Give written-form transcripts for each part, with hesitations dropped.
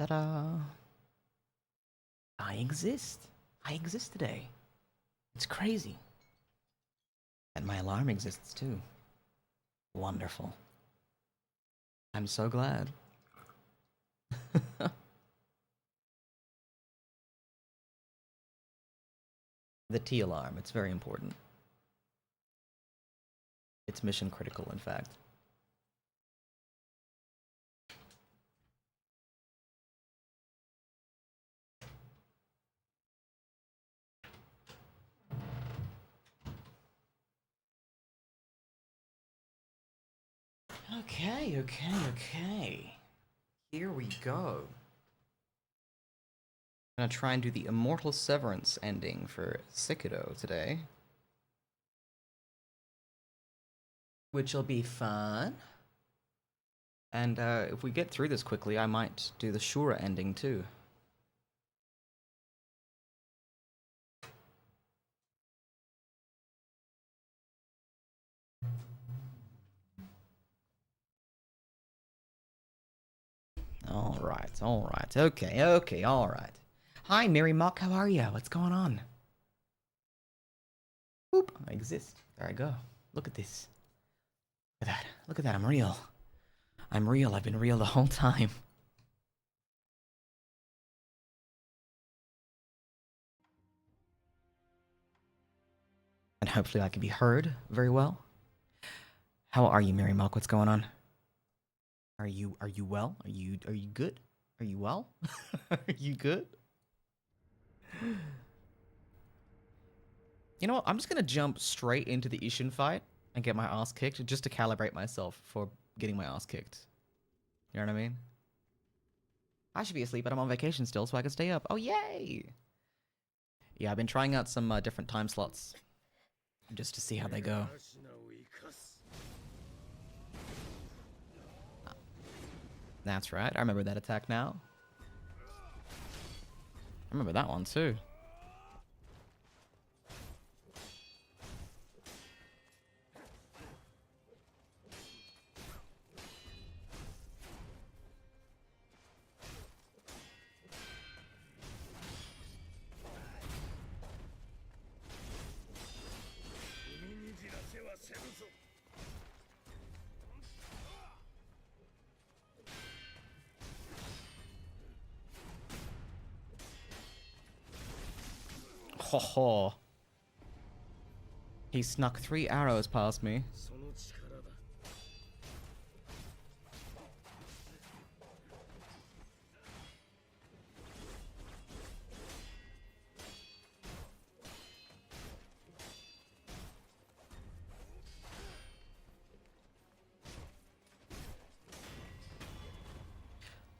that I exist. I exist today. It's crazy. And my alarm exists too. Wonderful. I'm so glad. The T alarm, it's very important. It's mission critical, in fact. Okay. Here we go. I'm gonna try and do the Immortal Severance ending for Sekiro today. Which'll be fun. And if we get through this quickly, I might do the Shura ending too. Alright. Okay, alright. Hi, Mary Mock, how are ya? What's going on? Boop, I exist. There I go. Look at this. Look at that, I'm real. I'm real, I've been real the whole time. And hopefully I can be heard very well. How are you, Mary Mock? What's going on? Are you well? Are you good? Are you well? Are you good? You know what? I'm just gonna jump straight into the Isshin fight and get my ass kicked just to calibrate myself for getting my ass kicked. You know what I mean? I should be asleep, but I'm on vacation still, so I can stay up. Oh, yay! Yeah, I've been trying out some different time slots just to see how they go. That's right. I remember that attack now. I remember that one too. Ho ho. He snuck 3 arrows past me.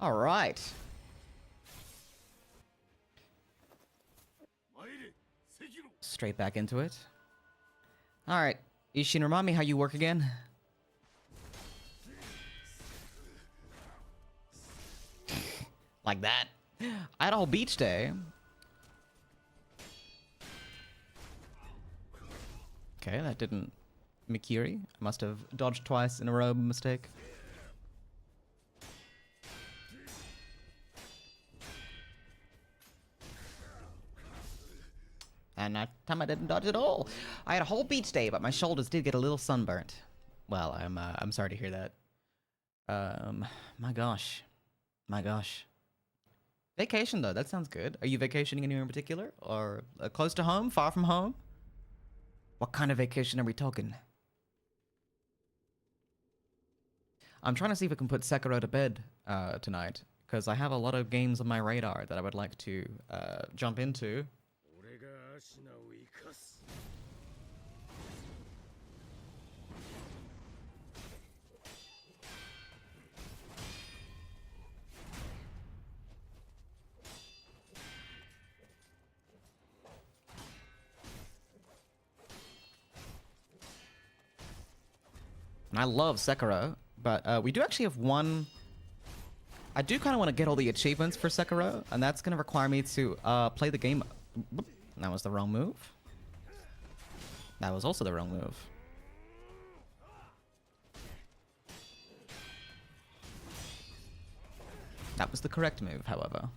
All right. Straight back into it. All right, Isshin, remind me how you work again. Like that. I had a whole beach day. Okay, that didn't... Mikiri. I must have dodged twice in a row, mistake. And that time I didn't dodge at all. I had a whole beach day, but my shoulders did get a little sunburnt. Well, I'm sorry to hear that. My gosh. Vacation though, that sounds good. Are you vacationing anywhere in particular? Or close to home? Far from home? What kind of vacation are we talking? I'm trying to see if I can put Sekiro to bed tonight. Because I have a lot of games on my radar that I would like to jump into. And I love Sekiro, but we do actually have one... I do kind of want to get all the achievements for Sekiro, and that's going to require me to play the game... That was the wrong move. That was also the wrong move. That was the correct move, however.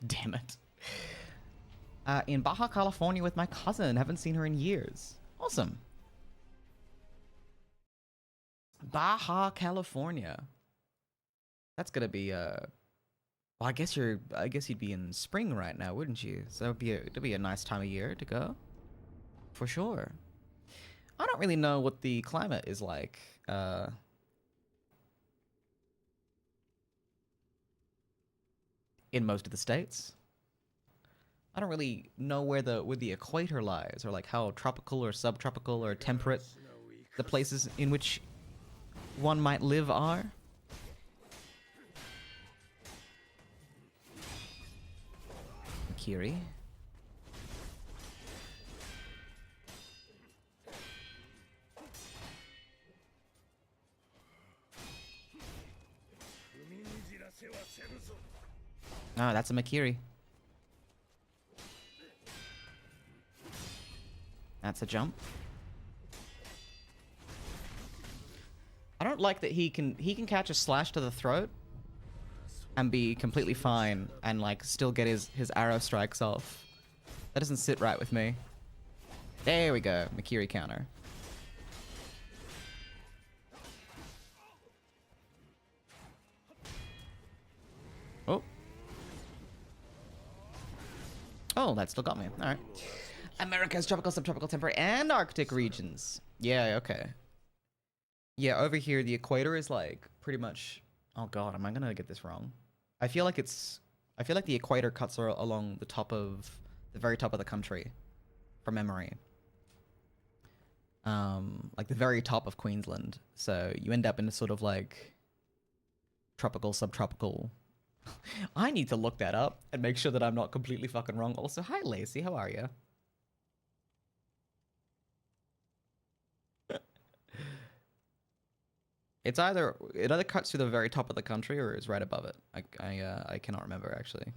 Damn it. In Baja California with my cousin. Haven't seen her in years. Awesome. Baja California. That's gonna be well, I guess you'd be in spring right now, wouldn't you? So it'd be a nice time of year to go. For sure. I don't really know what the climate is like. In most of the states. I don't really know where the equator lies, or like how tropical or subtropical or temperate the places in which one might live are. Kiri. Oh, that's a Makiri. That's a jump. I don't like that he can catch a slash to the throat and be completely fine and like still get his arrow strikes off. That doesn't sit right with me. There we go, Makiri counter. Oh. Oh, that still got me. All right. America's tropical, subtropical, temperate, and Arctic regions. Yeah, okay. Yeah, over here, the equator is like pretty much... Oh god, am I gonna get this wrong? I feel like the equator cuts along the top of... the very top of the country. From memory. Like the very top of Queensland. So you end up in a sort of like... tropical, subtropical... I need to look that up and make sure that I'm not completely fucking wrong. Also, hi Lacey, how are you? It either cuts to the very top of the country or is right above it. I cannot remember actually.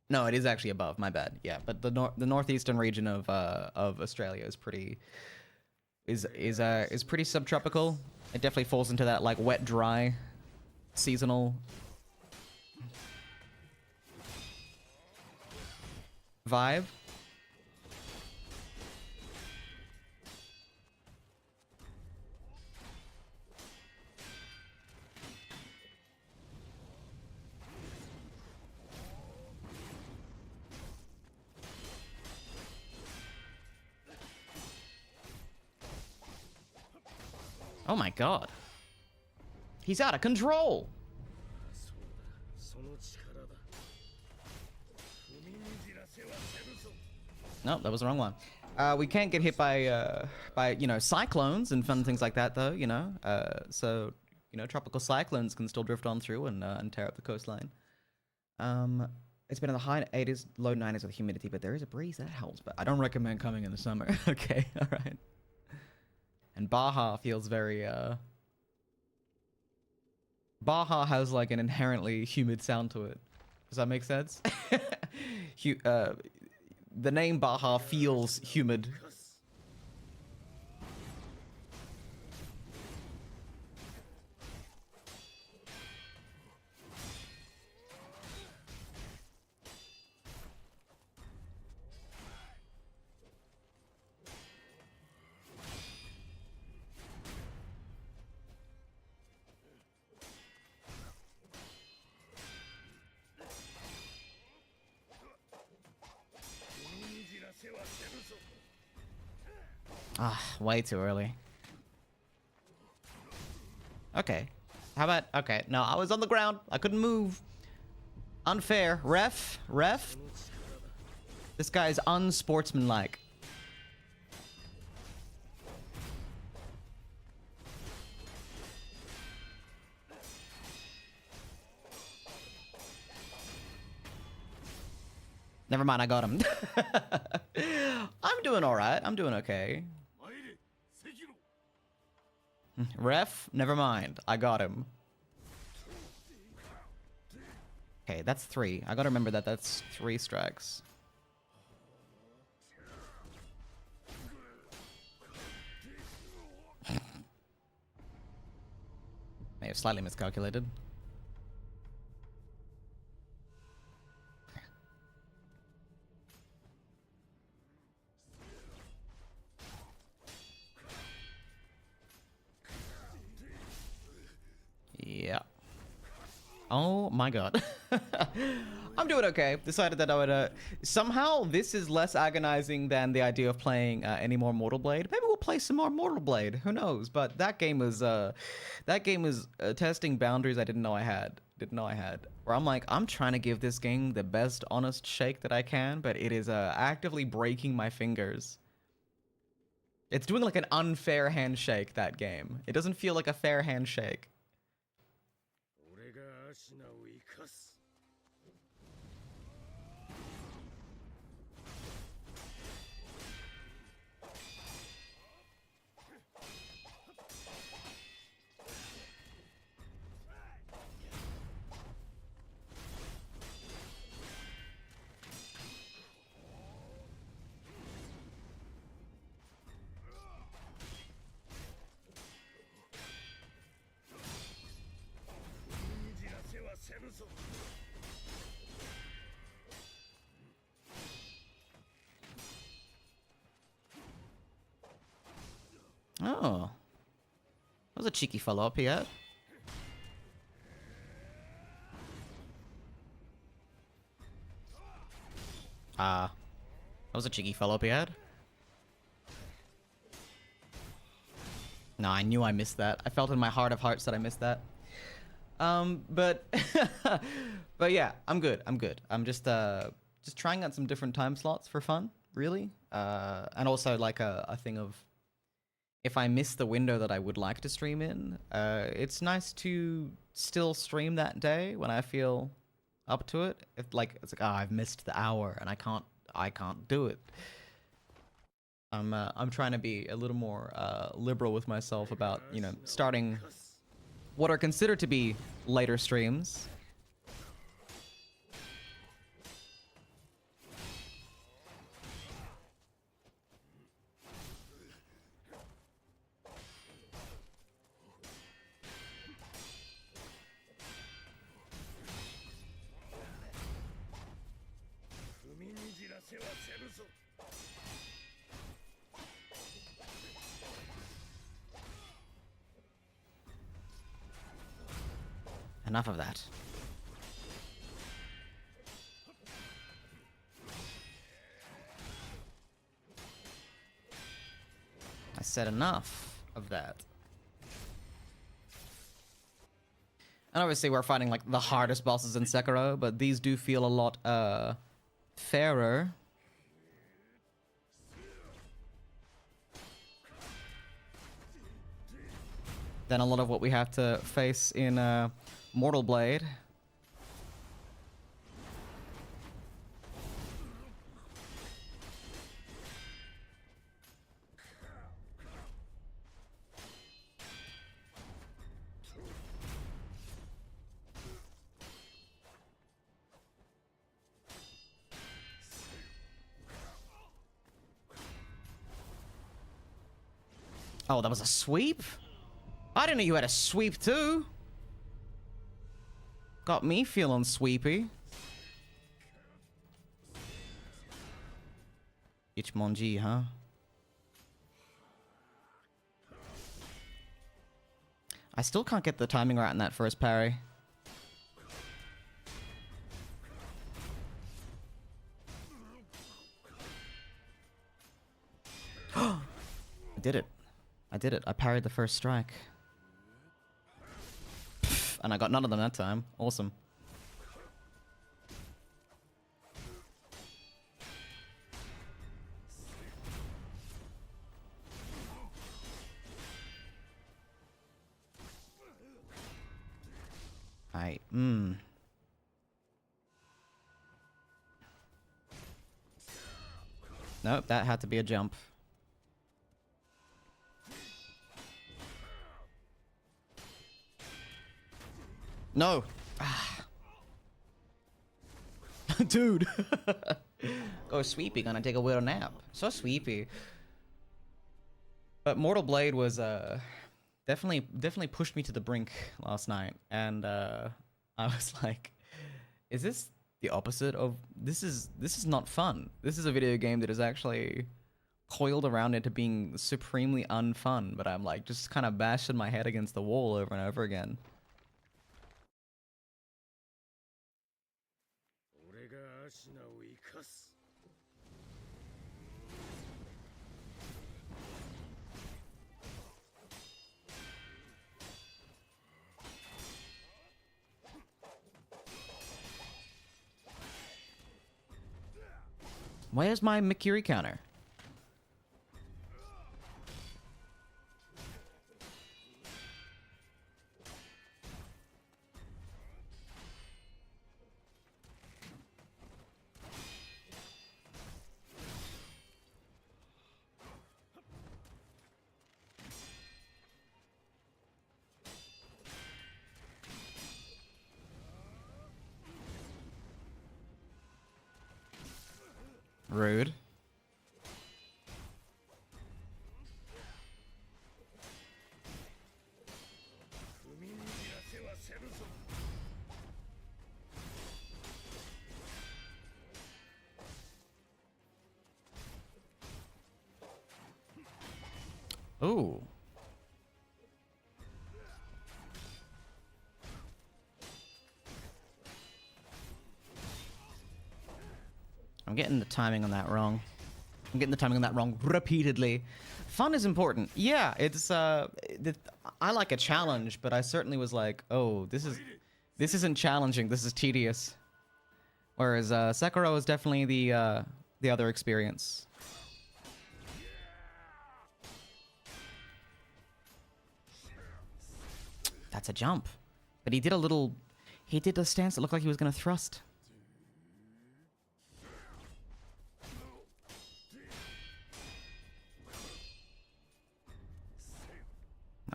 No, it is actually above. My bad. Yeah, but the northeastern region of Australia is pretty pretty subtropical. It definitely falls into that like wet, dry, seasonal vibe. Oh my god. He's out of control. Nope, that was the wrong one. We can't get hit by you know, cyclones and fun things like that though, you know. So, you know, tropical cyclones can still drift on through and tear up the coastline. It's been in the high 80s, low 90s with humidity, but there is a breeze that helps. But I don't recommend coming in the summer. Okay, all right. And Baja feels very, Baja has like an inherently humid sound to it. Does that make sense? The name Baja feels humid. Ah, way too early. Okay. How about... Okay, no, I was on the ground. I couldn't move. Unfair. Ref? This guy is unsportsmanlike. Never mind, I got him. I'm doing alright. I'm doing okay. Ref, never mind. I got him. Okay, that's 3. I gotta remember that that's 3 strikes. have slightly miscalculated. Yeah. Oh my god. I'm doing okay. Decided that I would, somehow this is less agonizing than the idea of playing any more Mortal Blade. Maybe we'll play some more Mortal Blade. Who knows? But that game was testing boundaries I didn't know I had. Where I'm like, I'm trying to give this game the best honest shake that I can, but it is actively breaking my fingers. It's doing like an unfair handshake, that game. It doesn't feel like a fair handshake. Oh. That was a cheeky follow-up he had. That was a cheeky follow-up he had. No, I knew I missed that. I felt in my heart of hearts that I missed that. But but yeah, I'm good. I'm just trying out some different time slots for fun, really. And also like a thing of, if I miss the window that I would like to stream in, it's nice to still stream that day when I feel up to it. If like it's like, I've missed the hour and I can't do it. I'm trying to be a little more liberal with myself about, you know, starting what are considered to be later streams. Enough of that. I said enough of that. And obviously we're fighting like the hardest bosses in Sekiro, but these do feel a lot fairer. Than a lot of what we have to face in Mortal Blade. Oh, that was a sweep? I didn't know you had a sweep too. Got me feeling sweepy. Ichmonji, huh? I still can't get the timing right in that first parry. I did it. I did it. I parried the first strike. And I got none of them that time. Awesome. Nope, that had to be a jump. No. Dude. Go sweepy, gonna take a little nap. So sweepy. But Mortal Blade was definitely pushed me to the brink last night, and I was like, is this the opposite of this is not fun. This is a video game that is actually coiled around into being supremely unfun, but I'm like just kind of bashing my head against the wall over and over again. Where's my Mikiri counter? Rude. Ooh. I'm getting the timing on that wrong. I'm getting the timing on that wrong repeatedly. Fun is important. Yeah, it's I like a challenge, but I certainly was like, oh, this isn't challenging. This is tedious. Whereas Sekiro is definitely the other experience. That's a jump. But he did a stance that looked like he was going to thrust.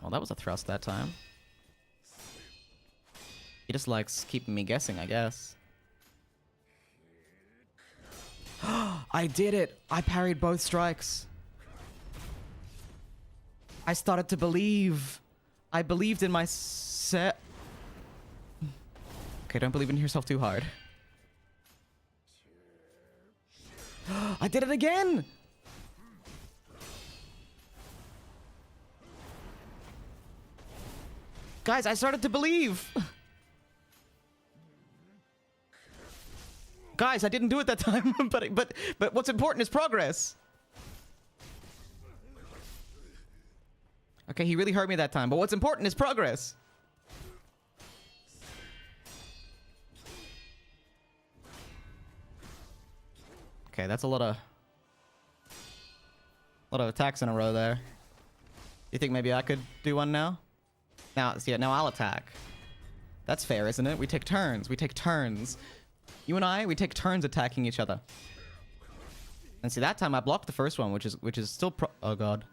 Oh, that was a thrust that time. He just likes keeping me guessing, I guess. I did it! I parried both strikes. I started to believe. I believed in my set. Okay, don't believe in yourself too hard. I did it again! Guys, I started to believe! Guys, I didn't do it that time, but what's important is progress. Okay, he really hurt me that time, but what's important is progress. Okay, that's a lot of attacks in a row there. You think maybe I could do one now? Now, see, now I'll attack. That's fair, isn't it? We take turns. We take turns. You and I, we take turns attacking each other. And see, that time I blocked the first one, which is still oh god.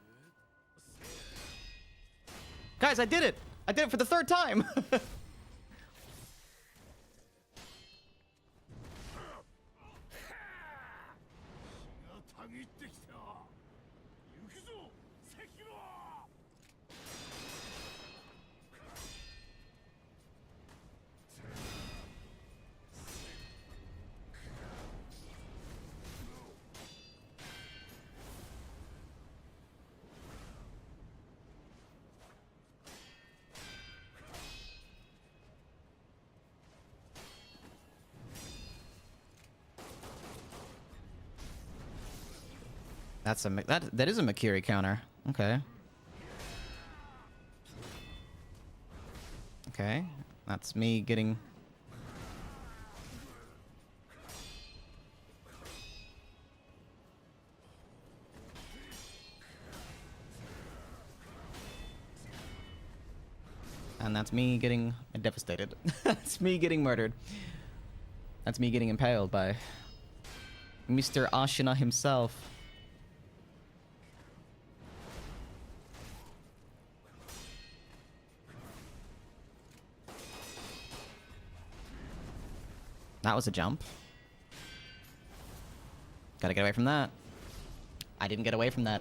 Guys, I did it! I did it for the third time! That's that is a Mikiri counter. Okay. Okay. That's me getting and that's me getting devastated. That's me getting murdered. That's me getting impaled by Mr. Ashina himself. That was a jump. Gotta get away from that. I didn't get away from that.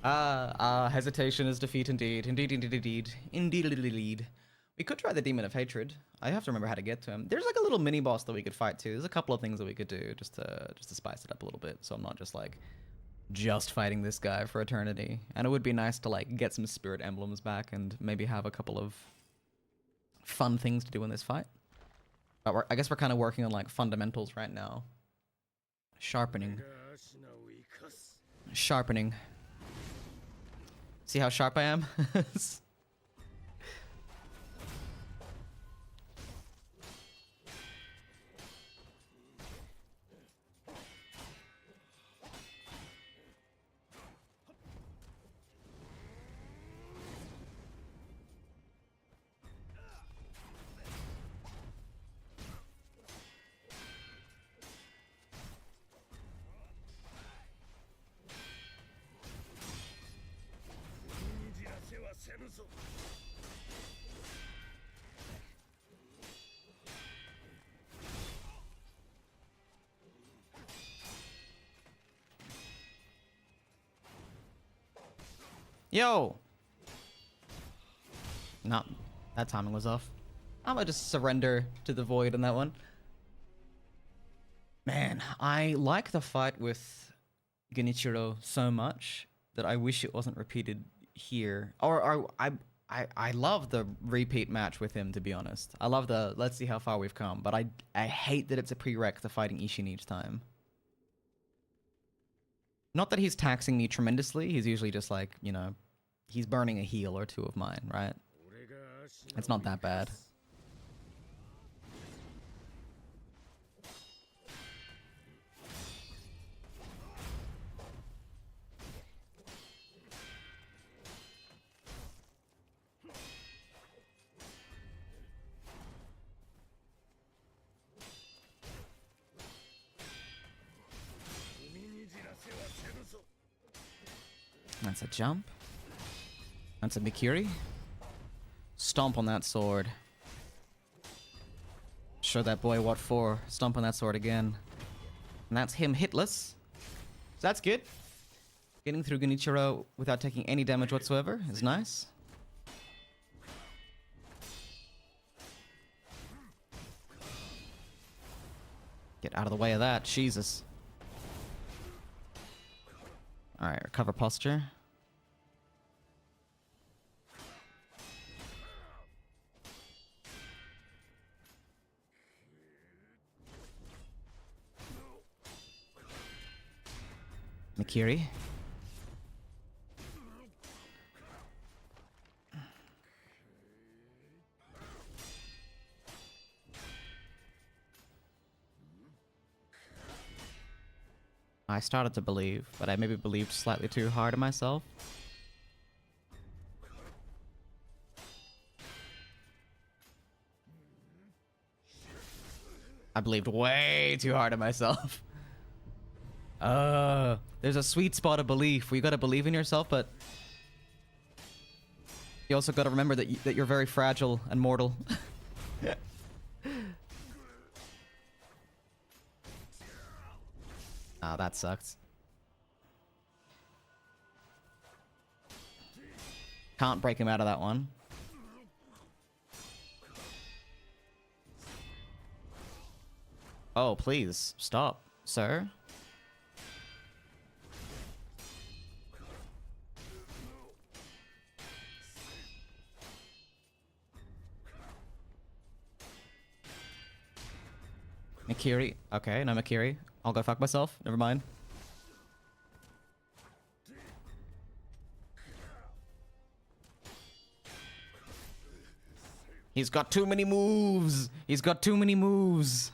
Hesitation is defeat indeed. Indeed, indeed, indeed. Indeed, indeed. We could try the Demon of Hatred. I have to remember how to get to him. There's like a little mini boss that we could fight too. There's a couple of things that we could do just to spice it up a little bit, so I'm not just like just fighting this guy for eternity. And it would be nice to like get some spirit emblems back and maybe have a couple of fun things to do in this fight. But I guess we're kind of working on like fundamentals right now. Sharpening. Sharpening. See how sharp I am? Yo! No, that timing was off. I'm gonna just surrender to the void on that one. Man, I like the fight with Genichiro so much that I wish it wasn't repeated here. Or I love the repeat match with him, to be honest. I love the let's see how far we've come, but I hate that it's a prereq to fighting Isshin each time. Not that he's taxing me tremendously, he's usually just like, you know, he's burning a heal or two of mine, right? It's not that bad. That's a jump. That's a Mikiri. Stomp on that sword. Show that boy what for. Stomp on that sword again. And that's him hitless. So that's good. Getting through Genichiro without taking any damage whatsoever is nice. Get out of the way of that. Jesus. Alright, recover posture. Mikiri. I started to believe, but I maybe believed slightly too hard in myself. I believed way too hard in myself. There's a sweet spot of belief. You gotta believe in yourself, but you also gotta remember that you're very fragile and mortal. Ah, that sucked. Can't break him out of that one. Oh, please, stop, sir. Mikiri. Okay, no Mikiri. I'll go fuck myself. Never mind. He's got too many moves. He's got too many moves.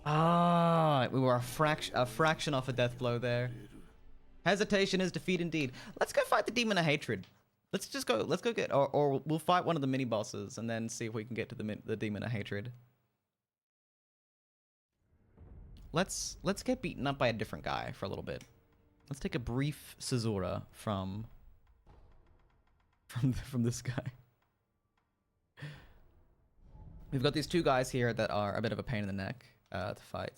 Ah, we were a fraction off a death blow there. Hesitation is defeat indeed. Let's go fight the Demon of Hatred. Let's go get, or we'll fight one of the mini bosses and then see if we can get to the Demon of Hatred. Let's get beaten up by a different guy for a little bit. Let's take a brief caesura from this guy. We've got these two guys here that are a bit of a pain in the neck to fight.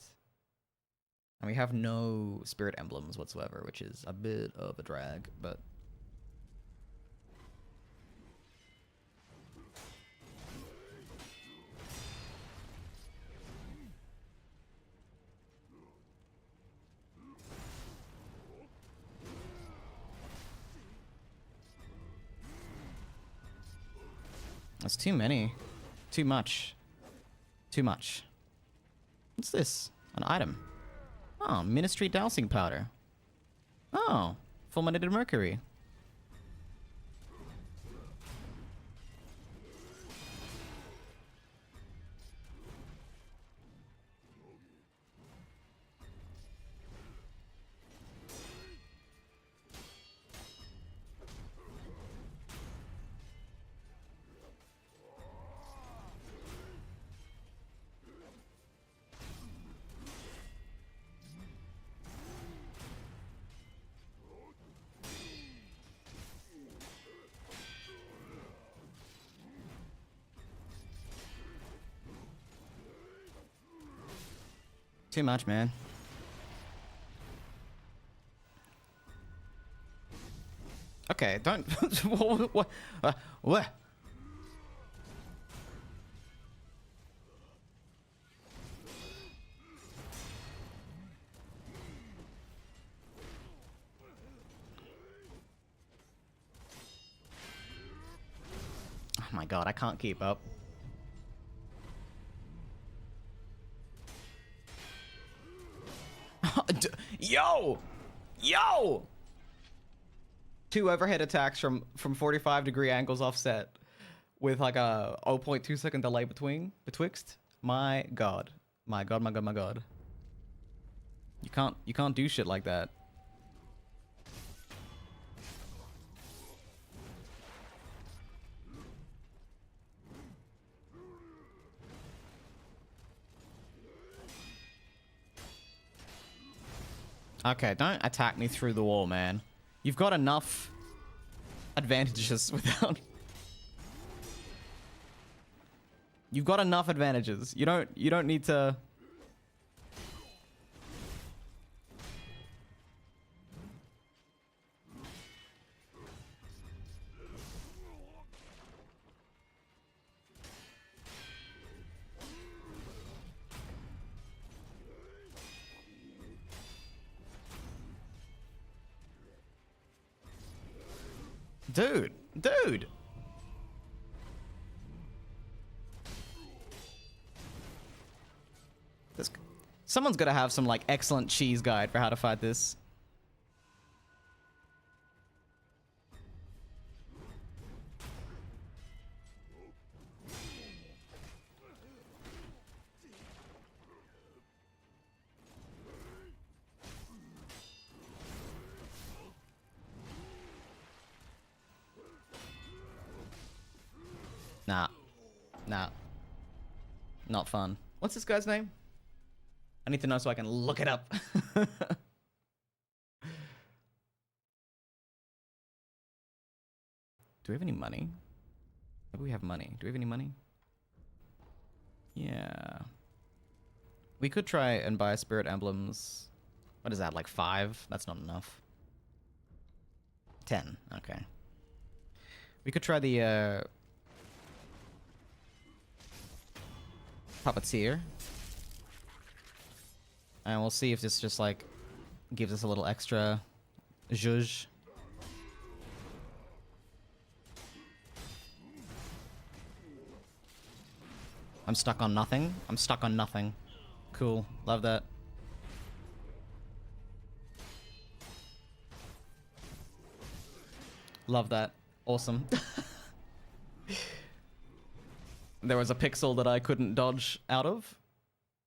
And we have no spirit emblems whatsoever, which is a bit of a drag, but... That's too many. Too much. Too much. What's this? An item. Oh, Ministry Dowsing Powder. Oh, fulminated mercury. Too much, man. Okay, don't... what? What? Oh my god, I can't keep up. Yo! Yo! 2 overhead attacks from 45-degree angles offset with like a 0.2 second delay betwixt. My god. My god, my god, my god. You can't do shit like that. Okay, don't attack me through the wall, man. You've got enough advantages without... You've got enough advantages. You don't need to... Dude! Someone's got to have some, like, excellent cheese guide for how to fight this. Nah. Not fun. What's this guy's name? I need to know so I can look it up. Do we have any money? Maybe we have money. Do we have any money? Yeah. We could try and buy spirit emblems. What is that, like 5? That's not enough. 10. Okay. We could try the puppeteer. And we'll see if this just, like, gives us a little extra zhuzh. I'm stuck on nothing. I'm stuck on nothing. Cool. Love that. Love that. Awesome. There was a pixel that I couldn't dodge out of,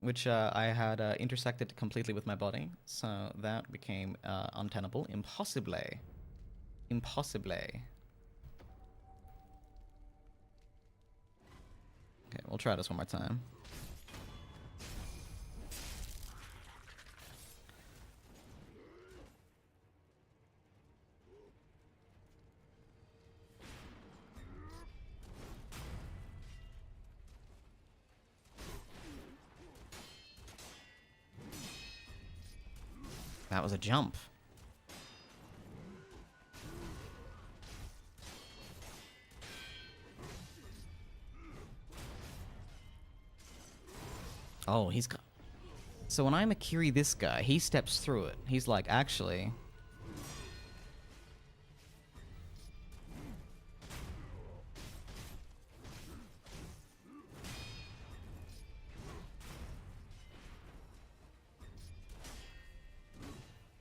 which I had intersected completely with my body. So that became untenable. Impossibly. Impossibly. Okay, we'll try this one more time. That was a jump. Oh, he's got... So when I Makiri this guy, he steps through it. He's like, actually...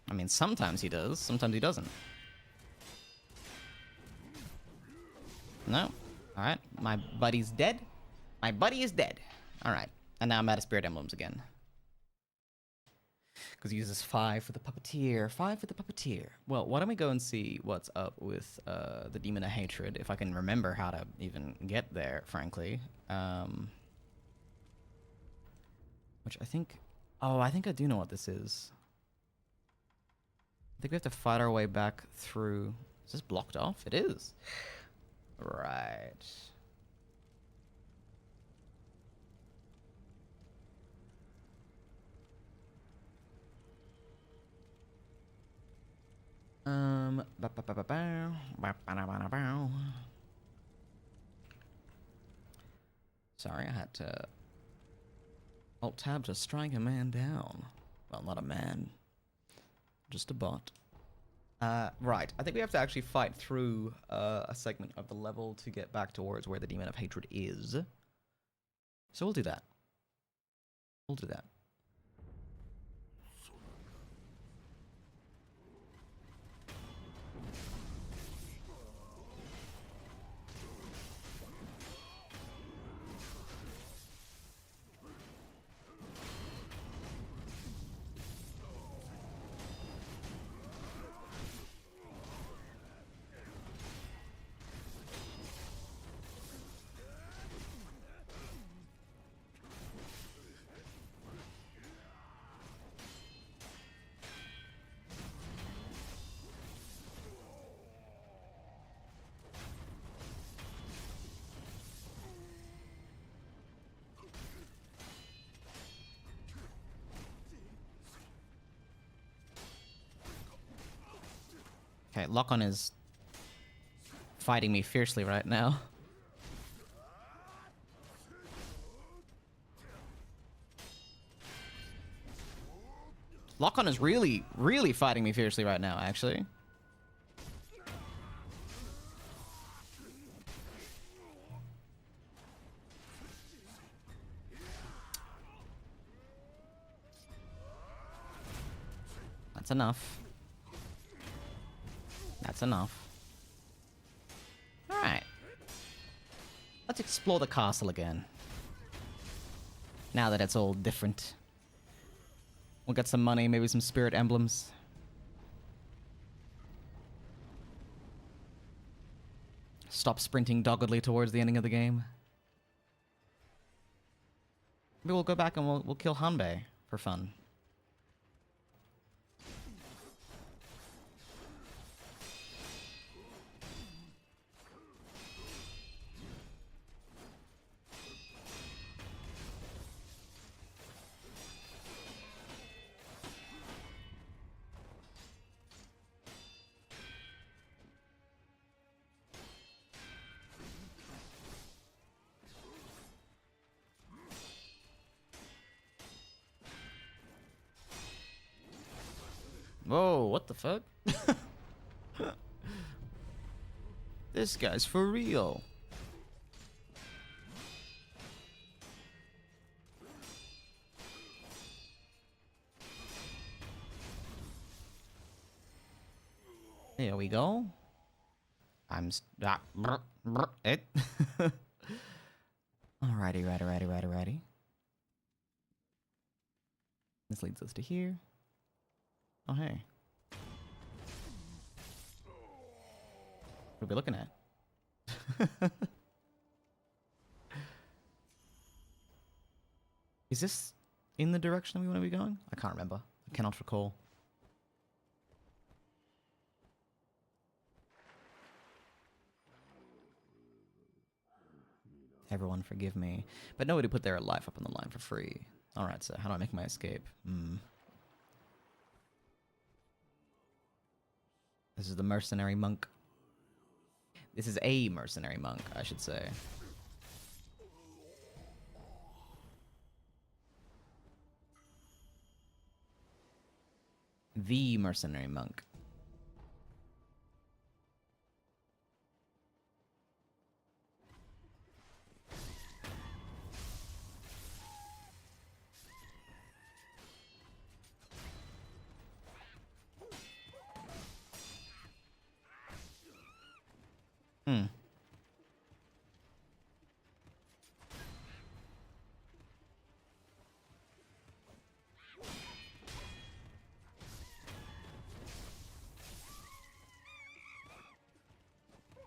I mean, sometimes he does, sometimes he doesn't. No. Alright, my buddy's dead. My buddy is dead. Alright, and now I'm out of Spirit Emblems again. Because he uses 5 for the Puppeteer. 5 for the Puppeteer. Well, why don't we go and see what's up with the Demon of Hatred, if I can remember how to even get there, frankly. Which I think... Oh, I think I do know what this is. I think we have to fight our way back through... Is this blocked off? It is. Right. Sorry, I had to Alt-tab to strike a man down. Well, not a man. Just a bot. Right. I think we have to actually fight through a segment of the level to get back towards where the Demon of Hatred is. So we'll do that. We'll do that. Okay, Lock-on is fighting me fiercely right now. Lock-on is really, really fighting me fiercely right now, actually. That's enough. That's enough. Alright. Let's explore the castle again. Now that it's all different. We'll get some money, maybe some spirit emblems. Stop sprinting doggedly towards the ending of the game. Maybe we'll go back and we'll kill Hanbei for fun. Whoa, what the fuck? This guy's for real. There we go. It. Alrighty. This leads us to here. Oh, hey. What are we looking at? Is this in the direction we want to be going? I can't remember. I cannot recall. Everyone forgive me. But nobody put their life up on the line for free. Alright, so how do I make my escape? This is the mercenary monk. This is a mercenary monk, I should say. The mercenary monk.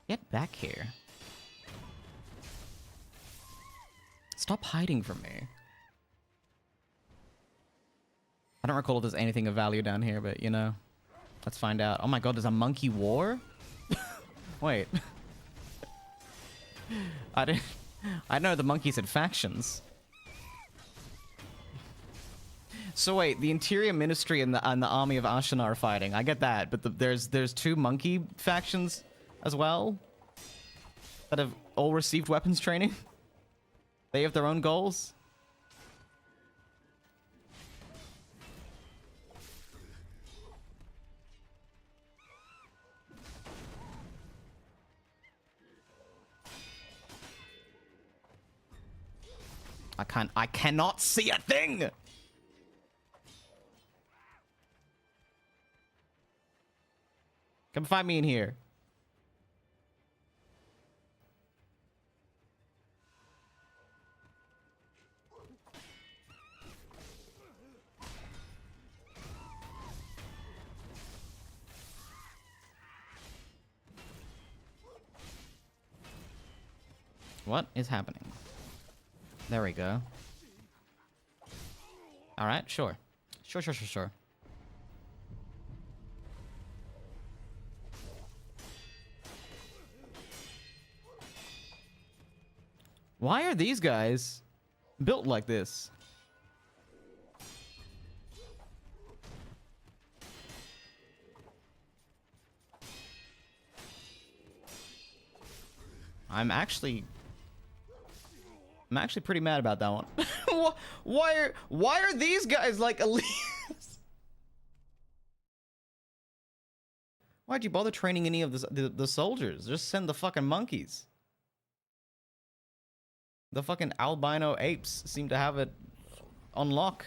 Get back here. Stop hiding from me. I don't recall if there's anything of value down here, but you know. Let's find out. Oh my god, there's a monkey war? Wait. I know the monkeys had factions. So wait, the Interior Ministry and the army of Ashina are fighting. I get that, but there's two monkey factions as well that have all received weapons training. They have their own goals. I cannot see a thing. Come find me in here. What is happening? There we go. All right, sure. Sure. Why are these guys built like this? I'm actually pretty mad about that one. Why are these guys like elites? Why'd you bother training any of the soldiers? Just send the fucking monkeys. The fucking albino apes seem to have it on lock.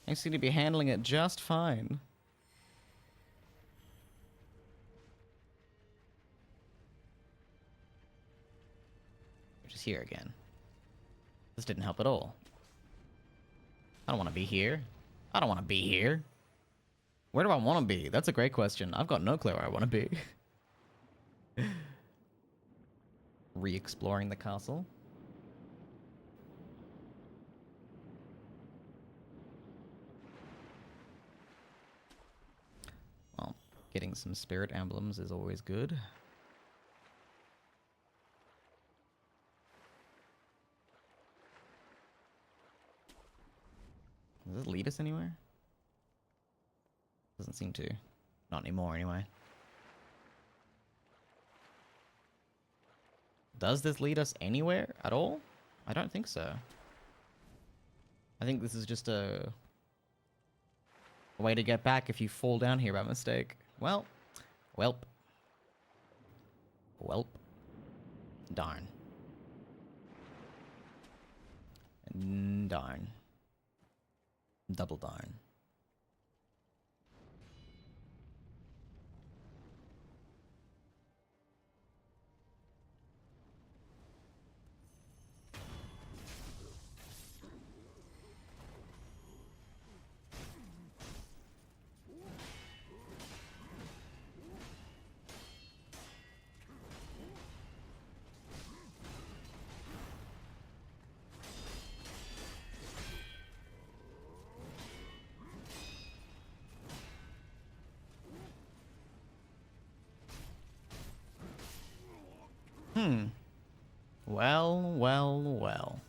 They seem to be handling it just fine. We're just here again. This didn't help at all. I don't want to be here. I don't want to be here. Where do I want to be? That's a great question. I've got no clue where I want to be. Re-exploring the castle. Well, getting some spirit emblems is always good. Does this lead us anywhere? Doesn't seem to. Not anymore, anyway. Does this lead us anywhere at all? I don't think so. I think this is just a way to get back if you fall down here by mistake. Well. Welp. Darn. Darn. Double darn. Hmm. Well, well, well.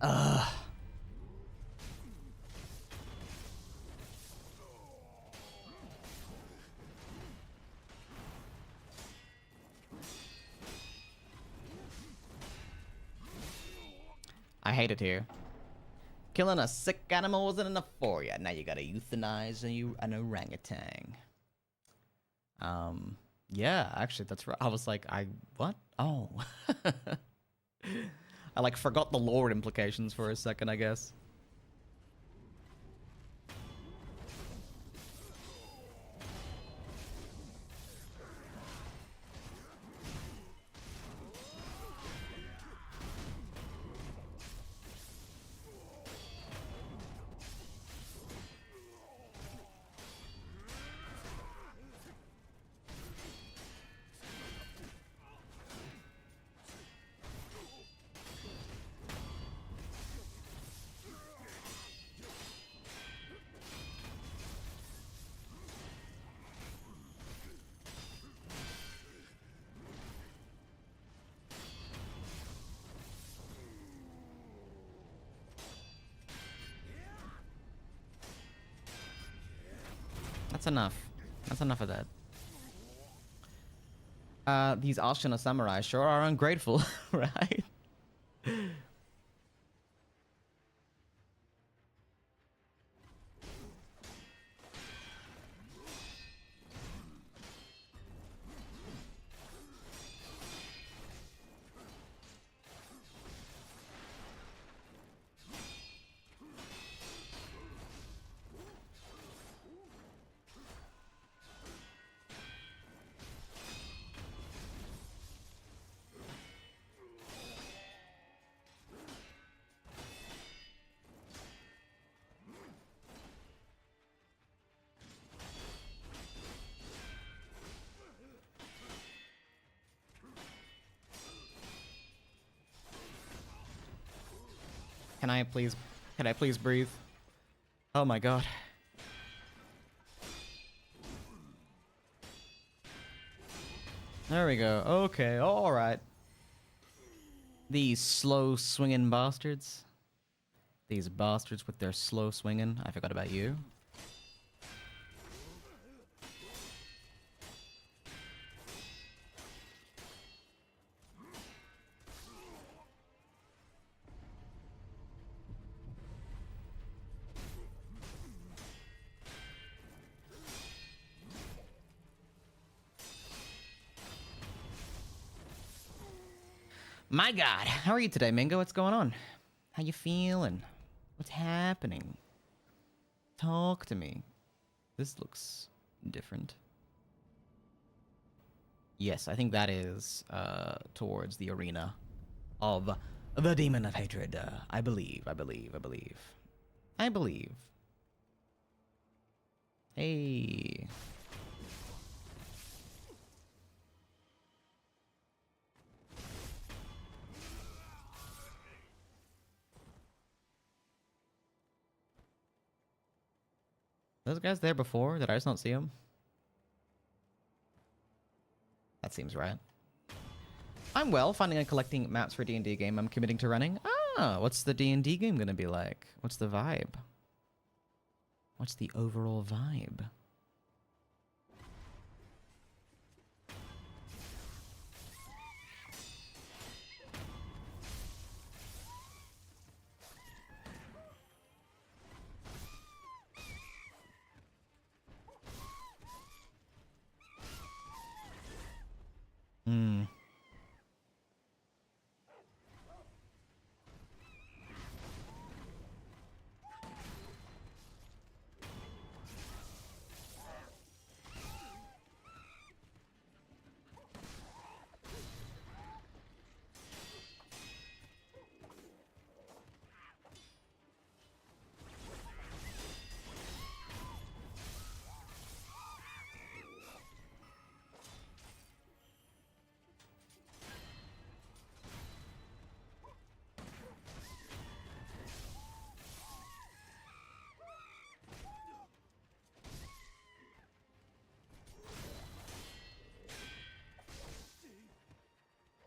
Ugh. I hate it here. Killing a sick animal wasn't enough for you. Now you gotta euthanize an orangutan. Yeah, actually, that's right. I was like, what? Oh. I like forgot the lore implications for a second, I guess. That's enough. That's enough of that. These Ashina samurai sure are ungrateful, right? Can I please breathe? Oh my god. There we go. Okay, alright. These slow swinging bastards. These bastards with their slow swinging. I forgot about you. My god, how are you today, Mingo? What's going on? How you feeling? What's happening? Talk to me. This looks different. Yes, I think that is towards the arena of the Demon of Hatred. I believe. Hey. Those guys there before? Did I just not see them? That seems right. I'm well, finding and collecting maps for a D&D game I'm committing to running. Ah, what's the D&D game gonna be like? What's the vibe? What's the overall vibe? Hmm.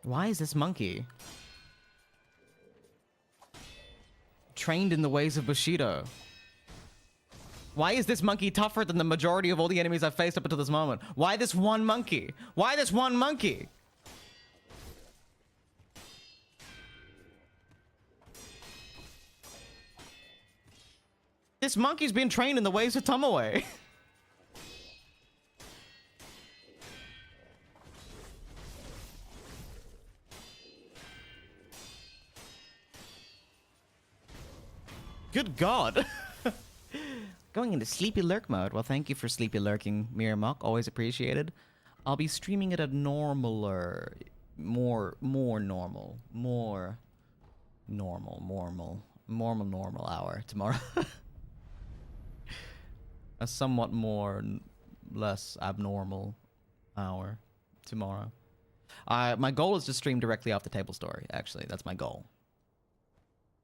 Why is this monkey trained in the ways of Bushido? Why is this monkey tougher than the majority of all the enemies I've faced up until this moment? Why this one monkey? Why this one monkey? This monkey's been trained in the ways of Tomoe. Good God. Going into sleepy lurk mode. Well, thank you for sleepy lurking, Mirror Mock. Always appreciated. I'll be streaming at a normaler, more normal hour tomorrow. A somewhat less abnormal hour tomorrow. My goal is to stream directly off the table story, actually. That's my goal.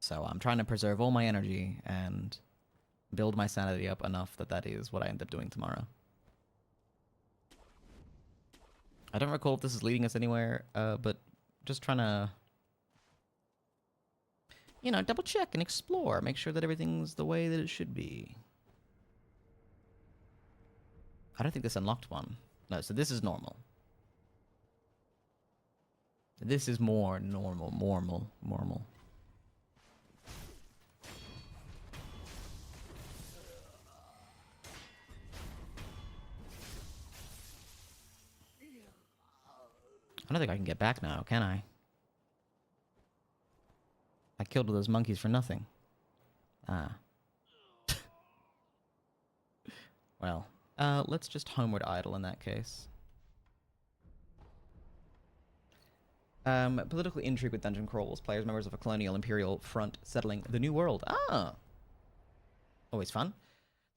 So I'm trying to preserve all my energy and build my sanity up enough that is what I end up doing tomorrow. I don't recall if this is leading us anywhere, but just trying to, you know, double check and explore, make sure that everything's the way that it should be. I don't think this unlocked one. No, so this is normal. This is more normal. I don't think I can get back now, can I? I killed those monkeys for nothing. Ah. Well, let's just homeward idle in that case. Political intrigue with dungeon crawls. Players, members of a colonial imperial front settling the New World. Ah! Always fun.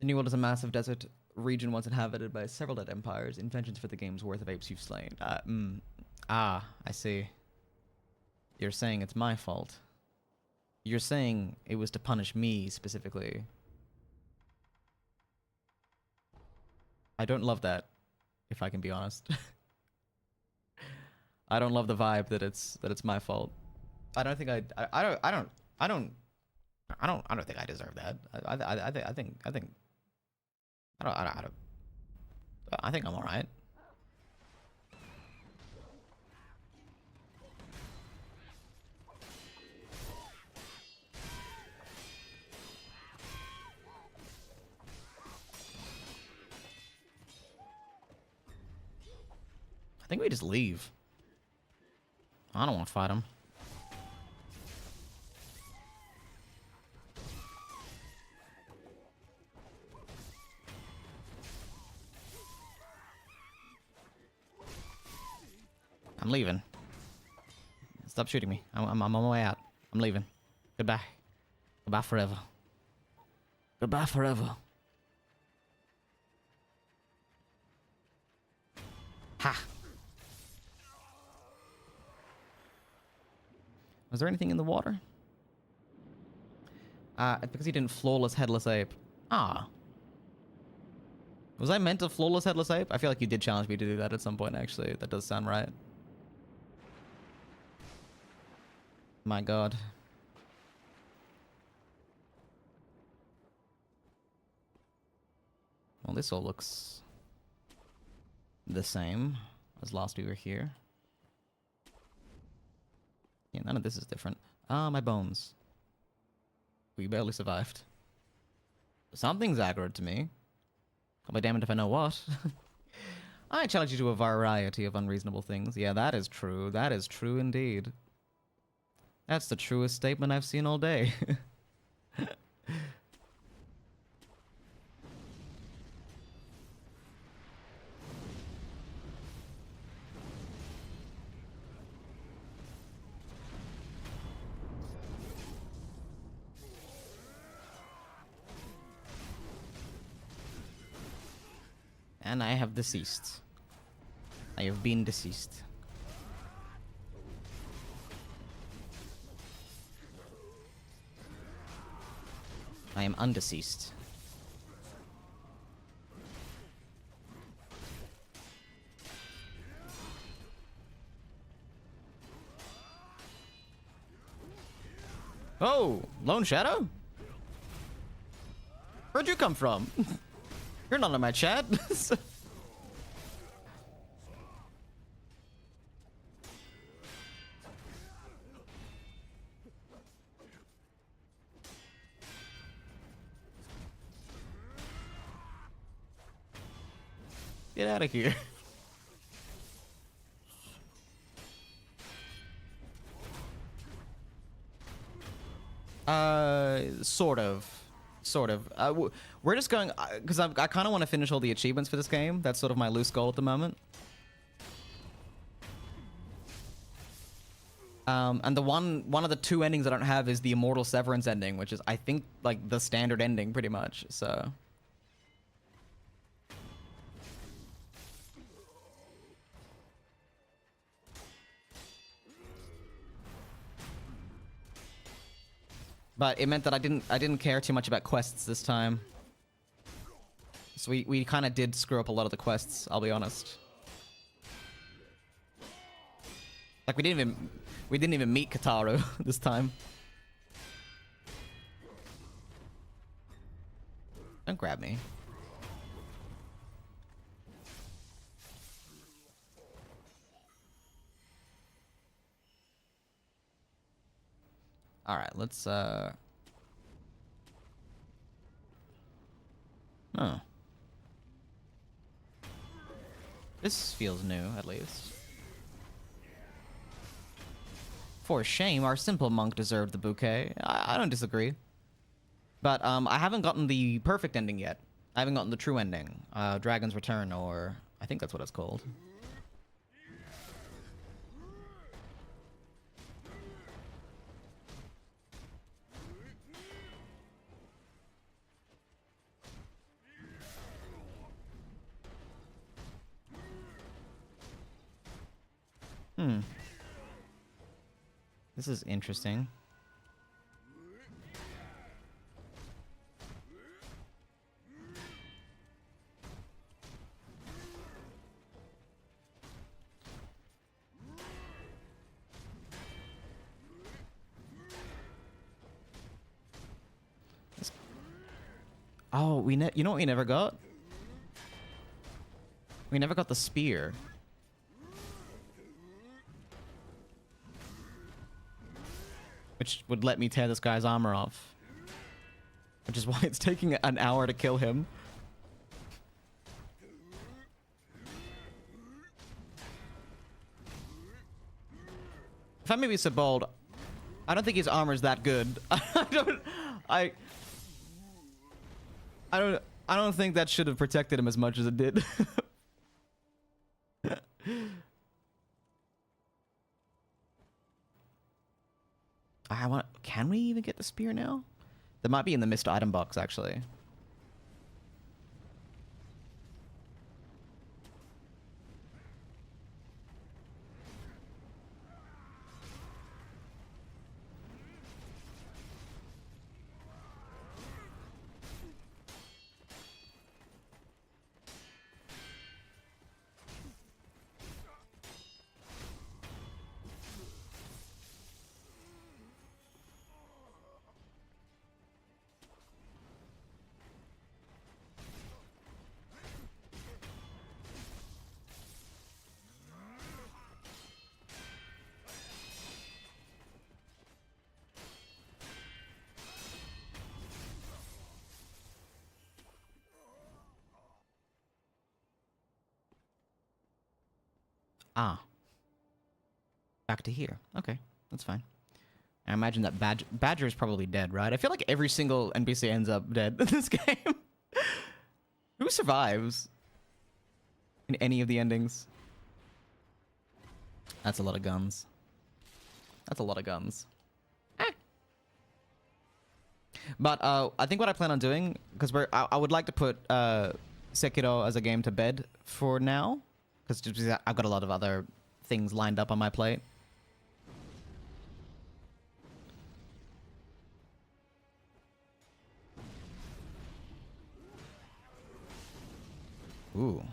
The New World is a massive desert region once inhabited by several dead empires. Inventions for the game's worth of apes you've slain. Ah, I see. You're saying it's my fault. You're saying it was to punish me specifically. I don't love that, if I can be honest. I don't love the vibe that it's my fault. I don't think I don't think I deserve that. I think I'm all right. I think we just leave. I don't want to fight him. I'm leaving. Stop shooting me. I'm on my way out. I'm leaving. Goodbye. Goodbye forever. Goodbye forever. Ha! Was there anything in the water? Because he didn't flawless headless ape. Ah. Was I meant to flawless headless ape? I feel like you did challenge me to do that at some point, actually. That does sound right. My god. Well, this all looks the same as last we were here. Yeah, none of this is different. Ah, my bones. We barely survived. Something's aggroed to me. I'll be damned if I know what. I challenge you to a variety of unreasonable things. Yeah, that is true. That is true indeed. That's the truest statement I've seen all day. And I have deceased. I have been deceased. I am undeceased. Oh, Lone Shadow? Where'd you come from? You're not in my chat. Get out of here. Sort of. Sort of. We're just going... Because I kind of want to finish all the achievements for this game. That's sort of my loose goal at the moment. And the one of the two endings I don't have is the Immortal Severance ending, which is, I think, like, the standard ending, pretty much, so... But it meant that I didn't care too much about quests this time. So we kind of did screw up a lot of the quests, I'll be honest. Like we didn't even meet Kataru this time. Don't grab me. All right, let's Oh. This feels new, at least. For shame, our simple monk deserved the bouquet. I don't disagree. But I haven't gotten the perfect ending yet. I haven't gotten the true ending. Dragon's Return, or I think that's what it's called. This is interesting. Oh, you know what we never got? We never got the spear. Which would let me tear this guy's armor off. Which is why it's taking an hour to kill him. If I may be so bold, I don't think his armor is that good. I don't think that should have protected him as much as it did. Can we even get the spear now? That might be in the missed item box, actually. Ah. Back to here. Okay, that's fine. I imagine that Badger is probably dead, right? I feel like every single NPC ends up dead in this game. Who survives in any of the endings? That's a lot of guns. That's a lot of guns. But I think what I plan on doing, because I would like to put Sekiro as a game to bed for now. Because I've got a lot of other things lined up on my plate. Ooh.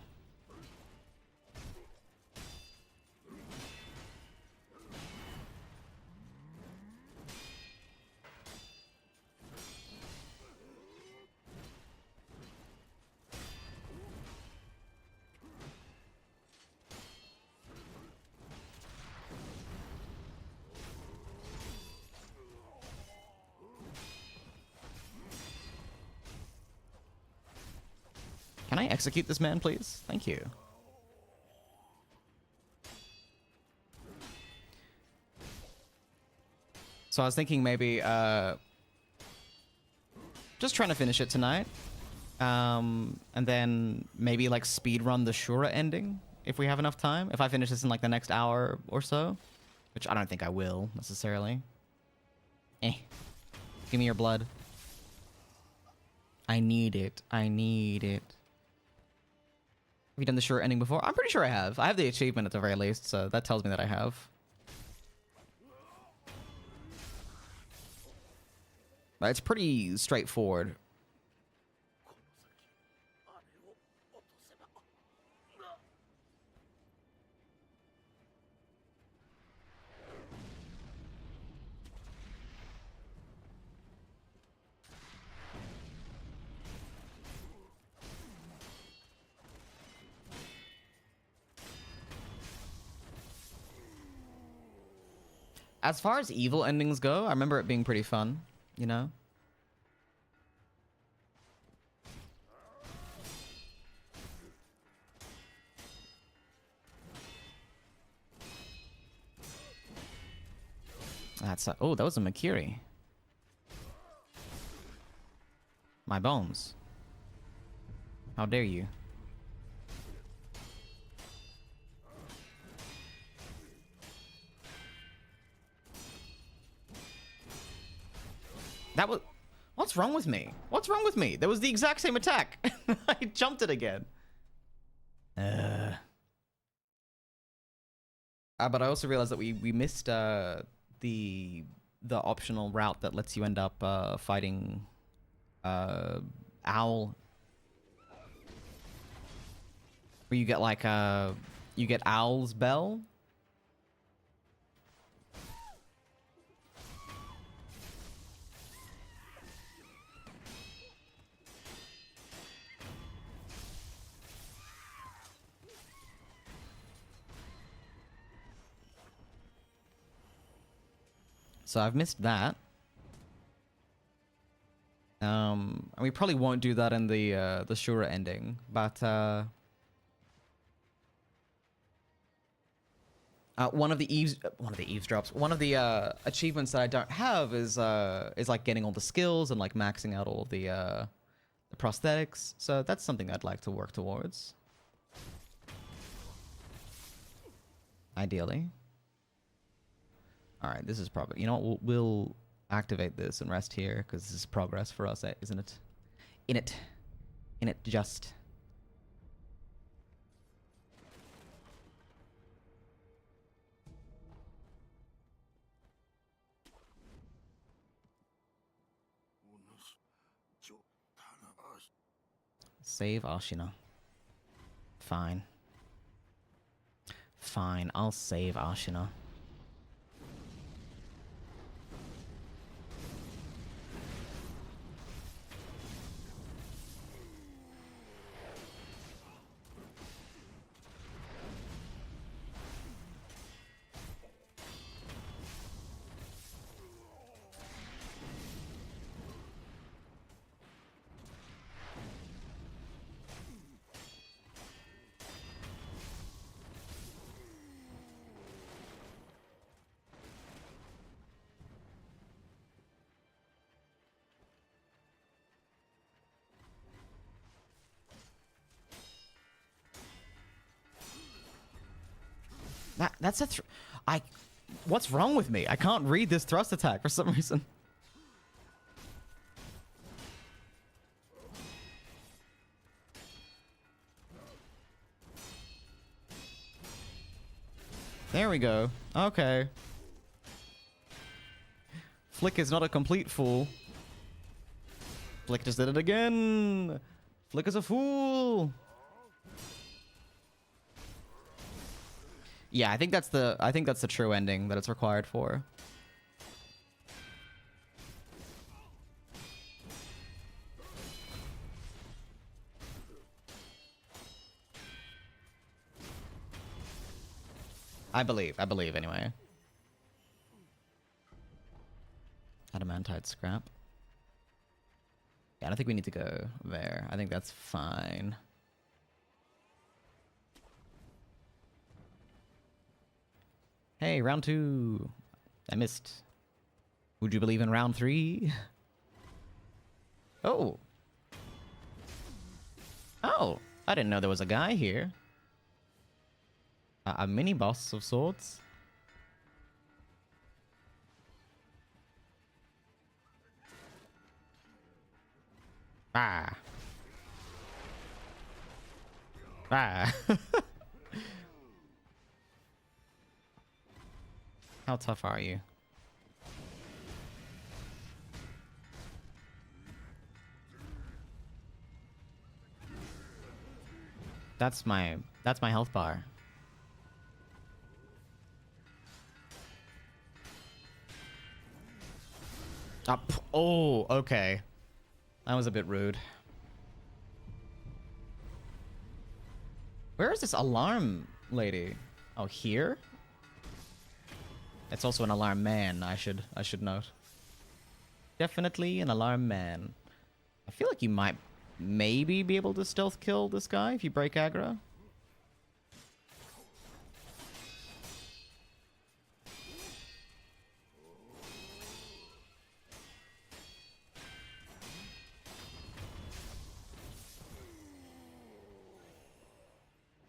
I execute this man, please? Thank you. So I was thinking maybe just trying to finish it tonight. And then maybe like speed run the Shura ending if we have enough time. If I finish this in like the next hour or so, which I don't think I will necessarily. Give me your blood. I need it. I need it. Have you done the Shura ending before? I'm pretty sure I have. I have the achievement at the very least, so that tells me that I have. But it's pretty straightforward. As far as evil endings go, I remember it being pretty fun, you know? That's a, oh, that was a Makiri. My bones. How dare you? That was... What's wrong with me? What's wrong with me? That was the exact same attack. I jumped it again. But I also realized that we missed the optional route that lets you end up fighting Owl. Where you get like you get Owl's Bell. So I've missed that. And we probably won't do that in the Shura ending, but one of the eavesdrops, one of the achievements that I don't have is like getting all the skills and like maxing out all of the prosthetics. So that's something I'd like to work towards. Ideally. All right, this is probably, you know what, we'll activate this and rest here because this is progress for us, isn't it? In it, just. Save Ashina. Fine. Fine, I'll save Ashina. That's a what's wrong with me? I can't read this thrust attack for some reason. There we go. Okay. Flick is not a complete fool. Flick just did it again. Flick is a fool. Yeah, I think that's the true ending that it's required for. I believe anyway. Adamantite scrap. Yeah, I don't think we need to go there. I think that's fine. Hey, round 2. I missed. Would you believe in round 3? Oh. Oh, I didn't know there was a guy here. A mini boss of sorts. Ah. Ah. How tough are you? That's my health bar. Up. Oh, okay. That was a bit rude. Where is this alarm lady? Oh, here? It's also an alarm man, I should note. Definitely an alarm man. I feel like you might maybe be able to stealth kill this guy if you break aggro.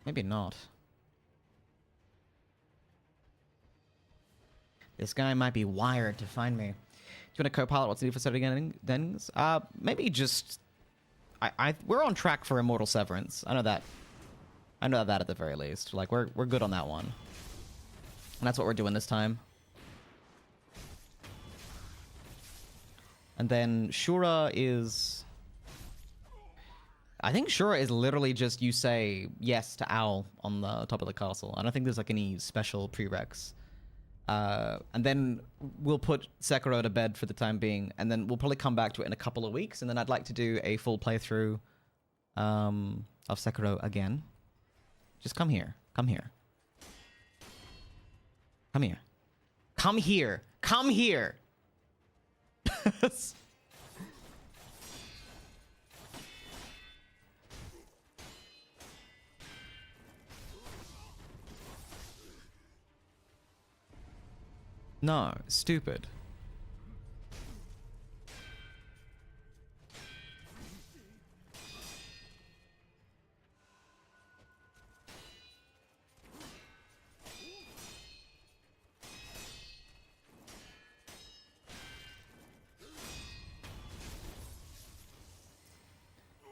Maybe not. This guy might be wired to find me. Do you want to co-pilot what's needed for starting things? Maybe just... we're on track for Immortal Severance. I know that. I know that at the very least. Like, we're good on that one. And that's what we're doing this time. And then Shura is... I think Shura is literally just you say yes to Owl on the top of the castle. I don't think there's like any special prereqs. And then we'll put Sekiro to bed for the time being, and then we'll probably come back to it in a couple of weeks, and then I'd like to do a full playthrough of Sekiro again. Just come here. Come here. Come here. Come here. Come here! No, stupid.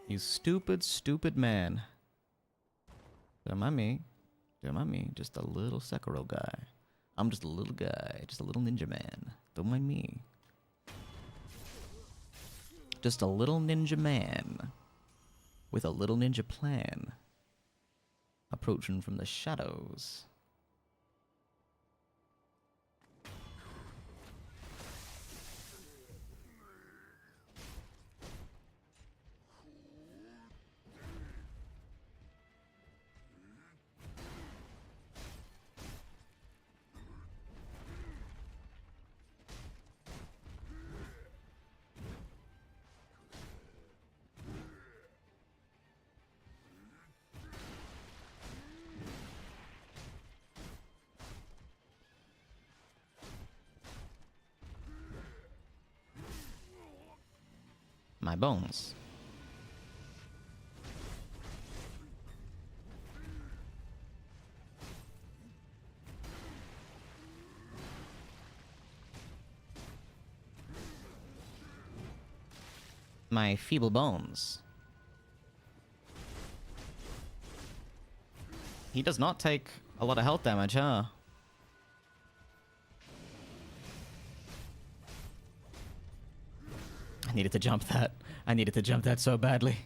You stupid, stupid man. Don't mind me. Don't mind me. Just a little Sekiro guy. I'm just a little guy. Just a little ninja man. Don't mind me. Just a little ninja man. With a little ninja plan. Approaching from the shadows. My bones. My feeble bones. He does not take a lot of health damage, huh? I needed to jump that. I needed to jump that so badly.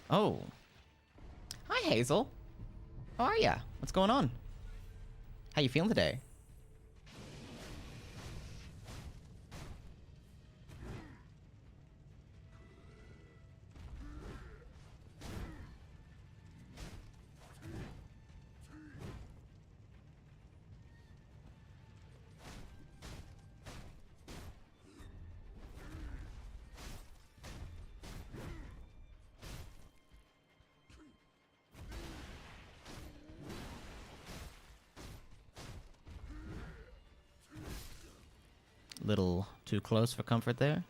Oh. Hi, Hazel. How are ya? What's going on? How you feeling today? Little too close for comfort there.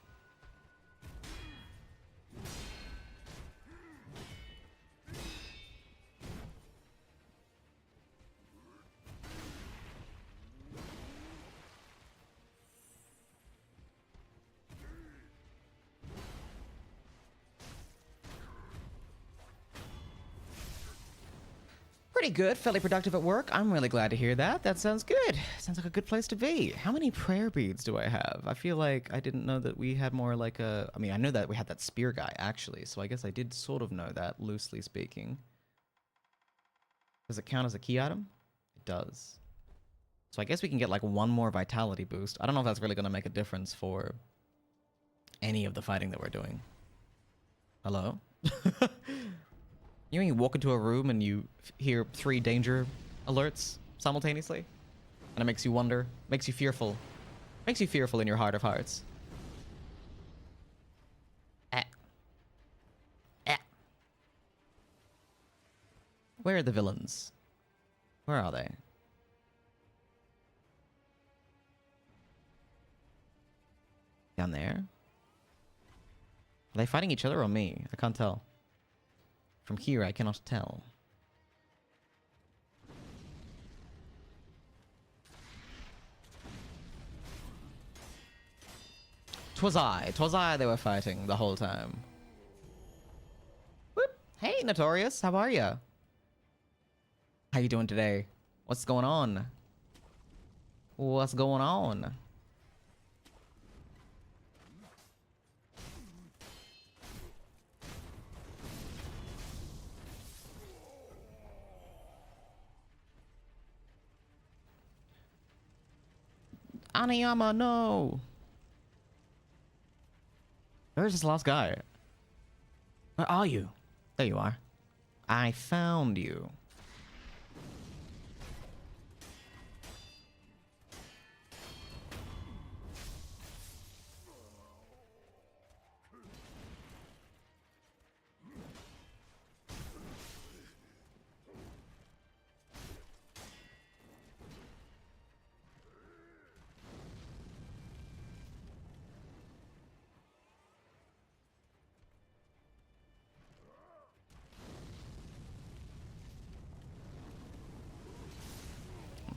Pretty good, fairly productive at work. I'm really glad to hear that. That sounds good. Sounds like a good place to be. How many prayer beads do I have? I feel like I didn't know that we had more like a... I mean, I know that we had that spear guy, actually, so I guess I did sort of know that, loosely speaking. Does it count as a key item? It does. So I guess we can get like one more vitality boost. I don't know if that's really going to make a difference for any of the fighting that we're doing. Hello? You know, you walk into a room and you hear 3 danger alerts simultaneously? And it makes you wonder, makes you fearful. Makes you fearful in your heart of hearts. Where are the villains? Where are they? Down there? Are they fighting each other or me? I can't tell. From here, I cannot tell. Twas I they were fighting the whole time. Whoop. Hey, Notorious, how are ya? How you doing today? What's going on? What's going on? Aniyama, no! Where's this last guy? Where are you? There you are. I found you.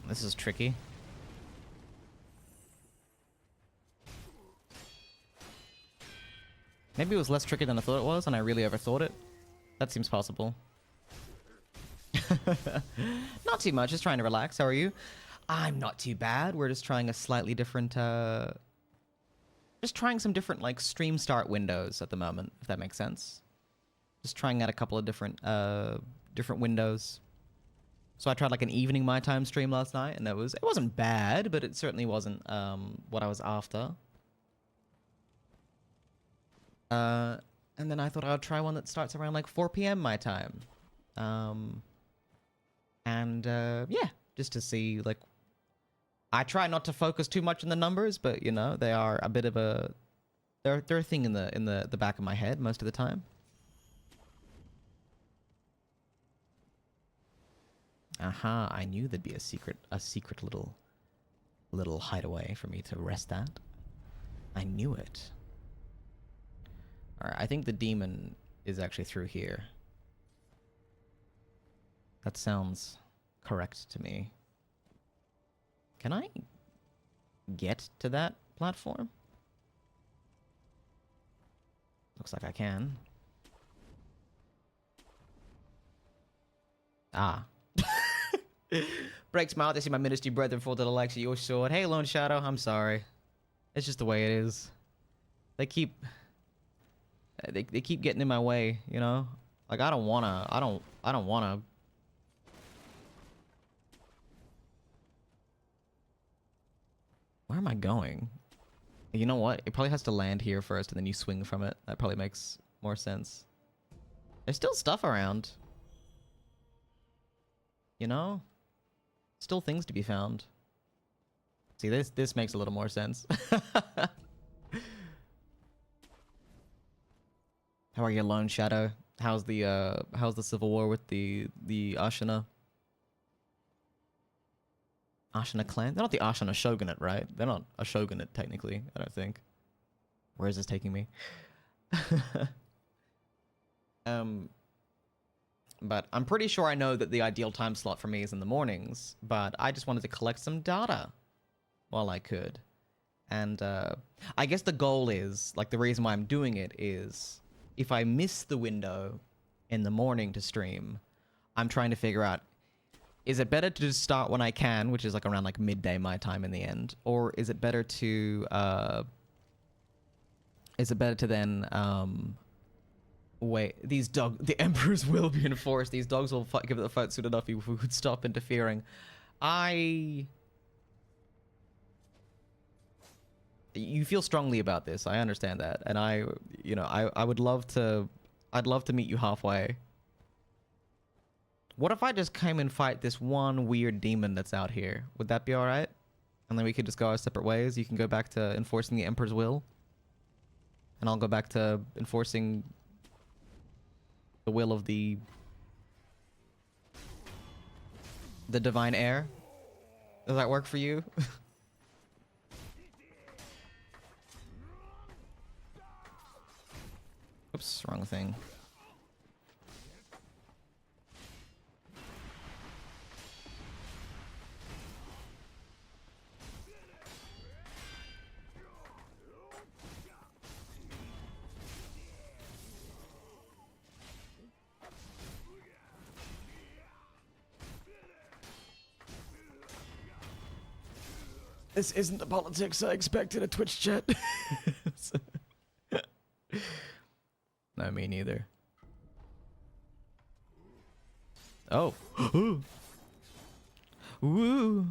This is tricky. Maybe it was less tricky than I thought it was, and I really overthought it. That seems possible. Not too much, just trying to relax. How are you? I'm not too bad. We're just trying a slightly different, just trying some different, like, stream start windows at the moment, if that makes sense. Just trying out a couple of different windows. So I tried like an evening my time stream last night, and it wasn't bad, but it certainly wasn't what I was after. And then I thought I would try one that starts around like 4 p.m. my time. Yeah, just to see, like, I try not to focus too much on the numbers, but you know, they are a bit of a they're a thing in the back of my head most of the time. Aha, I knew there'd be a secret little hideaway for me to rest at. I knew it. Alright, I think the demon is actually through here. That sounds correct to me. Can I get to that platform? Looks like I can. Ah. Breaks my heart to see my ministry brethren fall to the likes of your sword. Hey, Lone Shadow, I'm sorry. It's just the way it is. They keep getting in my way, you know? Like, I don't wanna. Where am I going? You know what? It probably has to land here first and then you swing from it. That probably makes more sense. There's still stuff around. You know? Still things to be found. See, this makes a little more sense. How are you, Lone Shadow? How's the civil war with the Ashina? Ashina clan? They're not the Ashina shogunate, right? They're not a shogunate, technically, I don't think. Where is this taking me? But I'm pretty sure I know that the ideal time slot for me is in the mornings, but I just wanted to collect some data while I could. And I guess the goal is, like the reason why I'm doing it is, if I miss the window in the morning to stream, I'm trying to figure out, is it better to just start when I can, which is like around like midday my time in the end, or is it better to then wait, the Emperor's will be enforced. These dogs will give it the fight soon enough if we would stop interfering. You feel strongly about this. I understand that. And I would love to, I'd love to meet you halfway. What if I just came and fight this one weird demon that's out here? Would that be all right? And then we could just go our separate ways. You can go back to enforcing the Emperor's will. And I'll go back to enforcing the will of the divine heir. Does that work for you? Oops, wrong thing. This isn't the politics I expected a Twitch chat. No, me neither. Oh. Woo.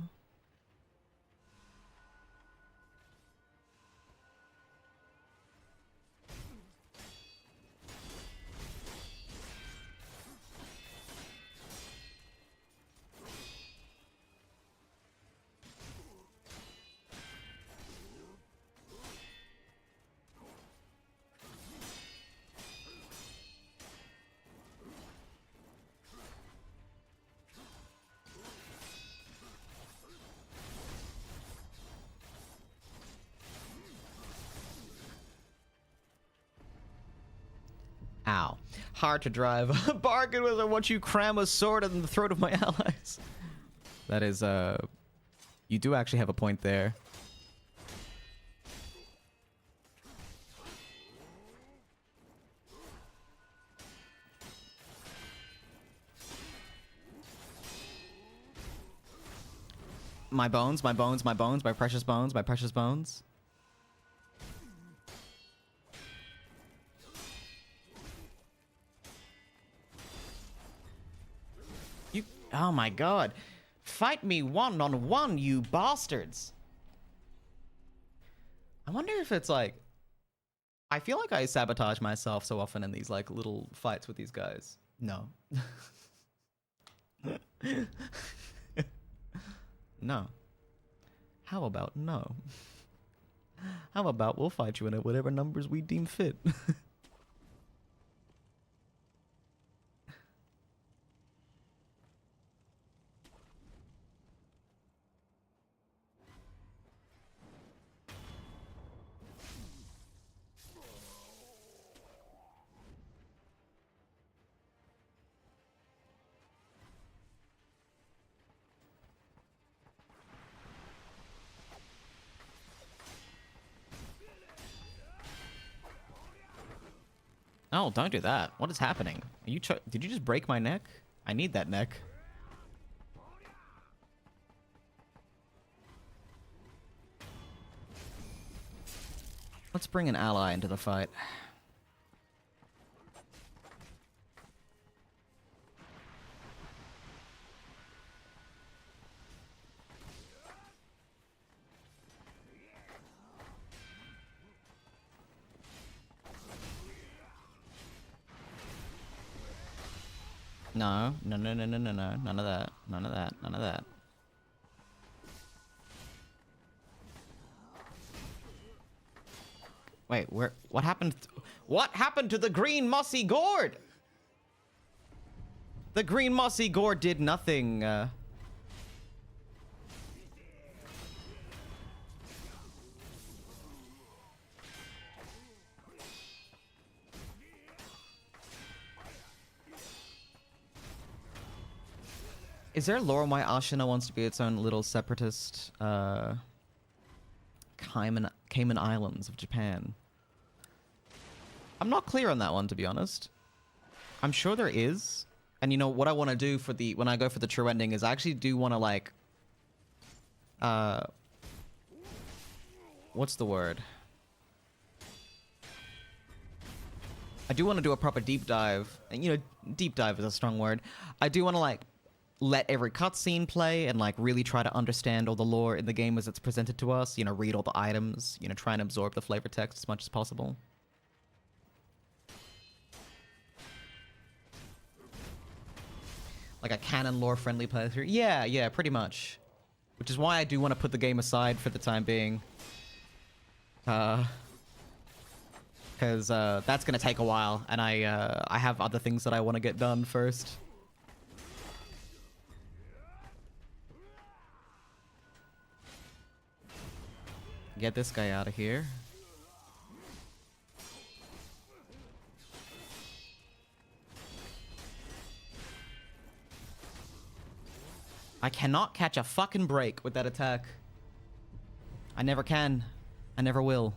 Ow. Hard to drive. Bargain with once you cram a sword in the throat of my allies. That is, you do actually have a point there. My bones, my bones, my bones, my precious bones, my precious bones. Oh my god. Fight me one-on-one, you bastards. I wonder if it's like... I feel like I sabotage myself so often in these like little fights with these guys. No. No. How about no? How about we'll fight you in at whatever numbers we deem fit? Oh, don't do that. What is happening? Are you did you just break my neck? I need that neck. Let's bring an ally into the fight. No, no, no, no, no, no, no. None of that. None of that. None of that. Wait, what happened? What happened to the green mossy gourd? The green mossy gourd did nothing. Is there lore why Ashina wants to be its own little separatist Cayman Islands of Japan? I'm not clear on that one, to be honest. I'm sure there is. And you know what I want to do for the when I go for the true ending is I actually do want to like what's the word? I do want to do a proper deep dive. And you know, deep dive is a strong word. I do want to like let every cutscene play and like really try to understand all the lore in the game as it's presented to us. You know, read all the items, you know, try and absorb the flavor text as much as possible. Like a canon lore friendly playthrough. Yeah, pretty much. Which is why I do want to put the game aside for the time being. Because that's going to take a while, and I have other things that I want to get done first. Get this guy out of here. I cannot catch a fucking break with that attack. I never can. I never will.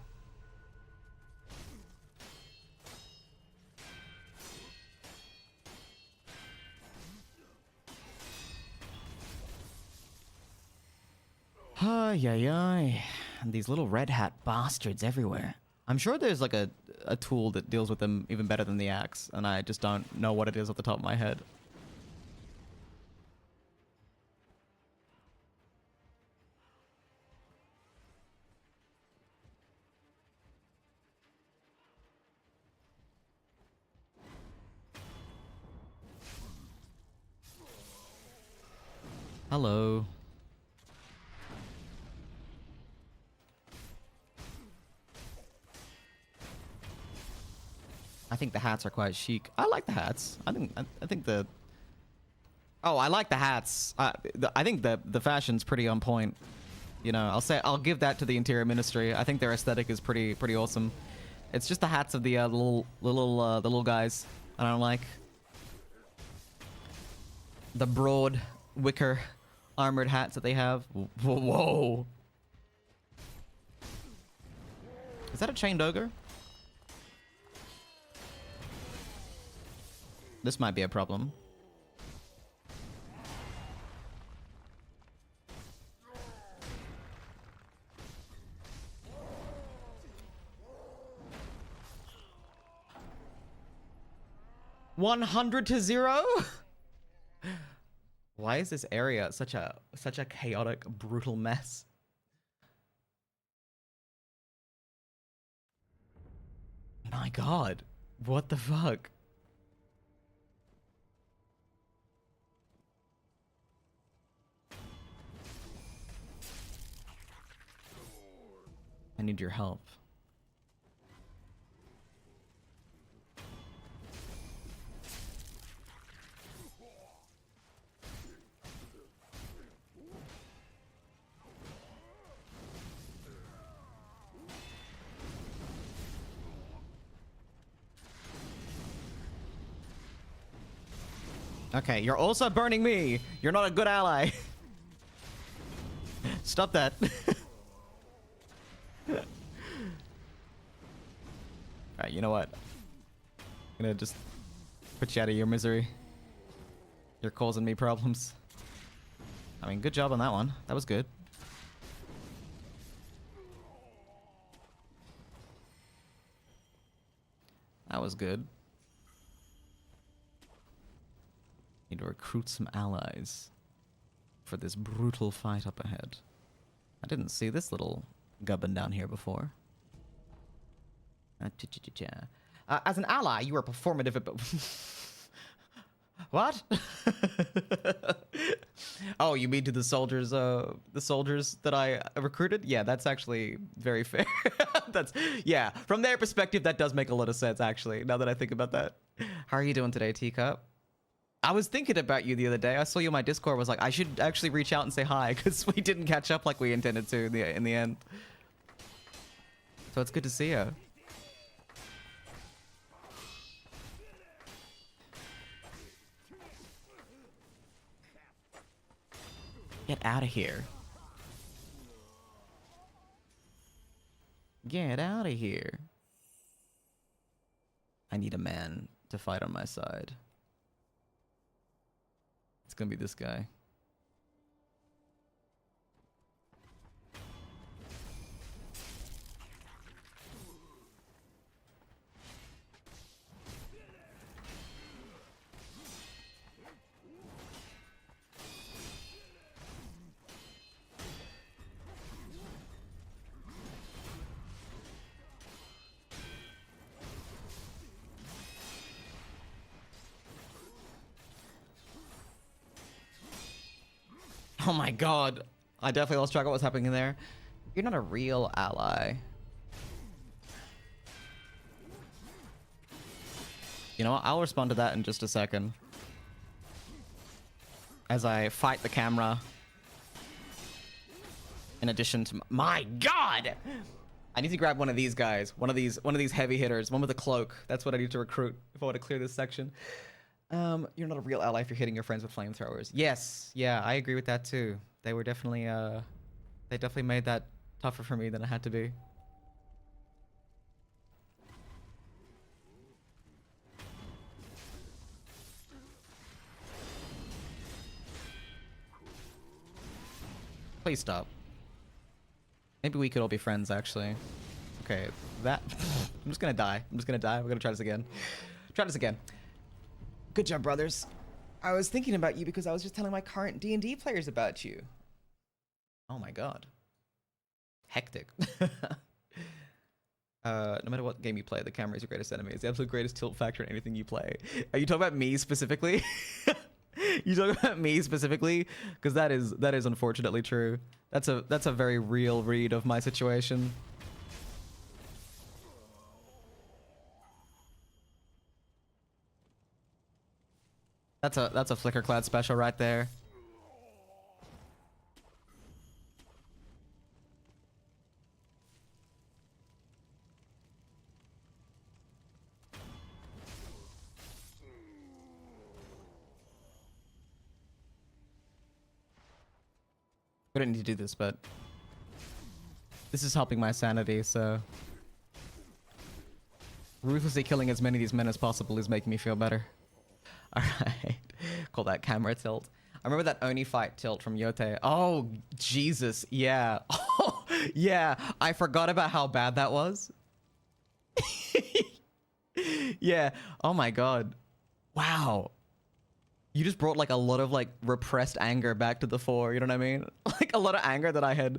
Ay. And these little red hat bastards everywhere. I'm sure there's like a tool that deals with them even better than the axe, and I just don't know what it is off the top of my head. Hello. I think the hats are quite chic. I like the hats. I think the... Oh, I like the hats. I think the fashion's pretty on point. You know, I'll give that to the Interior Ministry. I think their aesthetic is pretty awesome. It's just the hats of the little guys I don't like. The broad wicker armored hats that they have. Whoa. Is that a chained ogre? This might be a problem. $100-0? Why is this area such a chaotic, brutal mess? My God, what the fuck? I need your help. Okay, you're also burning me. You're not a good ally. Stop that. Alright, you know what? I'm gonna just put you out of your misery. You're causing me problems. I mean, good job on that one. That was good. That was good. Need to recruit some allies for this brutal fight up ahead. I didn't see this little gubbin down here before. As an ally, you are performative. What? Oh, you mean to the soldiers that I recruited? Yeah, that's actually very fair. Yeah, from their perspective, that does make a lot of sense, actually, now that I think about that. How are you doing today, Teacup? I was thinking about you the other day. I saw you on my Discord. Was like, I should actually reach out and say hi because we didn't catch up like we intended to in the end. So it's good to see you. Get out of here. Get out of here. I need a man to fight on my side. It's gonna be this guy. Oh my god. I definitely lost track of what's happening there. You're not a real ally. You know what? I'll respond to that in just a second. As I fight the camera. In addition to my god! I need to grab one of these guys. One of these heavy hitters. One with a cloak. That's what I need to recruit if I want to clear this section. You're not a real ally if you're hitting your friends with flamethrowers. Yes, yeah, I agree with that too. They were definitely, they definitely made that tougher for me than it had to be. Please stop. Maybe we could all be friends, actually. Okay, that... I'm just gonna die. I'm just gonna die. We're gonna try this again. Try this again. Good job, brothers. I was thinking about you because I was just telling my current D&D players about you. Oh my god. Hectic. No matter what game you play, the camera is your greatest enemy. It's the absolute greatest tilt factor in anything you play. Are you talking about me specifically? You talking about me specifically? Because that is unfortunately true. That's a very real read of my situation. That's a Flicker Clad special right there. We don't need to do this, but this is helping my sanity, so ruthlessly killing as many of these men as possible is making me feel better. Alright. Call that camera tilt. I remember that Oni fight tilt from Yote. Oh, Jesus. Yeah. Oh, yeah. I forgot about how bad that was. Yeah. Oh my god. Wow. You just brought like a lot of like repressed anger back to the fore, you know what I mean? Like a lot of anger that I had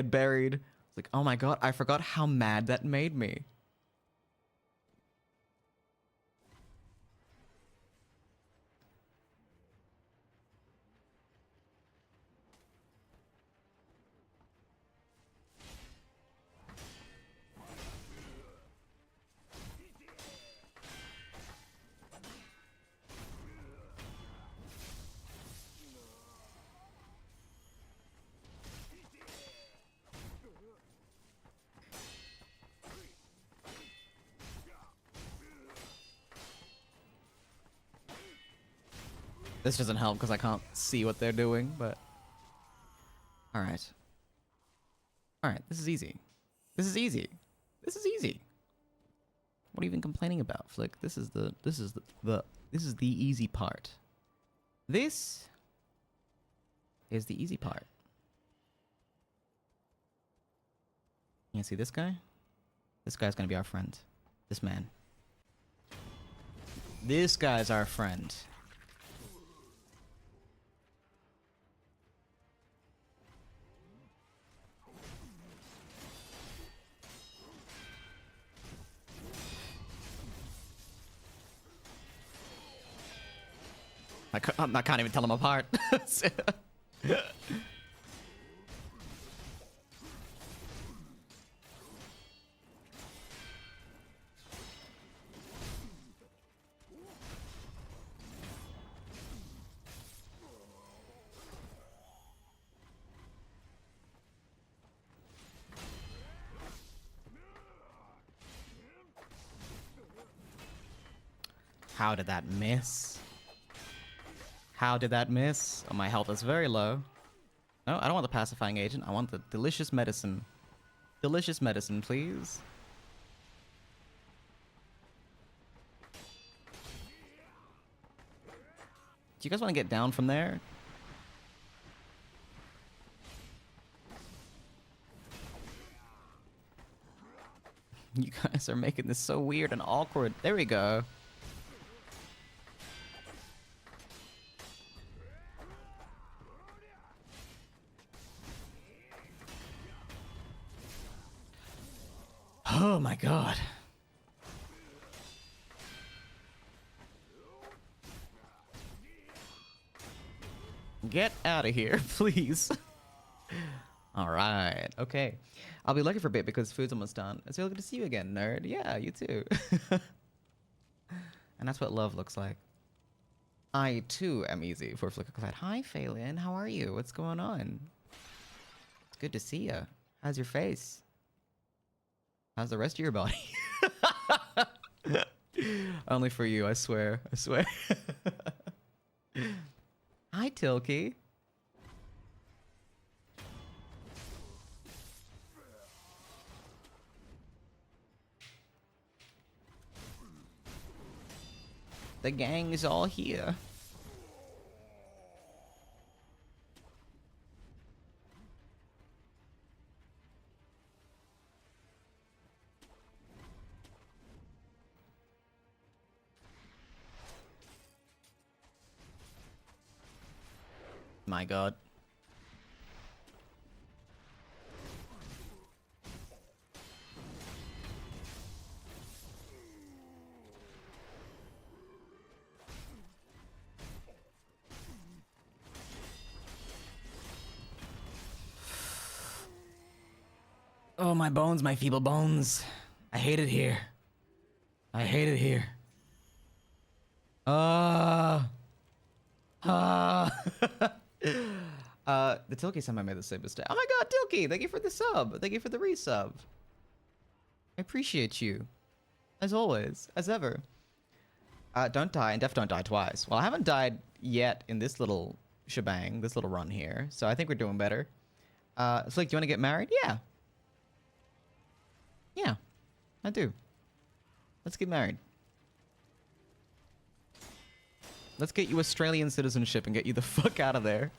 buried. It's like, oh my god, I forgot how mad that made me. This doesn't help because I can't see what they're doing, but... Alright. Alright, this is easy. This is easy. This is easy. What are you even complaining about, Flick? This is the easy part. This is the easy part. You see this guy? This guy's gonna be our friend. This man. This guy's our friend. I can't even tell them apart. How did that miss? How did that miss? Oh, my health is very low. No, I don't want the pacifying agent. I want the delicious medicine. Delicious medicine, please. Do you guys want to get down from there? You guys are making this so weird and awkward. There we go. Oh my god. Get out of here, please. All right. Okay. I'll be lucky for a bit because food's almost done. It's really good to see you again, nerd. Yeah, you too. And that's what love looks like. I too am easy for Flicker Clad. Hi, Phelan. How are you? What's going on? It's good to see you. How's your face? How's the rest of your body? Only for you, I swear. I swear. Hi, Tilky. The gang is all here. My god. Oh, my bones, my feeble bones. I hate it here. I hate it here. The Tilky somehow made the same mistake. Oh my god, Tilky! Thank you for the sub. Thank you for the resub. I appreciate you. As always. As ever. Don't die, and def don't die twice. Well, I haven't died yet in this little shebang, this little run here, so I think we're doing better. Slick, do you want to get married? Yeah. Yeah, I do. Let's get married. Let's get you Australian citizenship and get you the fuck out of there.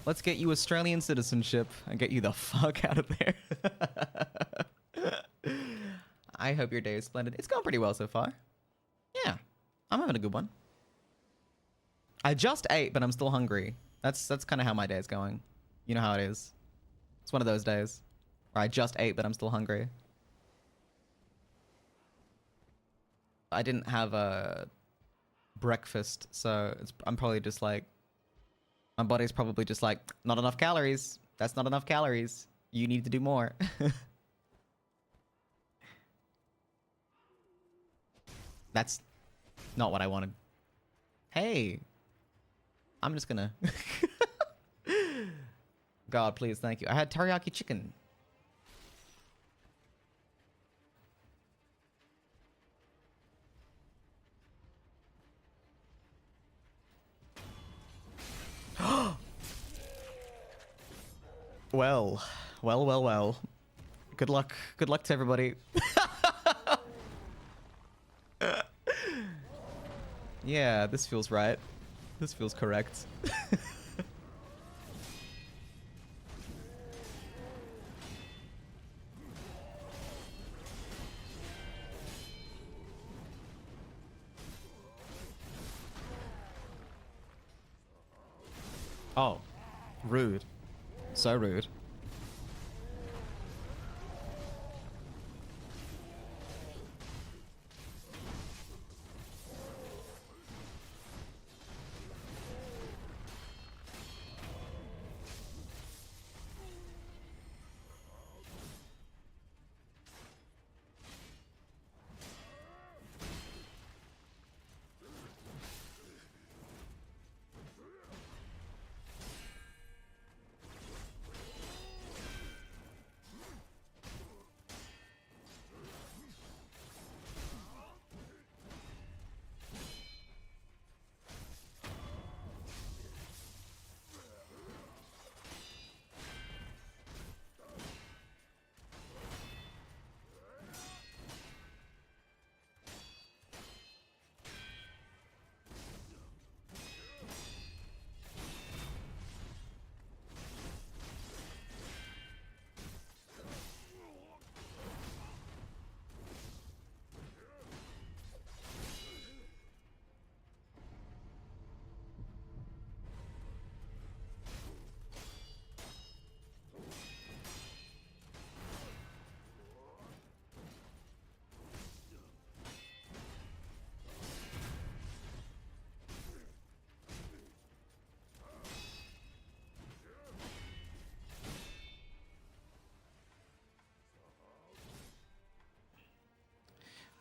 Let's get you Australian citizenship and get you the fuck out of there. I hope your day is splendid. It's going pretty well so far. Yeah, I'm having a good one. I just ate, but I'm still hungry. That's kind of how my day is going. You know how it is. It's one of those days where I just ate, but I'm still hungry. I didn't have a breakfast, so I'm probably just like, my body's probably just like, not enough calories. That's not enough calories. You need to do more. That's not what I wanted. Hey, I'm just gonna... God, please, thank you. I had teriyaki chicken. Well. Good luck. Good luck to everybody. Yeah, this feels right. This feels correct. Oh, rude. So rude.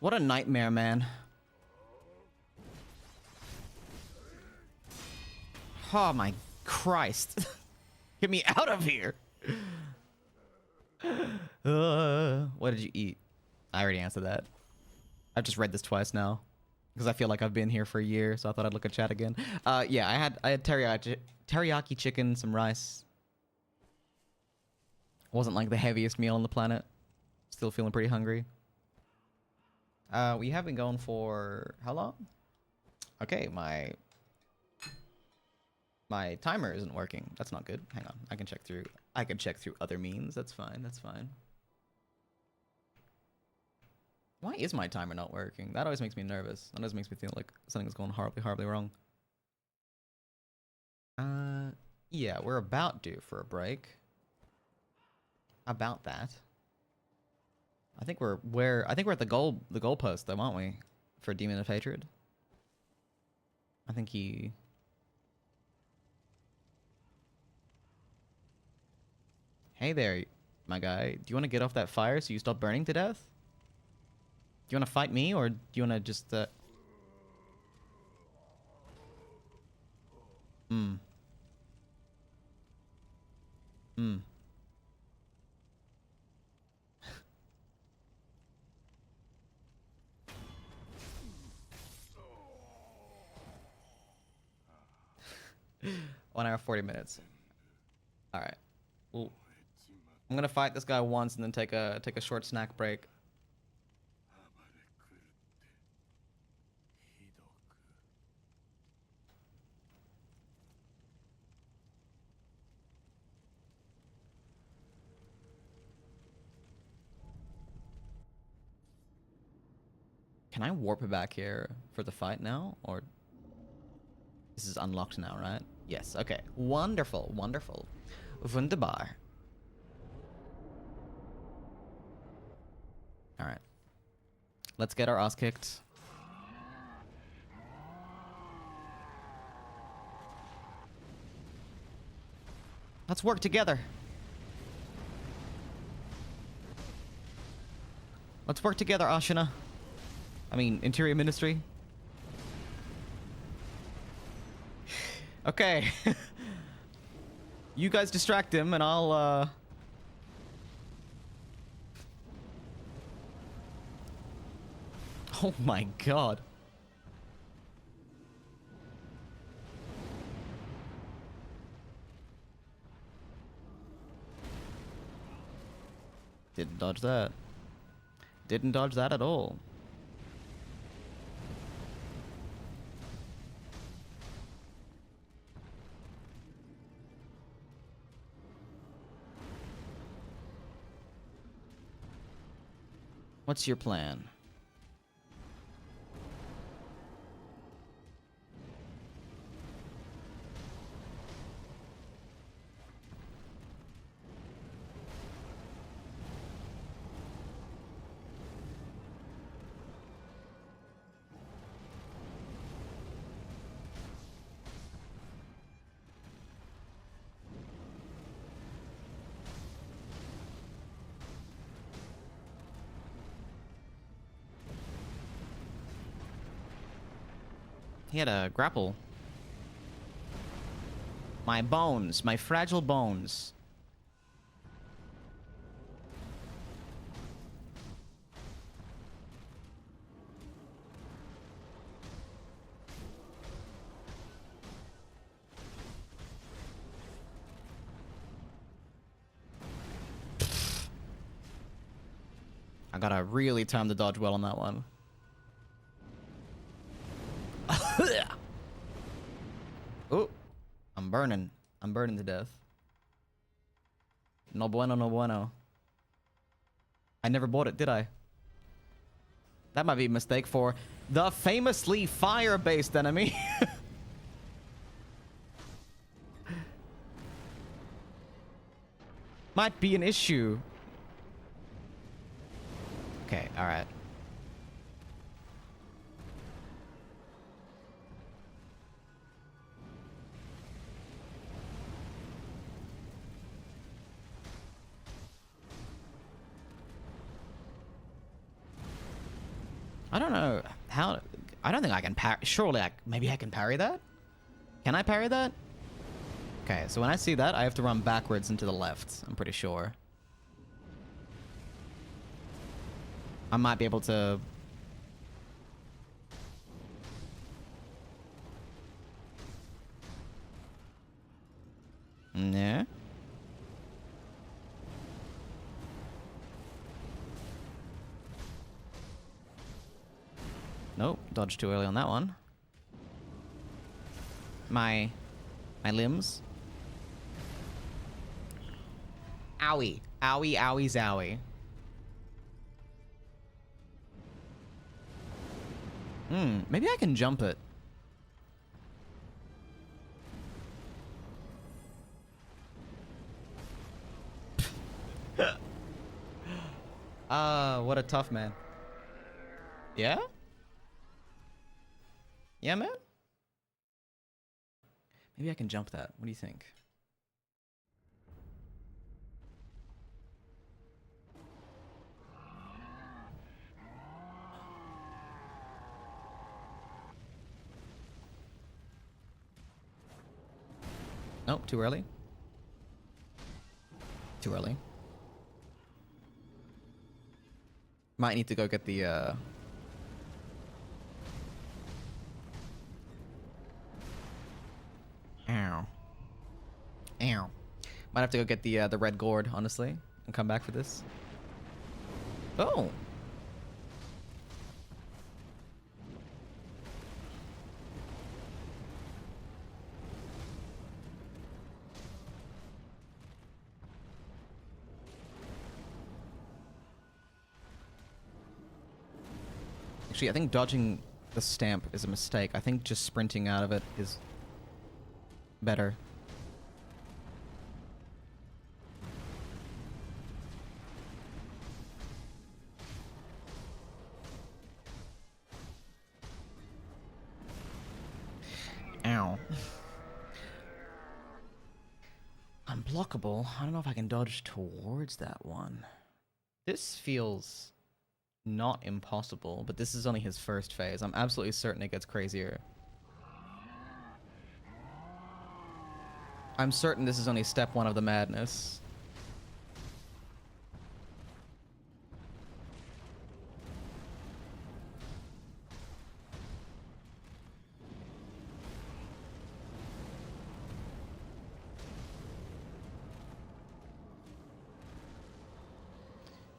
What a nightmare, man. Oh my Christ. Get me out of here. What did you eat? I already answered that. I've just read this twice now. Because I feel like I've been here for a year, so I thought I'd look at chat again. Yeah, I had teriyaki chicken, some rice. Wasn't like the heaviest meal on the planet. Still feeling pretty hungry. We have been going for how long? Okay, my timer isn't working. That's not good. Hang on. I can check through other means. That's fine. That's fine. Why is my timer not working? That always makes me nervous. That always makes me feel like something's going horribly, horribly wrong. Yeah, we're about due for a break. About that. I think we're at the goalpost though, aren't we? For Demon of Hatred. I think he. Hey there, my guy. Do you want to get off that fire so you stop burning to death? Do you want to fight me, or do you want to just, One hour, 40 minutes. Alright. Well, I'm gonna fight this guy once and then take a short snack break. Can I warp back here for the fight now? Or this is unlocked now, right? Yes, okay. Wonderful, wonderful. Wunderbar. Alright. Let's get our ass kicked. Let's work together. Let's work together, Ashina. I mean, Interior Ministry. Okay. You guys distract him and I'll, Oh my god. Didn't dodge that. Didn't dodge that at all. What's your plan? He had a grapple. My bones, my fragile bones. I gotta really time the dodge well on that one. Oh, I'm burning. I'm burning to death. No bueno, no bueno. I never bought it, did I? That might be a mistake for the famously fire-based enemy. Might be an issue. Okay, alright. I don't know how... I don't think I can parry... Surely, maybe I can parry that? Can I parry that? Okay, so when I see that, I have to run backwards and to the left. I'm pretty sure. I might be able to... Yeah. Nope, dodged too early on that one. My limbs. Owie. Owie, owie, zowie. Maybe I can jump it. What a tough man. Yeah? Yeah, man? Maybe I can jump that. What do you think? Nope, too early. Too early. Might need to go get the, Ow. Ow. Might have to go get the red gourd, honestly, and come back for this. Oh! Actually, I think dodging the stamp is a mistake. I think just sprinting out of it is better. Ow. Unblockable. I don't know if I can dodge towards that one. This feels not impossible, but this is only his first phase. I'm absolutely certain it gets crazier. I'm certain this is only step 1 of the madness.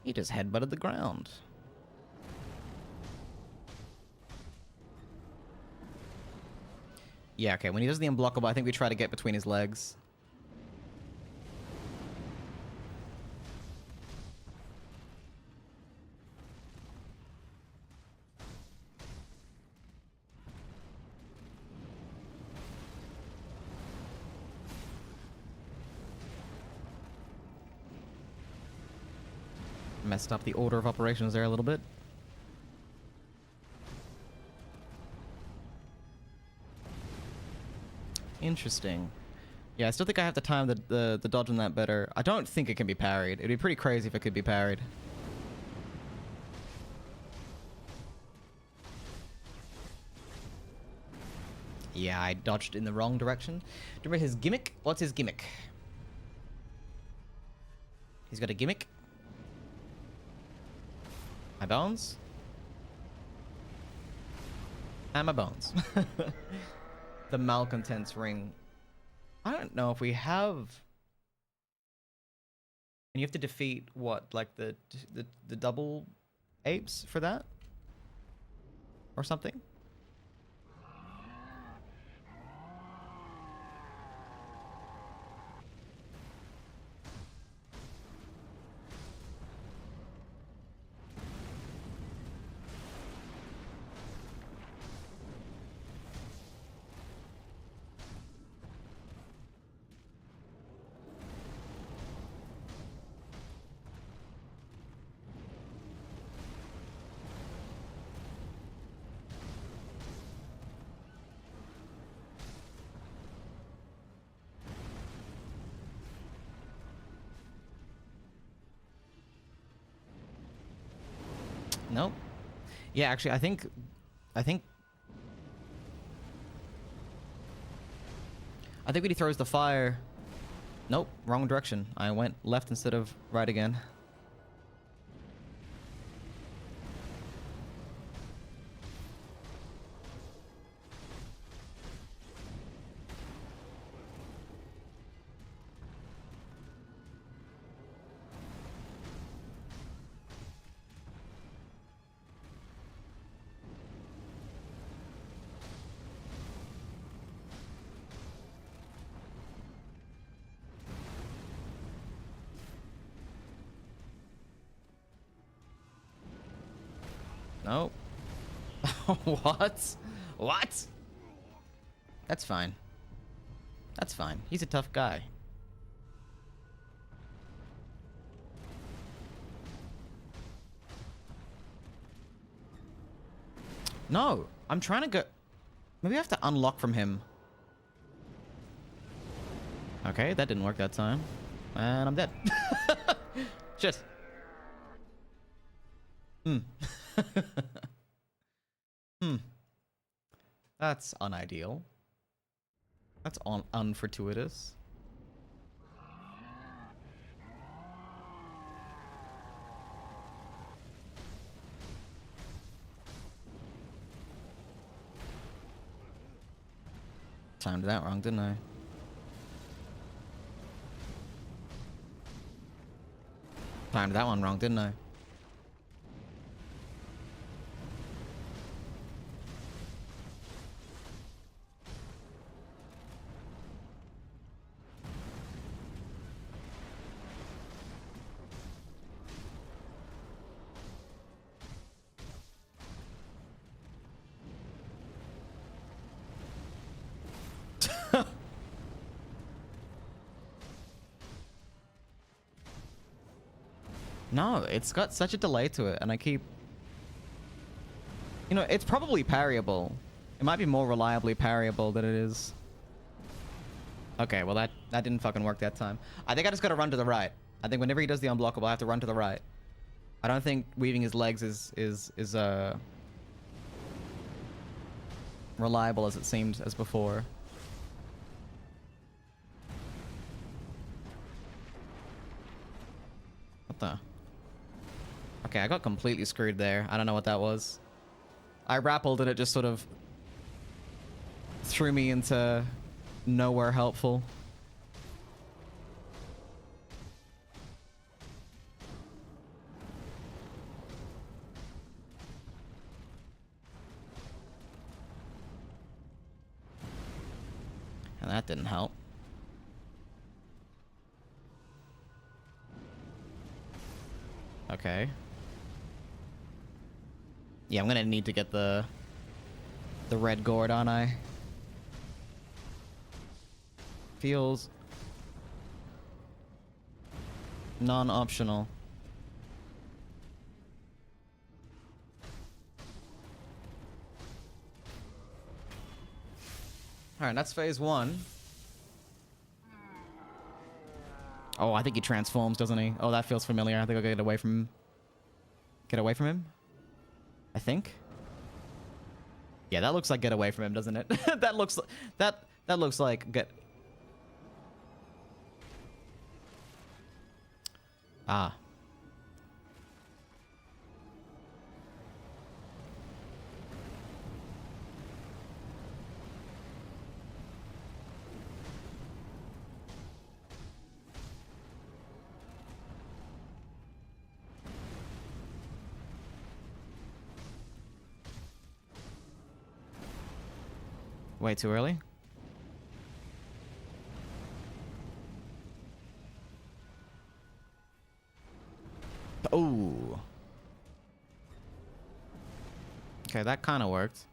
He just headbutted the ground. Yeah, okay, when he does the unblockable, I think we try to get between his legs. Messed up the order of operations there a little bit. Interesting. Yeah, I still think I have to time the dodge on that better. I don't think it can be parried. It'd be pretty crazy if it could be parried. Yeah, I dodged in the wrong direction. Do you remember his gimmick? What's his gimmick? He's got a gimmick. My bones? And my bones. The Malcontent's ring. I don't know if we have... And you have to defeat, what, like the double apes for that? Or something? Nope. Yeah, actually, I think when he throws the fire. Nope, wrong direction. I went left instead of right again. Nope. What? What? That's fine. That's fine. He's a tough guy. No, I'm trying to go... Maybe I have to unlock from him. Okay, that didn't work that time. And I'm dead. Shit. Hmm. That's unideal. That's unfortuitous. Timed that wrong, didn't I? Timed that one wrong, didn't I? No, it's got such a delay to it, and I keep... You know, it's probably parryable. It might be more reliably parryable than it is. Okay, well that didn't fucking work that time. I think I just gotta run to the right. I think whenever he does the unblockable, I have to run to the right. I don't think weaving his legs is reliable as it seemed as before. What the... Okay, I got completely screwed there. I don't know what that was. I rappelled and it just sort of threw me into nowhere helpful. And that didn't help. Okay. Yeah, I'm gonna need to get the red gourd, aren't I? Feels non-optional. Alright, that's phase 1. Oh, I think he transforms, doesn't he? Oh, that feels familiar. I think I'll get away from him. Get away from him? I think. Yeah, that looks like get away from him, doesn't it? that looks like get... Ah. Way too early? Oh. Okay, that kind of worked.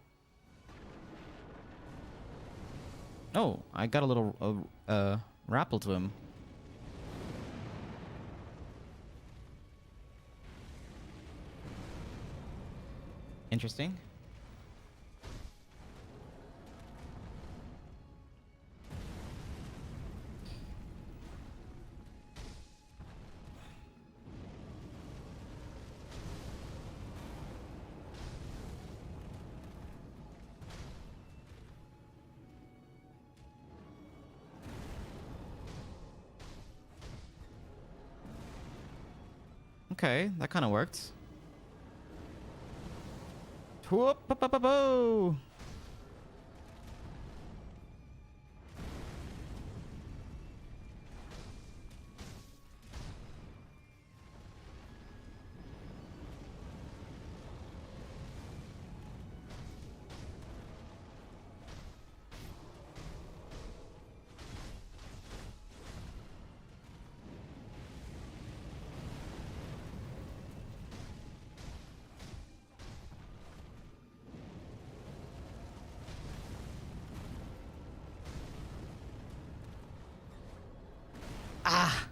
Oh, I got a little rappel to him. Interesting. Okay, that kind of worked. Whoop-a-ba-ba-bo! Ah!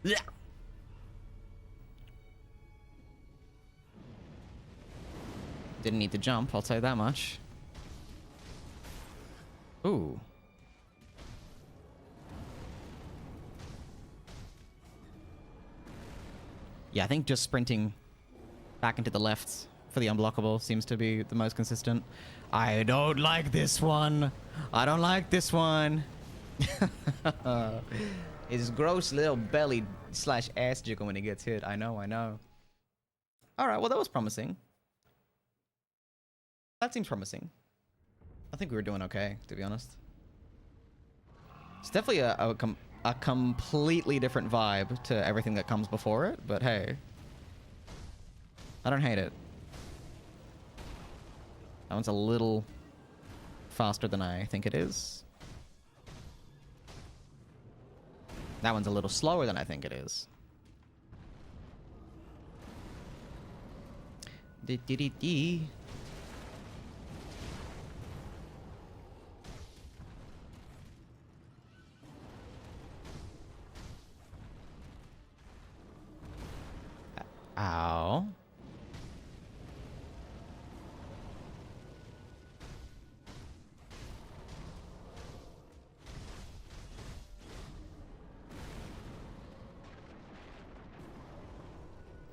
Yeah. Didn't need to jump, I'll say that much. Ooh. Yeah, I think just sprinting back into the left for the unblockable seems to be the most consistent. I don't like this one. I don't like this one. His gross little belly slash ass jiggle when he gets hit. I know, I know. All right, well, that was promising. That seems promising. I think we were doing okay, to be honest. It's definitely a completely different vibe to everything that comes before it, but hey. I don't hate it. That one's a little faster than I think it is. That one's a little slower than I think it is. Dee-dee-dee-dee. Ow.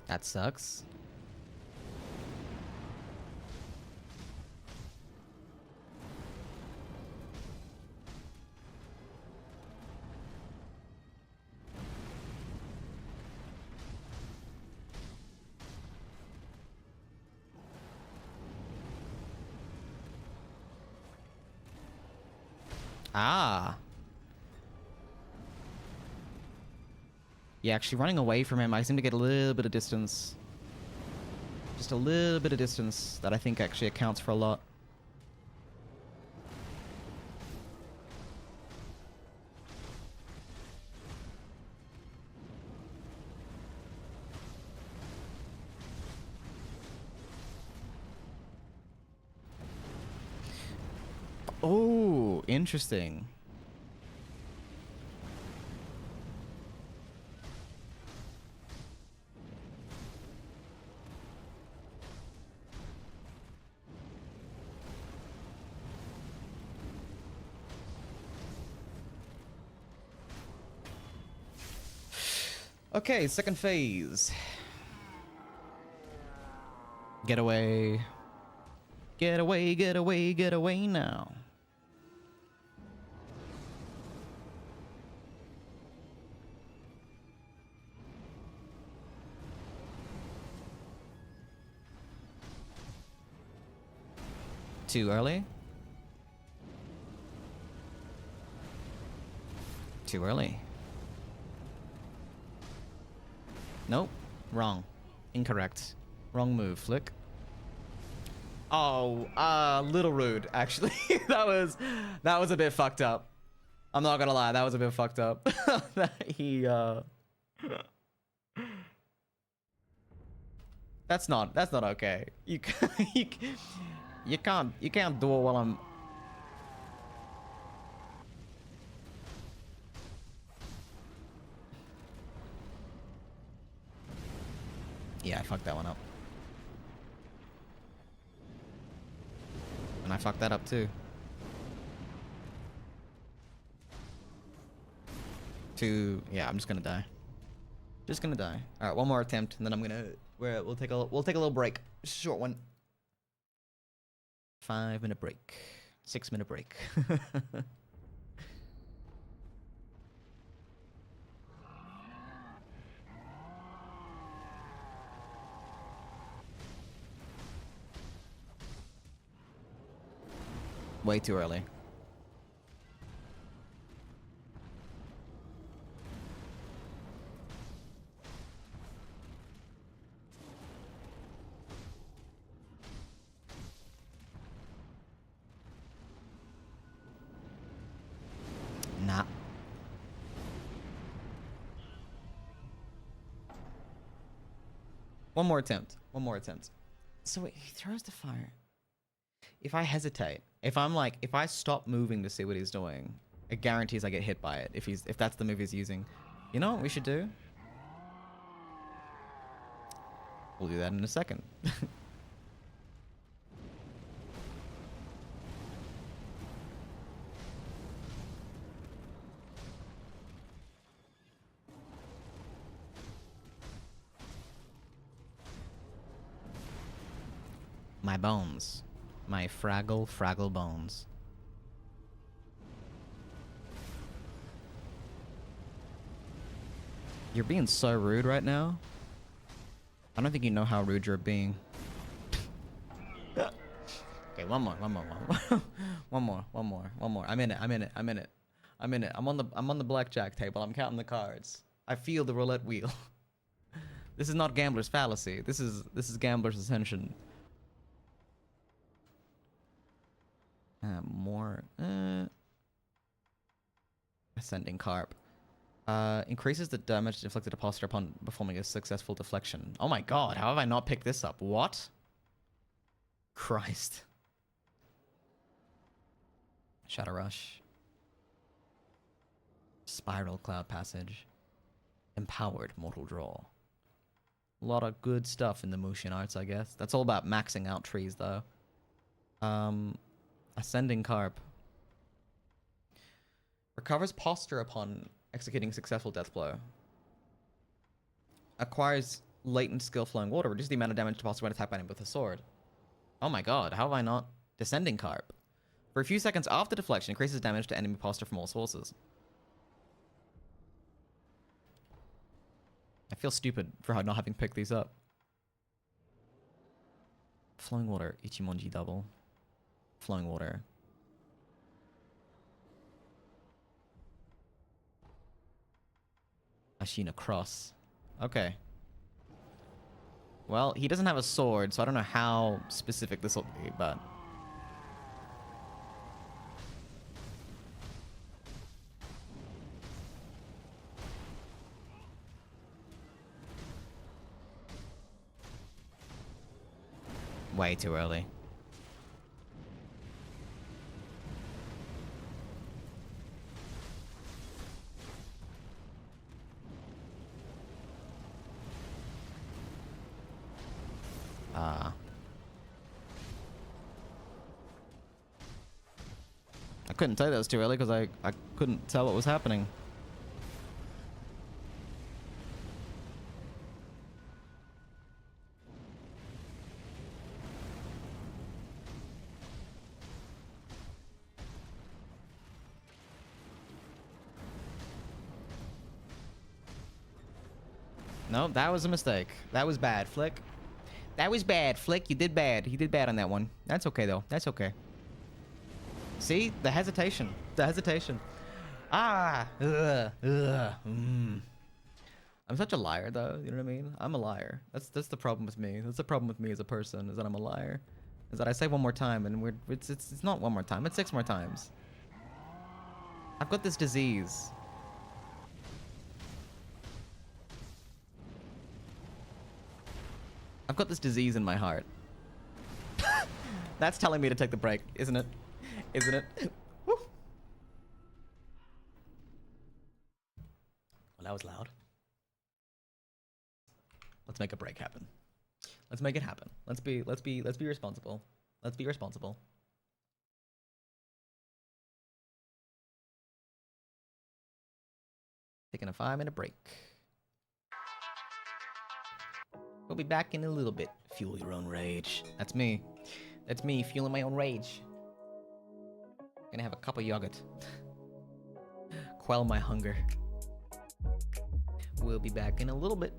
That sucks. Ah. Yeah, actually running away from him, I seem to get a little bit of distance. Just a little bit of distance that I think actually accounts for a lot. Oh, interesting. Okay, second phase. Get away. Get away, get away, get away now. Too early? Too early. Nope. Wrong. Incorrect. Wrong move, Flick. Oh, little rude, actually. that was a bit fucked up. I'm not gonna lie, that was a bit fucked up. That's not okay. You can't do it while I'm. Yeah, I fucked that one up. And I fucked that up too. Yeah, I'm just gonna die. Just gonna die. All right, one more attempt, and then I'm gonna. We'll take a little break. Just a short one. 5-minute break. 6-minute break. Way too early. Nah. One more attempt. One more attempt. So wait, he throws the fire. If I hesitate, if I stop moving to see what he's doing, it guarantees I get hit by it. If that's the move he's using. You know what we should do? We'll do that in a second. My bones. My fraggle bones. You're being so rude right now. I don't think you know how rude you're being. Okay, one more. One more. I'm in it. I'm on the blackjack table. I'm counting the cards. I feel the roulette wheel. This is not gambler's fallacy. This is gambler's ascension. More ascending carp. Increases the damage inflicted to posture upon performing a successful deflection. Oh my god, how have I not picked this up? What? Christ. Shadow Rush. Spiral Cloud Passage. Empowered Mortal Draw. A lot of good stuff in the Mushin Arts, I guess. That's all about maxing out trees, though. Ascending Carp. Recovers posture upon executing successful death blow. Acquires latent skill flowing water. Reduces the amount of damage to posture when attacked by him with a sword. Oh my god, how have I not? Descending Carp. For a few seconds after deflection, increases damage to enemy posture from all sources. I feel stupid for not having picked these up. Flowing water, Ichimonji double. Flowing water. Ashina cross. Okay. Well, he doesn't have a sword, so I don't know how specific this will be, but... Way too early. I couldn't tell that was too early because I couldn't tell what was happening. No, that was a mistake. That was bad, Flick. That was bad, Flick. You did bad. You did bad on that one. That's okay, though. That's okay. See? The hesitation. The hesitation. Ah! I'm such a liar, though. You know what I mean? I'm a liar. That's the problem with me. That's the problem with me as a person, is that I'm a liar. Is that I say one more time, and it's not one more time. It's 6 more times. I've got this disease. I've got this disease in my heart. That's telling me to take the break, isn't it? Isn't it? Woo. Well, that was loud. Let's make a break happen. Let's make it happen. Let's be responsible. Let's be responsible. Taking a 5-minute break. We'll be back in a little bit. Fuel your own rage. That's me. That's me fueling my own rage. Gonna have a cup of yogurt. Quell my hunger. We'll be back in a little bit.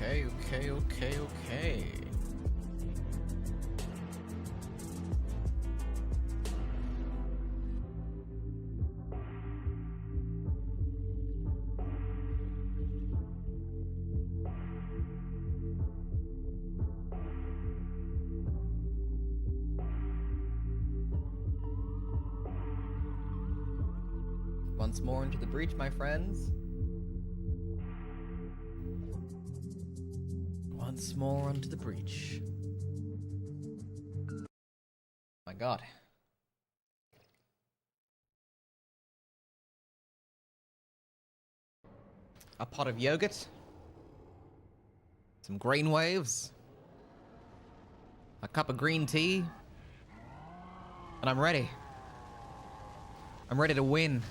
Okay. Once more into the breach, my friends. Once more onto the breach. My god. A pot of yogurt. Some grain waves. A cup of green tea. And I'm ready. I'm ready to win.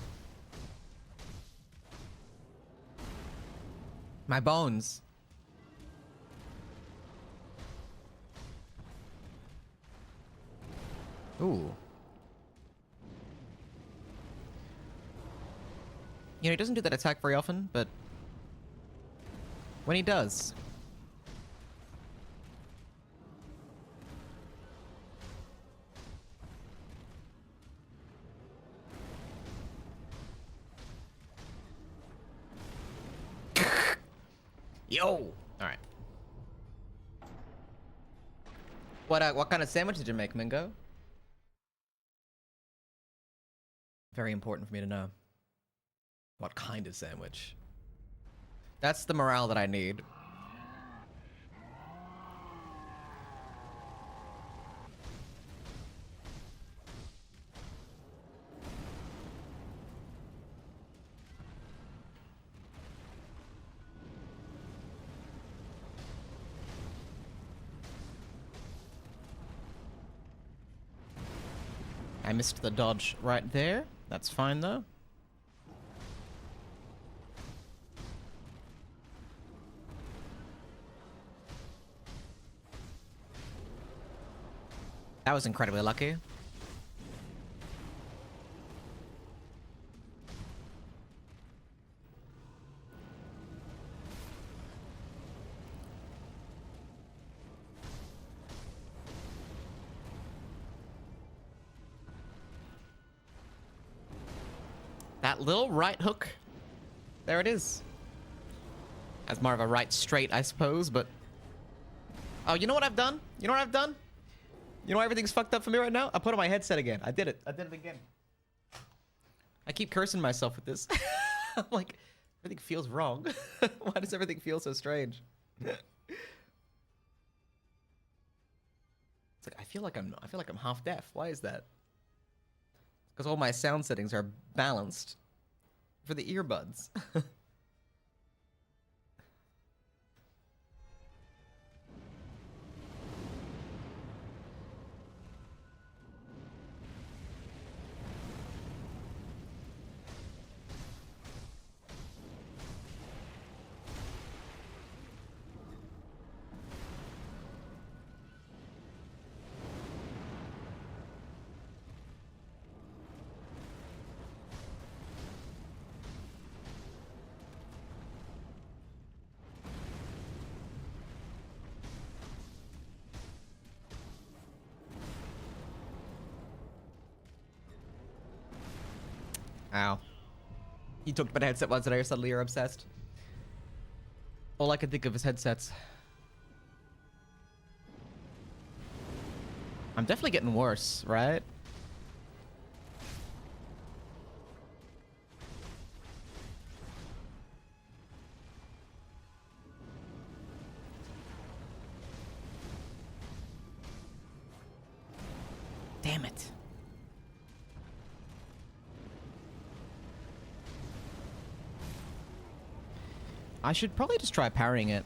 My bones. Ooh. You know, he doesn't do that attack very often, but when he does... Yo! Alright. What kind of sandwich did you make, Mingo? Very important for me to know. What kind of sandwich? That's the morale that I need. I missed the dodge right there. That's fine, though. That was incredibly lucky. That little right hook. There it is. That's more of a right straight, I suppose, but... Oh, you know what I've done? You know what I've done? You know why everything's fucked up for me right now? I put on my headset again. I did it. I did it again. I keep cursing myself with this. I'm like, everything feels wrong. Why does everything feel so strange? It's like I feel like I'm half deaf. Why is that? Because all my sound settings are balanced for the earbuds. Ow. You talked about a headset once today, suddenly you're obsessed. All I can think of is headsets. I'm definitely getting worse, right? Damn it. I should probably just try parrying it.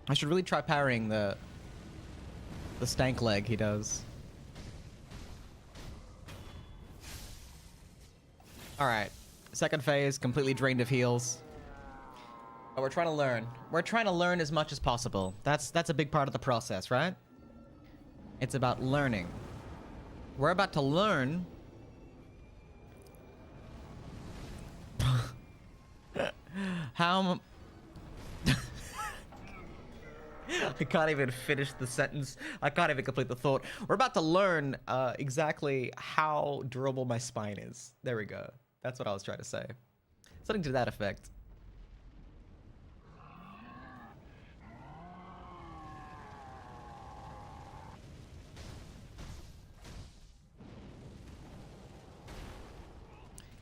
I should really try parrying the stank leg he does. Alright. Second phase, completely drained of heals. But we're trying to learn. We're trying to learn as much as possible. That's a big part of the process, right? It's about learning. We're about to learn... How am I can't even finish the sentence. I can't even complete the thought. We're about to learn exactly how durable my spine is. There we go. That's what I was trying to say. Something to that effect.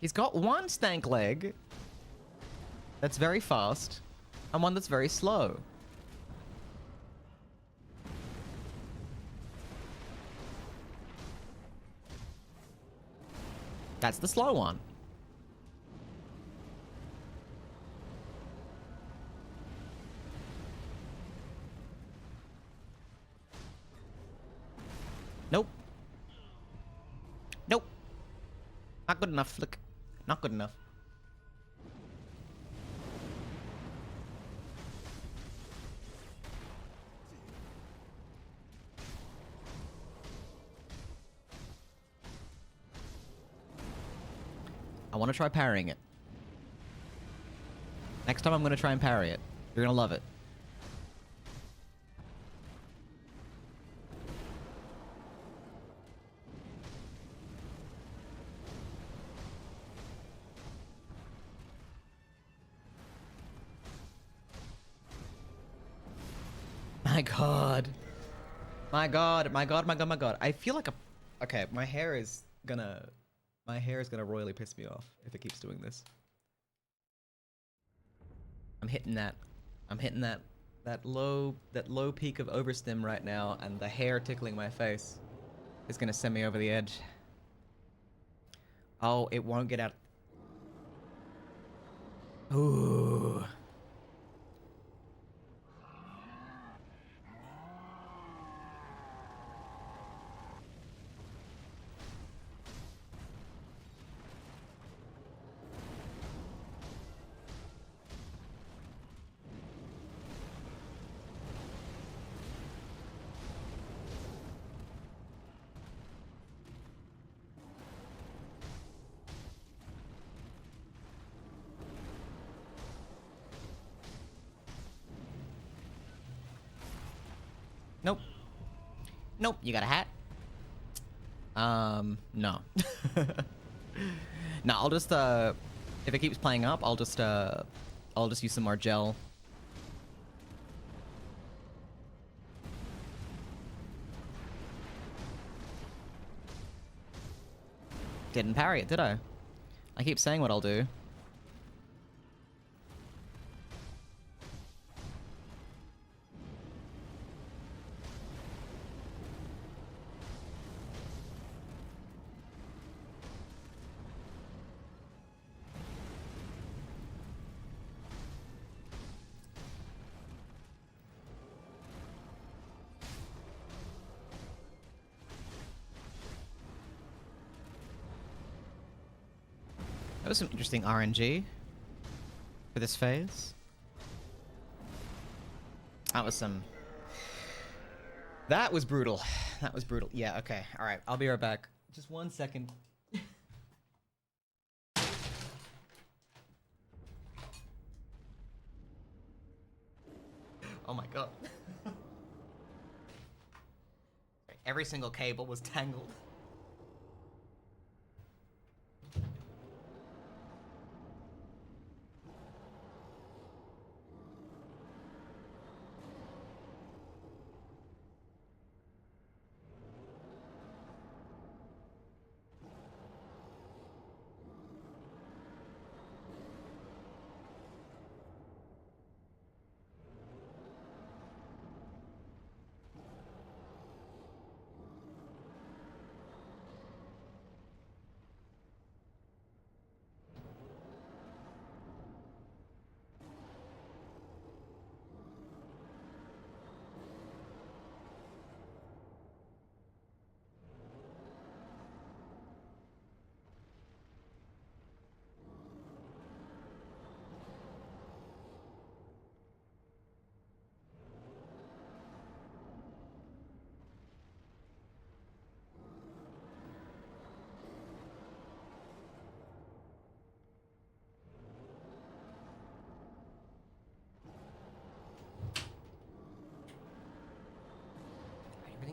He's got one stank leg that's very fast and one that's very slow. That's the slow one. Nope. Nope. Not good enough. Look. Not good enough. I want to try parrying it. Next time I'm going to try and parry it. You're going to love it. My god. My god, my god, my god, my god. I feel like a... Okay, my hair is gonna royally piss me off if it keeps doing this. I'm hitting that low peak of overstim right now, and the hair tickling my face is gonna send me over the edge. Oh, it won't get out. Ooh. Nope. Nope, you got a hat? No. No, I'll just, if it keeps playing up, I'll just use some more gel. Didn't parry it, did I? I keep saying what I'll do. That was some interesting RNG for this phase. That was some... That was brutal. That was brutal. Yeah, okay. Alright, I'll be right back. Just 1 second. Oh my god. Every single cable was tangled.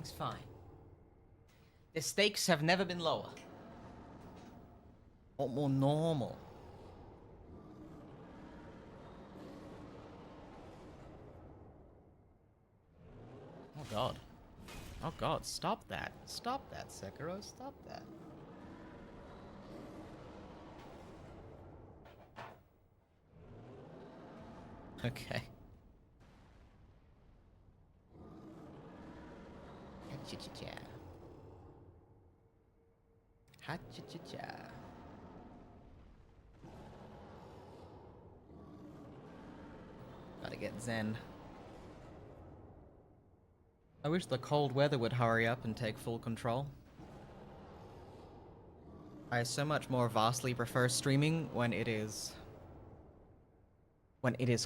Everything's fine. The stakes have never been lower. Or more normal. Oh god. Oh god, stop that. Stop that, Sekiro. Stop that. Okay. Ha-cha-cha-cha. Ha-cha-cha-cha. Gotta get zen. I wish the cold weather would hurry up and take full control. I so much more vastly prefer streaming when it is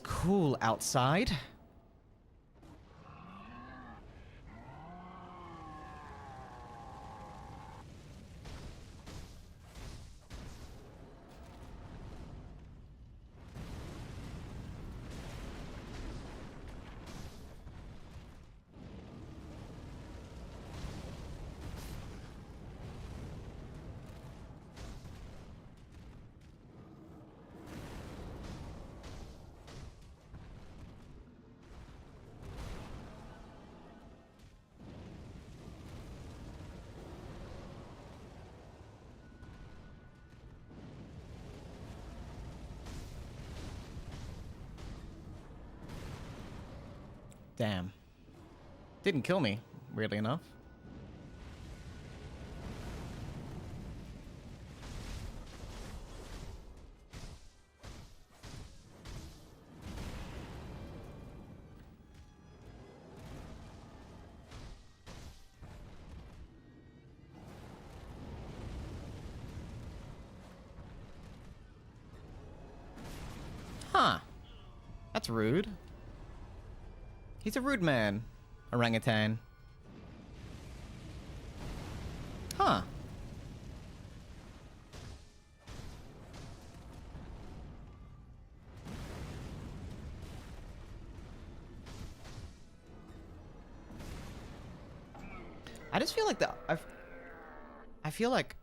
cool outside. Damn. Didn't kill me, weirdly enough. Huh. That's rude. He's a rude man, orangutan. Huh. I just feel like I feel like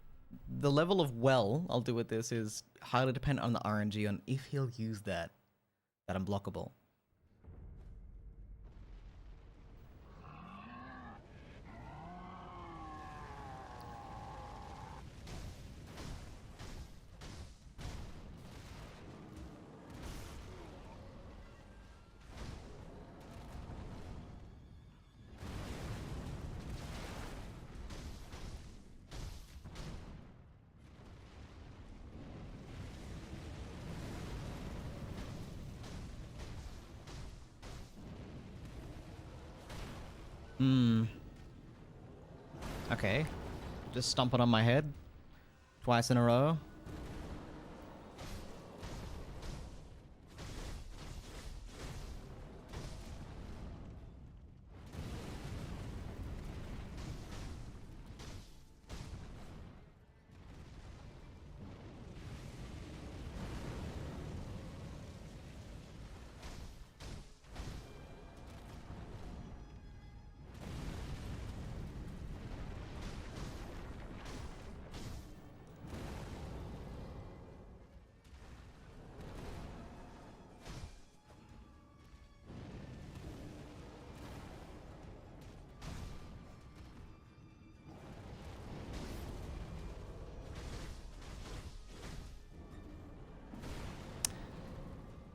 the level of I'll do with this is highly dependent on the RNG on if he'll use that unblockable. Okay. Just stomp it on my head. Twice in a row.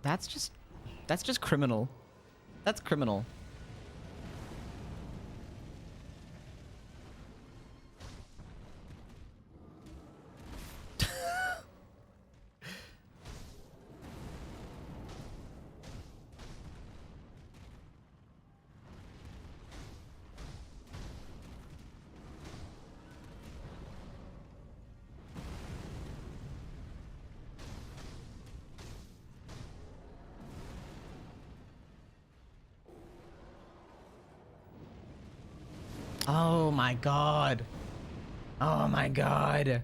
That's just criminal. That's criminal. Oh my god. Oh my god.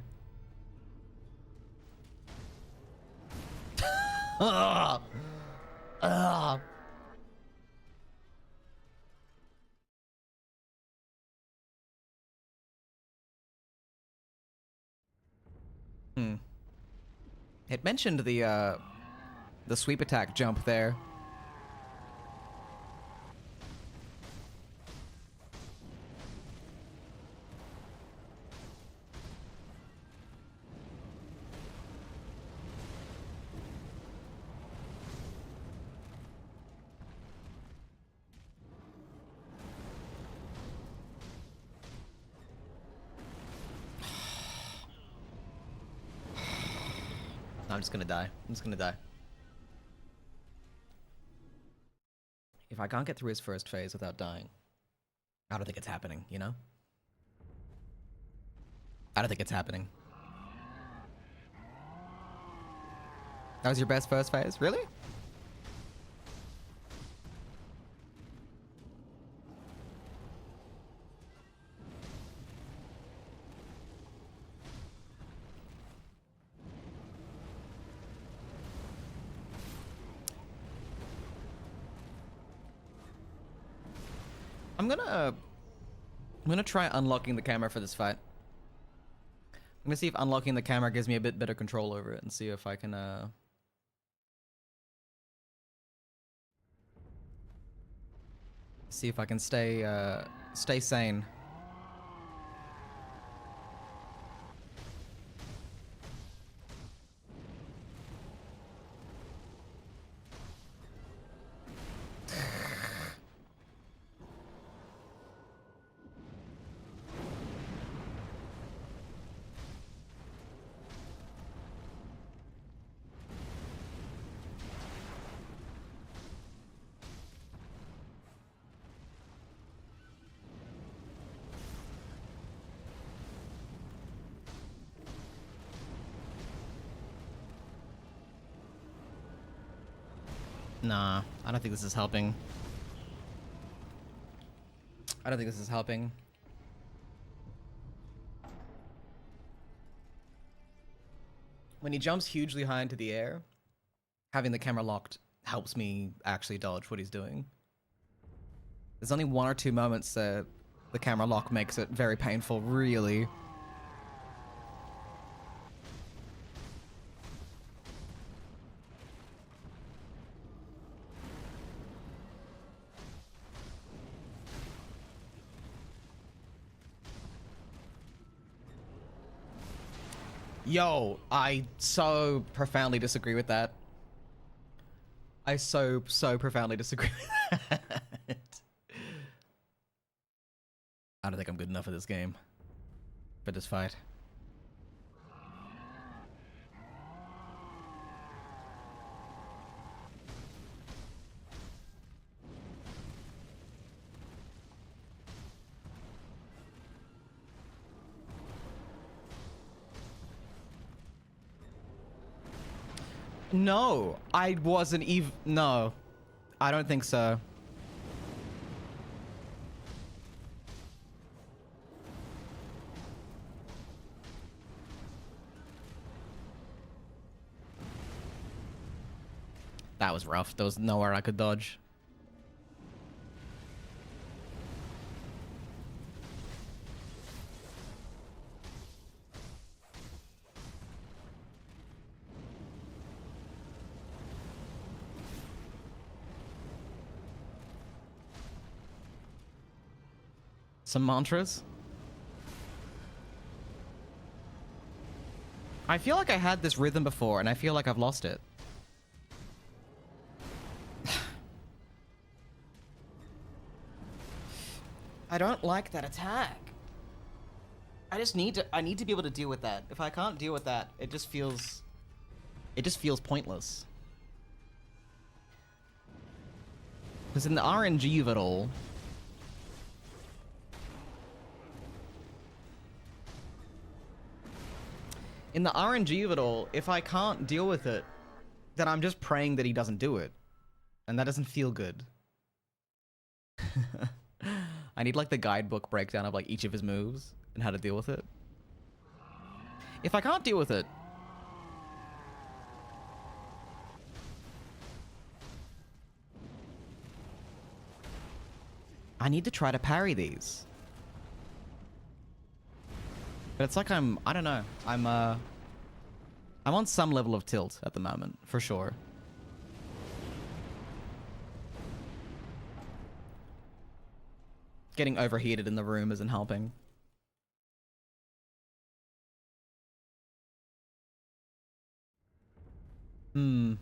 Ugh. Ugh. Hmm. It mentioned the sweep attack jump there. I'm just gonna die. I'm just gonna die. If I can't get through his first phase without dying, I don't think it's happening, you know? I don't think it's happening. That was your best first phase? Really? I'm gonna try unlocking the camera for this fight. I'm gonna see if unlocking the camera gives me a bit better control over it and see if I can see if I can stay sane. Nah, I don't think this is helping. I don't think this is helping. When he jumps hugely high into the air, having the camera locked helps me actually dodge what he's doing. There's only 1 or 2 moments that the camera lock makes it very painful, really. Yo, I so profoundly disagree with that. I so profoundly disagree with that. I don't think I'm good enough for this game. For this fight. No, I wasn't even... No, I don't think so. That was rough. There was nowhere I could dodge. Some mantras? I feel like I had this rhythm before, and I feel like I've lost it. I don't like that attack. I need to be able to deal with that. If I can't deal with that, it just feels pointless. Because in the RNG of it all, if I can't deal with it, then I'm just praying that he doesn't do it. And that doesn't feel good. I need like the guidebook breakdown of like each of his moves and how to deal with it. If I can't deal with it, I need to try to parry these. But it's like I don't know. I'm on some level of tilt at the moment, for sure. Getting overheated in the room isn't helping. Hmm.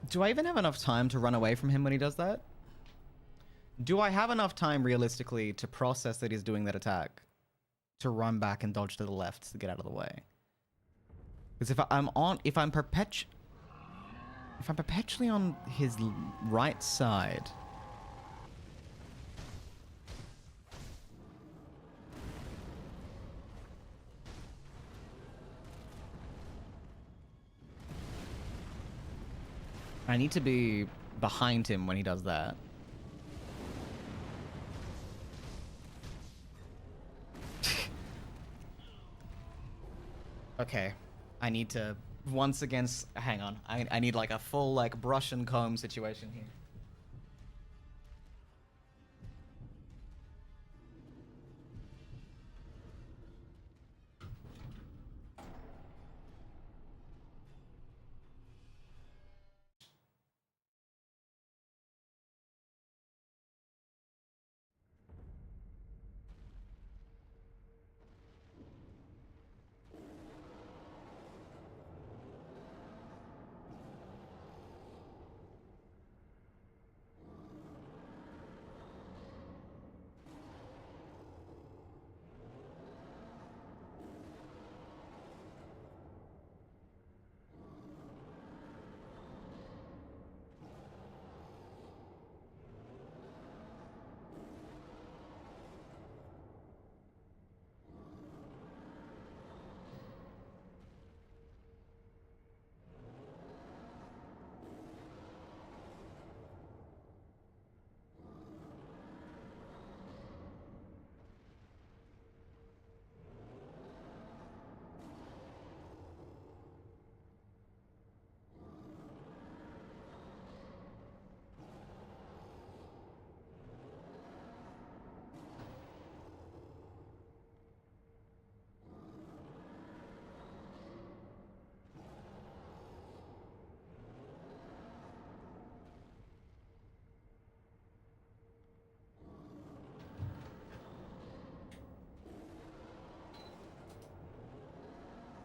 Do I even have enough time to run away from him when he does that? Do I have enough time realistically to process that he's doing that attack? To run back and dodge to the left to get out of the way? Because if I'm perpetually on his right side, I need to be behind him when he does that. Okay. I need to once again... Hang on. I need like a full like brush and comb situation here.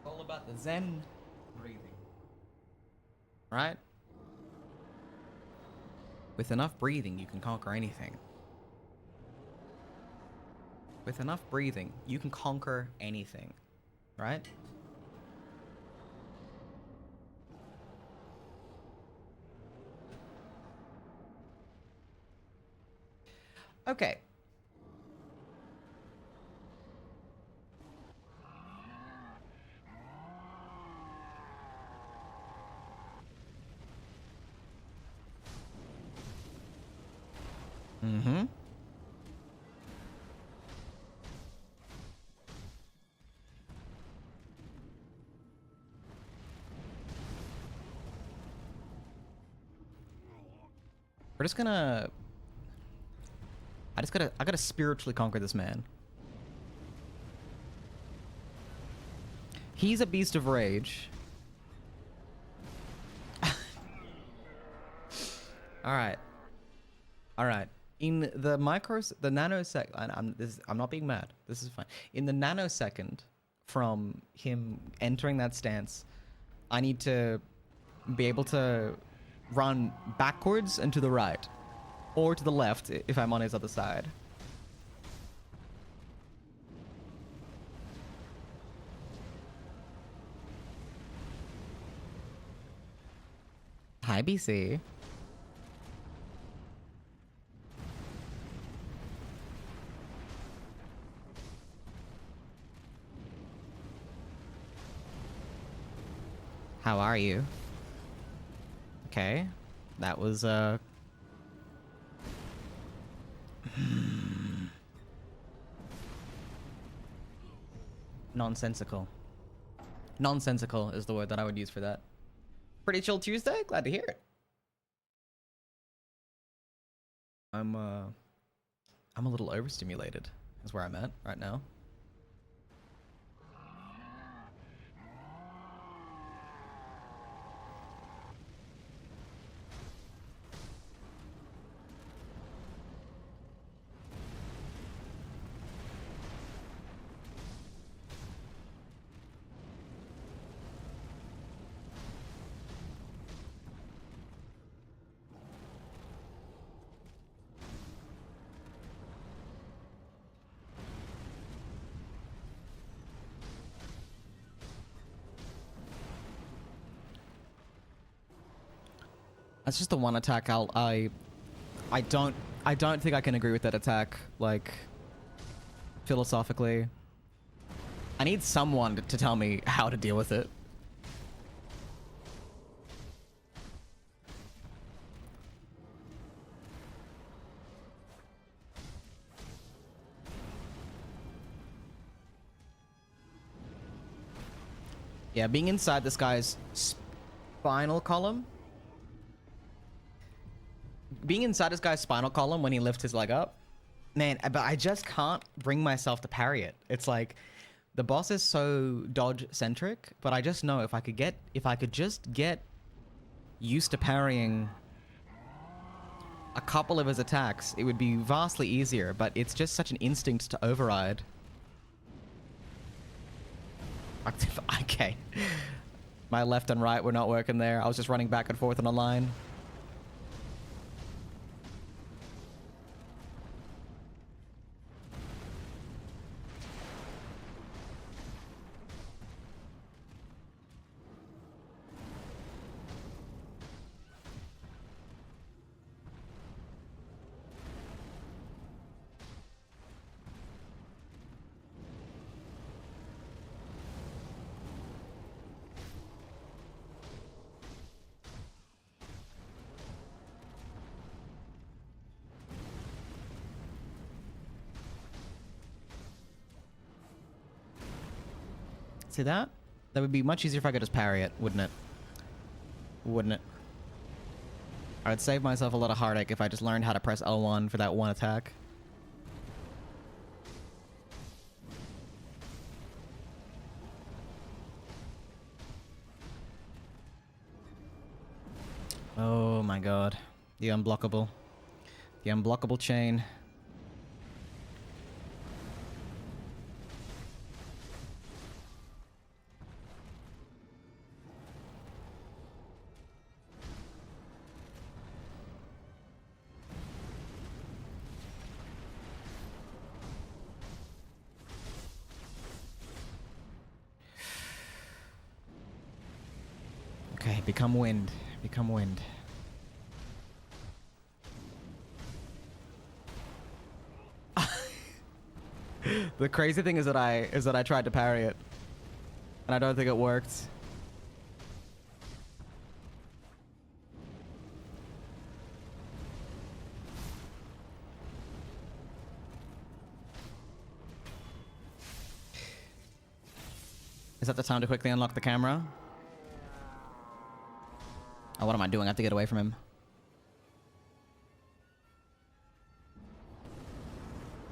All about the Zen breathing. Right? With enough breathing, you can conquer anything. With enough breathing, you can conquer anything. Right? Okay. Mm-hmm. We're just gonna... I gotta spiritually conquer this man. He's a beast of rage. Alright. Alright. In the nanosecond... I'm not being mad. This is fine. In the nanosecond from him entering that stance, I need to be able to run backwards and to the right. Or to the left if I'm on his other side. Hi, BC. How are you? Okay. That was, nonsensical. Nonsensical is the word that I would use for that. Pretty chill Tuesday? Glad to hear it. I'm a little overstimulated is where I'm at right now. That's just the one attack I don't think I can agree with that attack, like, philosophically. I need someone to tell me how to deal with it. Yeah, being inside this guy's spinal column. Being inside this guy's spinal column when he lifts his leg up. Man, but I just can't bring myself to parry it. It's like the boss is so dodge centric, but I just know if I could just get used to parrying a couple of his attacks, it would be vastly easier, but it's just such an instinct to override. Okay. My left and right were not working there. I was just running back and forth on a line. See that? That would be much easier if I could just parry it, wouldn't it? Wouldn't it? I would save myself a lot of heartache if I just learned how to press L1 for that one attack. Oh my god. The unblockable. The unblockable chain. Okay, become wind. Become wind. The crazy thing is that I tried to parry it, and I don't think it worked. Is that the time to quickly unlock the camera? Oh, what am I doing? I have to get away from him.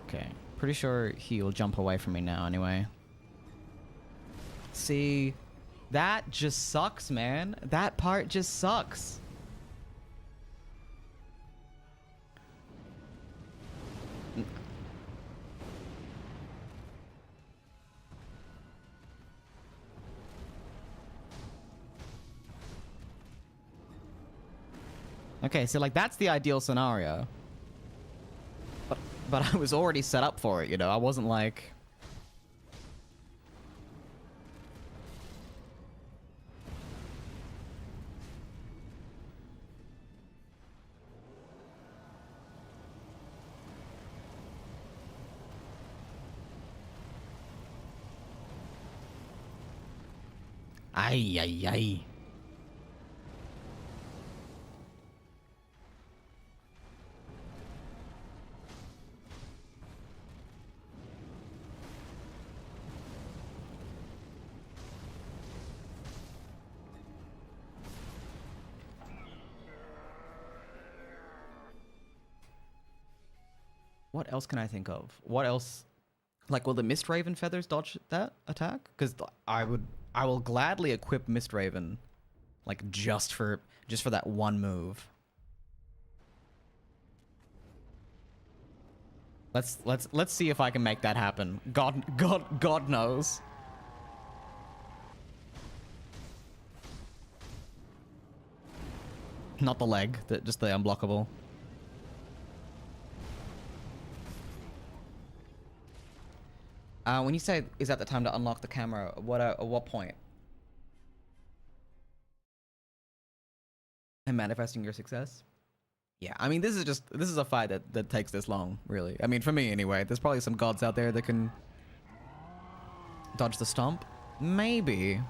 Okay. Pretty sure he'll jump away from me now anyway. See? That just sucks, man. That part just sucks. Okay, so like that's the ideal scenario. But I was already set up for it, you know? I wasn't like... Ay, ay, ay. What else can I think of? What else? Like, will the Mist Raven feathers dodge that attack? Because I will gladly equip Mist Raven, like just for that one move. Let's see if I can make that happen. God knows. Not the leg, just the unblockable. When you say, is that the time to unlock the camera, at what point? And manifesting your success? Yeah, I mean, this is a fight that takes this long, really. I mean, for me anyway. There's probably some gods out there that can dodge the stomp. Maybe.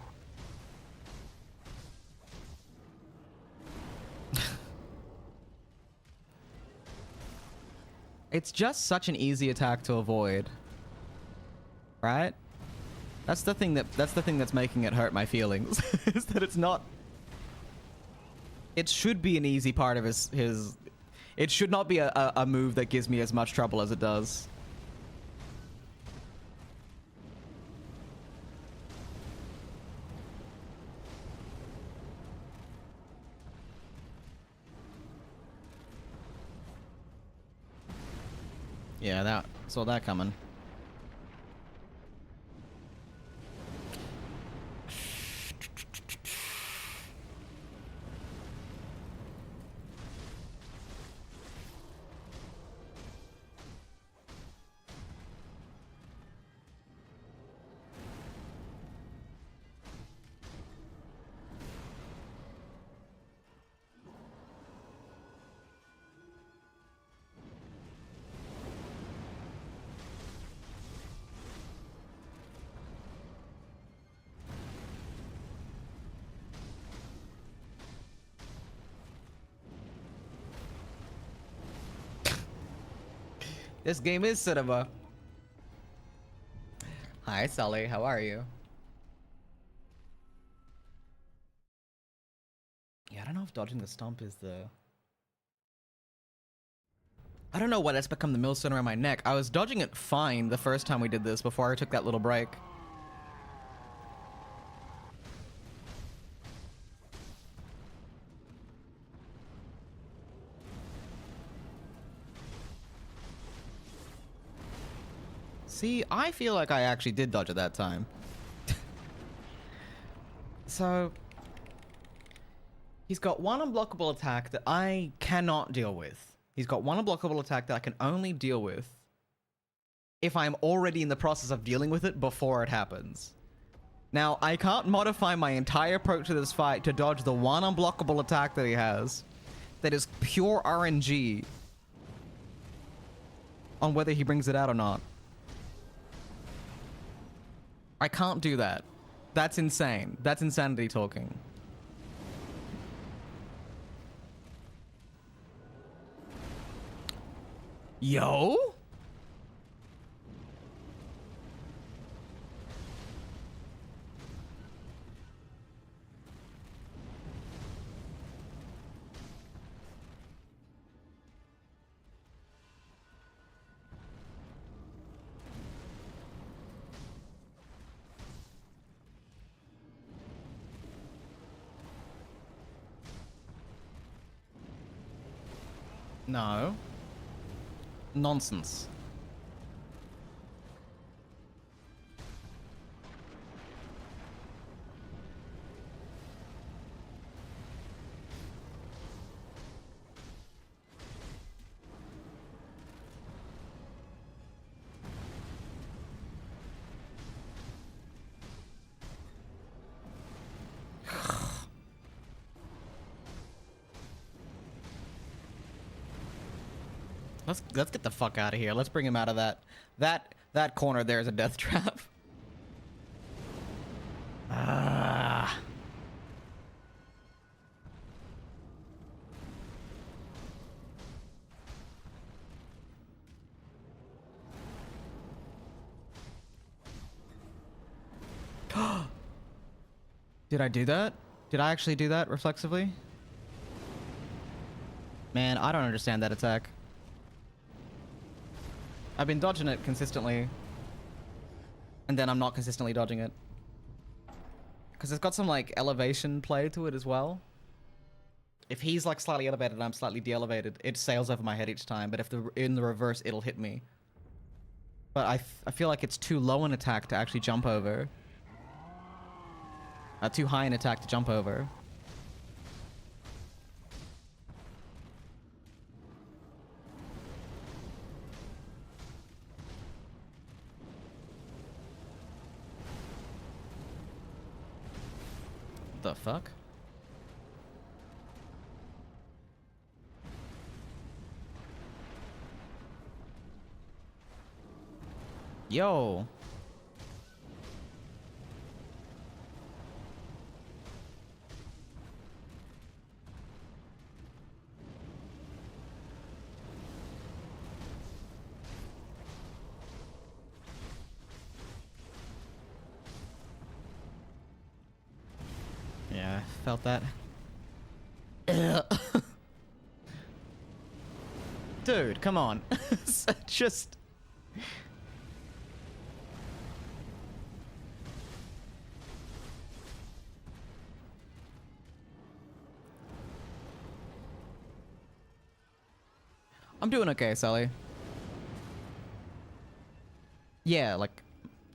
It's just such an easy attack to avoid. Right? That's the thing that's making it hurt my feelings. Is that it's not. It should be an easy part of his. It should not be a move that gives me as much trouble as it does. Yeah, saw that coming. This game is cinema. Hi, Sully. How are you? Yeah, I don't know if dodging the stomp is the... I don't know what has become the millstone around my neck. I was dodging it fine the first time we did this before I took that little break. See, I feel like I actually did dodge at that time. So, he's got one unblockable attack that I cannot deal with. He's got one unblockable attack that I can only deal with if I'm already in the process of dealing with it before it happens. Now, I can't modify my entire approach to this fight to dodge the one unblockable attack that he has that is pure RNG on whether he brings it out or not. I can't do that. That's insane. That's insanity talking. Yo? No. Nonsense. Let's get the fuck out of here. Let's bring him out of that corner there is a death trap. Ah. Did I do that? Did I actually do that reflexively? Man, I don't understand that attack. I've been dodging it consistently. And then I'm not consistently dodging it. Because it's got some, like, elevation play to it as well. If he's, like, slightly elevated and I'm slightly de-elevated, it sails over my head each time. But if in the reverse, it'll hit me. But I feel like it's too low an attack to actually jump over. Too high an attack to jump over. The fuck? Yo. Yeah, felt that. Dude, come on. Just... I'm doing okay, Sully. Yeah, like,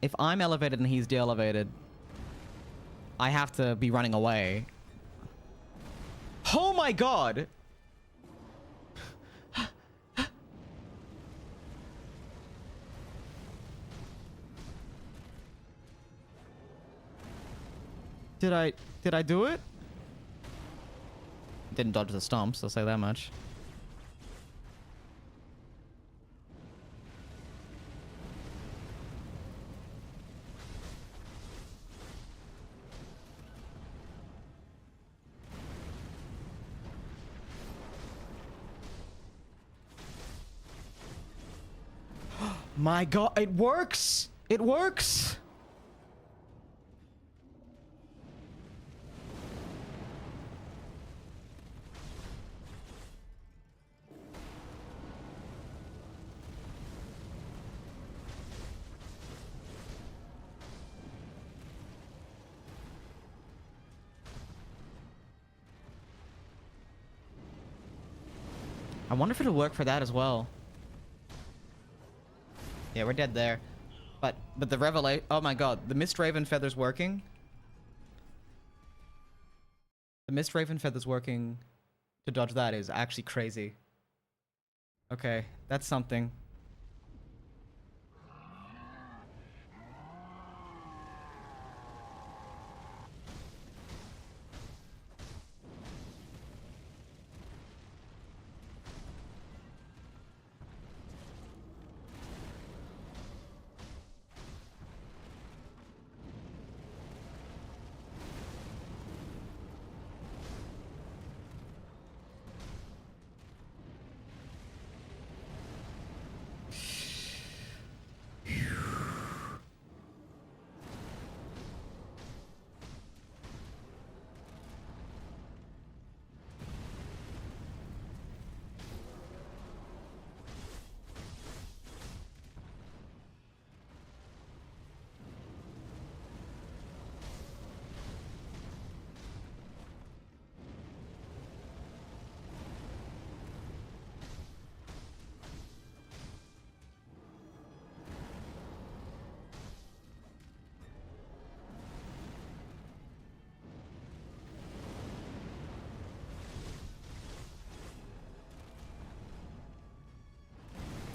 if I'm elevated and he's de-elevated, I have to be running away. Oh my god! Did I do it? Didn't dodge the stomps, I'll say that much. My god, it works! It works! I wonder if it'll work for that as well. Yeah, we're dead there. But the revelation... Oh my god, the Mist Raven Feather's working. The Mist Raven Feather's working to dodge that is actually crazy. Okay, that's something.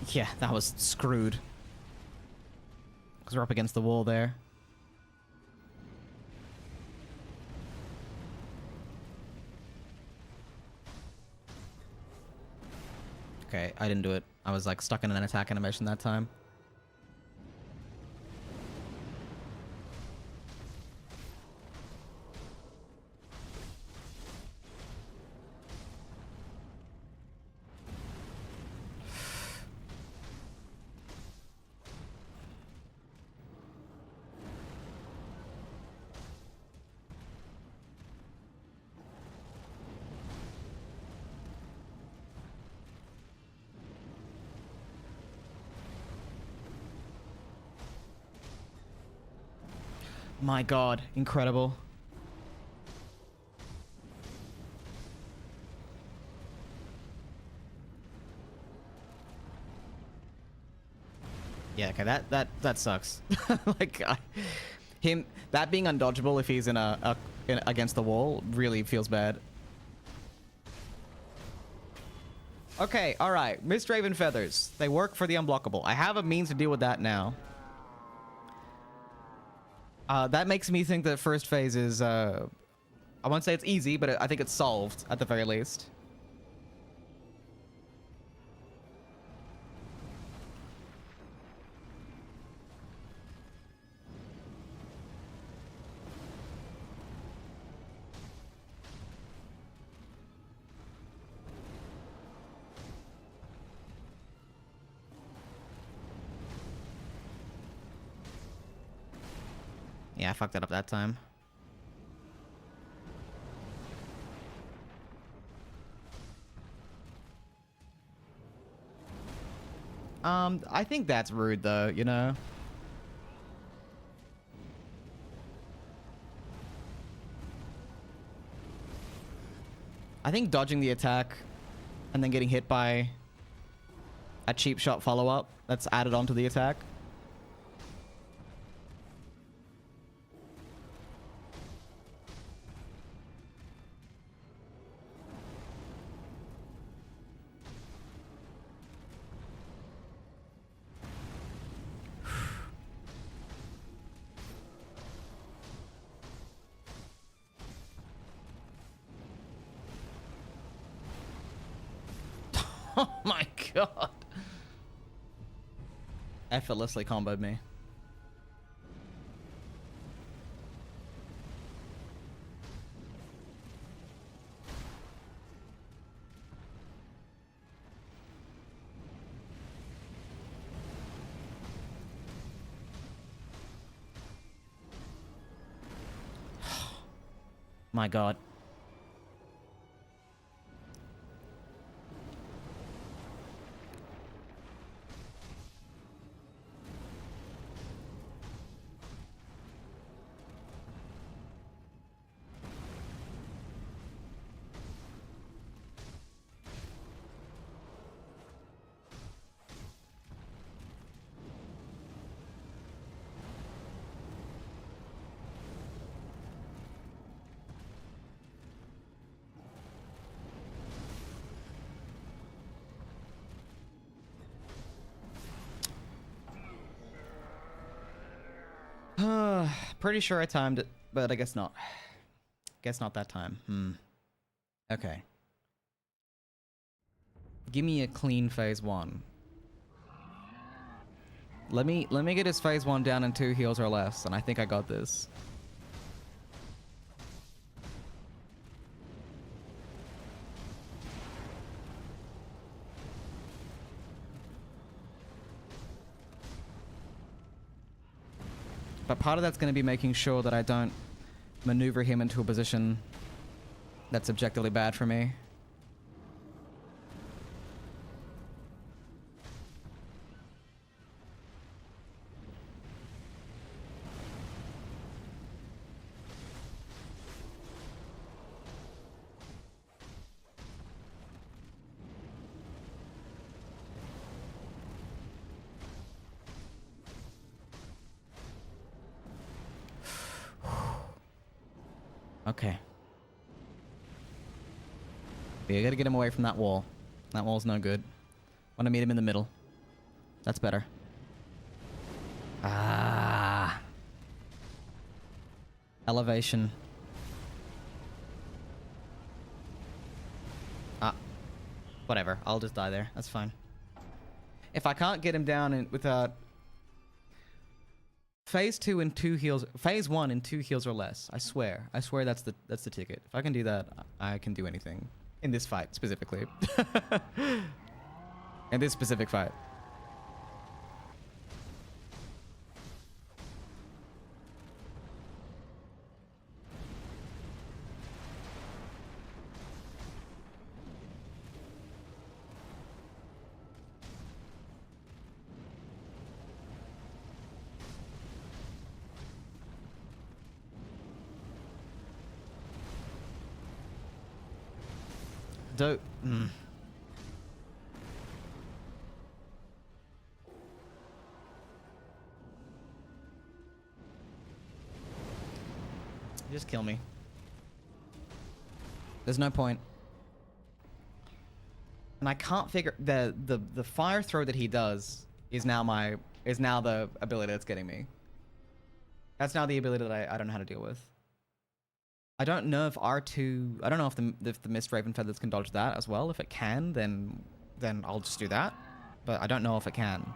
Yeah, that was screwed. Because we're up against the wall there. Okay, I didn't do it. I was like stuck in an attack animation that time. My god, incredible. Yeah, okay, that sucks. Like, him that being undodgeable if he's in against the wall really feels bad. Okay, all right, Mist Raven feathers. They work for the unblockable. I have a means to deal with that now. That makes me think that first phase is I won't say it's easy, but I think it's solved at the very least. Yeah, I fucked that up that time. I think that's rude though, you know? I think dodging the attack and then getting hit by a cheap shot follow-up that's added onto the attack. Oh my god. Effortlessly comboed me. My god. Pretty sure I timed it, but I guess not. Guess not that time. Okay. Give me a clean phase 1. Let me get his phase 1 down in 2 heals or less, and I think I got this. But part of that's going to be making sure that I don't maneuver him into a position that's objectively bad for me. Okay. Yeah, I gotta get him away from that wall. That wall's no good. Want to meet him in the middle. That's better. Ah. Elevation. Ah. Whatever. I'll just die there. That's fine. If I can't get him down without... Phase 2 in 2 heals... Phase 1 in 2 heals or less. I swear. I swear that's the ticket. If I can do that, I can do anything. In this fight, specifically. In this specific fight. Don't... Just kill me. There's no point. And I can't figure... The fire throw that he does is now the ability that's getting me. That's now the ability that I don't know how to deal with. I don't know if R2... I don't know if the Mist Raven Feathers can dodge that as well. If it can, then I'll just do that. But I don't know if it can.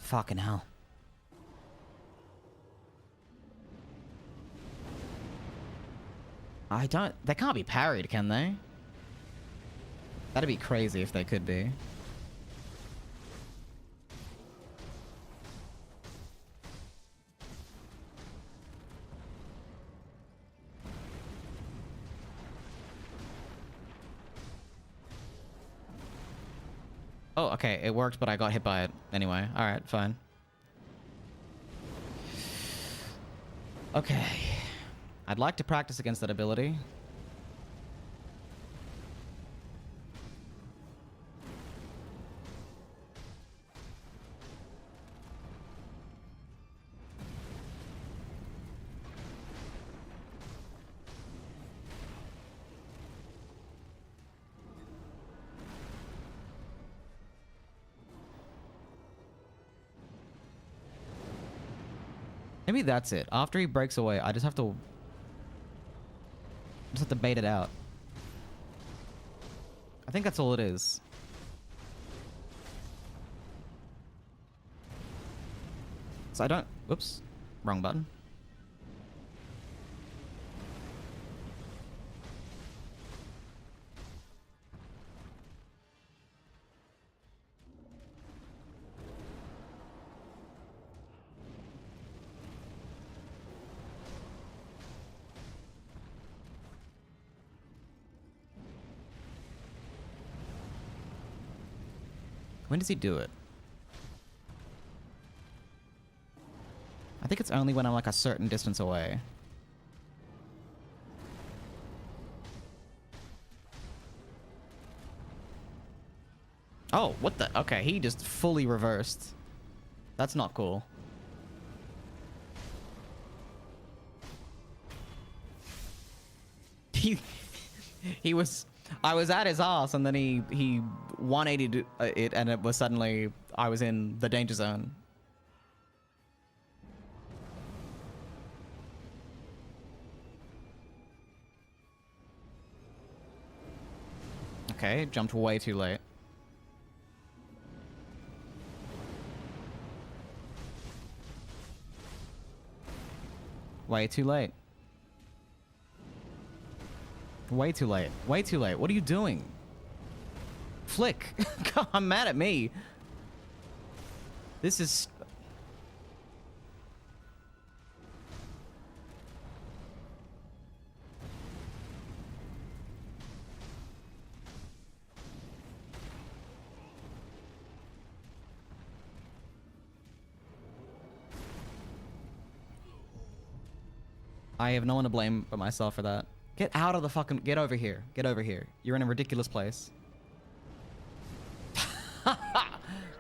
Fucking hell. They can't be parried, can they? That'd be crazy if they could be. Oh, okay, it worked, but I got hit by it anyway. Alright, fine. Okay. I'd like to practice against that ability. Maybe that's it. After he breaks away, I just have to bait it out. I think that's all it is. So I don't... Whoops. Wrong button. When does he do it? I think it's only when I'm like a certain distance away. Oh, what the? Okay, he just fully reversed. That's not cool. He was... I was at his ass, and then he 180'd it, and it was suddenly... I was in the danger zone. Okay, jumped way too late. Way too late. Way too late. Way too late. What are you doing? Flick. God, I'm mad at me. This is... I have no one to blame but myself for that. Get out of the fucking... Get over here. Get over here. You're in a ridiculous place.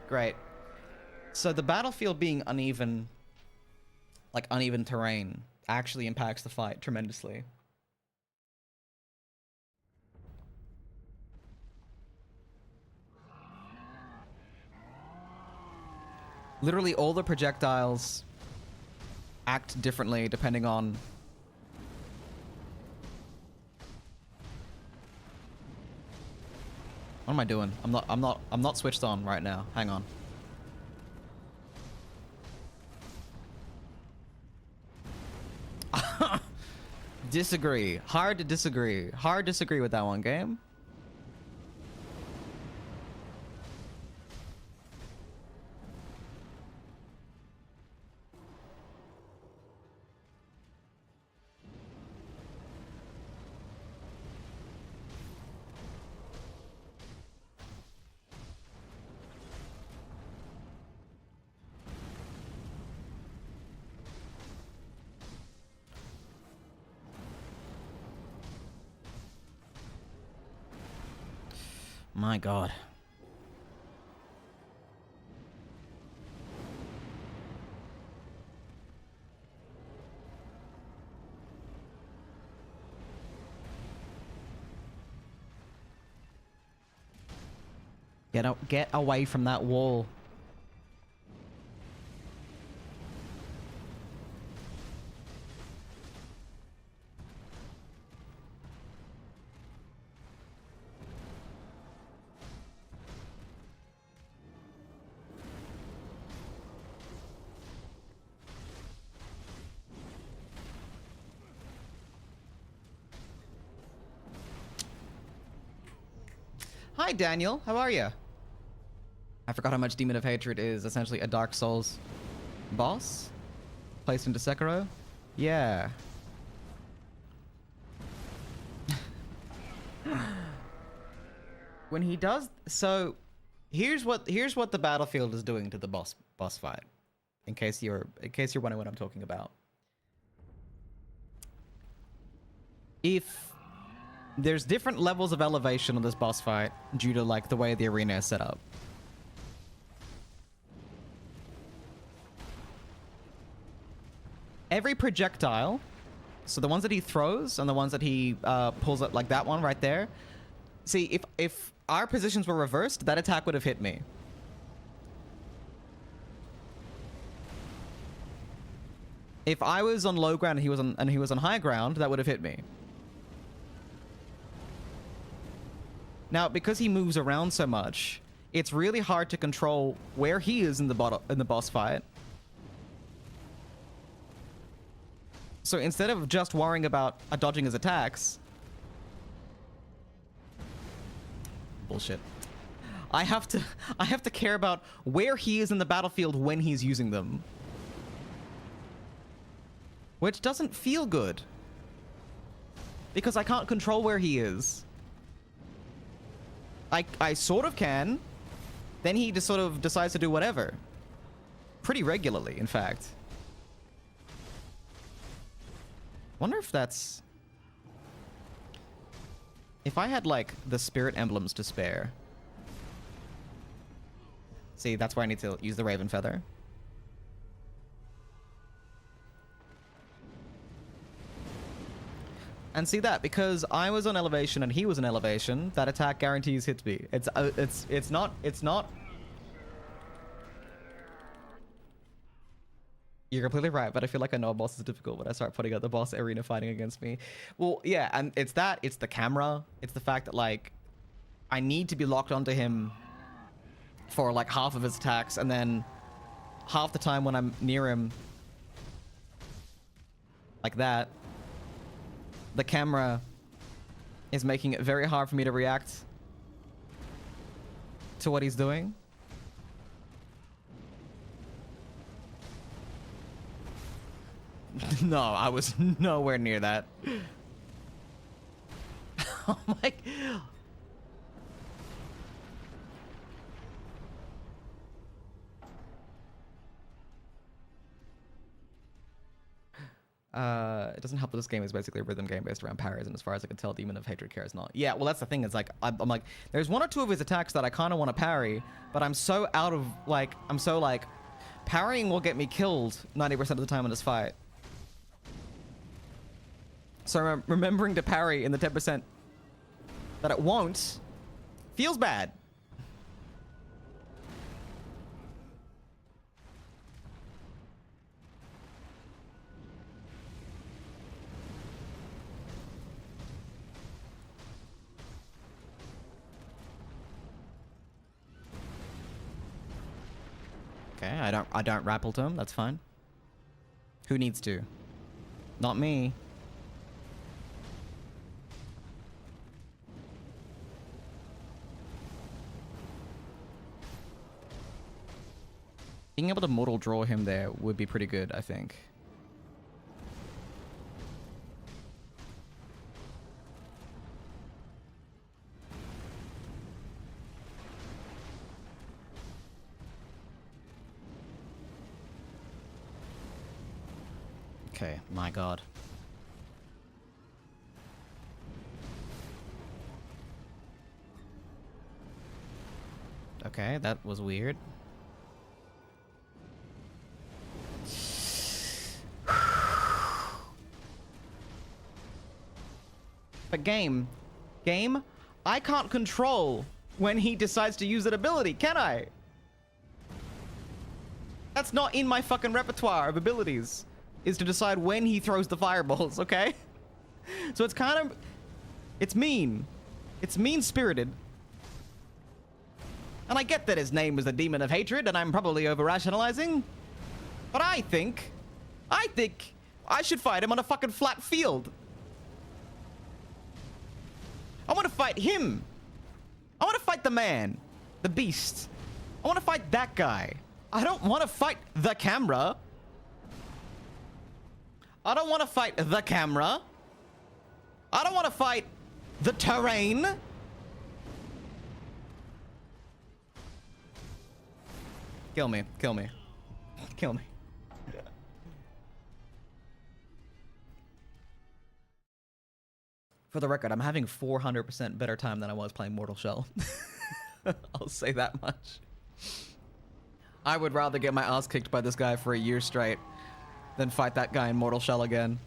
Great. So the battlefield being uneven, like uneven terrain, actually impacts the fight tremendously. Literally all the projectiles act differently depending on... What am I doing? I'm not switched on right now. Hang on. Disagree. Hard to disagree. Hard disagree with that one, game. My god. Get away from that wall. Hi, Daniel. How are you? I forgot how much Demon of Hatred is essentially a Dark Souls boss placed into Sekiro. Yeah. When he does so, here's what the battlefield is doing to the boss fight. In case you're wondering what I'm talking about. If there's different levels of elevation on this boss fight due to like the way the arena is set up. Every projectile, so the ones that he throws and the ones that he pulls up, like that one right there. See, if our positions were reversed, that attack would have hit me. If I was on low ground and he was on high ground, that would have hit me. Now, because he moves around so much, it's really hard to control where he is in the boss fight. So instead of just worrying about dodging his attacks... Bullshit. I have to care about where he is in the battlefield when he's using them. Which doesn't feel good. Because I can't control where he is. I sort of can. Then he just sort of decides to do whatever. Pretty regularly, in fact. Wonder if that's... If I had, like, the spirit emblems to spare... See, that's where I need to use the Raven Feather. And see that, because I was on elevation and he was on elevation, that attack guarantees hits me. It's not... You're completely right, but I feel like I know a boss is difficult when I start putting out the boss arena fighting against me. Well, yeah, and it's that, it's the camera, it's the fact that, like, I need to be locked onto him for, like, half of his attacks, and then half the time when I'm near him, like that, the camera is making it very hard for me to react to what he's doing. No, I was nowhere near that. Oh my... It doesn't help that this game is basically a rhythm game based around parries, and as far as I can tell, Demon of Hatred cares not. Yeah, well, that's the thing. It's like, I'm like, there's one or two of his attacks that I kind of want to parry, but I'm so out of, like, parrying will get me killed 90% of the time in this fight. So remembering to parry in the 10% that it won't feels bad. Okay, I don't rappel to him. That's fine. Who needs to? Not me. Being able to mortal draw him there would be pretty good, I think. Okay, my god. Okay, that was weird. But game, I can't control when he decides to use that ability, can I? That's not in my fucking repertoire of abilities, is to decide when he throws the fireballs, okay? So it's kind of, it's mean. It's mean-spirited. And I get that his name was the Demon of Hatred, and I'm probably over-rationalizing. But I think I should fight him on a fucking flat field. I want to fight him. I want to fight the man, the beast. I want to fight that guy. I don't want to fight the camera. I don't want to fight the camera. I don't want to fight the terrain. Kill me, kill me, kill me. For the record, I'm having 400% better time than I was playing Mortal Shell. I'll say that much. I would rather get my ass kicked by this guy for a year straight than fight that guy in Mortal Shell again.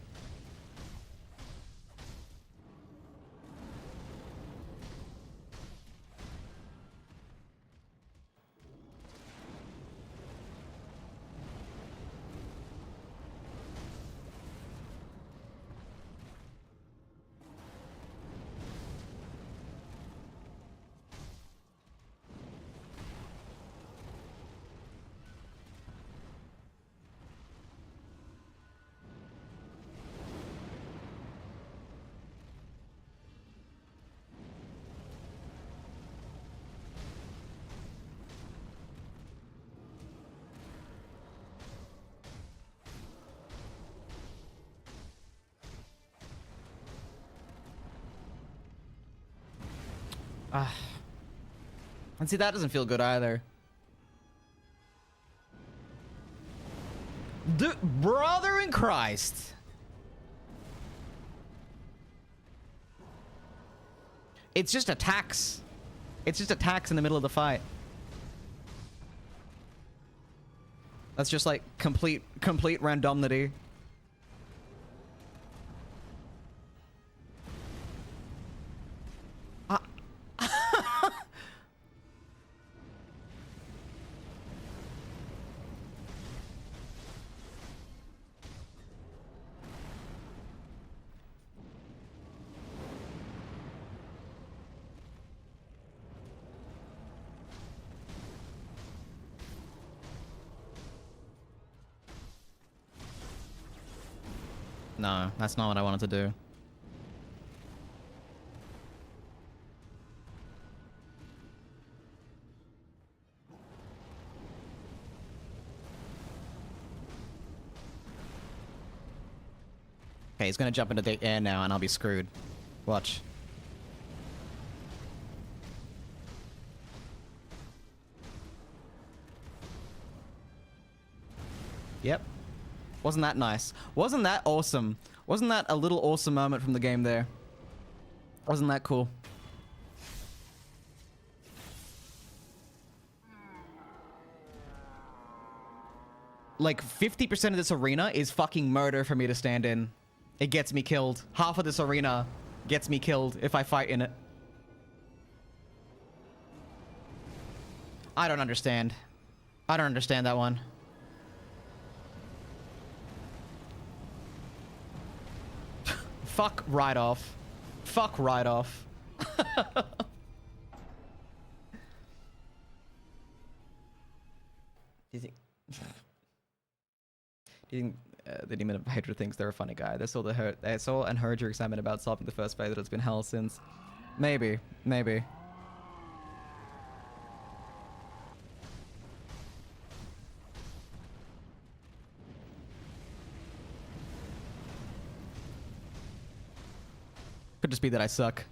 And see, that doesn't feel good either. Brother in Christ. It's just attacks. It's just attacks in the middle of the fight. That's just like complete randomness. No, that's not what I wanted to do. Okay, he's gonna jump into the air now and I'll be screwed. Watch. Yep. Wasn't that nice? Wasn't that awesome? Wasn't that a little awesome moment from the game there? Wasn't that cool? Like 50% of this arena is fucking murder for me to stand in. It gets me killed. Half of this arena gets me killed if I fight in it. I don't understand. I don't understand that one. Fuck right off. Fuck right off. Do you think... Do you think the Demon of Hatred thinks they're a funny guy? They saw and heard your excitement about solving the first phase that it's been hell since. Maybe. Maybe. Could just be that I suck.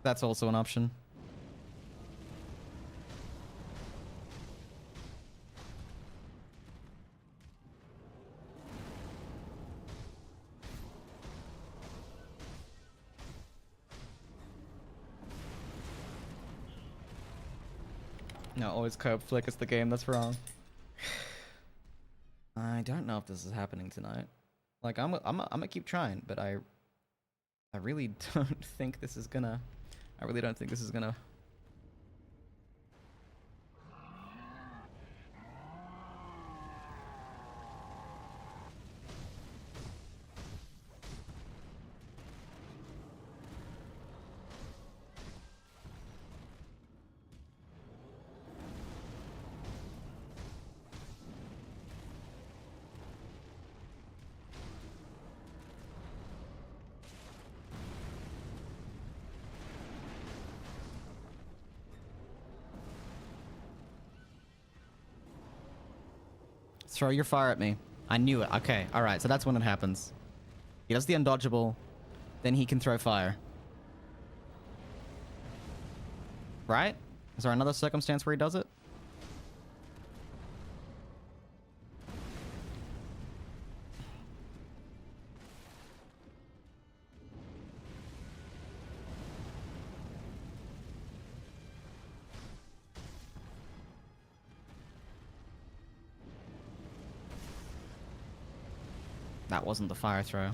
That's also an option. No, always co-op flick is the game that's wrong. I don't know if this is happening tonight. Like, I'm gonna keep trying, but I really don't think this is gonna... I really don't think this is gonna... Throw your fire at me. I knew it. Okay, alright, so that's when it happens. He does the undodgeable, then he can throw fire. Right? Is there another circumstance where he does it? That wasn't the fire throw.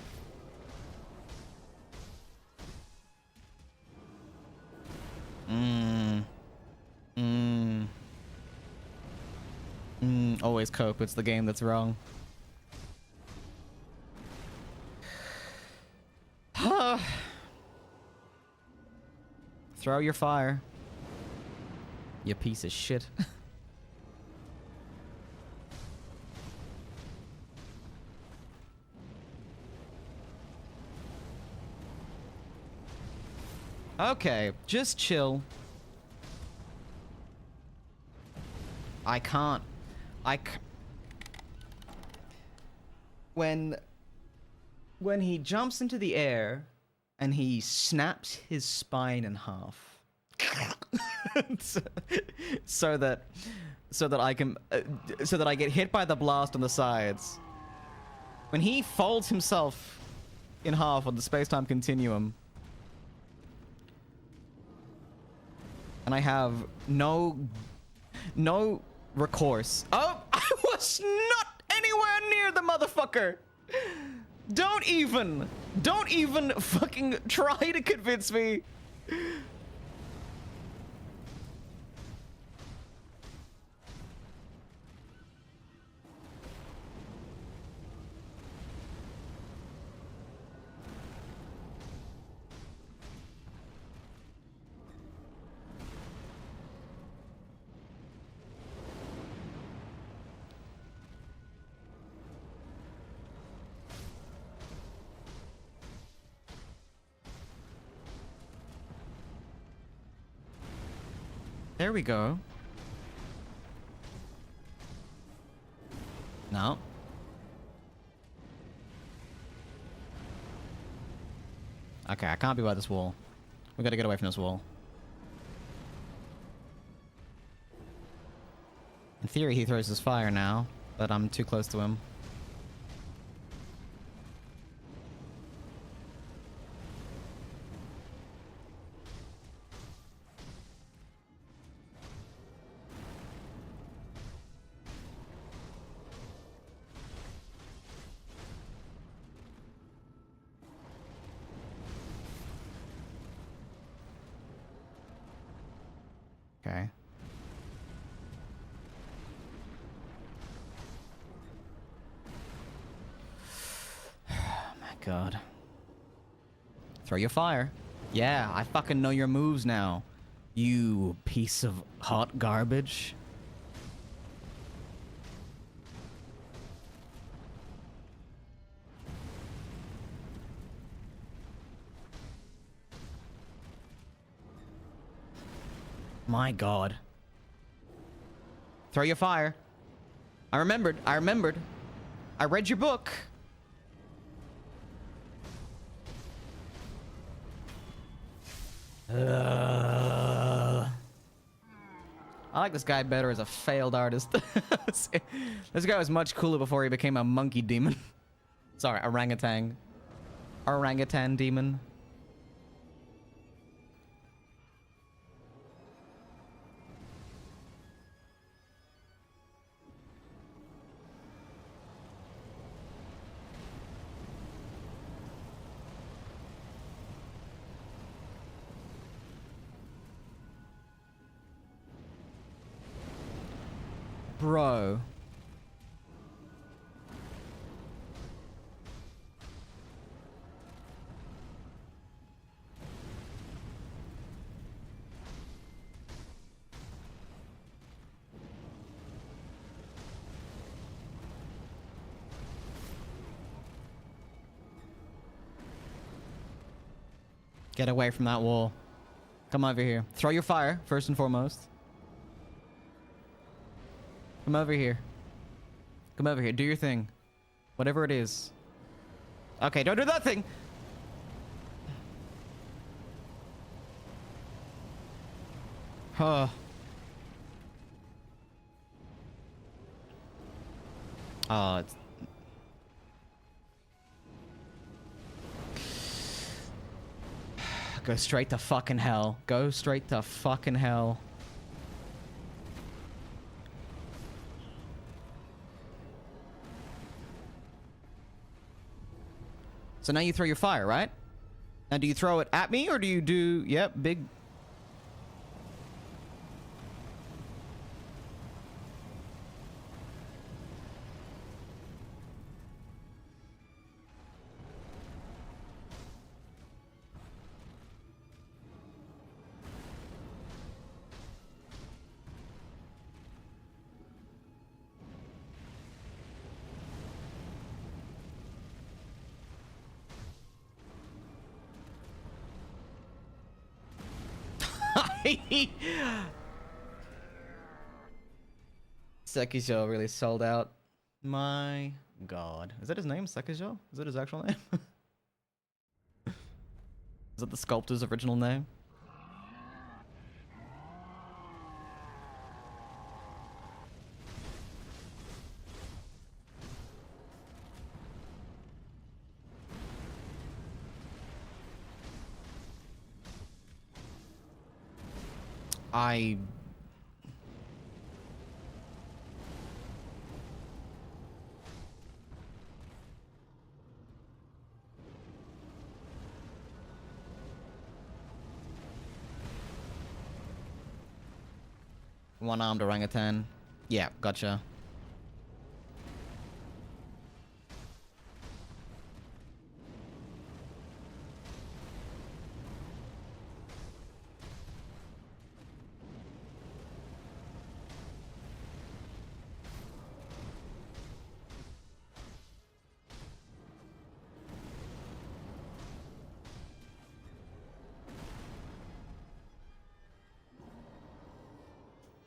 Always cope. It's the game that's wrong. Throw your fire. You piece of shit. Okay, just chill. I can't. When he jumps into the air and he snaps his spine in half, so that I get hit by the blast on the sides. When he folds himself in half on the space-time continuum, and I have no recourse. Oh, I was not anywhere near the motherfucker. Don't even fucking try to convince me. There we go. No. Okay, I can't be by this wall. We gotta get away from this wall. In theory, he throws his fire now, but I'm too close to him. Okay. Oh my god. Throw your fire. Yeah, I fucking know your moves now. You piece of hot garbage. My god. Throw your fire. I remembered. I read your book. I like this guy better as a failed artist. This guy was much cooler before he became a monkey demon. Sorry, orangutan. Orangutan demon. Bro. Get away from that wall. Come over here. Throw your fire, first and foremost. Come over here. Come over here. Do your thing. Whatever it is. Okay, don't do that thing! Huh. Oh, it's... Go straight to fucking hell. Go straight to fucking hell. So now you throw your fire, right? Now do you throw it at me or do you do... Yep, big... Sekijo really sold out. My god. Is that his name, Sekijo? Is that his actual name? Is that the sculptor's original name? I... One-armed orangutan. Yeah, gotcha.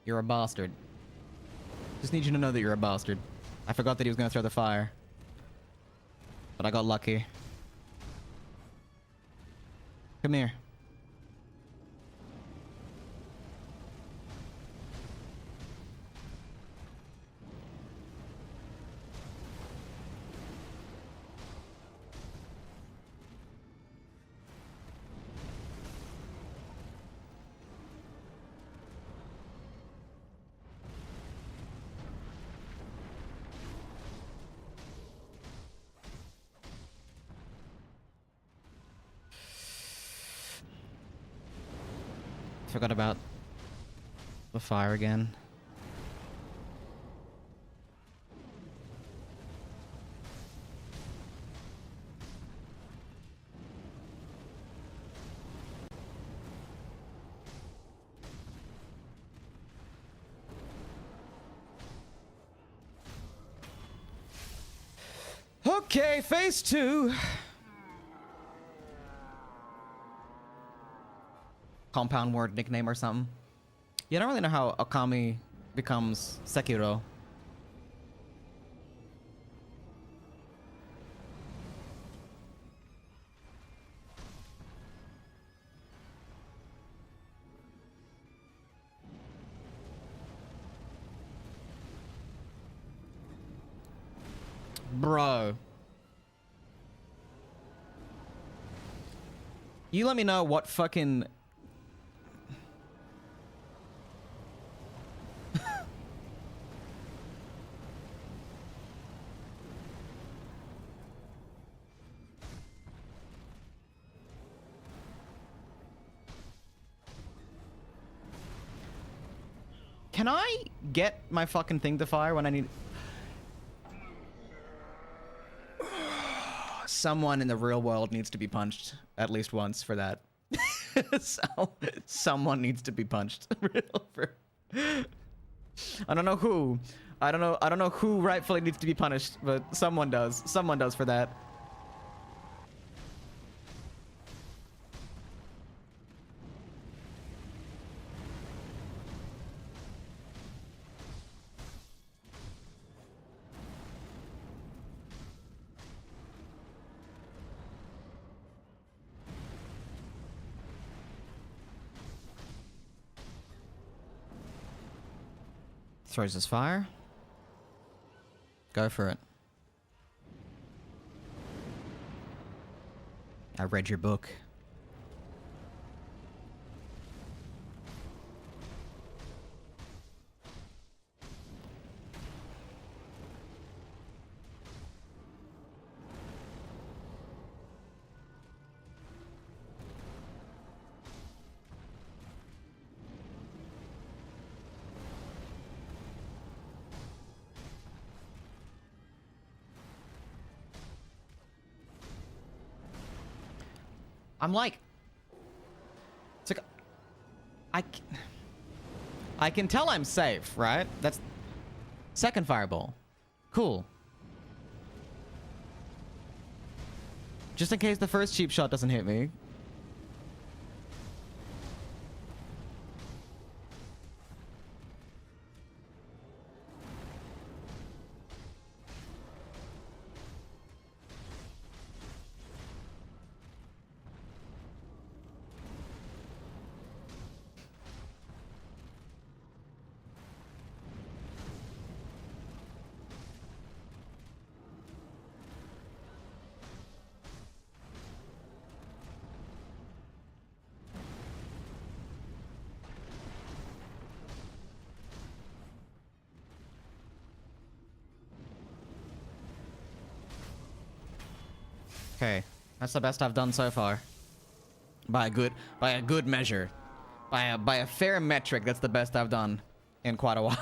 You're a bastard. Just need you to know that you're a bastard. I forgot that he was gonna throw the fire. But I got lucky. Come here. Forgot about the fire again. Okay, phase 2. Compound word nickname or something. Yeah, I don't really know how Okami becomes Sekiro. Bro. You let me know what fucking... Can I get my fucking thing to fire when I need... Someone in the real world needs to be punched at least once for that. Someone needs to be punched. I don't know who. I don't know who rightfully needs to be punished, but someone does. Someone does for that. Throws his fire. Go for it. I read your book. I'm like, it's like, I can tell I'm safe, right? That's second fireball. Cool. Just in case the first cheap shot doesn't hit me. Okay, that's the best I've done so far. By a good measure. By a fair metric, that's the best I've done in quite a while.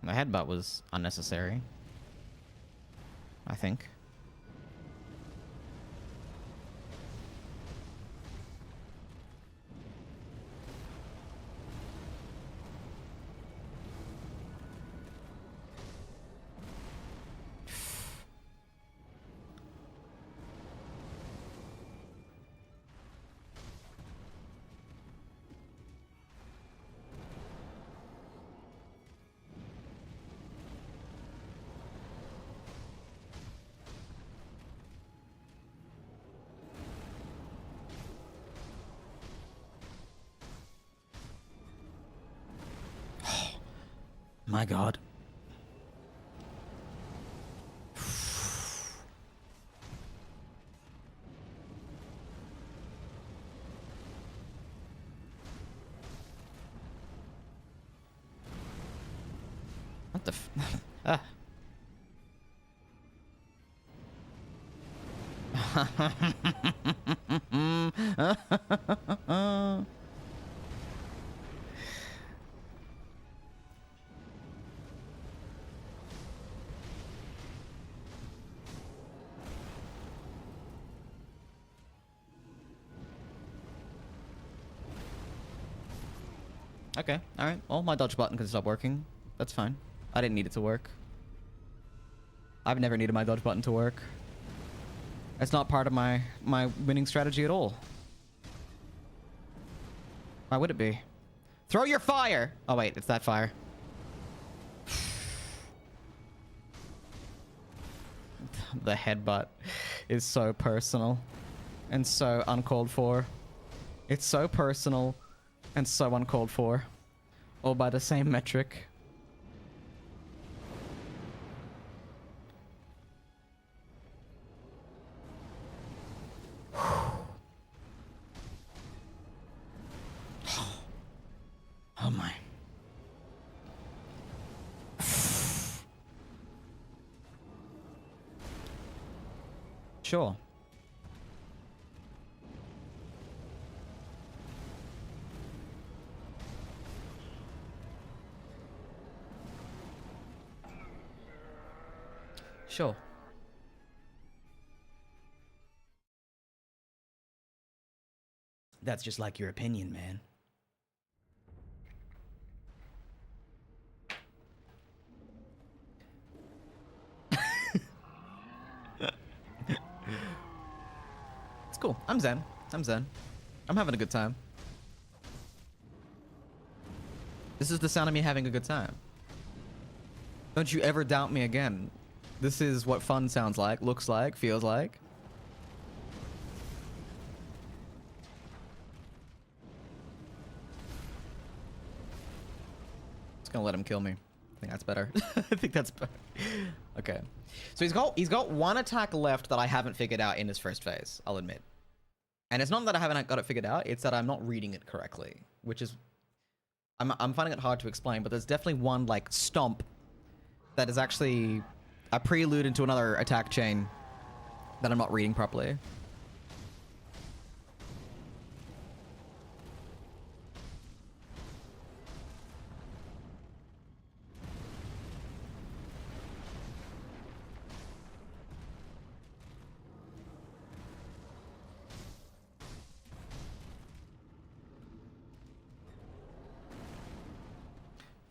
The headbutt was unnecessary, I think. My God. What the f- ah. Okay, alright. Well, my dodge button can stop working. That's fine. I didn't need it to work. I've never needed my dodge button to work. It's not part of my winning strategy at all. Why would it be? Throw your fire! Oh wait, it's that fire. The headbutt is so personal and so uncalled for. It's so personal and so uncalled for. All by the same metric. Oh my. Sure. Sure. That's just like your opinion, man. It's cool. I'm zen. I'm zen. I'm having a good time. This is the sound of me having a good time. Don't you ever doubt me again. This is what fun sounds like, looks like, feels like. Just gonna let him kill me. I think that's better. I think that's better. Okay. So he's got one attack left that I haven't figured out in his first phase, I'll admit. And it's not that I haven't got it figured out, it's that I'm not reading it correctly, which is I'm finding it hard to explain, but there's definitely one like stomp that is actually a prelude into another attack chain that I'm not reading properly.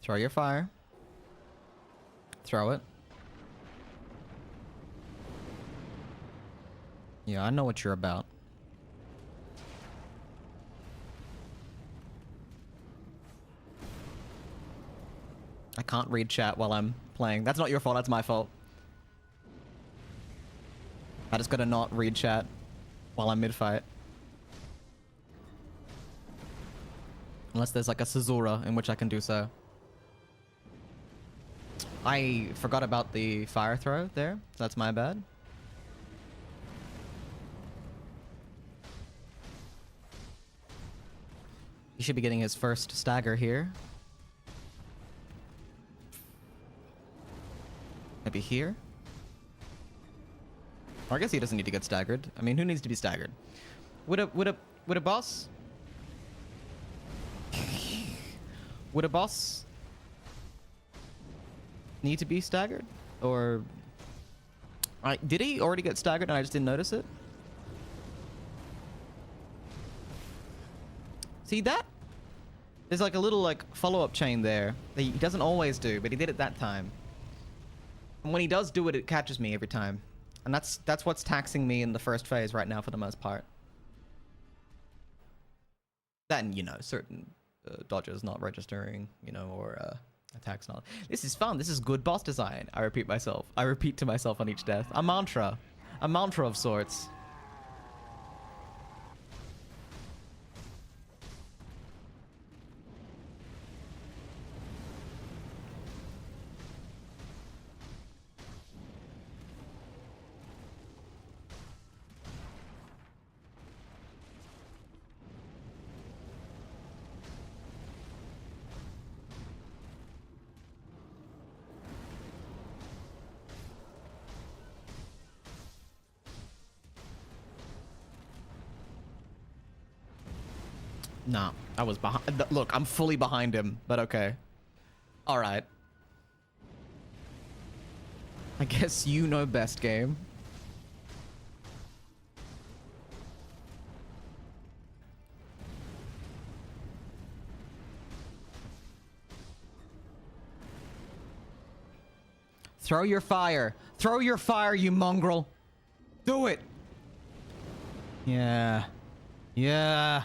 Throw your fire. Throw it. Yeah, I know what you're about. I can't read chat while I'm playing. That's not your fault, that's my fault. I just gotta not read chat while I'm mid-fight. Unless there's like a Caesura in which I can do so. I forgot about the fire throw there. That's my bad. He should be getting his first stagger here. Maybe here? Or I guess he doesn't need to get staggered. I mean, who needs to be staggered? Would a boss? Would a boss need to be staggered? Or did he already get staggered and I just didn't notice it? See that? There's like a little like follow-up chain there that he doesn't always do, but he did it that time. And when he does do it, it catches me every time. And that's what's taxing me in the first phase right now for the most part. Then, you know, certain dodges not registering, you know, or attacks not. This is fun. This is good boss design. I repeat myself. I repeat to myself on each death. A mantra. A mantra of sorts. No, I was behind. Look, I'm fully behind him, but okay. All right. I guess you know best, game. Throw your fire. Throw your fire, you mongrel. Do it. Yeah. Yeah.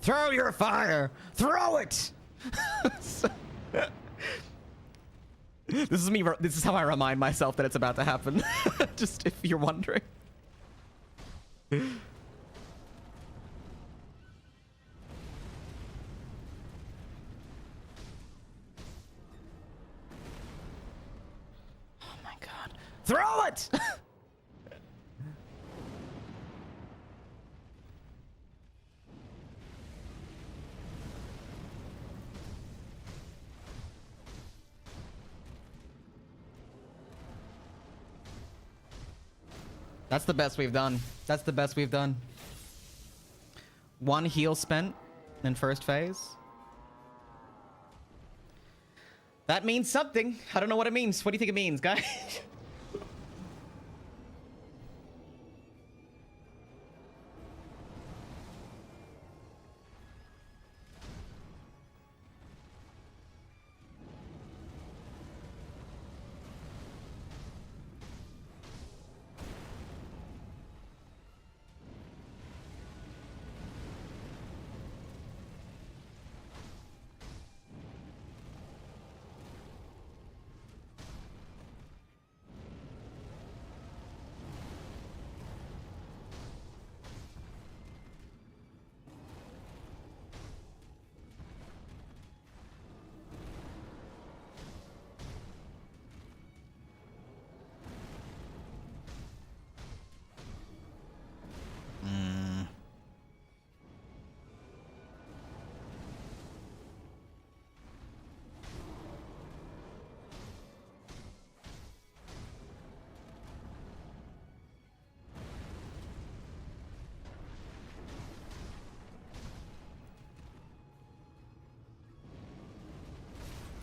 Throw your fire! Throw it! This is how I remind myself that it's about to happen. Just if you're wondering. Oh my god. Throw it! That's the best we've done. That's the best we've done. 1 heal spent in first phase. That means something. I don't know what it means. What do you think it means, guys?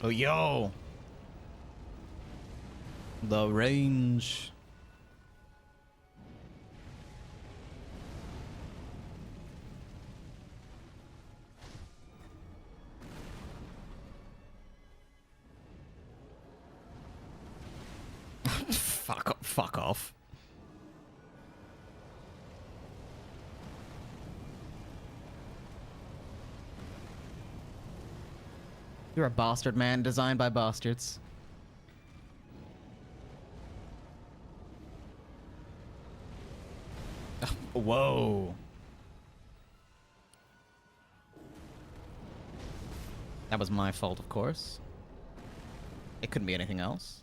Oh, yo. The range. Fuck off. You're a bastard, man, designed by bastards. Whoa. That was my fault, of course. It couldn't be anything else.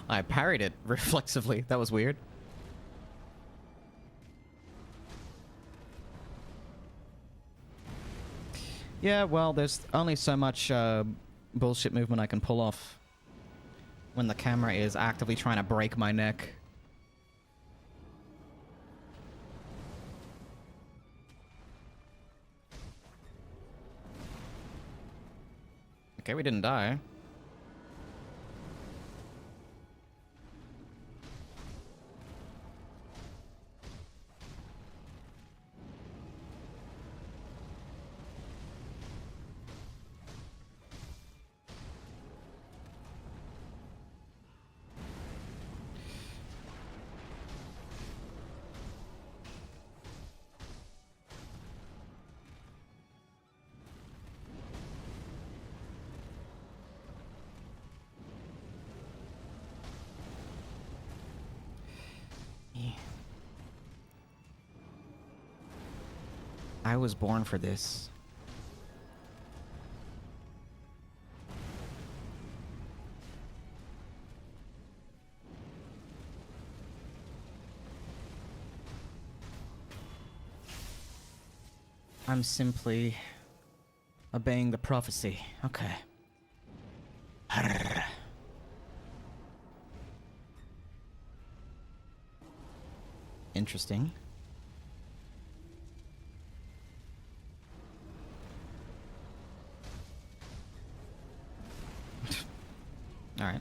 I parried it reflexively. That was weird. Yeah, well, there's only so much bullshit movement I can pull off when the camera is actively trying to break my neck. Okay, we didn't die. I was born for this. I'm simply obeying the prophecy. Okay. Interesting. All right.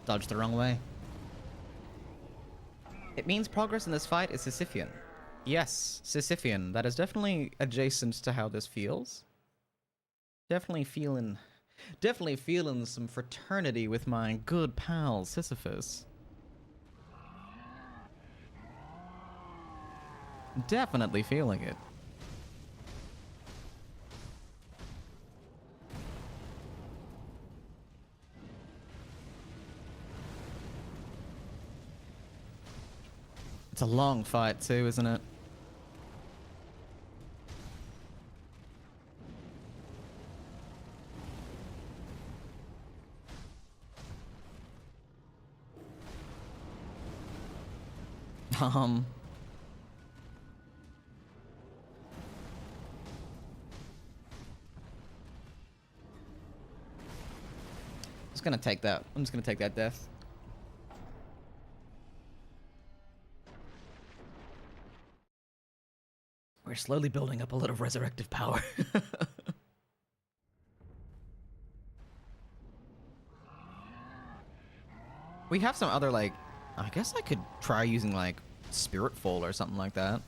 Dodged the wrong way. It means progress in this fight is Sisyphean. Yes, Sisyphean. That is definitely adjacent to how this feels. Definitely feeling some fraternity with my good pal Sisyphus. Definitely feeling it. It's a long fight too, isn't it? Just gonna take that. I'm just gonna take that death. We're slowly building up a little resurrective power. We have some other, like, I guess I could try using, like, Spirit Fall or something like that.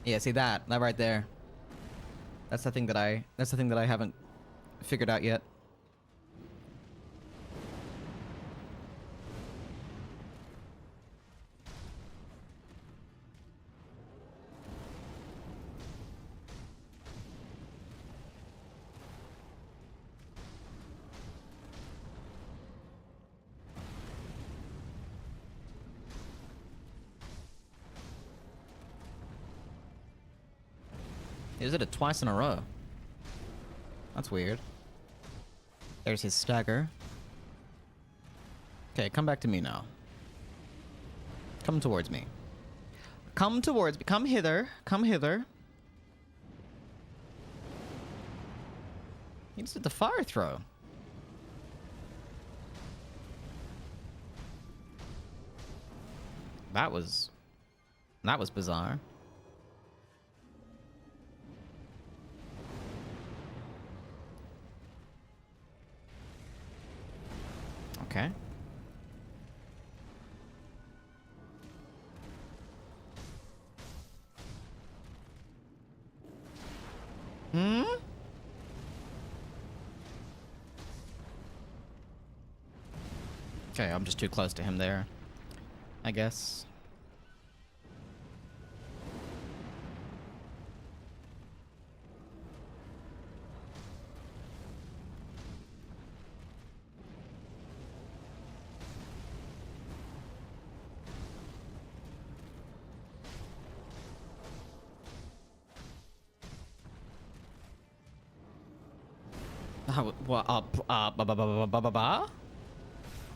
Yeah, see that right there. That's the thing that I haven't figured out yet. Is it twice in a row? That's weird. There's his stagger. Okay, come back to me now. Come towards me. Come towards me. Come hither. Come hither. He just did the fire throw. That was bizarre. Okay. Okay, I'm just too close to him there, I guess.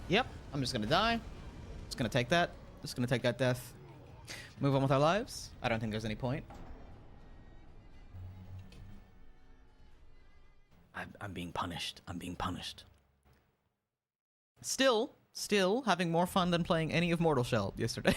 Yep, I'm just gonna die. Just gonna take that. Just gonna take that death. Move on with our lives. I don't think there's any point. I'm being punished. I'm being punished. Still having more fun than playing any of Mortal Shell yesterday.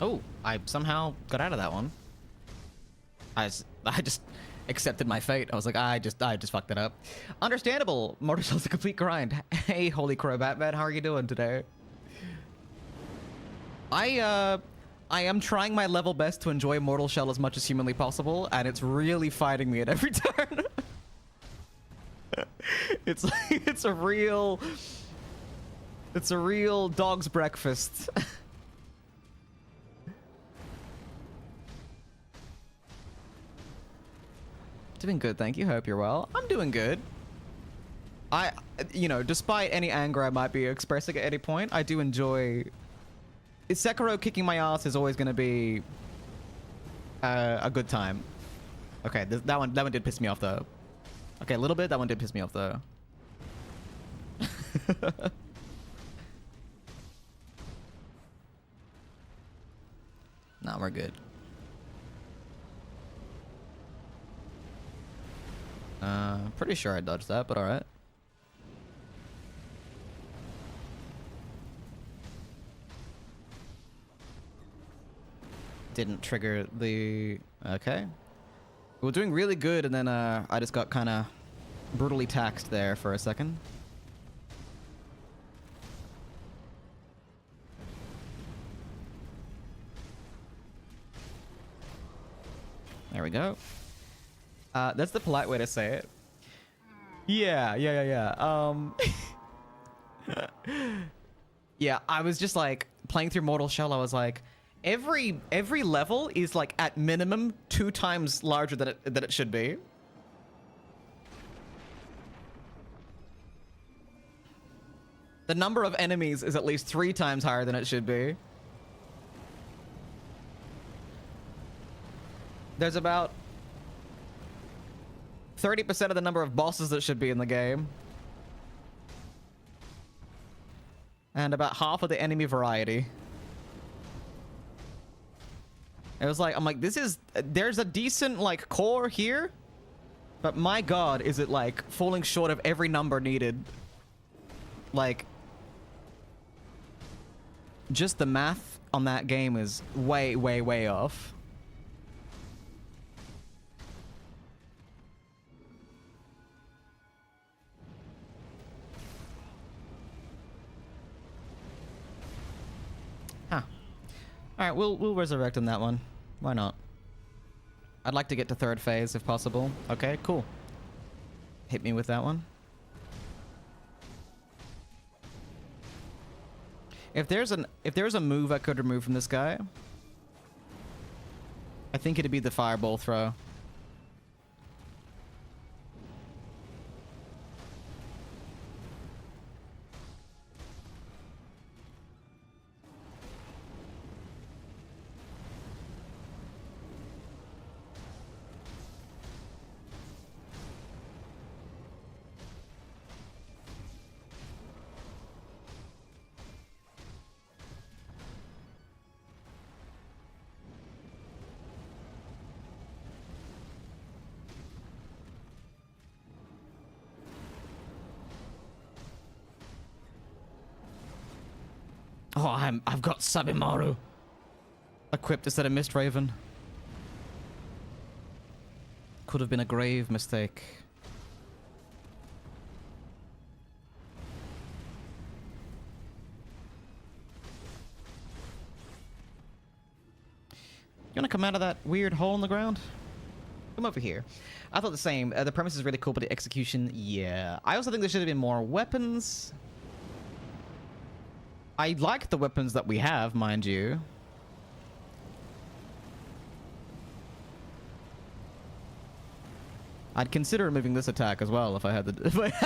Oh, I somehow got out of that one. I just accepted my fate. I was like, I just fucked it up. Understandable. Motorcycle's a complete grind. Hey, Holy Crow Batman, how are you doing today? I am trying my level best to enjoy Mortal Shell as much as humanly possible, and it's really fighting me at every turn. It's a real It's a real dog's breakfast. Doing good, thank you. Hope you're well. I'm doing good. You know, despite any anger I might be expressing at any point, I do enjoy... Sekiro kicking my ass is always going to be a good time. Okay, that one did piss me off, though. Okay, a little bit. That one did piss me off, though. Nah, we're good. Pretty sure I dodged that, but alright. Didn't trigger the... Okay. We were doing really good, and then I just got kind of brutally taxed there for a second. There we go. That's the polite way to say it. Yeah. Yeah, I was just like playing through Mortal Shell. I was like, every level is like at minimum 2 times larger than it should be. The number of enemies is at least 3 times higher than it should be. There's about 30% of the number of bosses that should be in the game. And about half of the enemy variety. It was like, I'm like, there's a decent, like, core here. But my god, is it, like, falling short of every number needed. Like, just the math on that game is way, way, way off. All right, we'll resurrect on that one. Why not? I'd like to get to 3rd phase if possible. Okay, cool. Hit me with that one. If there's a move I could remove from this guy, I think it'd be the fireball throw. Oh, I've got Sabimaru equipped instead of Mist Raven. Could have been a grave mistake. You wanna come out of that weird hole in the ground? Come over here. I thought the same. The premise is really cool, but the execution, yeah. I also think there should have been more weapons. I like the weapons that we have, mind you. I'd consider removing this attack as well if I had the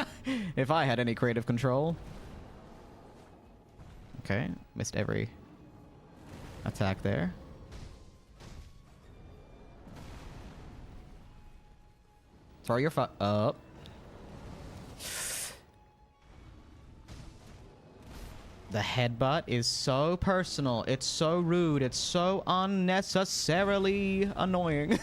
if I had any creative control. Okay, missed every attack there. Throw your up. The headbutt is so personal. It's so rude. It's so unnecessarily annoying.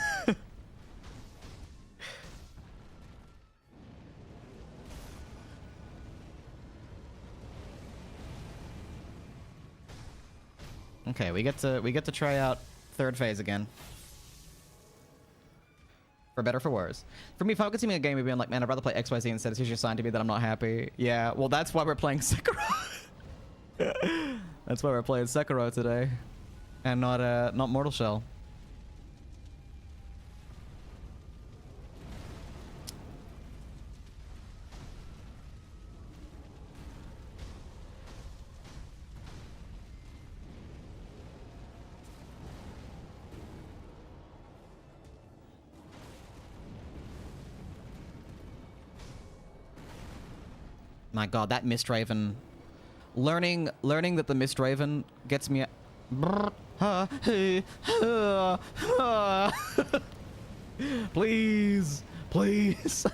Okay, we get to try out 3rd phase again. For better or for worse. For me, if I'm consuming a game, maybe I'm like, man, I'd rather play XYZ instead. It's just a sign to me that I'm not happy. Yeah, well, that's why we're playing Sekiro. That's why we're playing Sekiro today, and not Mortal Shell. My god, that Mist Raven. Learning that the Mist Raven gets me... Please. Please.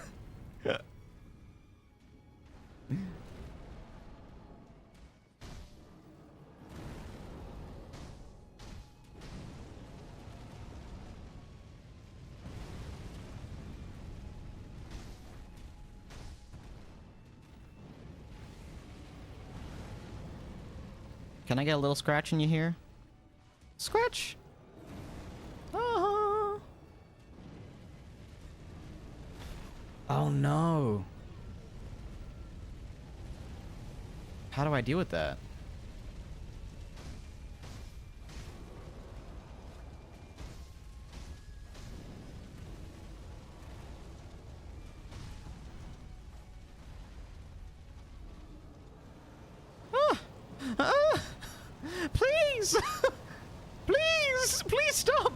Can I get a little scratch in you here? Scratch! Oh no. How do I deal with that? Please! Please stop!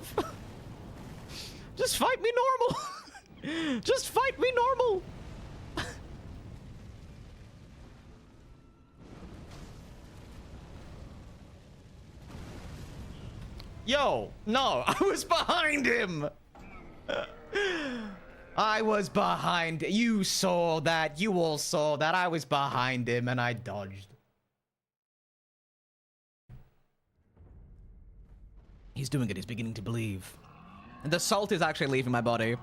Just fight me normal! Just fight me normal! Yo, no, I was behind him! I was behind. You saw that. You all saw that. I was behind him and I dodged. He's doing it. He's beginning to believe. And the salt is actually leaving my body.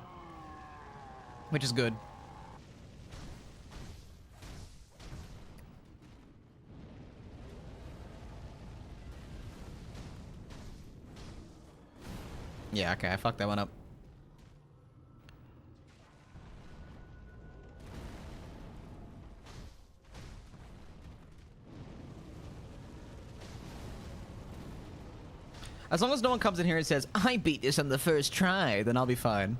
Which is good. Yeah, okay. I fucked that one up. As long as no one comes in here and says, I beat this on the first try, then I'll be fine.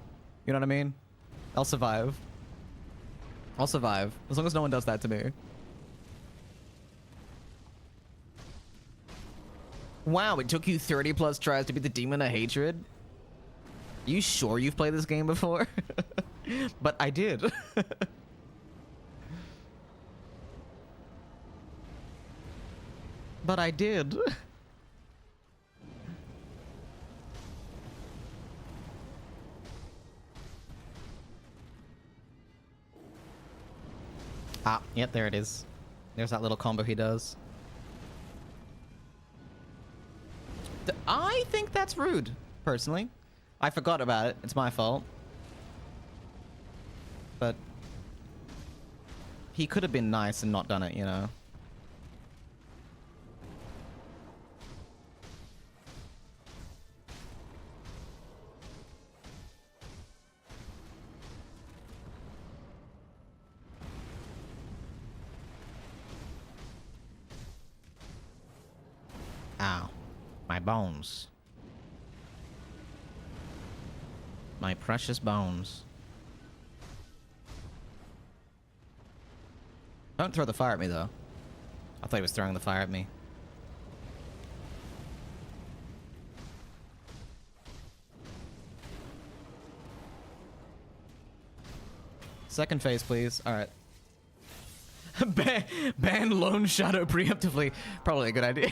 You know what I mean? I'll survive. I'll survive. As long as no one does that to me. Wow, it took you 30 plus tries to beat the Demon of Hatred? You sure you've played this game before? But I did. But I did. Ah, yep, there it is. There's that little combo he does. I think that's rude, personally. I forgot about it. It's my fault. But he could have been nice and not done it, you know? Ow. My bones. My precious bones. Don't throw the fire at me, though. I thought he was throwing the fire at me. Second phase, please. Alright. Ban Lone Shadow preemptively. Probably a good idea.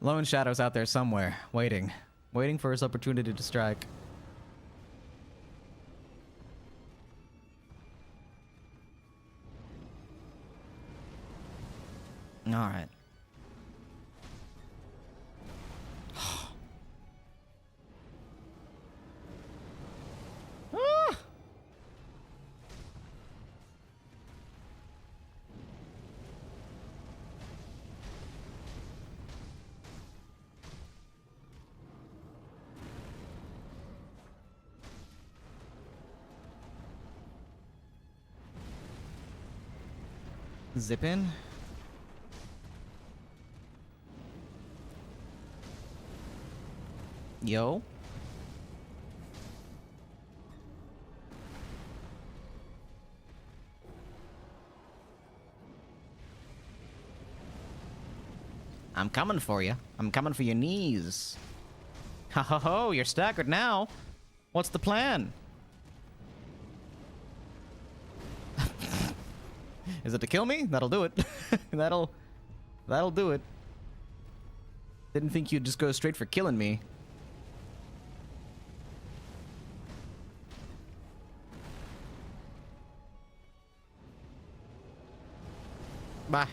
Lone Shadow's out there somewhere, waiting. Waiting for his opportunity to strike. Alright. Zip in. Yo. I'm coming for you. I'm coming for your knees. Ha ha ho, you're staggered now. What's the plan? Is it to kill me? That'll do it. That'll do it. Didn't think you'd just go straight for killing me. Bye.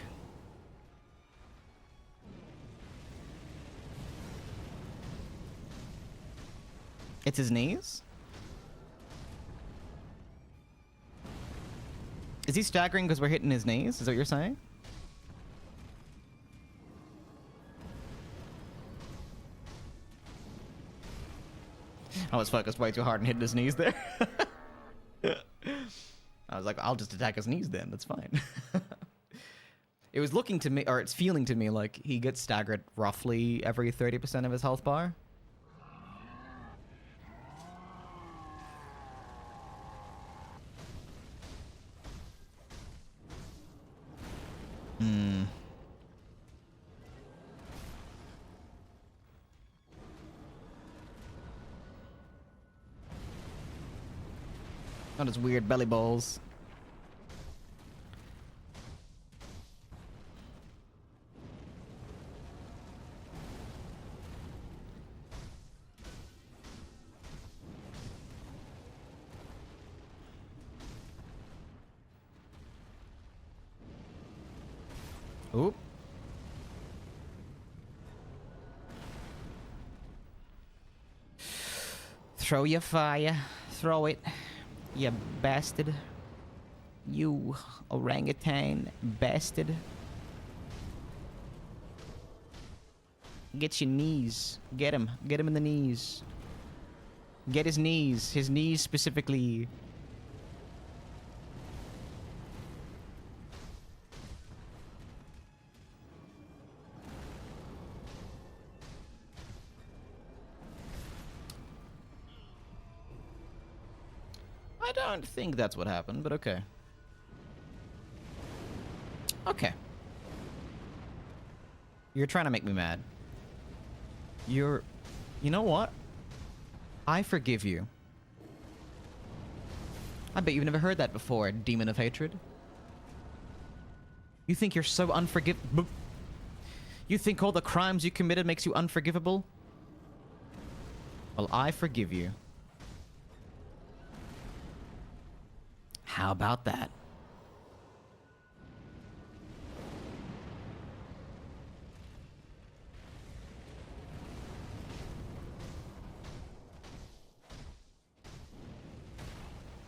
It's his knees? Is he staggering because we're hitting his knees? Is that what you're saying? I was focused way too hard and hitting his knees there. I was like, I'll just attack his knees then. That's fine. It was looking to me, or it's feeling to me like he gets staggered roughly every 30% of his health bar. Not his weird belly balls. Oop. Throw your fire. Throw it. You bastard. You orangutan bastard. Get your knees. Get him. Get him in the knees. Get his knees. His knees specifically. I don't think that's what happened, but okay. Okay. You're trying to make me mad. You know what? I forgive you. I bet you've never heard that before, demon of hatred. You think you're so unforgivable? You think all the crimes you committed makes you unforgivable? Well, I forgive you. How about that?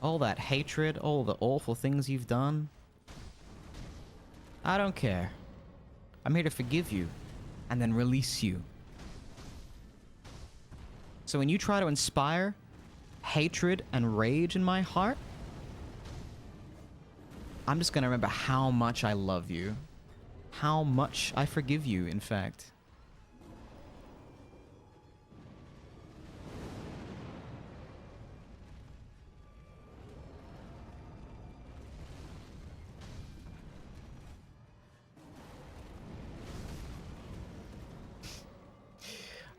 All that hatred, all the awful things you've done. I don't care. I'm here to forgive you and then release you. So when you try to inspire hatred and rage in my heart, I'm just gonna remember how much I love you. How much I forgive you, in fact.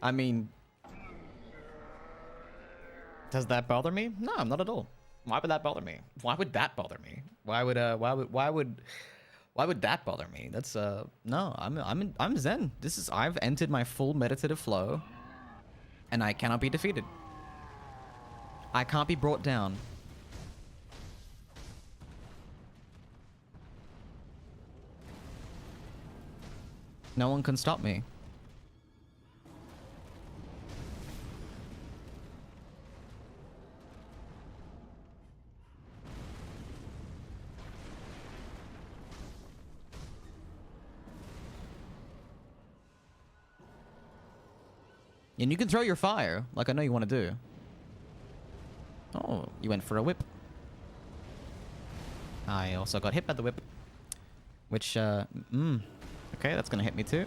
I mean, does that bother me? No, not at all. Why would that bother me? Why would that bother me? Why would that bother me? That's no, I'm zen. I've entered my full meditative flow and I cannot be defeated. I can't be brought down. No one can stop me. And you can throw your fire, like I know you want to do. Oh, you went for a whip. I also got hit by the whip. Which, okay, that's gonna hit me too.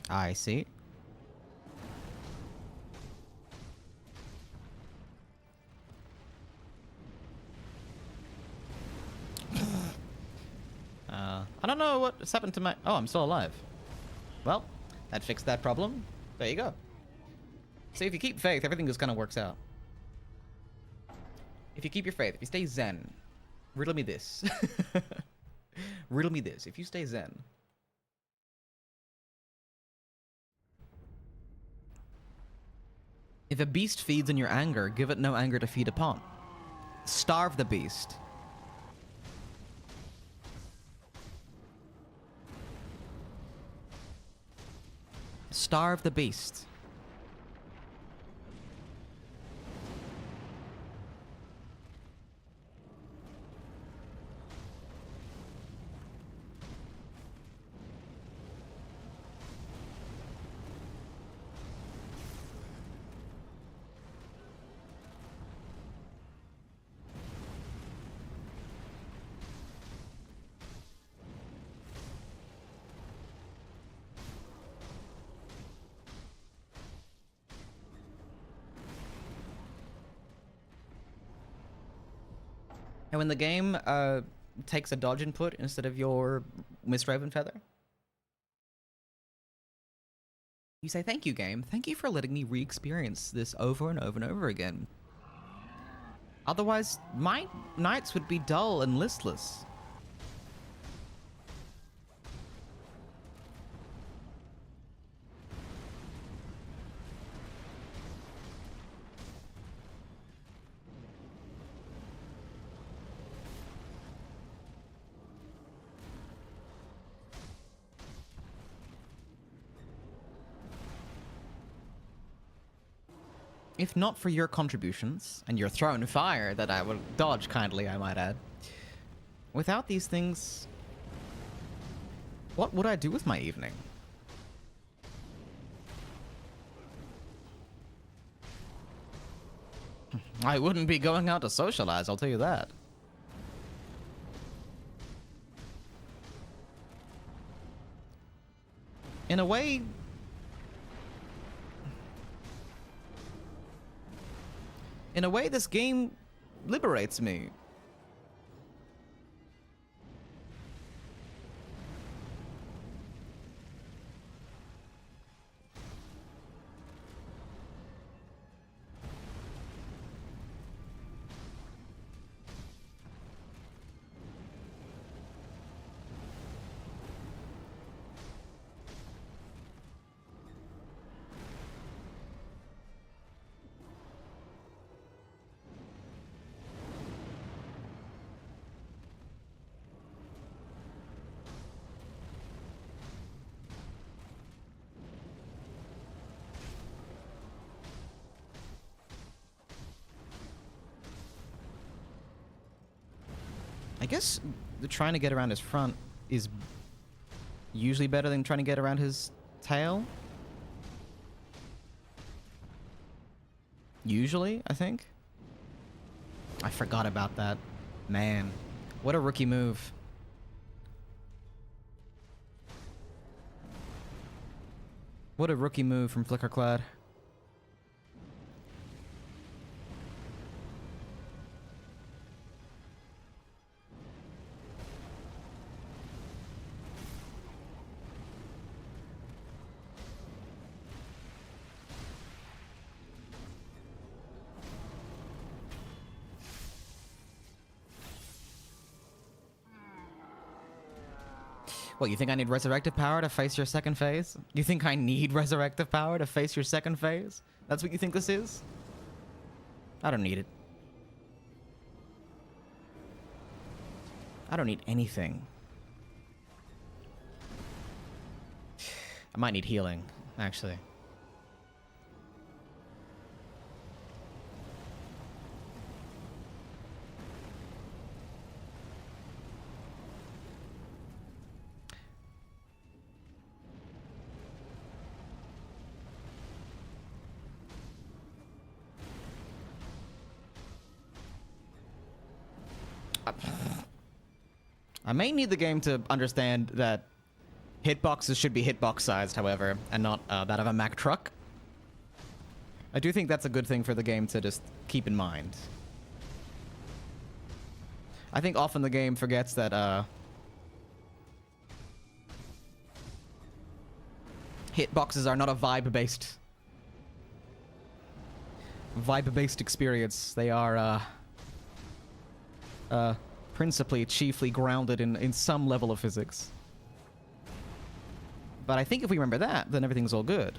I see. I don't know what's happened to my... Oh, I'm still alive. Well, that fixed that problem. There you go. So if you keep faith, everything just kind of works out. If you keep your faith, if you stay zen, Riddle me this. Riddle me this. If you stay zen. If a beast feeds on your anger, give it no anger to feed upon. Starve the beast. Starve the beast. And when the game takes a dodge input instead of your Mistраven Feather, you say, thank you, game. Thank you for letting me re-experience this over and over and over again. Otherwise, my nights would be dull and listless. If not for your contributions, and your thrown fire that I will dodge kindly, I might add. Without these things, what would I do with my evening? I wouldn't be going out to socialize, I'll tell you that. In a way... In a way, this game liberates me. I guess trying to get around his front is usually better than trying to get around his tail. Usually, I think. I forgot about that. Man, what a rookie move. What a rookie move from Flickerclad. What, you think I need resurrective power to face your second phase? You think I need resurrective power to face your second phase? That's what you think this is? I don't need it. I don't need anything. I might need healing, actually. I may need the game to understand that hitboxes should be hitbox sized, however, and not that of a Mack truck. I do think that's a good thing for the game to just keep in mind. I think often the game forgets that hitboxes are not a vibe-based experience. They are principally, chiefly grounded in some level of physics. But I think if we remember that, then everything's all good.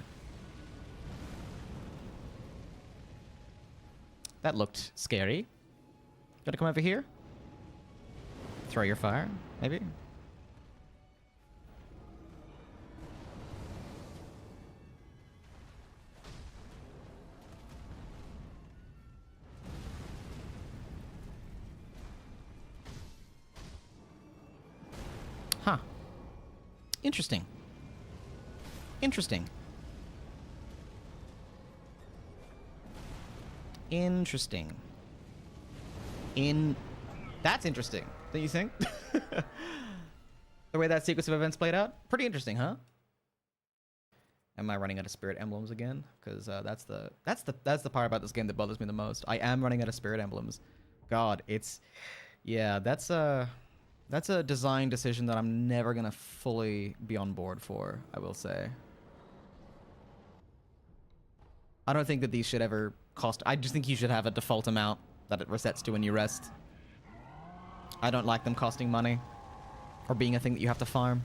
That looked scary. Gotta come over here? Throw your fire, maybe? Huh. Interesting. Interesting. Interesting. That's interesting, don't you think? The way that sequence of events played out? Pretty interesting, huh? Am I running out of spirit emblems again? Because that's the part about this game that bothers me the most. I am running out of spirit emblems. God, it's... Yeah, that's a design decision that I'm never gonna fully be on board for, I will say. I don't think that these should ever cost... I just think you should have a default amount that it resets to when you rest. I don't like them costing money or being a thing that you have to farm.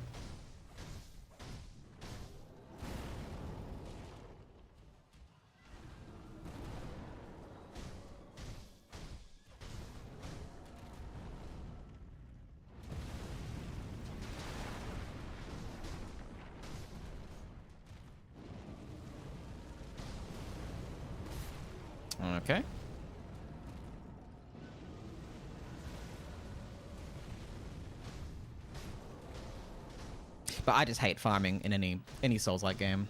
Okay. But I just hate farming in any Souls-like game,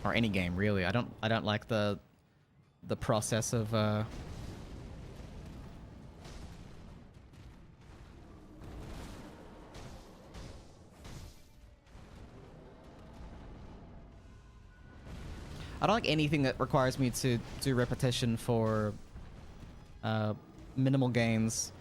or any game really. I don't like the process of I don't like anything that requires me to do repetition for minimal gains.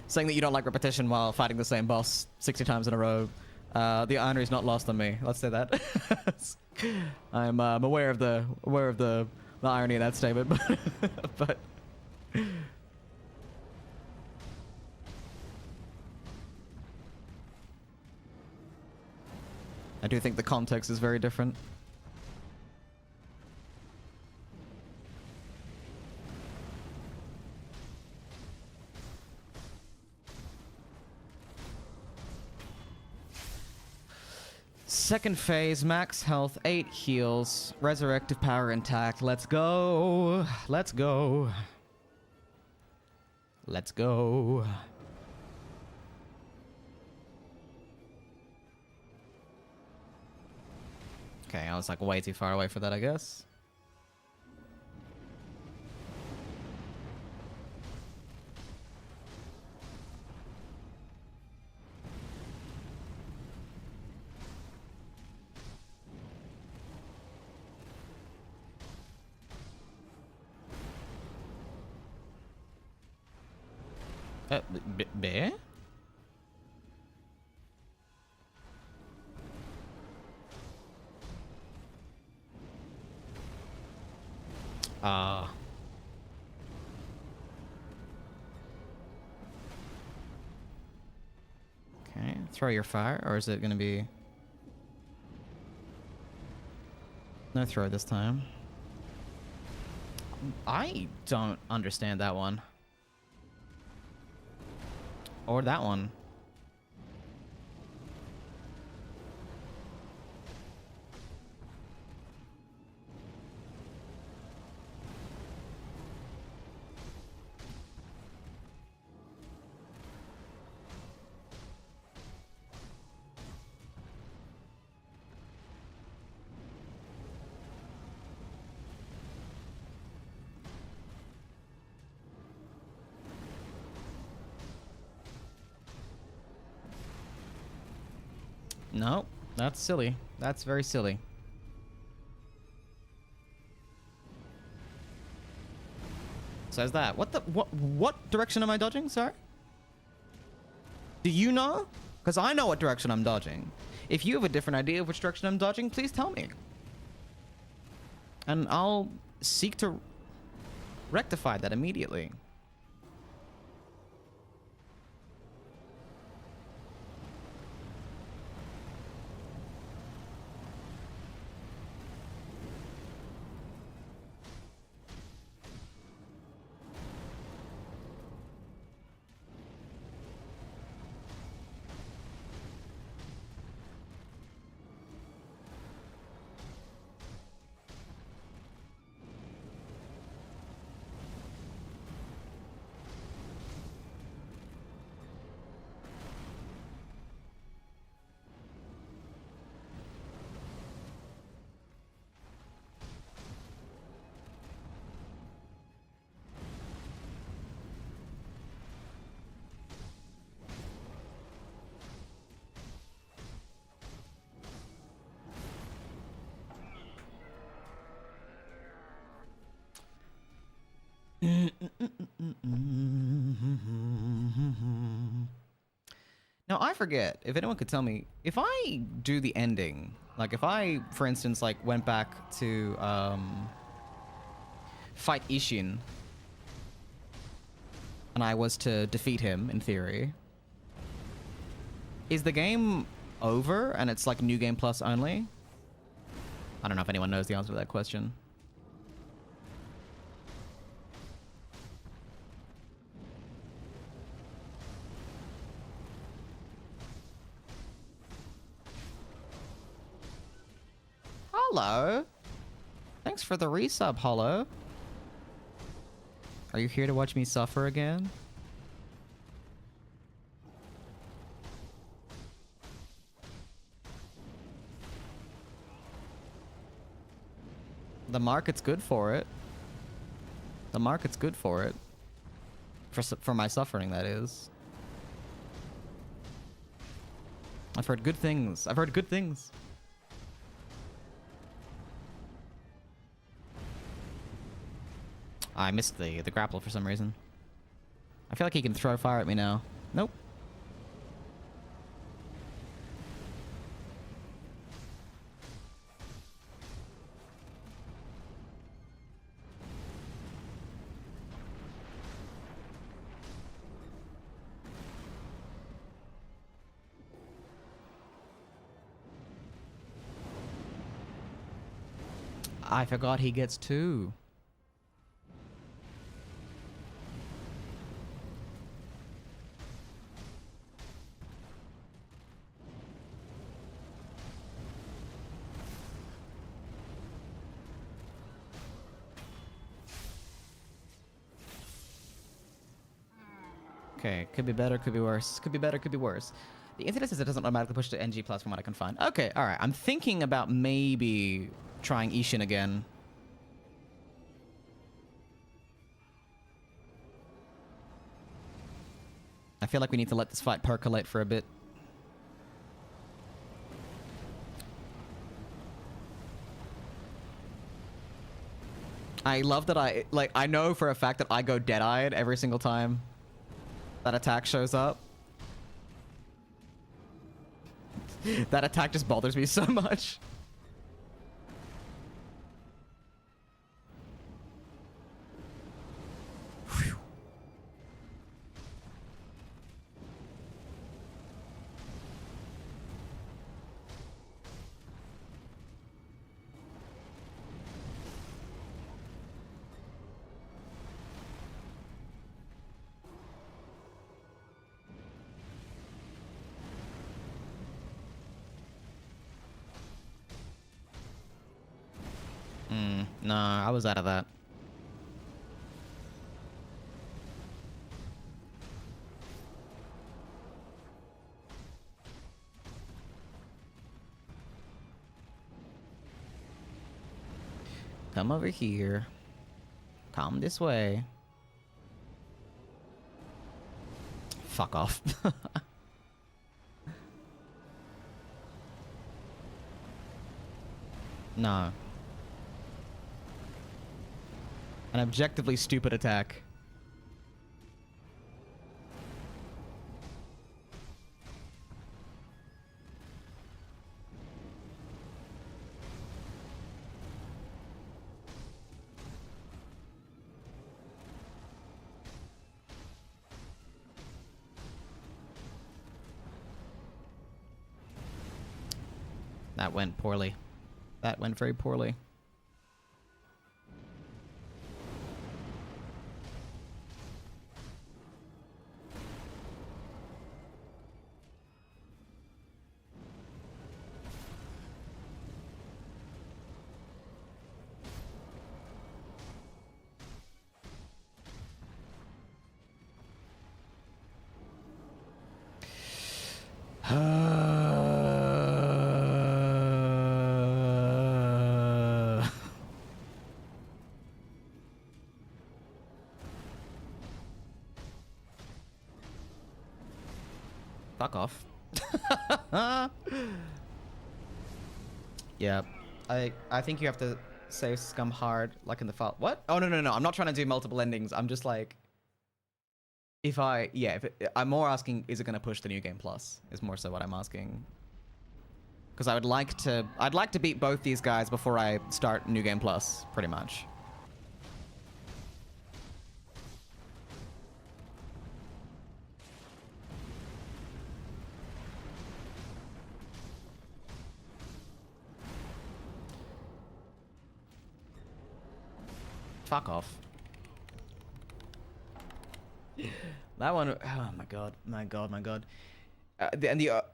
Saying that you don't like repetition while fighting the same boss 60 times in a row. The irony is not lost on me. Let's say that. I'm aware of the irony of that statement, but I do think the context is very different. Second phase, max health, 8 heals, resurrective power intact. Let's go. Let's go. Let's go. Okay, I was like way too far away for that, I guess. Bear? Okay, throw your fire, or is it gonna be... No throw this time. I don't understand that one. Or that one. No, that's silly. That's very silly. Says that. What direction am I dodging? Sorry? Do you know? Because I know what direction I'm dodging. If you have a different idea of which direction I'm dodging, please tell me. And I'll seek to rectify that immediately. Now, I forget, if anyone could tell me, if I do the ending, like if I, for instance, like went back to fight Isshin, and I was to defeat him, in theory, is the game over and it's like New Game Plus only? I don't know if anyone knows the answer to that question. Hello. Thanks for the resub, Hollow. Are you here to watch me suffer again? The market's good for it. The market's good for it. For my suffering, that is. I've heard good things. I've heard good things. I missed the grapple for some reason. I feel like he can throw fire at me now. Nope. I forgot he gets two. Okay, could be better, could be worse. Could be better, could be worse. The internet says it doesn't automatically push to NG plus from what I can find. Okay, alright. I'm thinking about maybe trying Isshin again. I feel like we need to let this fight percolate for a bit. I love that I know for a fact that I go dead-eyed every single time that attack shows up. That attack just bothers me so much. Whew. No, I was out of that. Come over here. Come this way. Fuck off. No. An objectively stupid attack. That went poorly. That went very poorly. Fuck off. Yeah. I think you have to save scum hard, like in the file. What? Oh, no. I'm not trying to do multiple endings. I'm just like... I'm more asking, is it going to push the New Game Plus? Is more so what I'm asking. Because I'd like to beat both these guys before I start New Game Plus, pretty much. Fuck off. That one, oh my god.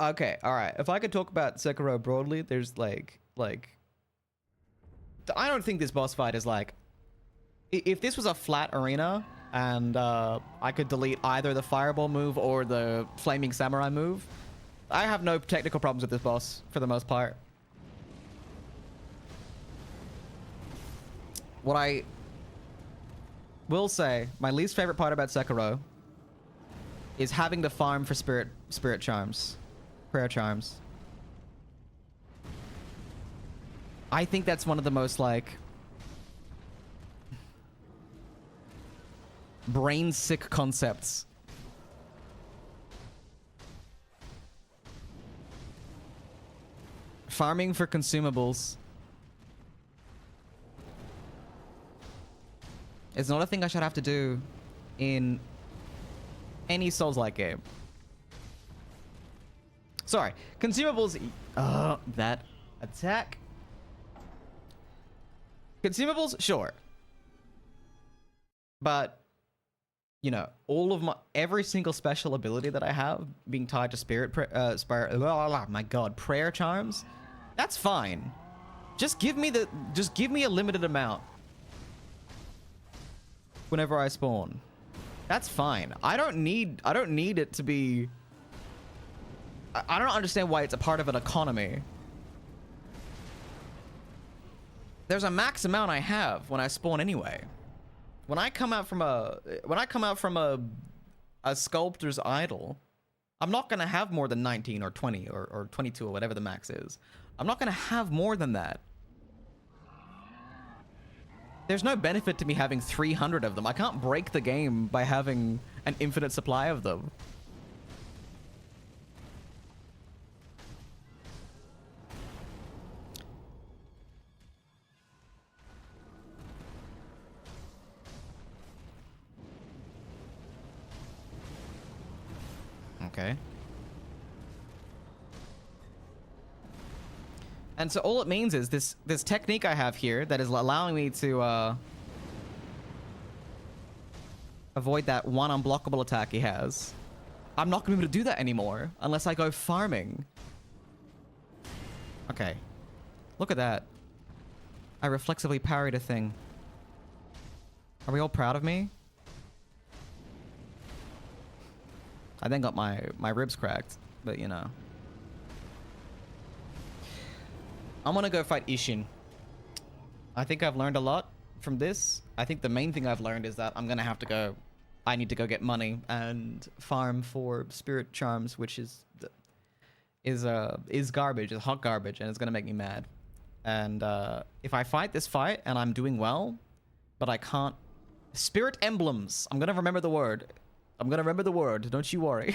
Okay, all right. If I could talk about Sekiro broadly, there's like, I don't think this boss fight is like, if this was a flat arena and I could delete either the fireball move or the flaming samurai move, I have no technical problems with this boss for the most part. What I will say, my least favorite part about Sekiro is having to farm for spirit charms, prayer charms. I think that's one of the most like brain sick concepts. Farming for consumables is not a thing I should have to do in any Souls-like game. Sorry, consumables. That attack. Consumables, sure. But, you know, every single special ability that I have being tied to my god, prayer charms, that's fine. Just give me a limited amount whenever I spawn. That's fine. I don't need it to be... I don't understand why it's a part of an economy. There's a max amount I have when I spawn anyway. When I come out from a sculptor's idol, I'm not gonna have more than 19 or 20 or 22 or whatever the max is. I'm not gonna have more than that. There's no benefit to me having 300 of them. I can't break the game by having an infinite supply of them. Okay. And so all it means is this technique I have here that is allowing me to avoid that one unblockable attack he has. I'm not going to be able to do that anymore unless I go farming. Okay. Look at that. I reflexively parried a thing. Are we all proud of me? I then got my ribs cracked, but you know. I'm gonna go fight Isshin. I think I've learned a lot from this. I think the main thing I've learned is that I'm gonna have to go... I need to go get money and farm for spirit charms, which is garbage, is hot garbage, and it's gonna make me mad. And if I fight this fight and I'm doing well, but I can't... Spirit emblems! I'm gonna remember the word. I'm gonna remember the word, don't you worry.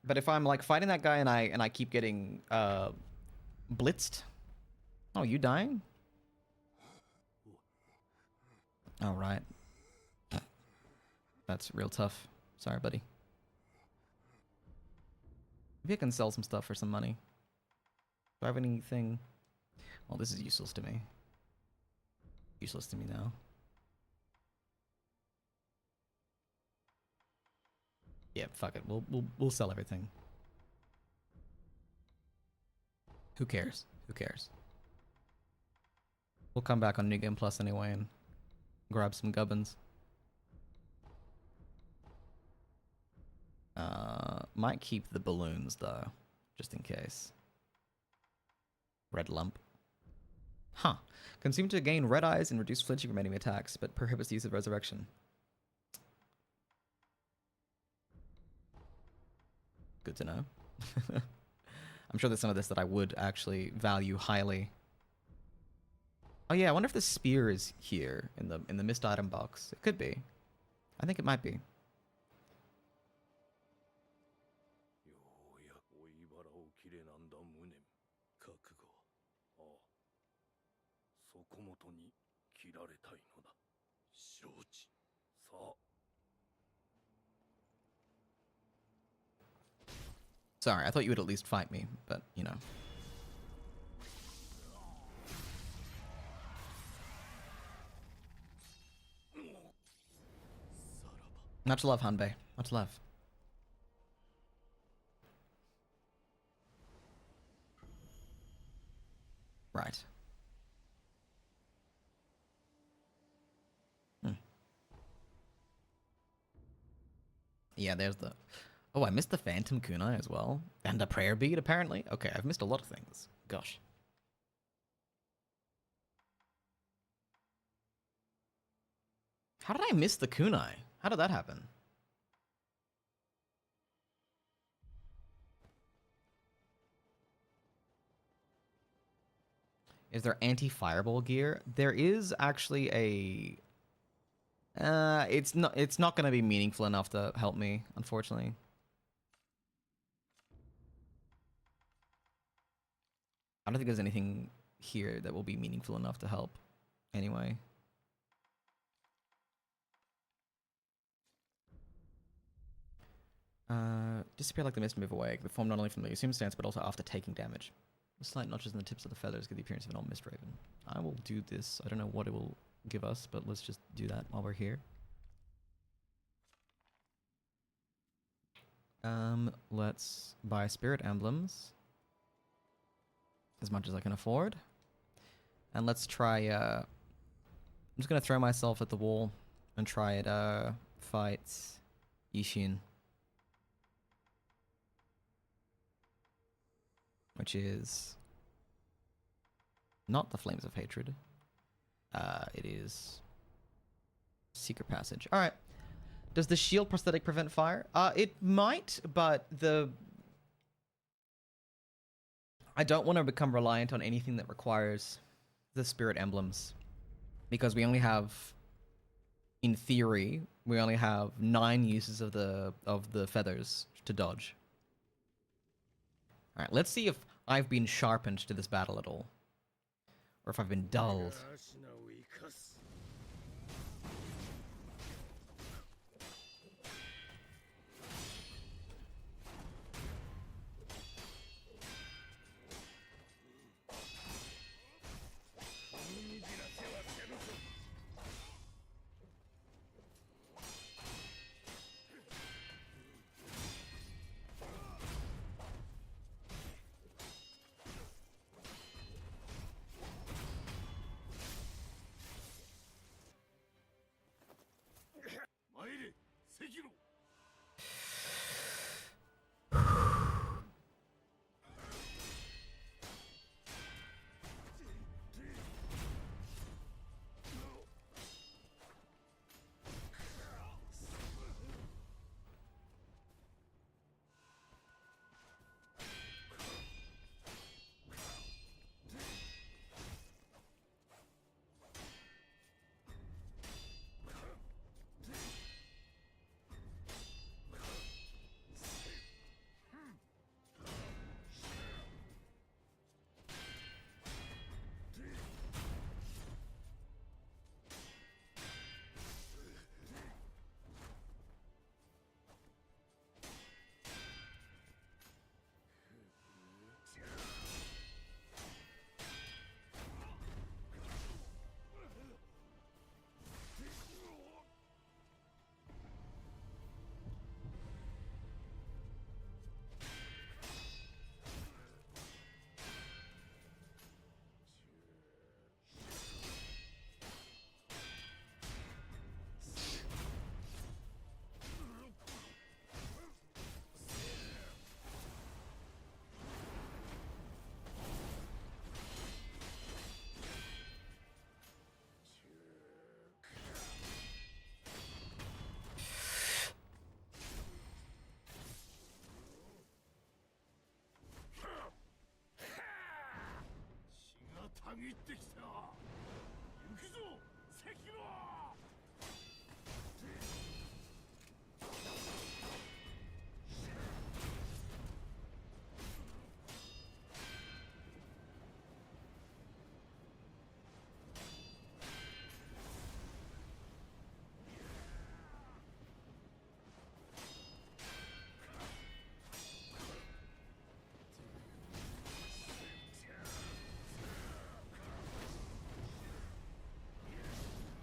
But if I'm like fighting that guy and I keep getting blitzed. Oh, you dying? All right. That's real tough. Sorry, buddy. Maybe I can sell some stuff for some money. Do I have anything? Well, this is useless to me. Useless to me now. Yeah, fuck it. We'll sell everything. Who cares? Who cares? We'll come back on New Game Plus anyway and grab some gubbins. Might keep the balloons though, just in case. Red lump. Huh. Consumed to gain red eyes and reduce flinching from enemy attacks, but prohibits the use of resurrection. Good to know. I'm sure there's some of this that I would actually value highly. Oh yeah, I wonder if the spear is here in the missed item box. It could be. I think it might be. Sorry, I thought you would at least fight me, but, you know. Much love, Hanbei. Much love. Right. Yeah, there's the... Oh, I missed the Phantom Kunai as well. And a Prayer Bead, apparently. Okay, I've missed a lot of things. Gosh. How did I miss the Kunai? How did that happen? Is there anti-fireball gear? There is actually a... it's not going to be meaningful enough to help me, unfortunately. I don't think there's anything here that will be meaningful enough to help anyway. Disappear like the mist, move away. The form not only from the assumed stance, but also after taking damage. The slight notches in the tips of the feathers give the appearance of an old mist raven. I will do this. I don't know what it will give us, but let's just do that while we're here. Let's buy spirit emblems. As much as I can afford. And let's try, I'm just gonna throw myself at the wall and try it, fight Isshin. Which is not the Flames of Hatred. It is Secret Passage. Alright. Does the shield prosthetic prevent fire? It might, but I don't want to become reliant on anything that requires the spirit emblems. Because we only have, in theory, we only have 9 uses of the feathers to dodge. Alright, let's see if I've been sharpened to this battle at all. Or if I've been dulled.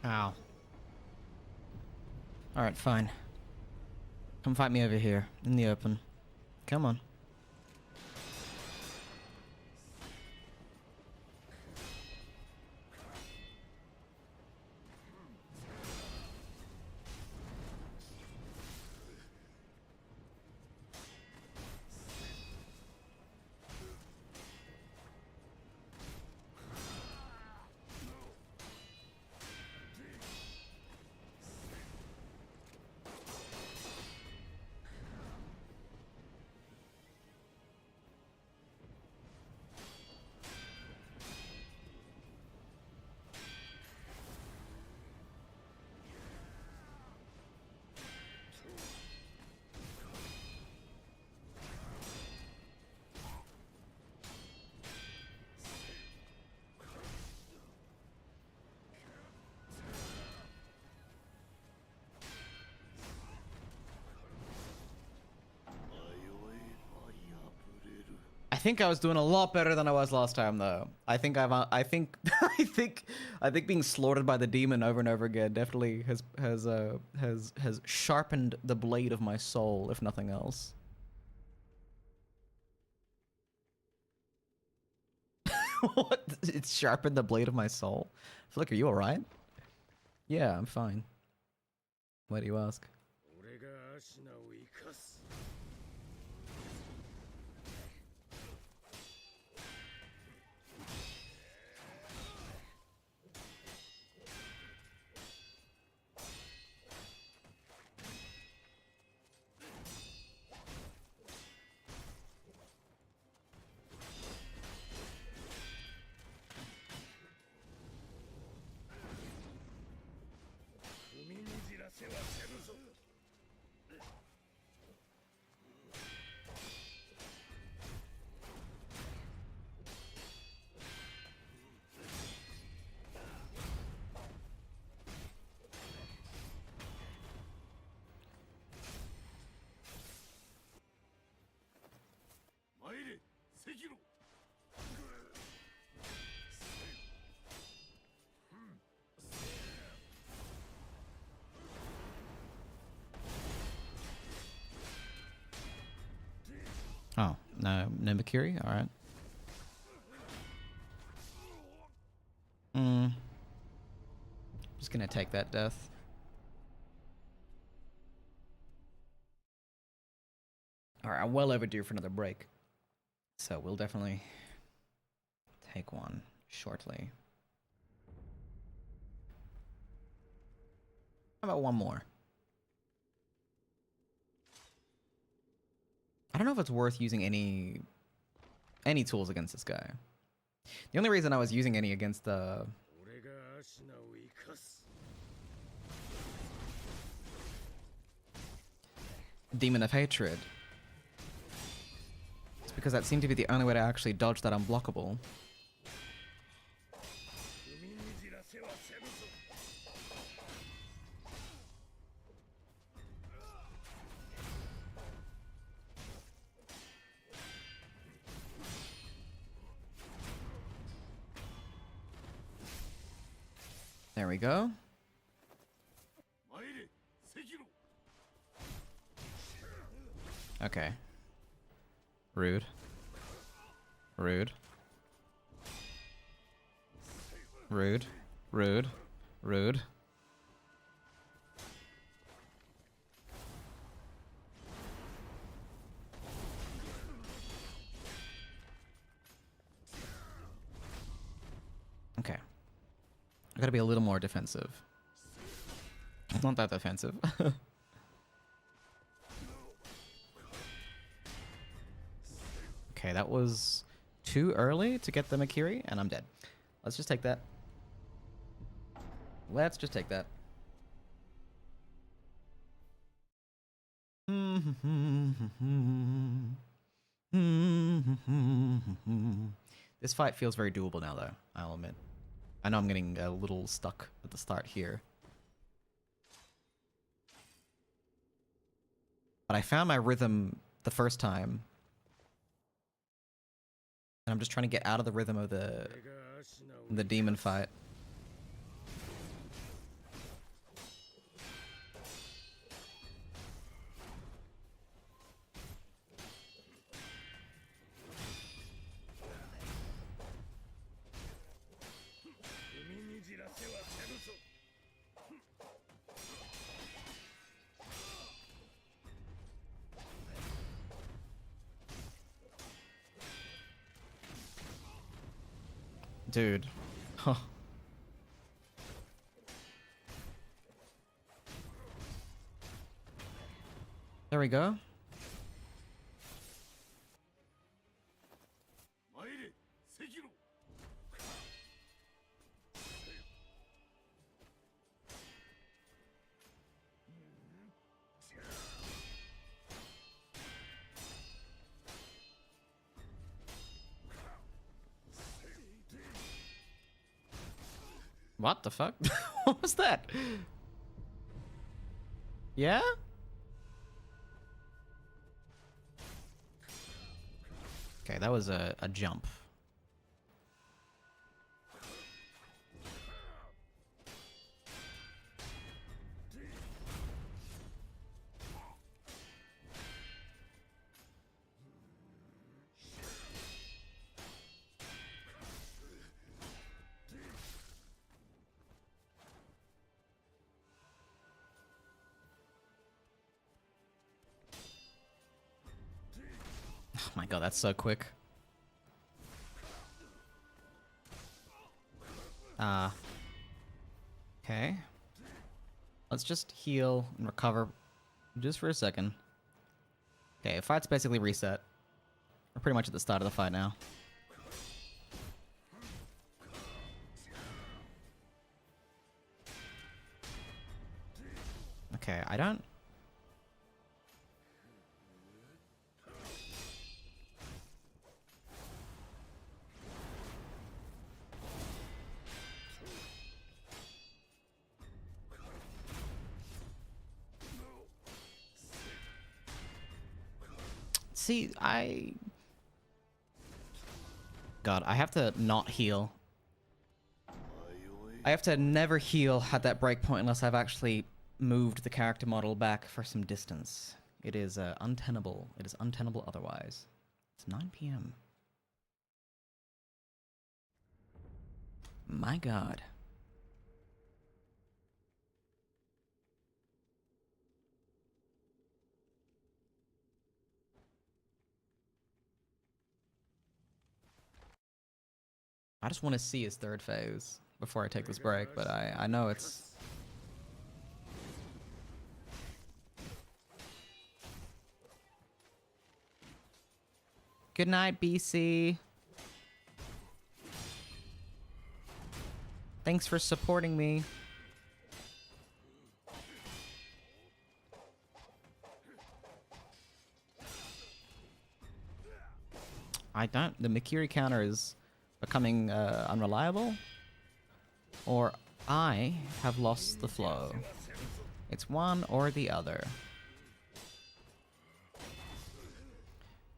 Ow. Alright, fine. Come fight me over here, in the open. Come on. I think I was doing a lot better than I was last time, though. I think I think being slaughtered by the demon over and over again definitely has sharpened the blade of my soul, if nothing else. What? It's sharpened the blade of my soul. Flick, are you alright? Yeah, I'm fine. Why do you ask? Oh, no Mercury? Alright. Just gonna take that death. Alright, I'm well overdue for another break. So we'll definitely take one shortly. How about one more? I don't know if it's worth using any tools against this guy. The only reason I was using any against the Demon of Hatred is because that seemed to be the only way to actually dodge that unblockable. There we go. Okay. Rude. Rude. Rude. Rude. Rude. Okay. I gotta be a little more defensive. Not that defensive. Okay, that was too early to get the Makiri, and I'm dead. Let's just take that. Let's just take that. This fight feels very doable now, though, I'll admit. I know I'm getting a little stuck at the start here. But I found my rhythm the first time. And I'm just trying to get out of the rhythm of the demon fight. Dude. Huh. There we go. What the fuck? What was that? Yeah? Okay, that was a jump. Oh my god, that's so quick. Okay. Let's just heal and recover just for a second. Okay, fight's basically reset. We're pretty much at the start of the fight now. Okay, I don't... See, God, I have to not heal. I have to never heal at that breakpoint unless I've actually moved the character model back for some distance. It is untenable. It is untenable otherwise. It's 9 p.m. My God. I just want to see his third phase before I take this break, but I know it's... Good night, BC. Thanks for supporting me. The Mikiri counter is becoming unreliable, or I have lost the flow. It's one or the other.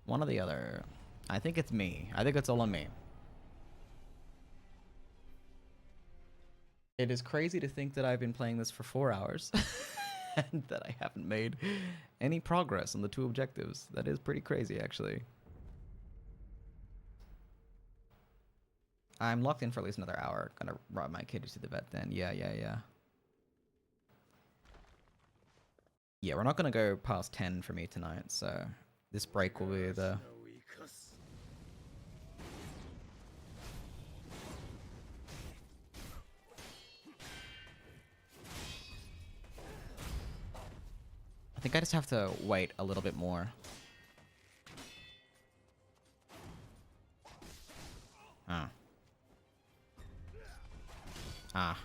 One or the other. I think it's me. I think it's all on me. It is crazy to think that I've been playing this for 4 hours and that I haven't made any progress on the 2 objectives. That is pretty crazy, actually. I'm locked in for at least another hour. Gonna ride my kid to the vet then. Yeah. Yeah, we're not gonna go past 10 for me tonight, so this break will be the... I think I just have to wait a little bit more. Oh. Ah.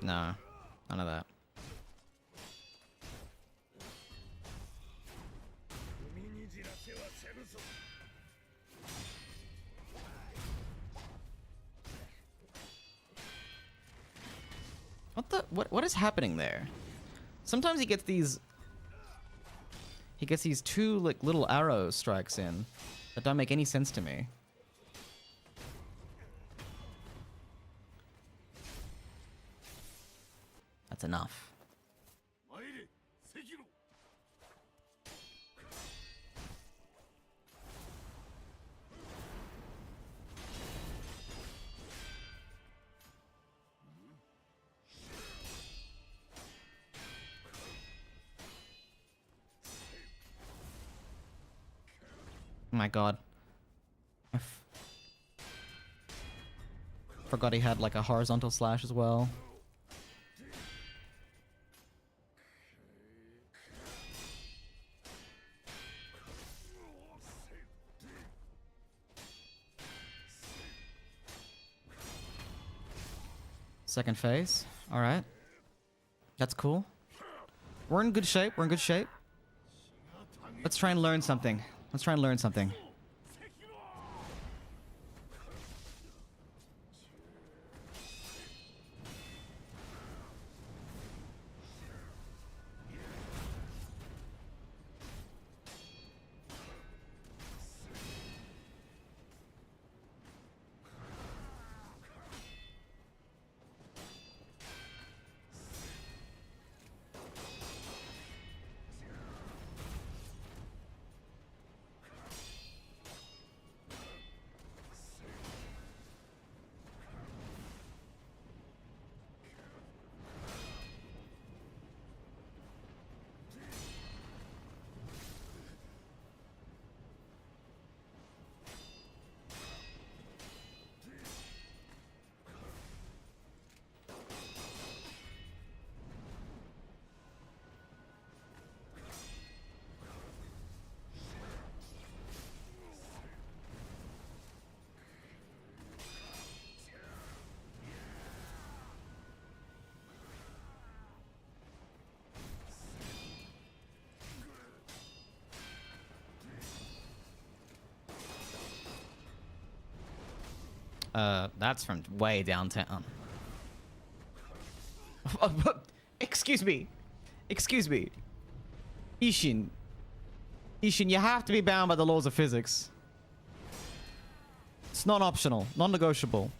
No. None of that. What is happening there? Sometimes he gets these two like little arrow strikes in that don't make any sense to me. That's enough. Oh my god. Forgot he had like a horizontal slash as well. Second phase. Alright. That's cool. We're in good shape. We're in good shape. Let's try and learn something. Let's try and learn something. That's from way downtown. Excuse me. Excuse me. Isshin. Isshin, you have to be bound by the laws of physics. It's not optional, non-negotiable.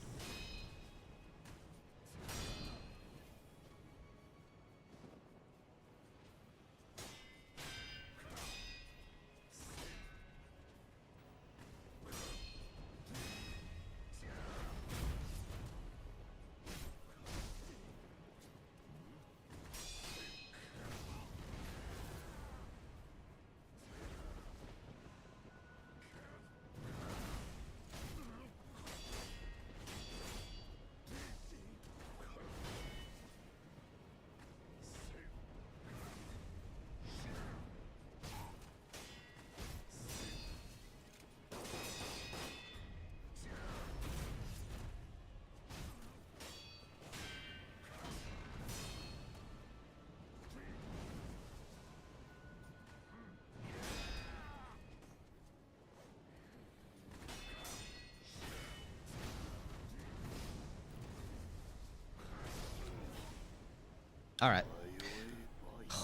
All right.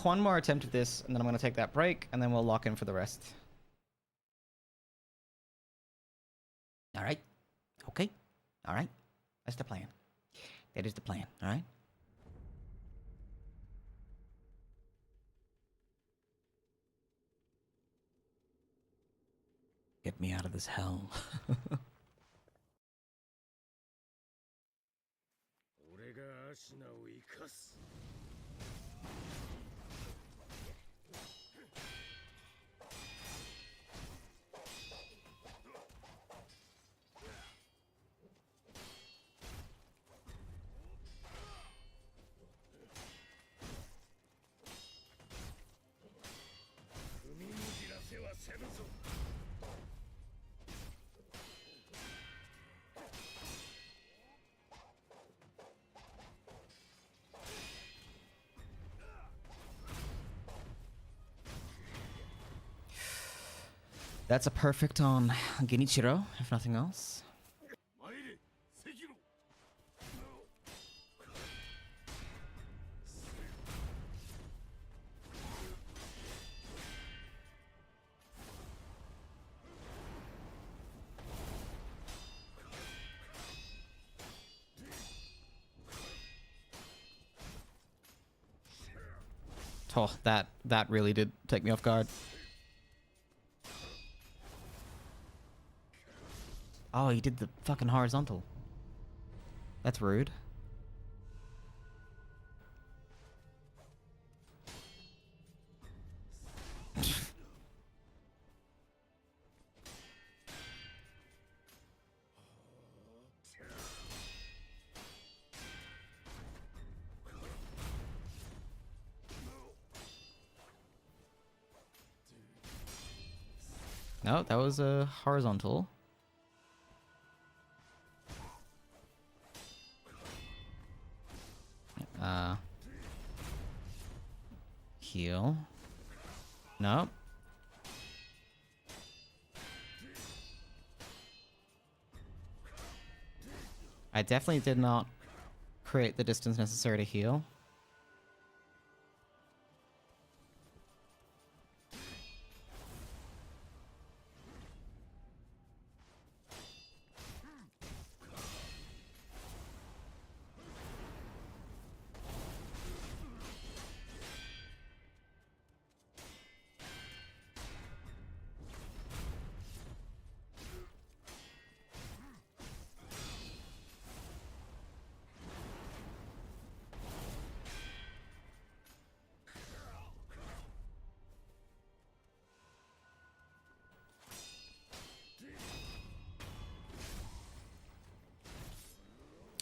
One more attempt at this, and then I'm going to take that break, and then we'll lock in for the rest. All right. Okay. All right. That's the plan. That is the plan. All right. Get me out of this hell. That's a perfect on Genichiro, if nothing else. Oh, that really did take me off guard. Oh, he did the fucking horizontal. That's rude. No, that was a horizontal. Heal. No. I definitely did not create the distance necessary to heal.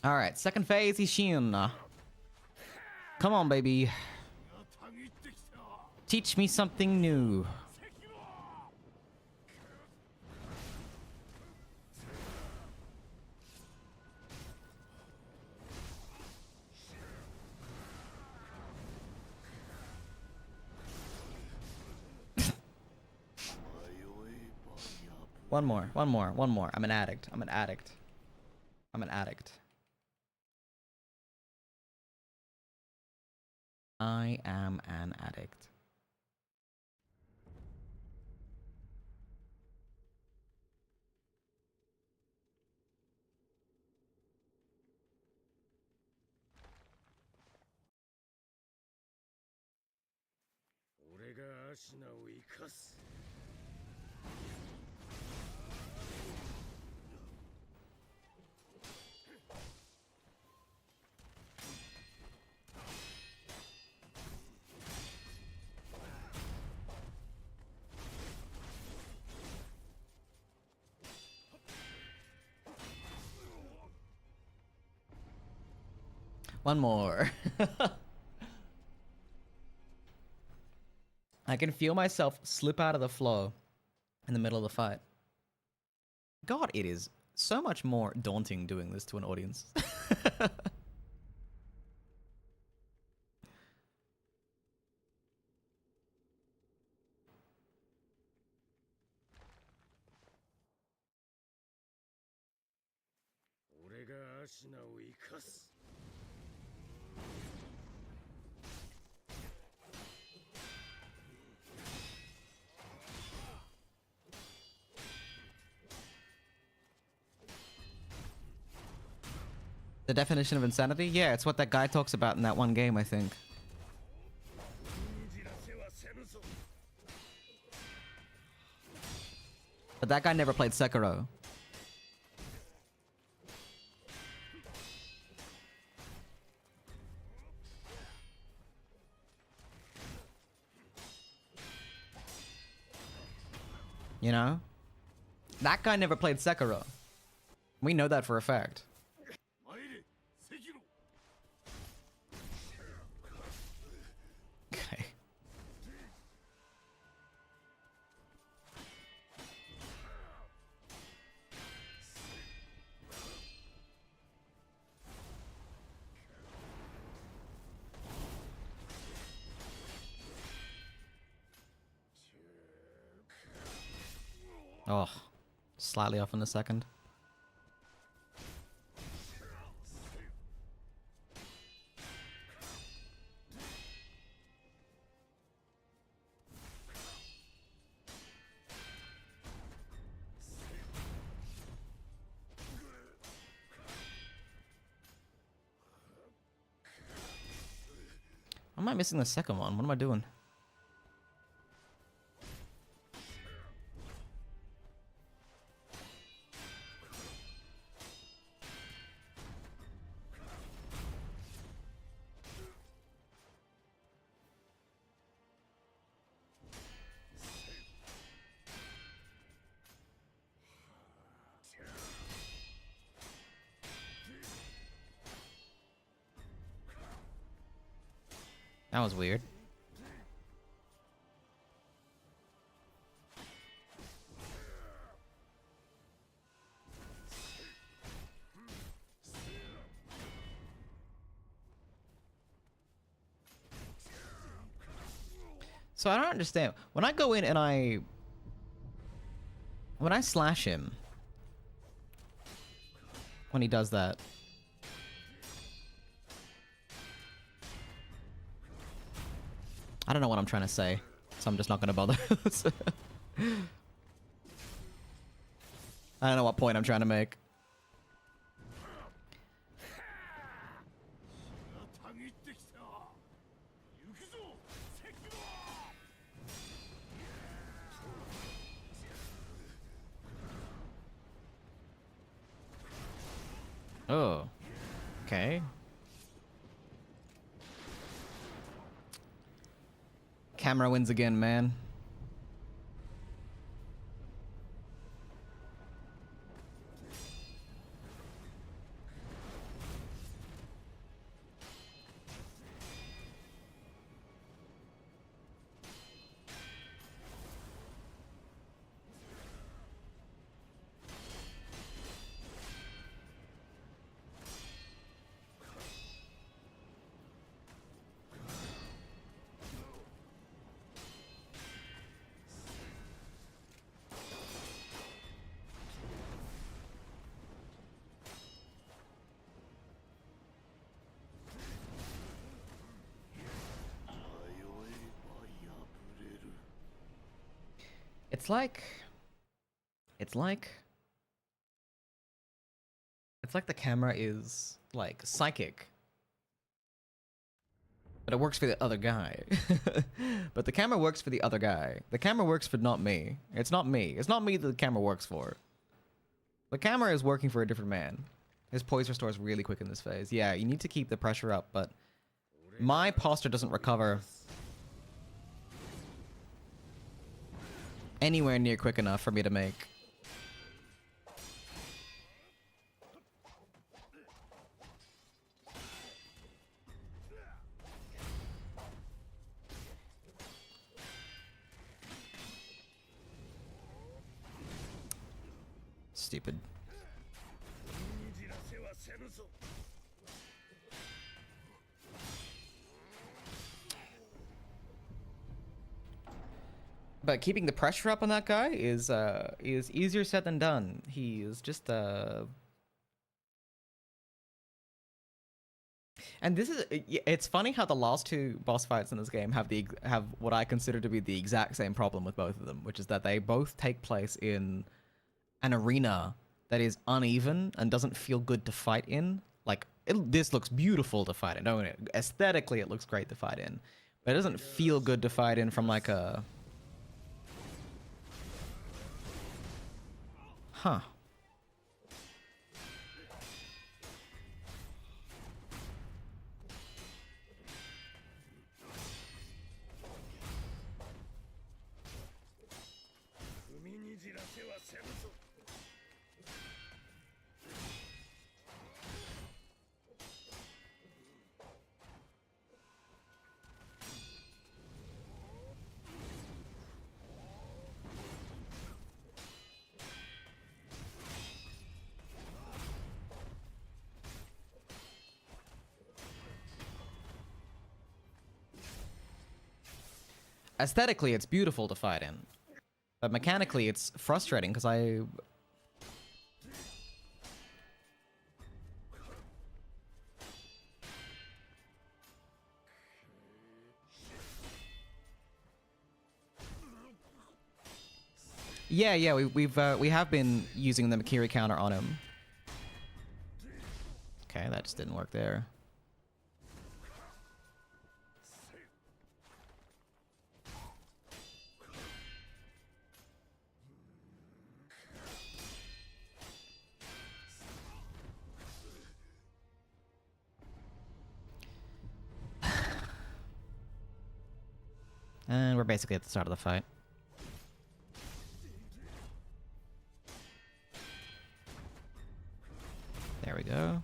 All right, second phase, Isshin. Come on, baby. Teach me something new. One more. I'm an addict. I'm an addict. I am an addict. One more. I can feel myself slip out of the flow in the middle of the fight. God, it is so much more daunting doing this to an audience. The definition of insanity? Yeah, it's what that guy talks about in that one game, I think. But that guy never played Sekiro. You know? That guy never played Sekiro. We know that for a fact. Okay. Oh, slightly off in a second. Am I missing the second one? What am I doing? That was weird. So I don't understand. When I go in and when I slash him, when he does that, I don't know what I'm trying to say, so I'm just not going to bother. I don't know what point I'm trying to make. Oh. Okay. Camera wins again, man. It's like the camera is like psychic, but it works for the other guy. But the camera works for the other guy. The camera works for not me. It's not me. It's not me that the camera works for. The camera is working for a different man. His poise restores really quick in this phase. Yeah, you need to keep the pressure up, but my posture doesn't recover anywhere near quick enough for me to make. Stupid. But keeping the pressure up on that guy is easier said than done. He is just and this is it's funny how the last two boss fights in this game have what I consider to be the exact same problem with both of them, which is that they both take place in an arena that is uneven and doesn't feel good to fight in. Like this looks beautiful to fight in, don't it? Aesthetically, it looks great to fight in, but it doesn't feel good to fight in from like a huh. Aesthetically, it's beautiful to fight in. But mechanically, it's frustrating because I... Yeah, we have been using the Makiri counter on him. Okay, that just didn't work there. And we're basically at the start of the fight. There we go.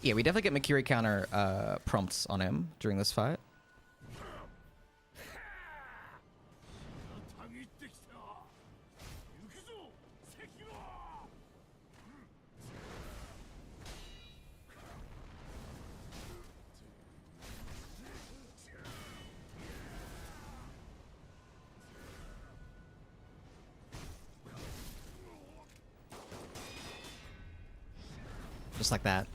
Yeah, we definitely get Makiri counter prompts on him during this fight. Just like that.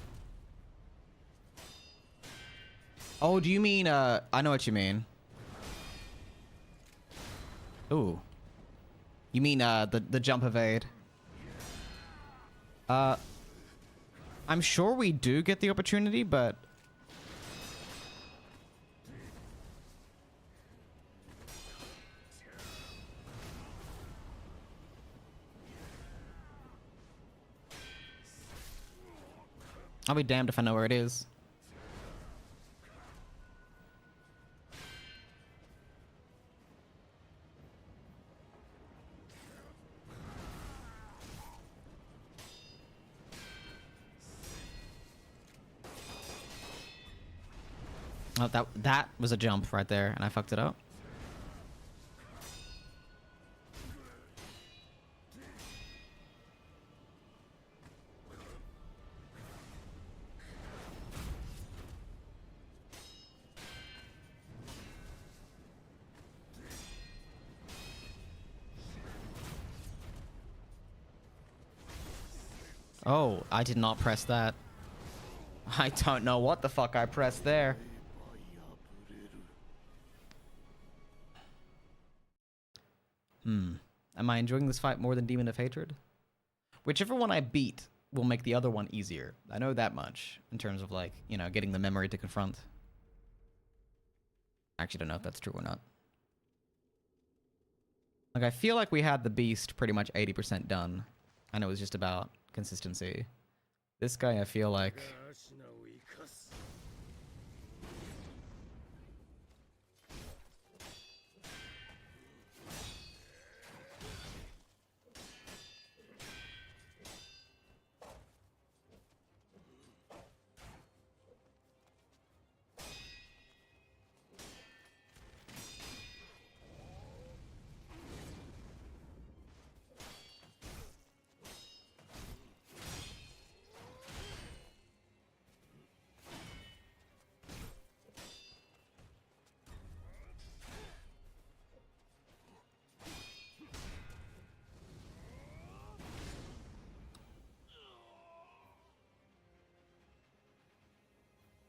Oh, do you mean, I know what you mean. Ooh. You mean, the jump evade. I'm sure we do get the opportunity, but... I'll be damned if I know where it is. Oh, that was a jump right there, and I fucked it up. Oh, I did not press that. I don't know what the fuck I pressed there. Am I enjoying this fight more than Demon of Hatred? Whichever one I beat will make the other one easier. I know that much in terms of, like, you know, getting the memory to confront. I actually don't know if that's true or not. Like, I feel like we had the beast pretty much 80% done, and it was just about consistency. This guy, I feel like...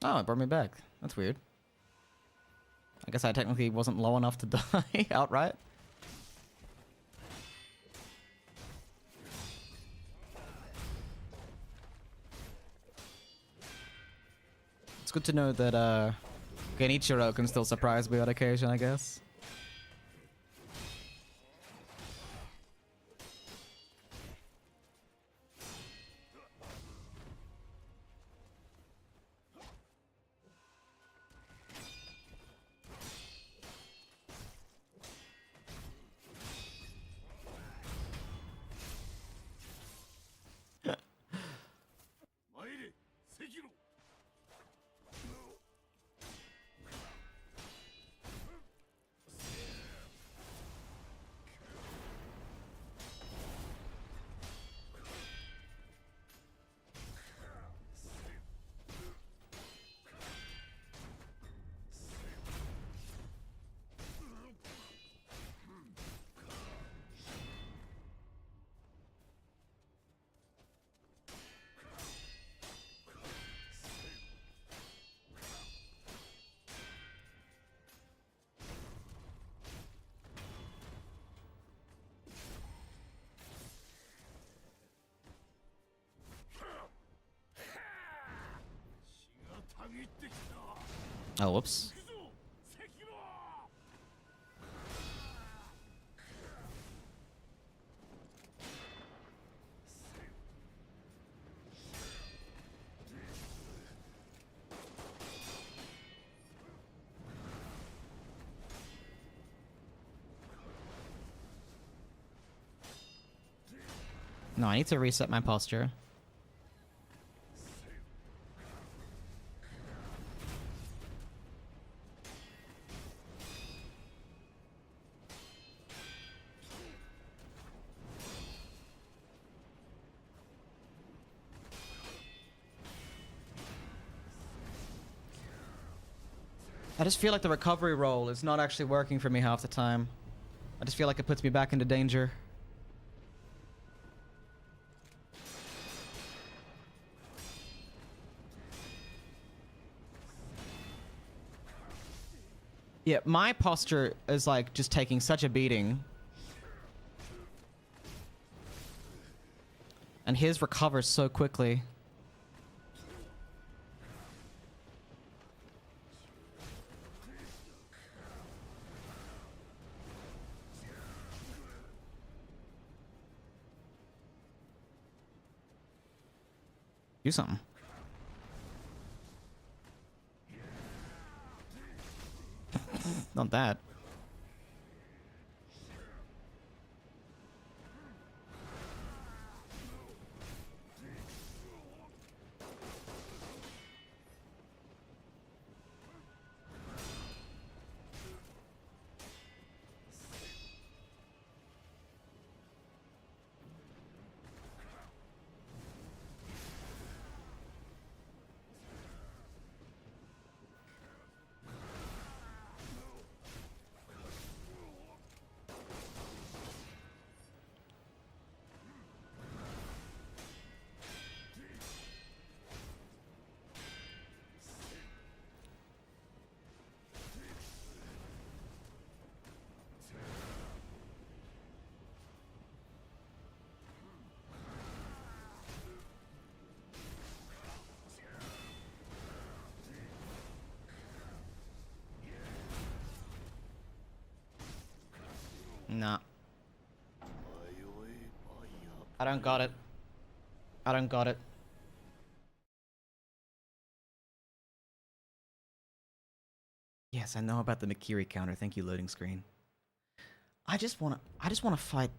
Oh, it brought me back. That's weird. I guess I technically wasn't low enough to die outright. It's good to know that Genichiro can still surprise me on occasion, I guess. Oh, whoops. No, I need to reset my posture. I just feel like the recovery roll is not actually working for me half the time. I just feel like it puts me back into danger. Yeah, my posture is like just taking such a beating. And his recovers so quickly. Do something. Not that. Nah. I don't got it. I don't got it. Yes, I know about the Mikiri counter. Thank you, loading screen. I just wanna fight.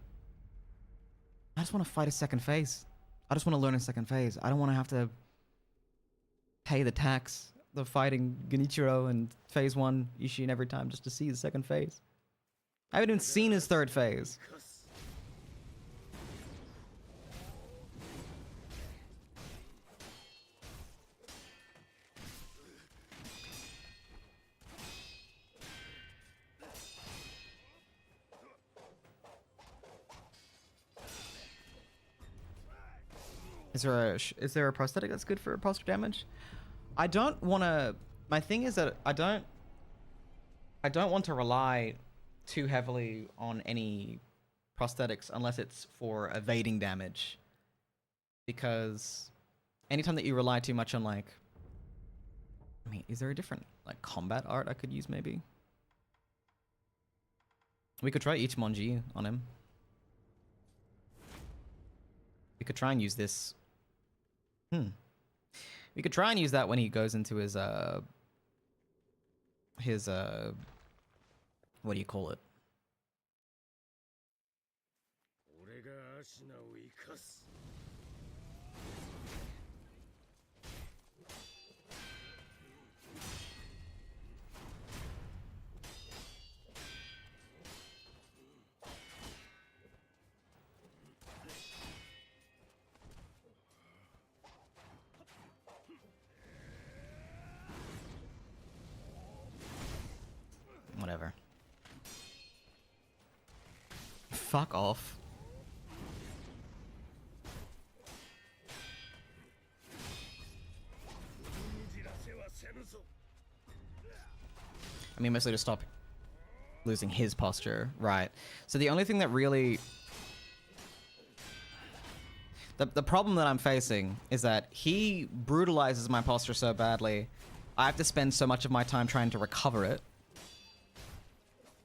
I just wanna fight a second phase. I just wanna learn a second phase. I don't wanna have to pay the tax of fighting Genichiro and phase 1 Isshin every time just to see the second phase. I haven't even seen his third phase. Is there a prosthetic that's good for posture damage? I don't want to. My thing is that I don't want to rely too heavily on any prosthetics unless it's for evading damage, because anytime that you rely too much on, like, I mean, is there a different like combat art I could use? Maybe we could try Ichimonji on him. We could try and use this. We could try and use that when he goes into his what do you call it? Whatever. Fuck off. I mean, mostly to stop losing his posture. Right. So the only thing that really... The problem that I'm facing is that he brutalizes my posture so badly, I have to spend so much of my time trying to recover it,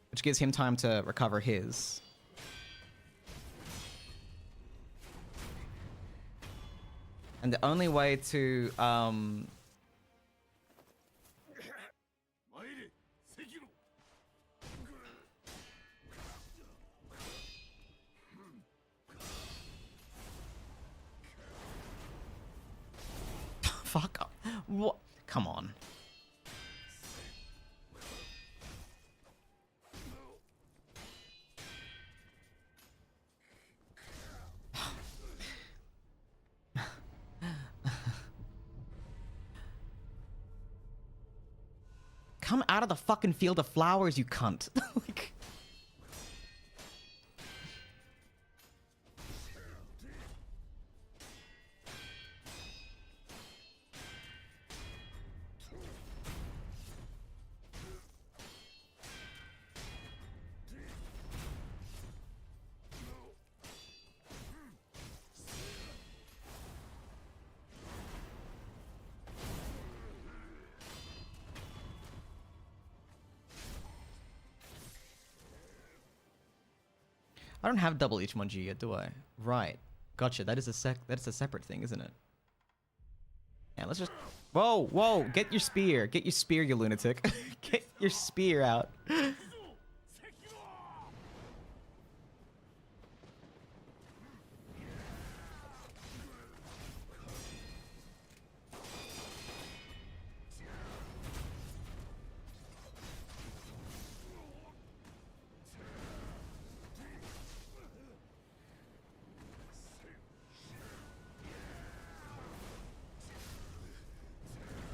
which gives him time to recover his. And the only way to fuck up. What? Come on. Come out of the fucking field of flowers, you cunt. Like... I don't have double Ichimonji yet, do I? Right. Gotcha. That is a separate thing, isn't it? Yeah, let's just... Whoa, whoa! Get your spear. Get your spear, you lunatic. Get your spear out.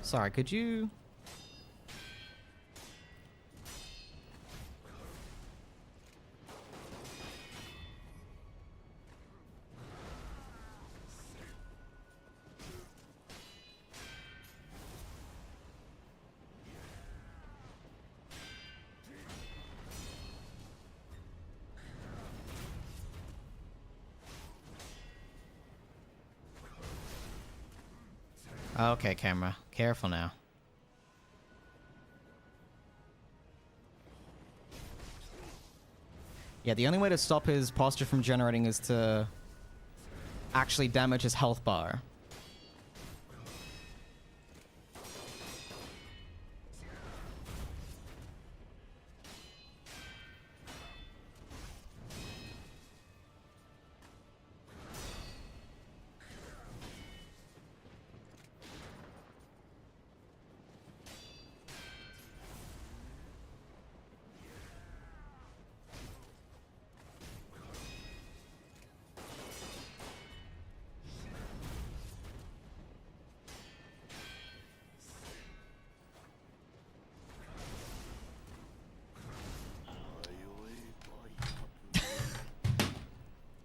Sorry, could you... Okay, camera. Careful now. Yeah, the only way to stop his posture from generating is to actually damage his health bar.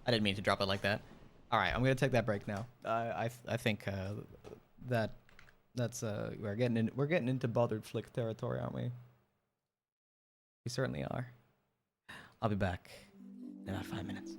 I didn't mean to drop it like that. All right, I'm gonna take that break now. I think that's we're getting into bothered flick territory, aren't we? We certainly are. I'll be back in about 5 minutes.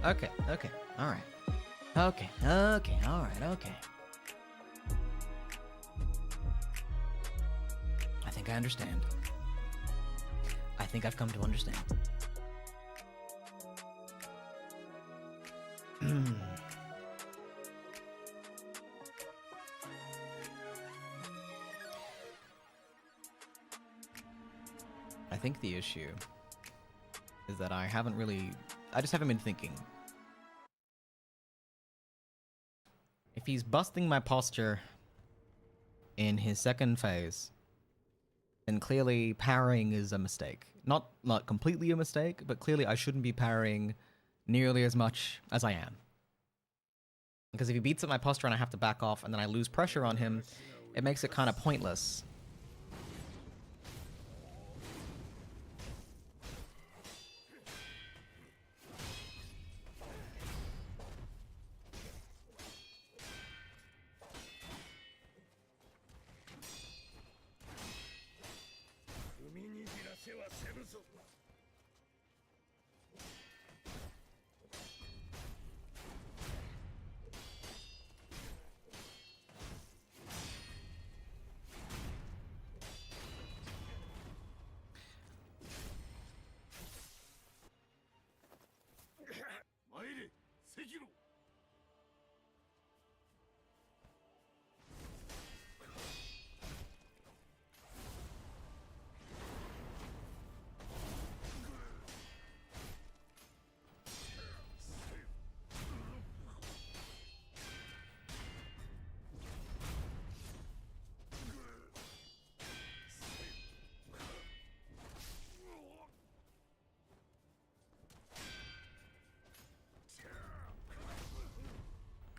Okay, okay, alright. Okay, okay, alright, okay. I think I understand. I think I've come to understand. I think the issue is that I just haven't been thinking. If he's busting my posture in his second phase, then clearly parrying is a mistake. Not completely a mistake, but clearly I shouldn't be parrying nearly as much as I am. Because if he beats up my posture and I have to back off and then I lose pressure on him, it makes it kind of pointless.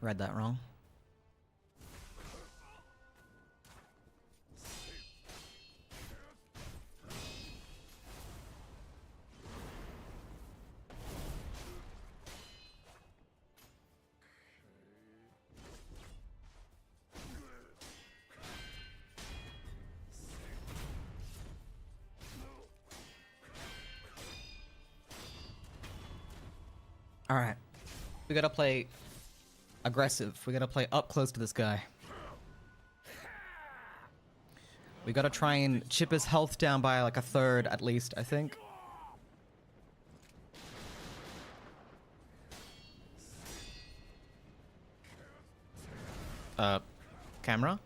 Read that wrong. All right. We gotta play aggressive. We gotta play up close to this guy. We gotta try and chip his health down by like a third at least, I think. Camera?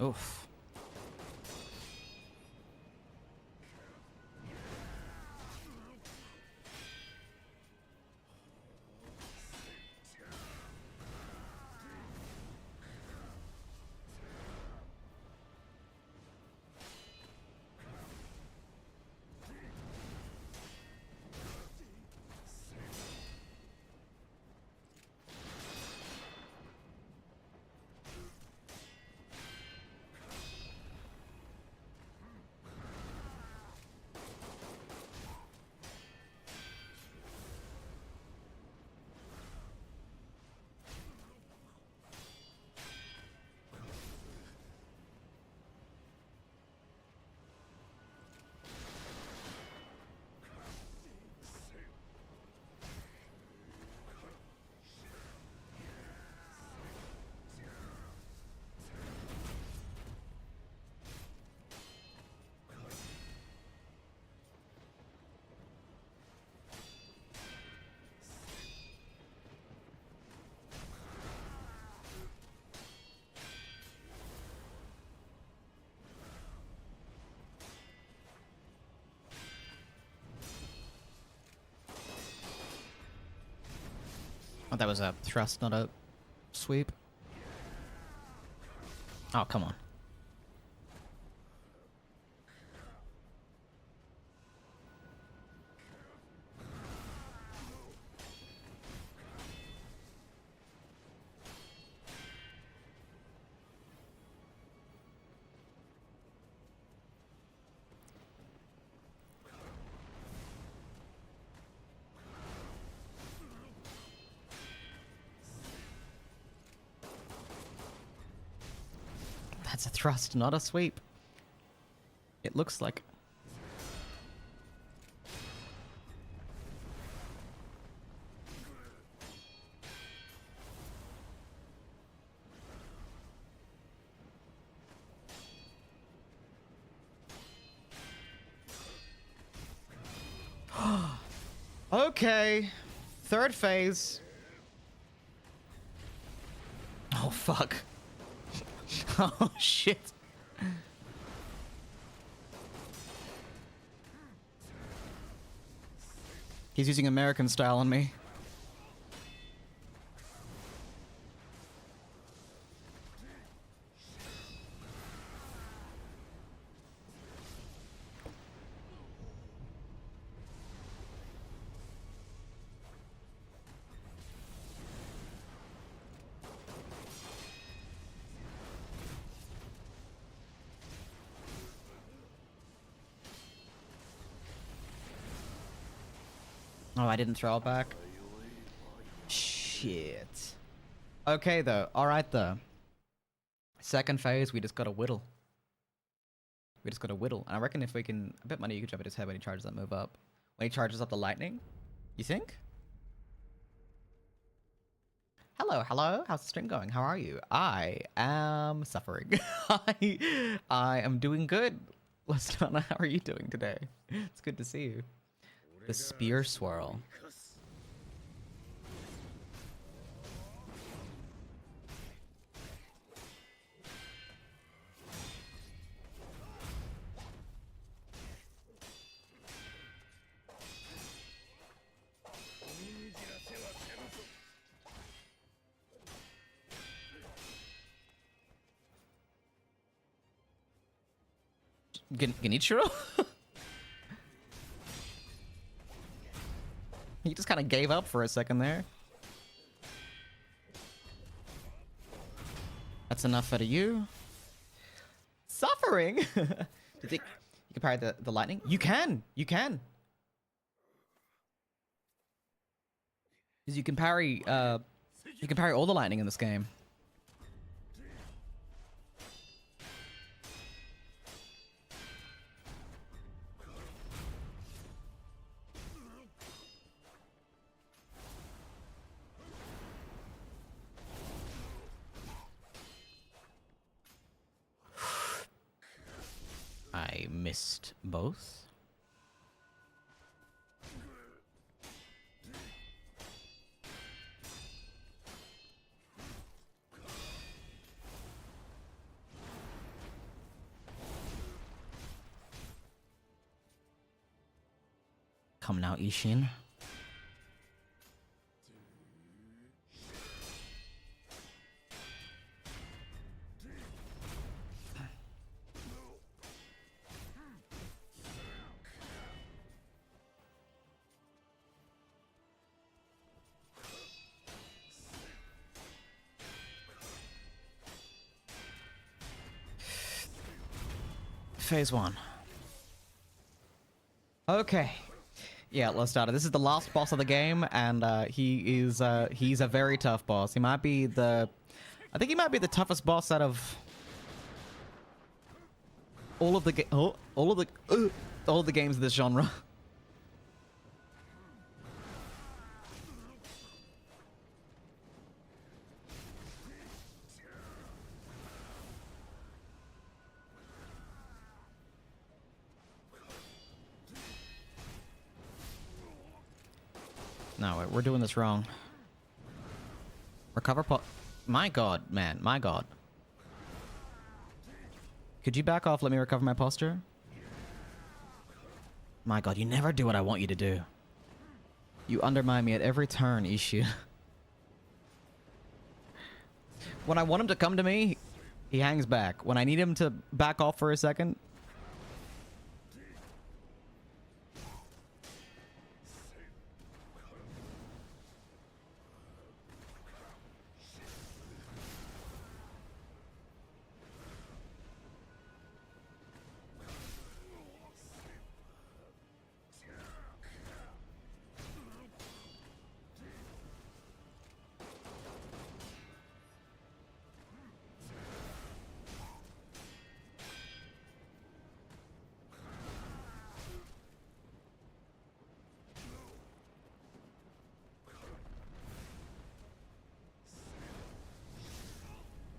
Oof. Oh, that was a thrust, not a sweep. Oh, come on. That's a thrust, not a sweep. It looks like. Okay. Third phase. Oh, fuck. Oh, shit. He's using American style on me. Oh, I didn't throw it back. Shit. Okay, though. Alright, though. Second phase, we just gotta whittle. We just gotta whittle. And I reckon if we can... I bet money you could jump at his head when he charges that move up. When he charges up the lightning? You think? Hello, hello. How's the stream going? How are you? I am suffering. I am doing good. Lestana, how are you doing today? It's good to see you. The spear swirl. Genichiro? He just kind of gave up for a second there. That's enough out of you. Suffering? Do you think you can parry the lightning? You can! You can! Because you can parry all the lightning in this game. I missed both. Come now, Isshin. Phase 1. Okay. Yeah, let's start it. This is the last boss of the game, and he's a very tough boss. He might be the... I think he might be the toughest boss out of all of the games of this genre. No, we're doing this wrong. Recover pot. My god, man. My god. Could you back off? Let me recover my posture? My god, you never do what I want you to do. You undermine me at every turn, Isshin. When I want him to come to me, he hangs back. When I need him to back off for a second...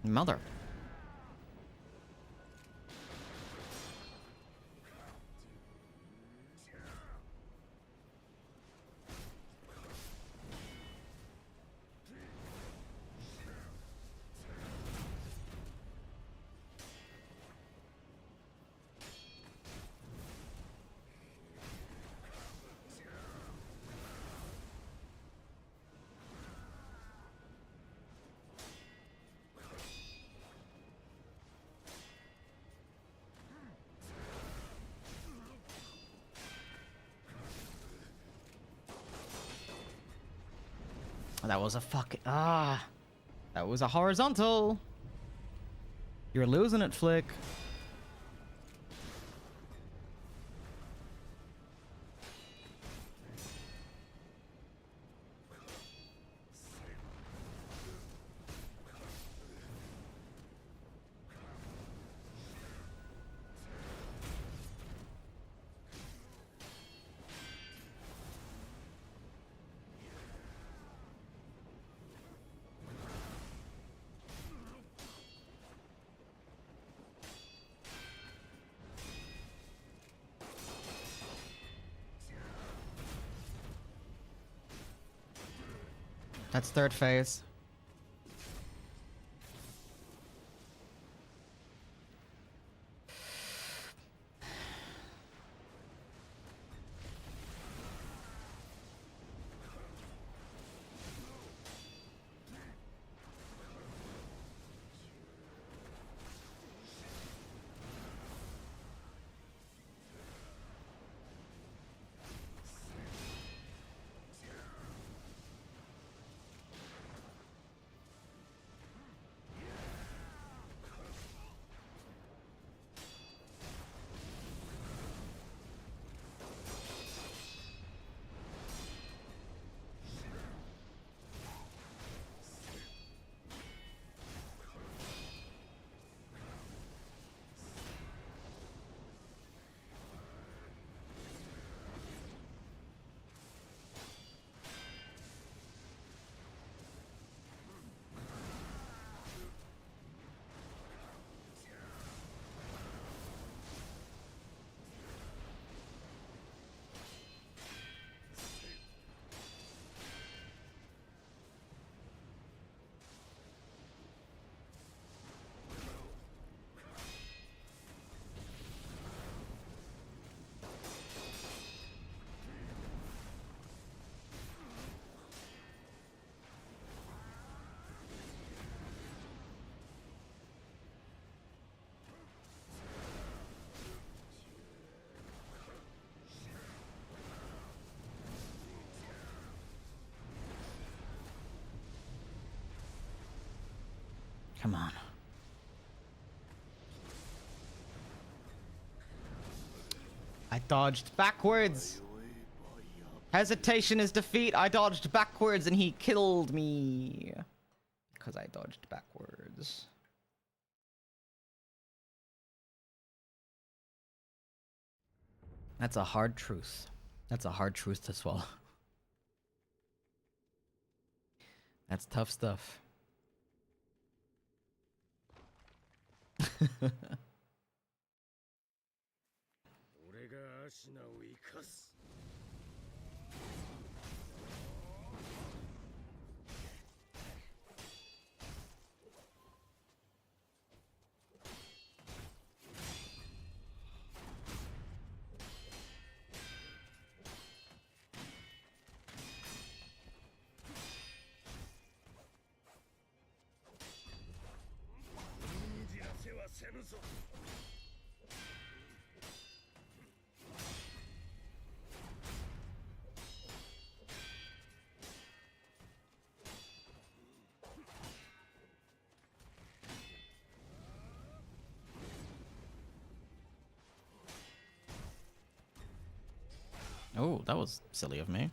Mother. That was a that was a horizontal. You're losing it, Flick. That's third phase. Come on. I dodged backwards. Hesitation is defeat. I dodged backwards and he killed me. Because I dodged backwards. That's a hard truth. That's a hard truth to swallow. That's tough stuff. Oh, that was silly of me.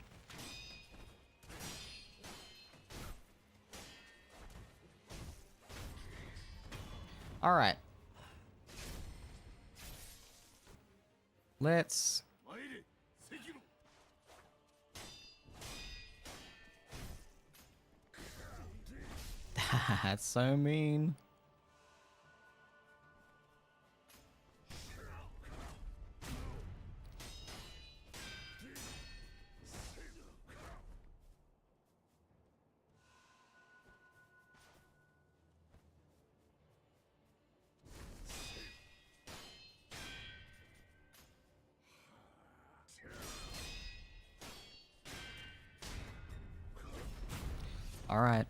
All right. Let's... That's so mean. All right.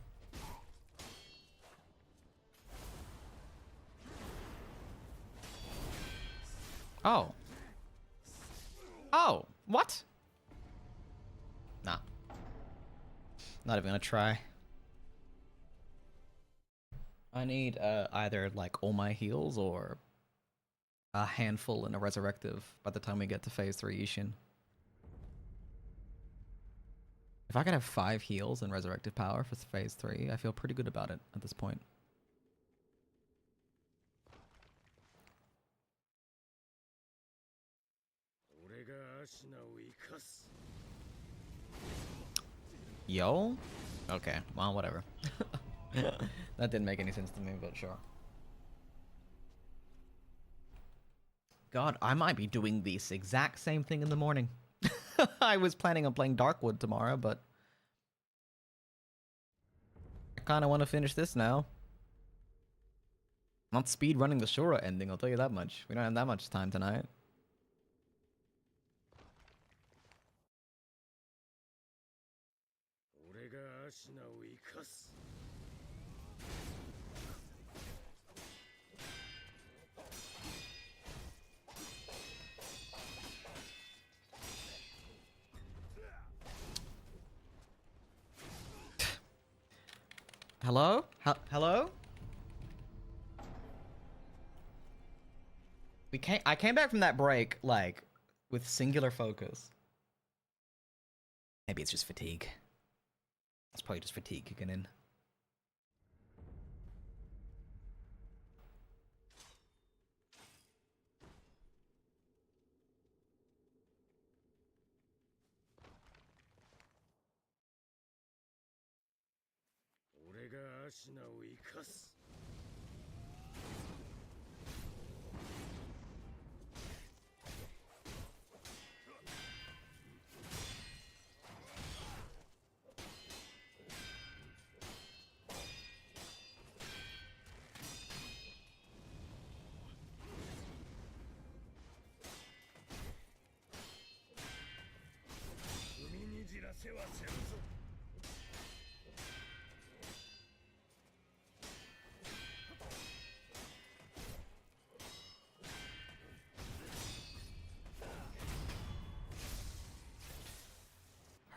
Oh. Oh, what? Nah. Not even gonna try. I need either like all my heals or a handful and a resurrective by the time we get to phase 3 Isshin. If I could have 5 heals and resurrective power for phase 3, I feel pretty good about it at this point. Yo? Okay, well, whatever. That didn't make any sense to me, but sure. God, I might be doing this exact same thing in the morning. I was planning on playing Darkwood tomorrow, but I kind of want to finish this now. Not speed running the Shura ending, I'll tell you that much. We don't have that much time tonight. Hello? Hello? I came back from that break, like, with singular focus. Maybe it's just fatigue. It's probably just fatigue kicking in.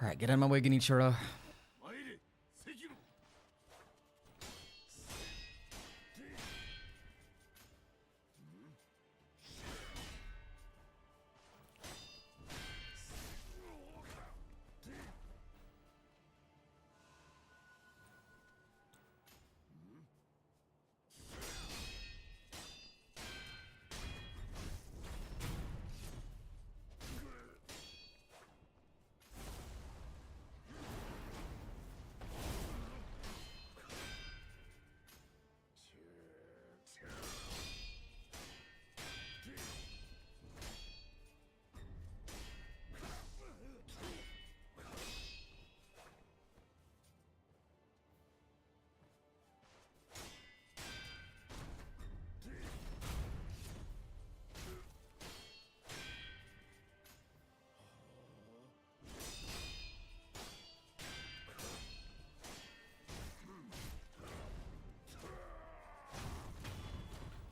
Alright, get out of my way, Genichiro.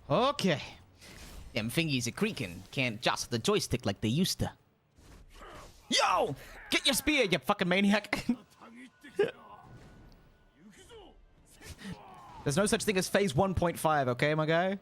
Okay. Them fingies are creaking. Can't jostle the joystick like they used to. Yo! Get your spear, you fucking maniac! There's no such thing as phase 1.5, okay, my guy?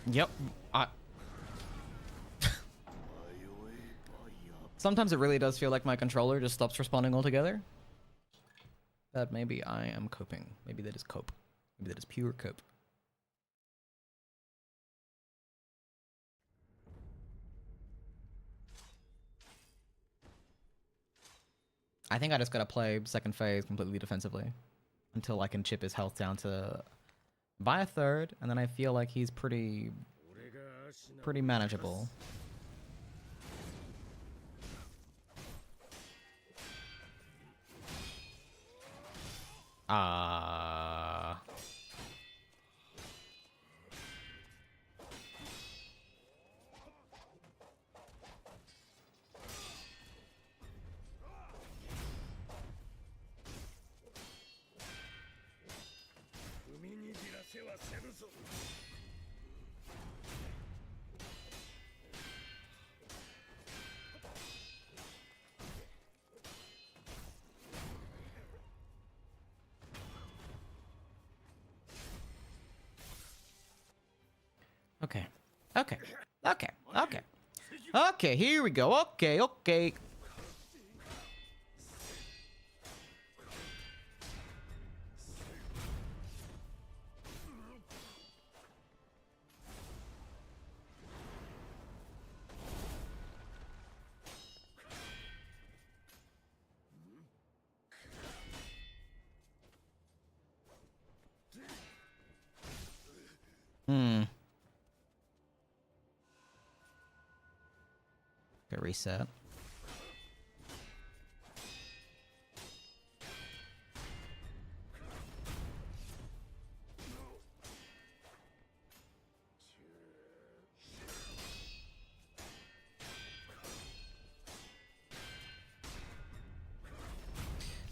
Yep. Sometimes it really does feel like my controller just stops responding altogether. But maybe I am coping. Maybe that is cope. Maybe that is pure cope. I think I just gotta play second phase completely defensively until I can chip his health down to by a third, and then I feel like he's pretty manageable. Okay. Okay. Okay. Okay. Okay, here we go. Okay, okay. Okay, reset.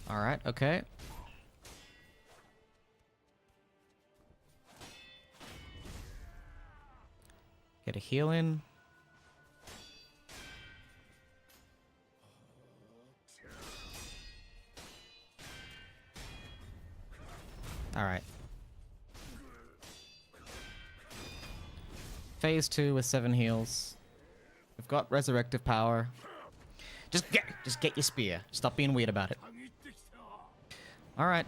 All right, okay. Get a heal in. All right. Phase 2 with 7 heals. We've got resurrective power. Just get your spear. Stop being weird about it. All right.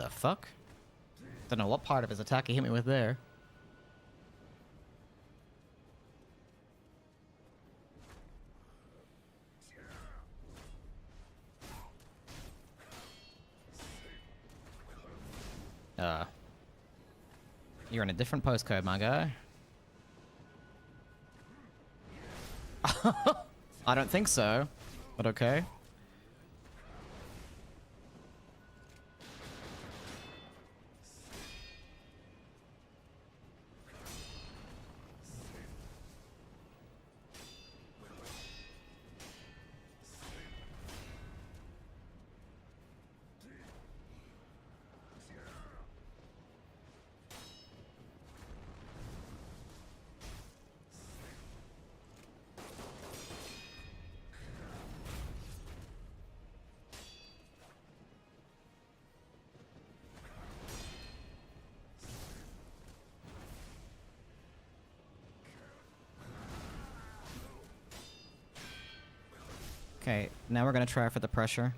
the fuck? Don't know what part of his attack he hit me with there. You're in a different postcode, my guy. I don't think so, but okay. Okay, now we're gonna try for the pressure.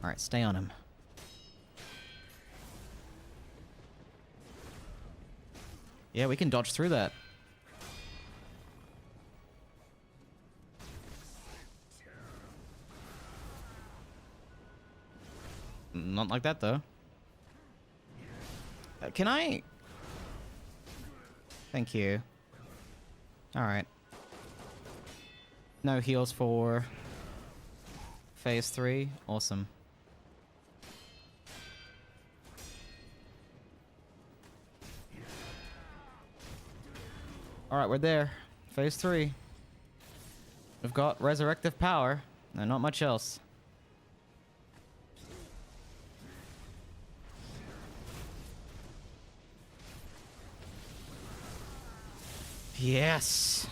Alright, stay on him. Yeah, we can dodge through that. Not like that, though. Can I... Thank you. Alright. No heals for... Phase 3. Awesome. Alright, we're there. Phase 3. We've got resurrective power, and not much else. Yes!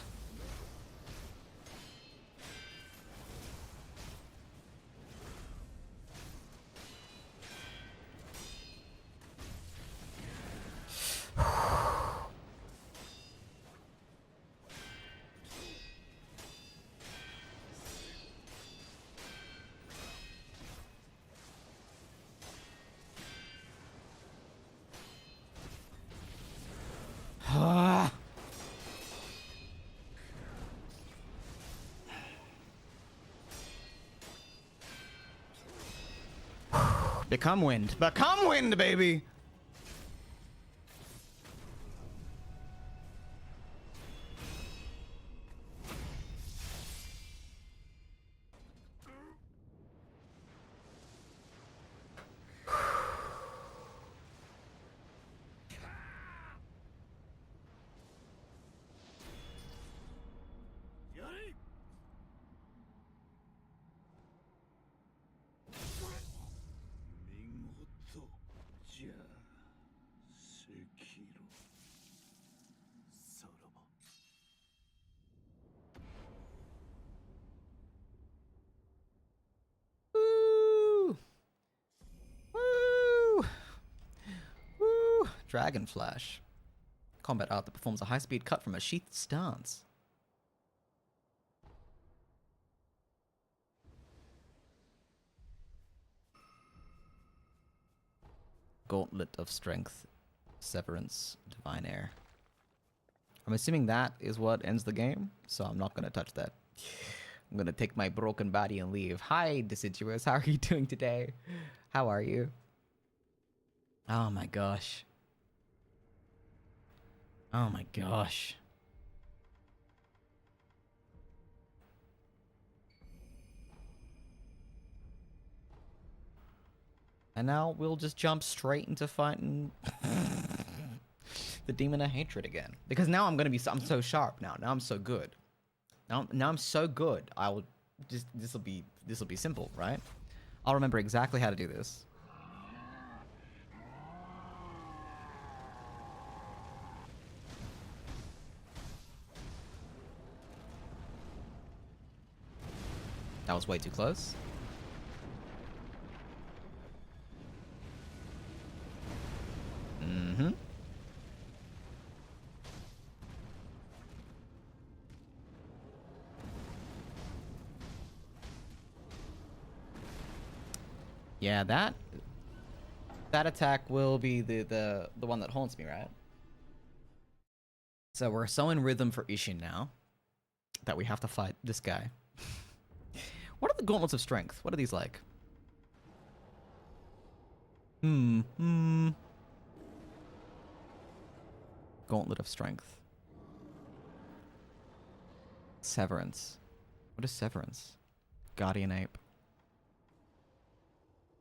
Become wind. Become wind, baby! Dragon Flash. Combat art that performs a high-speed cut from a sheathed stance. Gauntlet of Strength. Severance. Divine Air. I'm assuming that is what ends the game, so I'm not going to touch that. I'm going to take my broken body and leave. Hi, Deciduous. How are you doing today? How are you? Oh my gosh. Oh my gosh. And now we'll just jump straight into fighting the Demon of Hatred again. Because now I'm so sharp now. Now I'm so good. Now I'm so good. I will just this will be simple, right? I'll remember exactly how to do this. That was way too close. Mm-hmm. Yeah, that attack will be the one that haunts me, right? So we're so in rhythm for Isshin now that we have to fight this guy. What are the gauntlets of strength? What are these like? Gauntlet of strength. Severance. What is Severance? Guardian ape.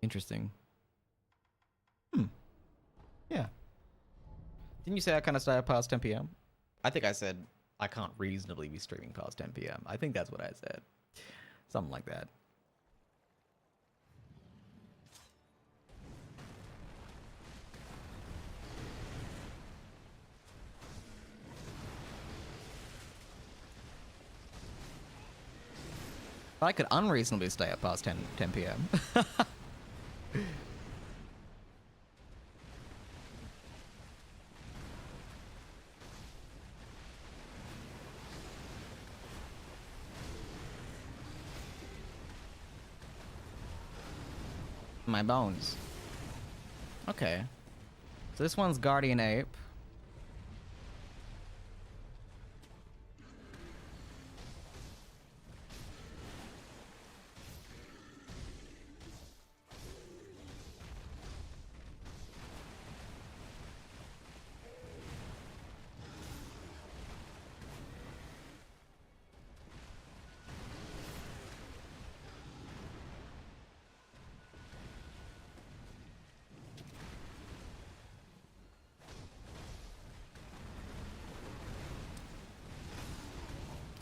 Interesting. Yeah. Didn't you say I kind of started past 10 p.m.? I think I said I can't reasonably be streaming past 10 p.m. I think that's what I said. Something like that. I could unreasonably stay up past 10 p.m. My bones. Okay. So this one's Guardian Ape.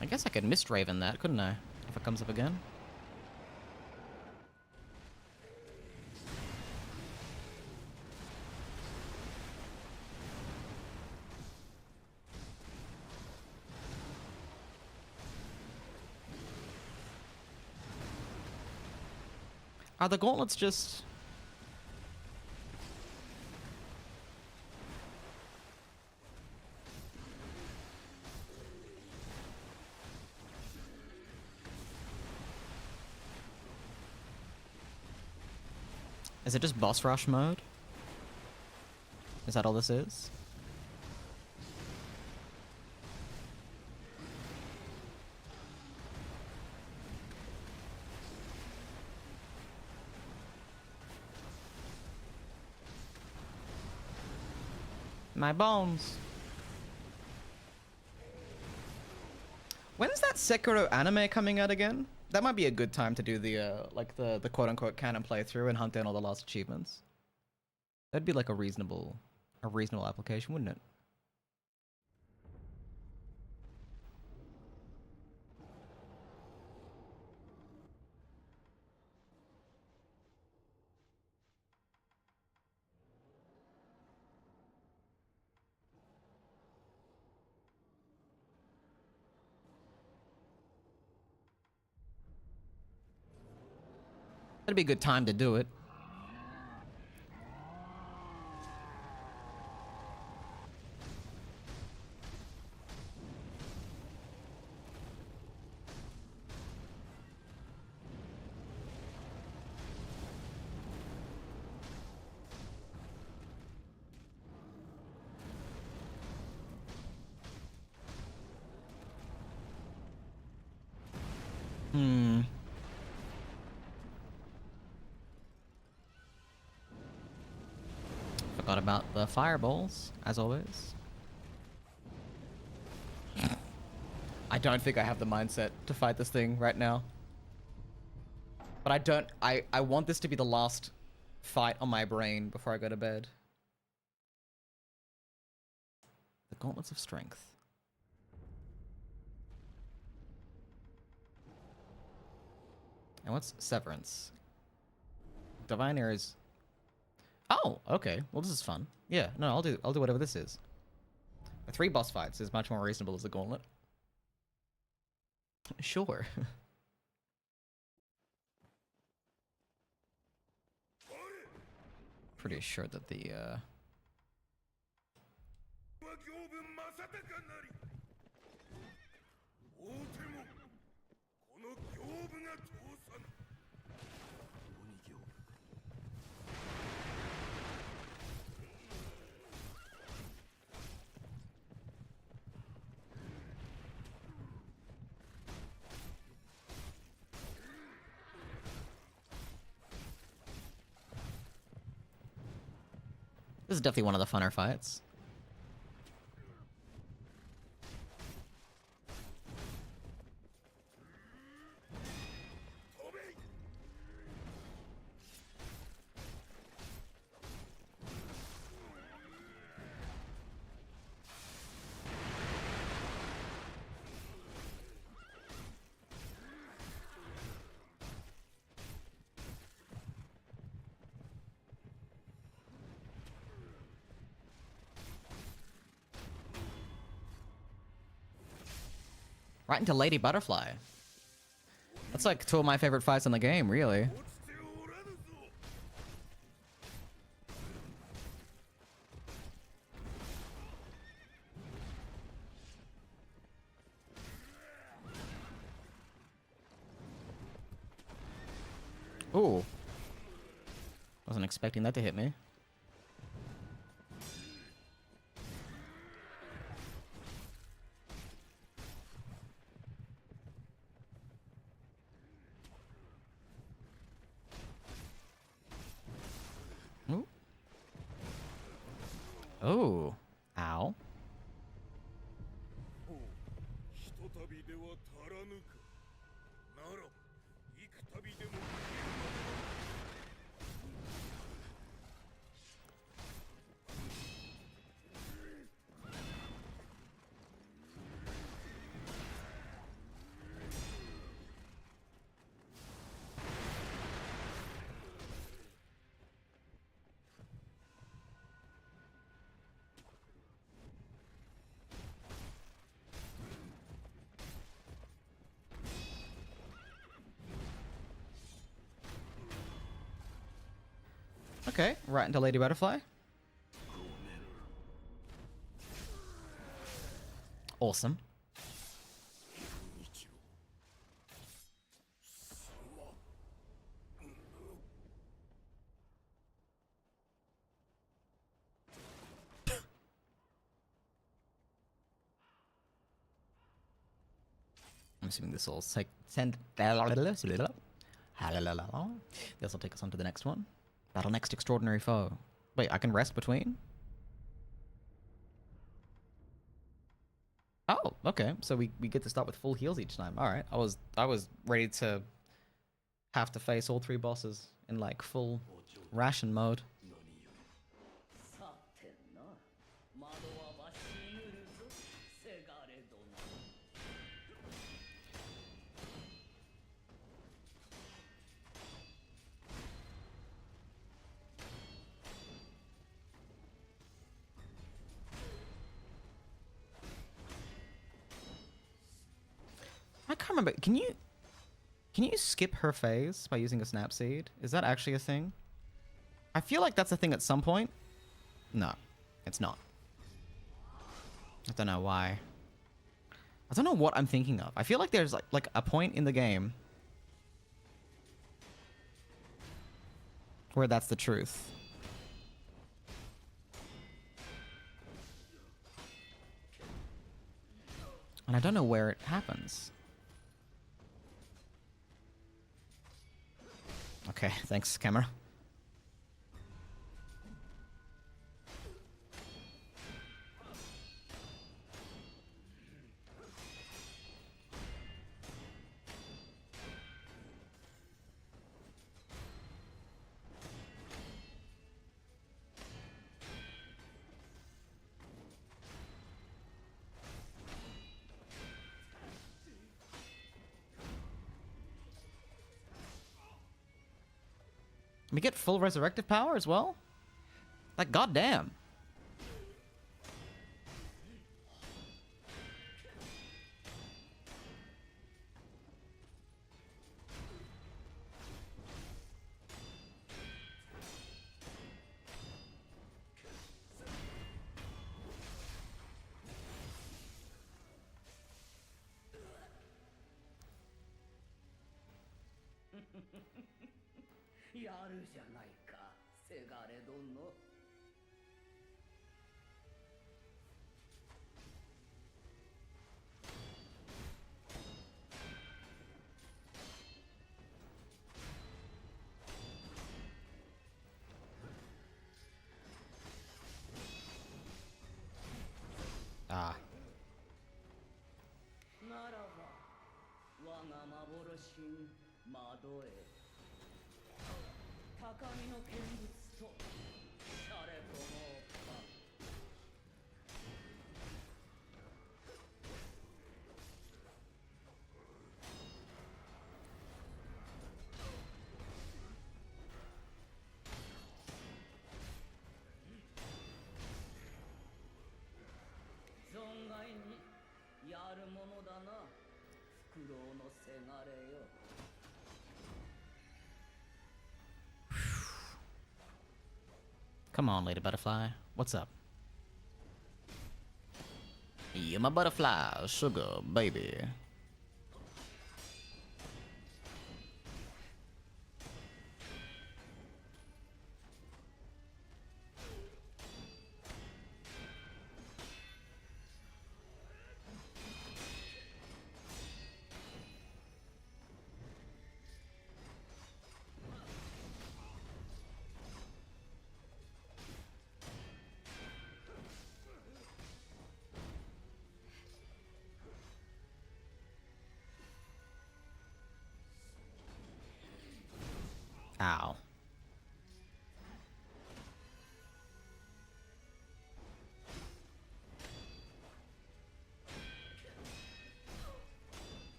I guess I could Mistraven that, couldn't I? If it comes up again. Are the gauntlets just... Is it just boss rush mode? Is that all this is? My bones. When's that Sekiro anime coming out again? That might be a good time to do the like the quote-unquote canon playthrough and hunt down all the lost achievements. That'd be like a reasonable application, wouldn't it? That'd be a good time to do it. Forgot about the fireballs, as always. I don't think I have the mindset to fight this thing right now. But I want this to be the last fight on my brain before I go to bed. The Gauntlets of Strength. And what's Severance? Divine Air is... Oh, okay. Well, this is fun. Yeah, no, I'll do whatever this is. The 3 boss fights is much more reasonable as a gauntlet. Sure. Pretty sure that the This is definitely one of the funner fights. Right into Lady Butterfly. That's like two of my favorite fights in the game, really. Ooh. Wasn't expecting that to hit me. Ooh. Oh. Ow. Okay, right into Lady Butterfly. Awesome. I'm assuming this will take send. This will take us on to the next one. Battle next extraordinary foe. Wait, I can rest between? Oh, okay. So we get to start with full heals each time. All right. I was ready to have to face all three bosses in like full ration mode. I can't remember. Can you skip her phase by using a snap seed? Is that actually a thing? I feel like that's a thing at some point. No, it's not. I don't know why. I don't know what I'm thinking of. I feel like there's like a point in the game where that's the truth. And I don't know where it happens. Okay, thanks, camera. We get full resurrective power as well? Like, goddamn. Come on, Lady Butterfly. What's up? You're my butterfly, sugar baby. Ow.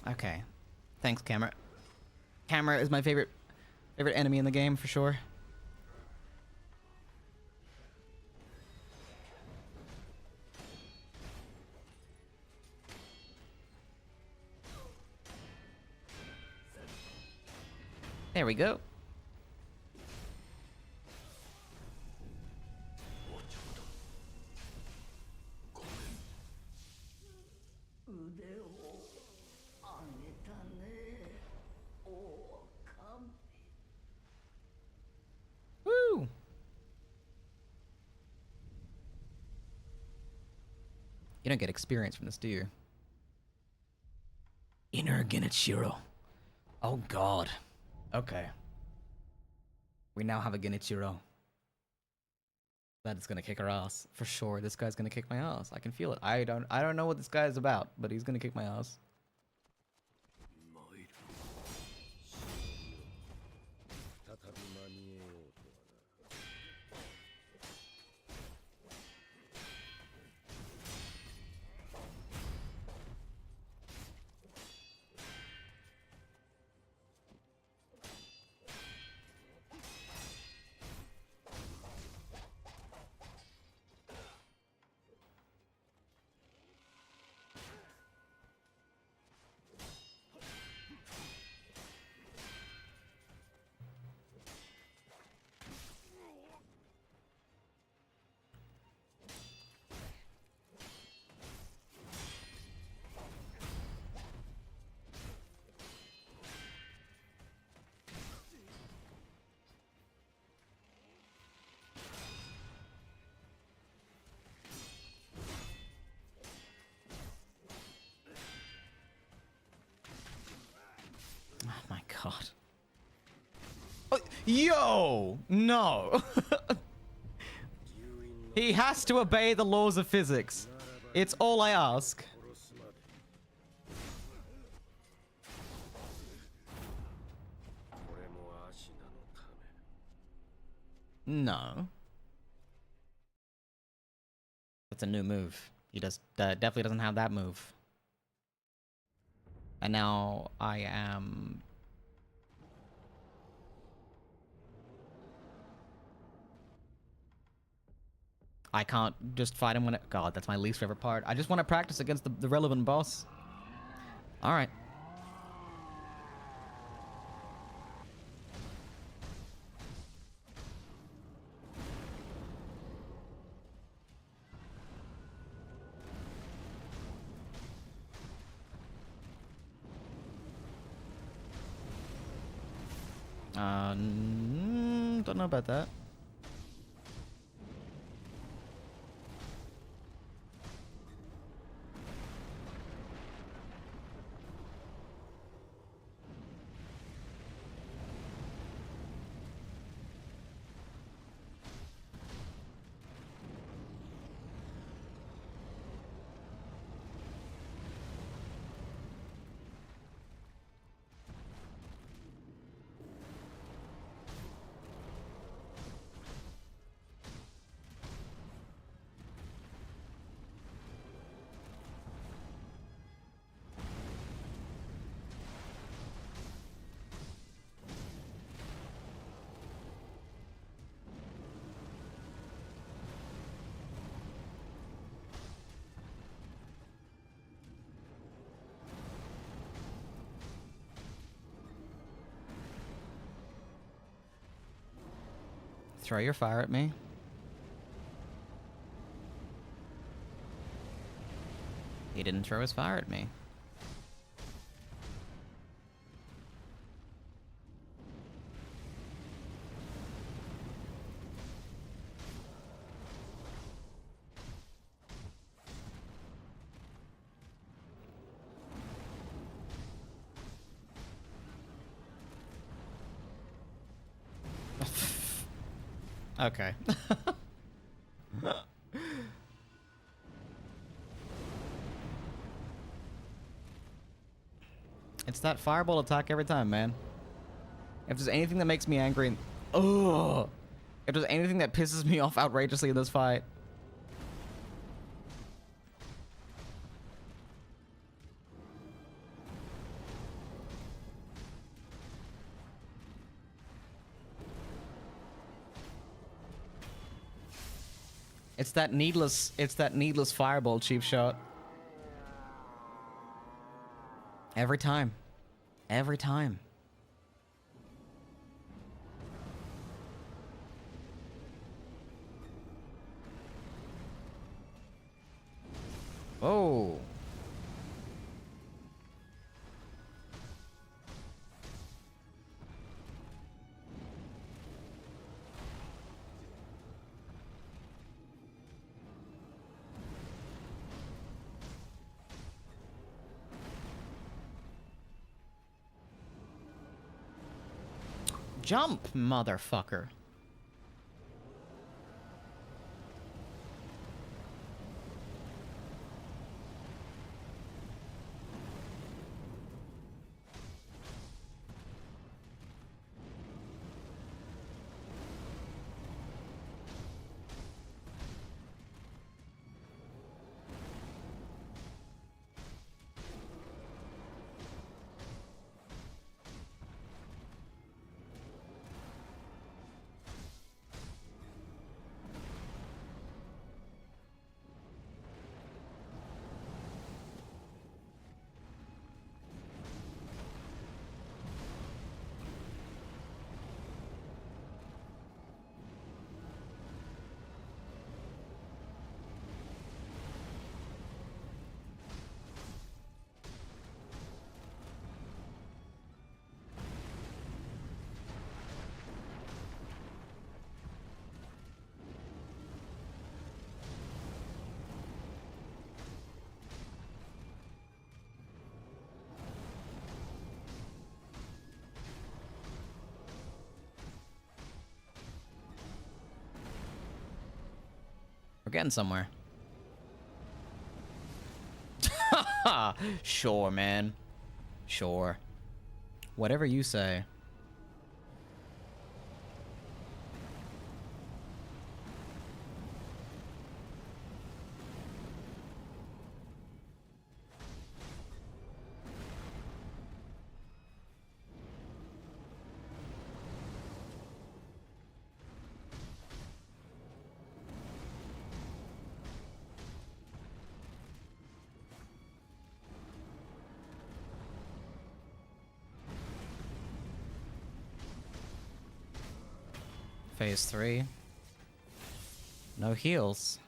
Okay. Thanks, Camera. Camera is my favorite enemy in the game for sure. There we go. Woo! You don't get experience from this, do you? Inner Genichiro. Oh god. Okay. We now have a Genichiro. That is gonna kick our ass. For sure. This guy's gonna kick my ass. I can feel it. I don't know what this guy is about, but he's gonna kick my ass. Oh my god. Oh, yo! No! He has to obey the laws of physics. It's all I ask. No. That's a new move. He definitely doesn't have that move. And now I am... I can't just fight him when it... God, that's my least favorite part. I just want to practice against the relevant boss. Alright. Don't know about that. Throw your fire at me. He didn't throw his fire at me. Okay. It's that fireball attack every time, man. If there's anything that makes me angry, ugh. If there's anything that pisses me off outrageously in this fight. It's that needless fireball cheap shot. Every time. Every time. Oh. Jump, motherfucker. We're getting somewhere. Sure, man. Sure. Whatever you say. Phase 3. No heals.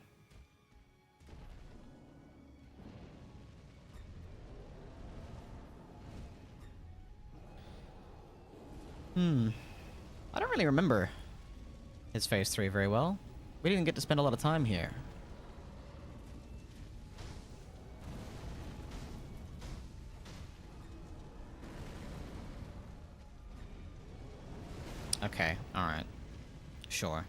I don't really remember his phase 3 very well. We didn't get to spend a lot of time here. Okay, alright. Sure.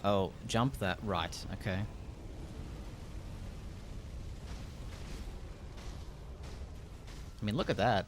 Oh, jump that. Right, okay. I mean, look at that.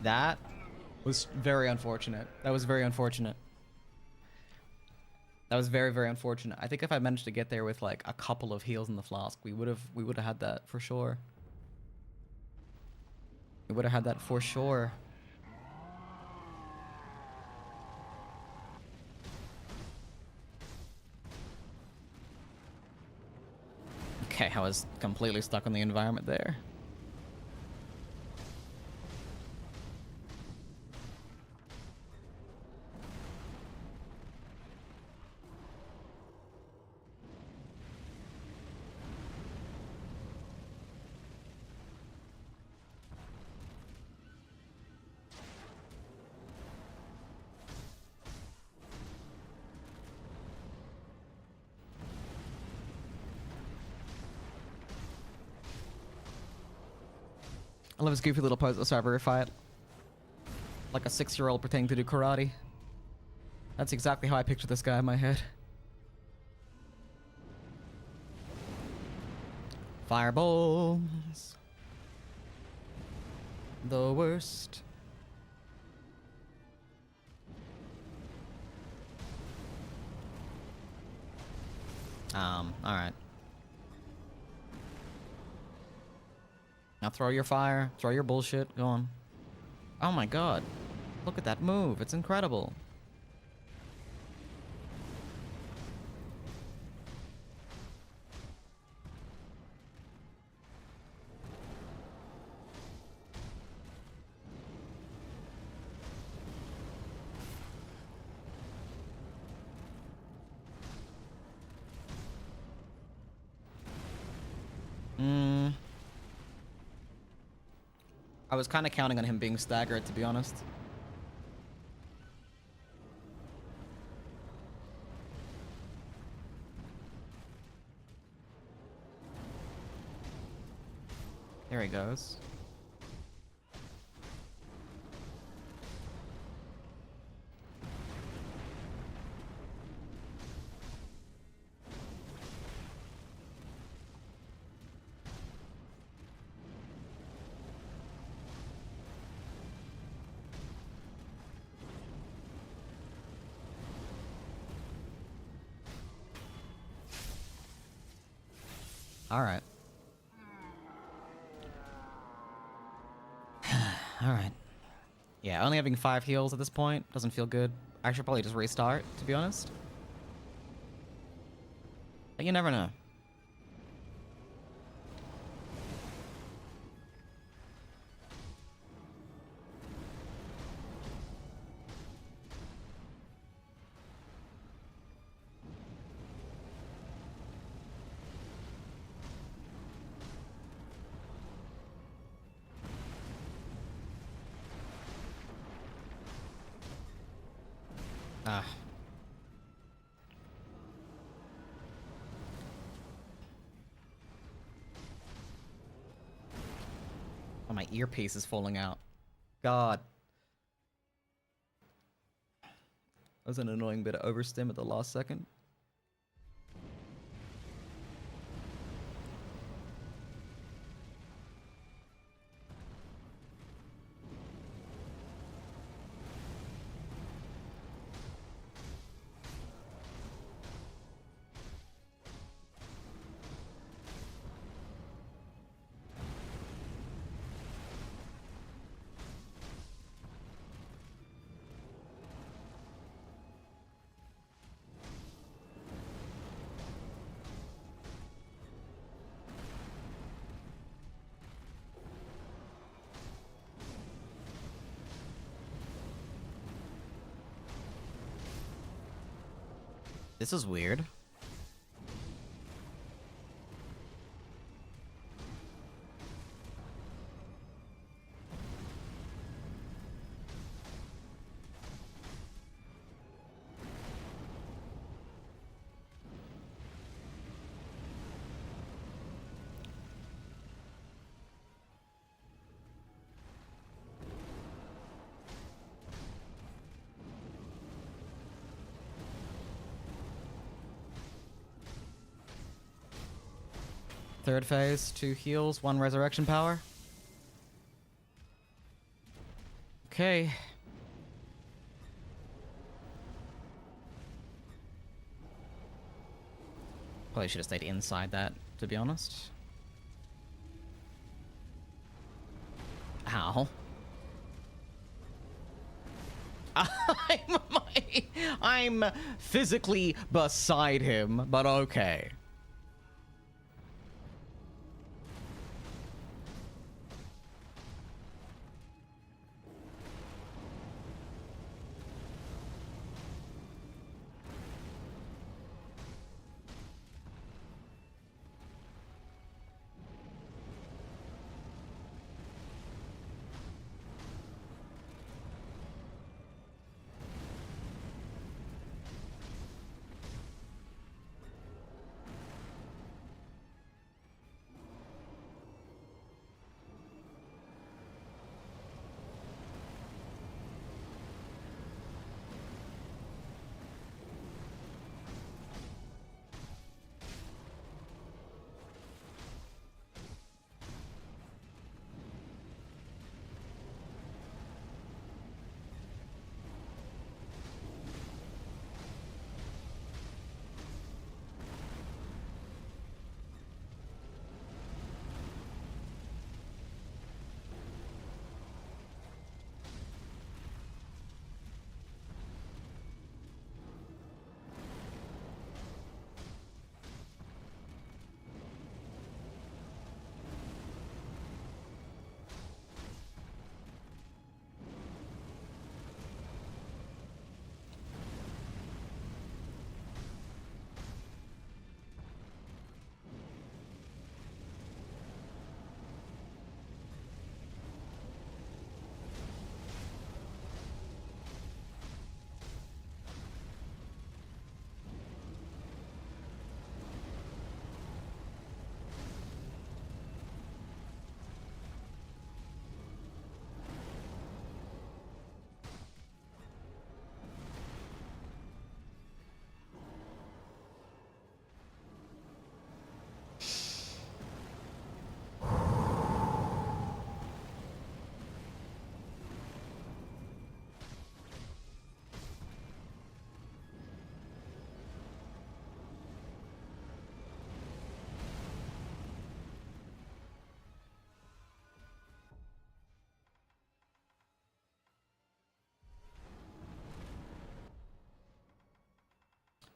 That was very unfortunate. That was very unfortunate. That was very, very unfortunate. I think if I managed to get there with like a couple of heals in the flask, we would have had that for sure. We would have had that for sure. Okay, I was completely stuck in the environment there. I love his goofy little pose at the start of every fight. Like a 6-year-old pretending to do karate. That's exactly how I picture this guy in my head. Fireballs. The worst. Alright. Now throw your fire, throw your bullshit, go on. Oh my god. Look at that move, it's incredible. I was kind of counting on him being staggered, to be honest. There he goes. Alright. Alright. Yeah, only having 5 heals at this point doesn't feel good. I should probably just restart, to be honest. But you never know. Ah. Oh, my earpiece is falling out. God. That was an annoying bit of overstim at the last second. This is weird. Third phase, 2 heals, 1 resurrection power. Okay. Probably should have stayed inside that, to be honest. Ow. I'm physically beside him, but okay.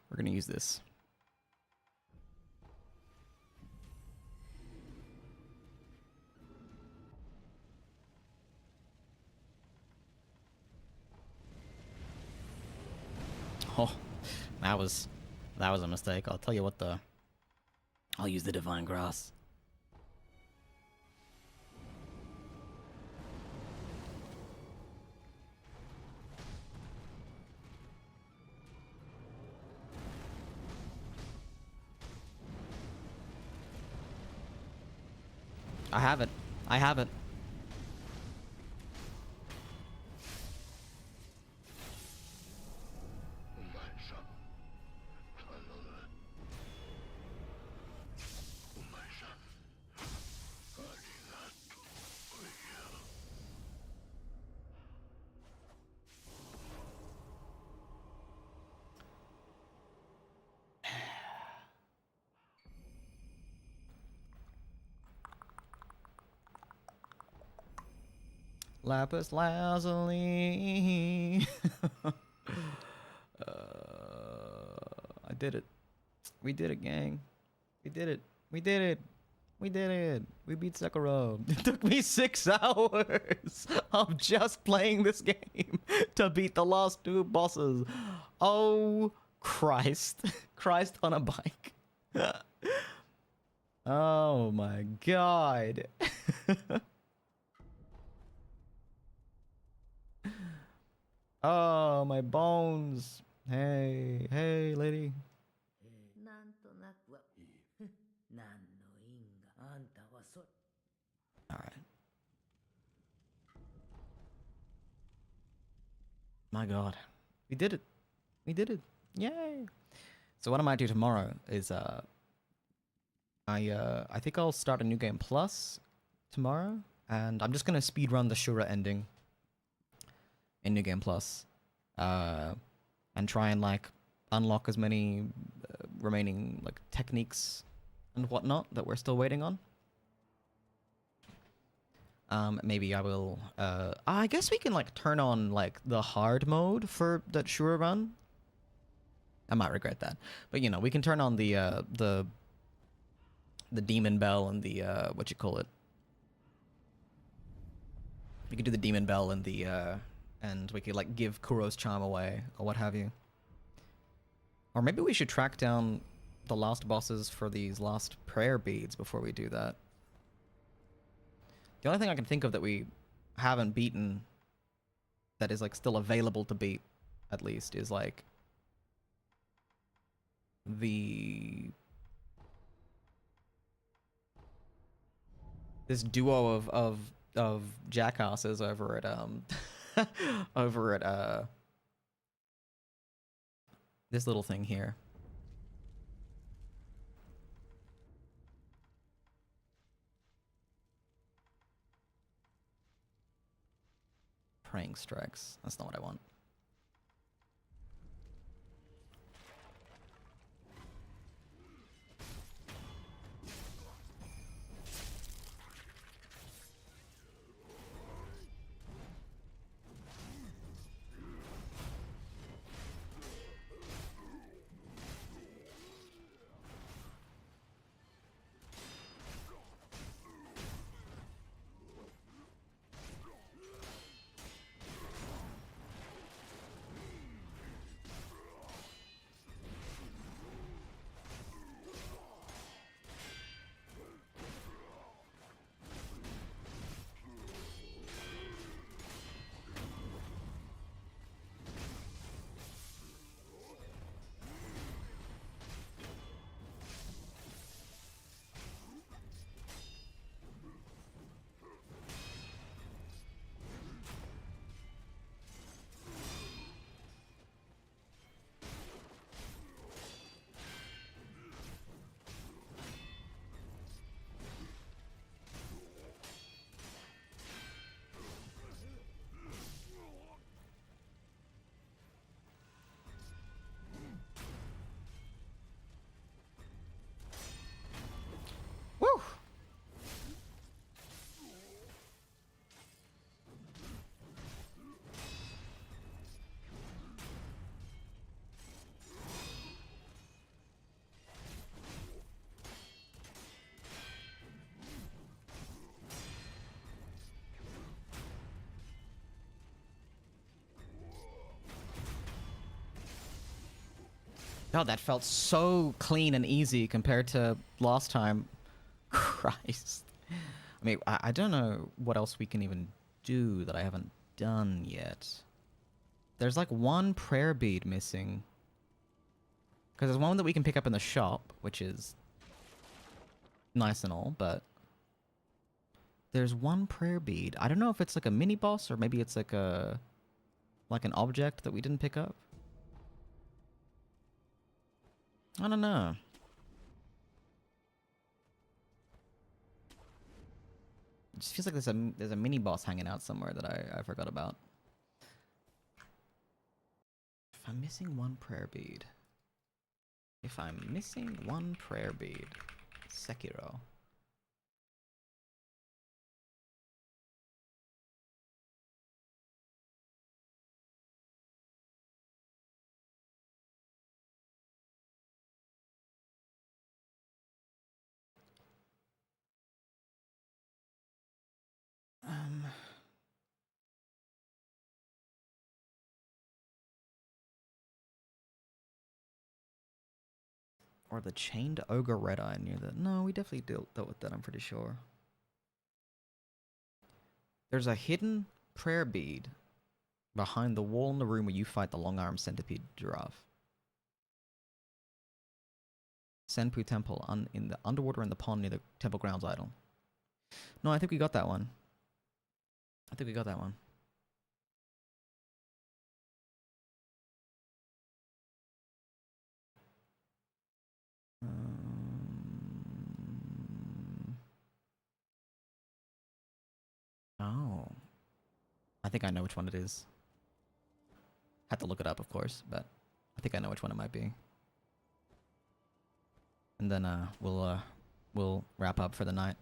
We're gonna use this. Oh, that was a mistake. I'll tell you what the... I'll use the Divine Grass. I have it. I have it. Lapis lazuli. I did it. We did it, gang. We did it. We did it. We did it. We beat Sekiro. It took me 6 hours of just playing this game to beat the last 2 bosses. Oh, Christ. Christ on a bike. Oh my God. Oh, my bones. Hey, hey, lady. All right. My God. We did it. We did it. Yay. So what I might do tomorrow is I think I'll start a new game plus tomorrow, and I'm just gonna speedrun the Shura ending. in New Game Plus, and try and like unlock as many remaining like techniques and whatnot that we're still waiting on. Maybe I will. I guess we can like turn on like the hard mode for that Shura run. I might regret that, but you know we can turn on the demon bell and the what you call it. We could do the demon bell and the and we could like give Kuro's charm away or what have you. Or maybe we should track down the last bosses for these last prayer beads before we do that. The only thing I can think of that we haven't beaten that is like still available to beat, at least, is like this duo of jackasses over at over at this little thing here. Praying strikes. That's not what I want. Woo! God, that felt so clean and easy compared to last time. Christ. I mean, I don't know what else we can even do that I haven't done yet. There's like one prayer bead missing. Because there's one that we can pick up in the shop, which is nice and all, but there's one prayer bead. I don't know if it's like a mini boss or maybe it's like an object that we didn't pick up. I don't know. It just feels like there's a mini boss hanging out somewhere that I forgot about. If I'm missing one prayer bead. If I'm missing one prayer bead. Sekiro. Or the chained ogre red eye near the... No, we definitely dealt with that, I'm pretty sure. There's a hidden prayer bead behind the wall in the room where you fight the long-armed centipede giraffe. Senpu Temple in the underwater in the pond near the temple grounds idol. No, I think we got that one. I think we got that one. Oh. I think I know which one it is. Had to look it up, of course, but I think I know which one it might be. And then we'll wrap up for the night.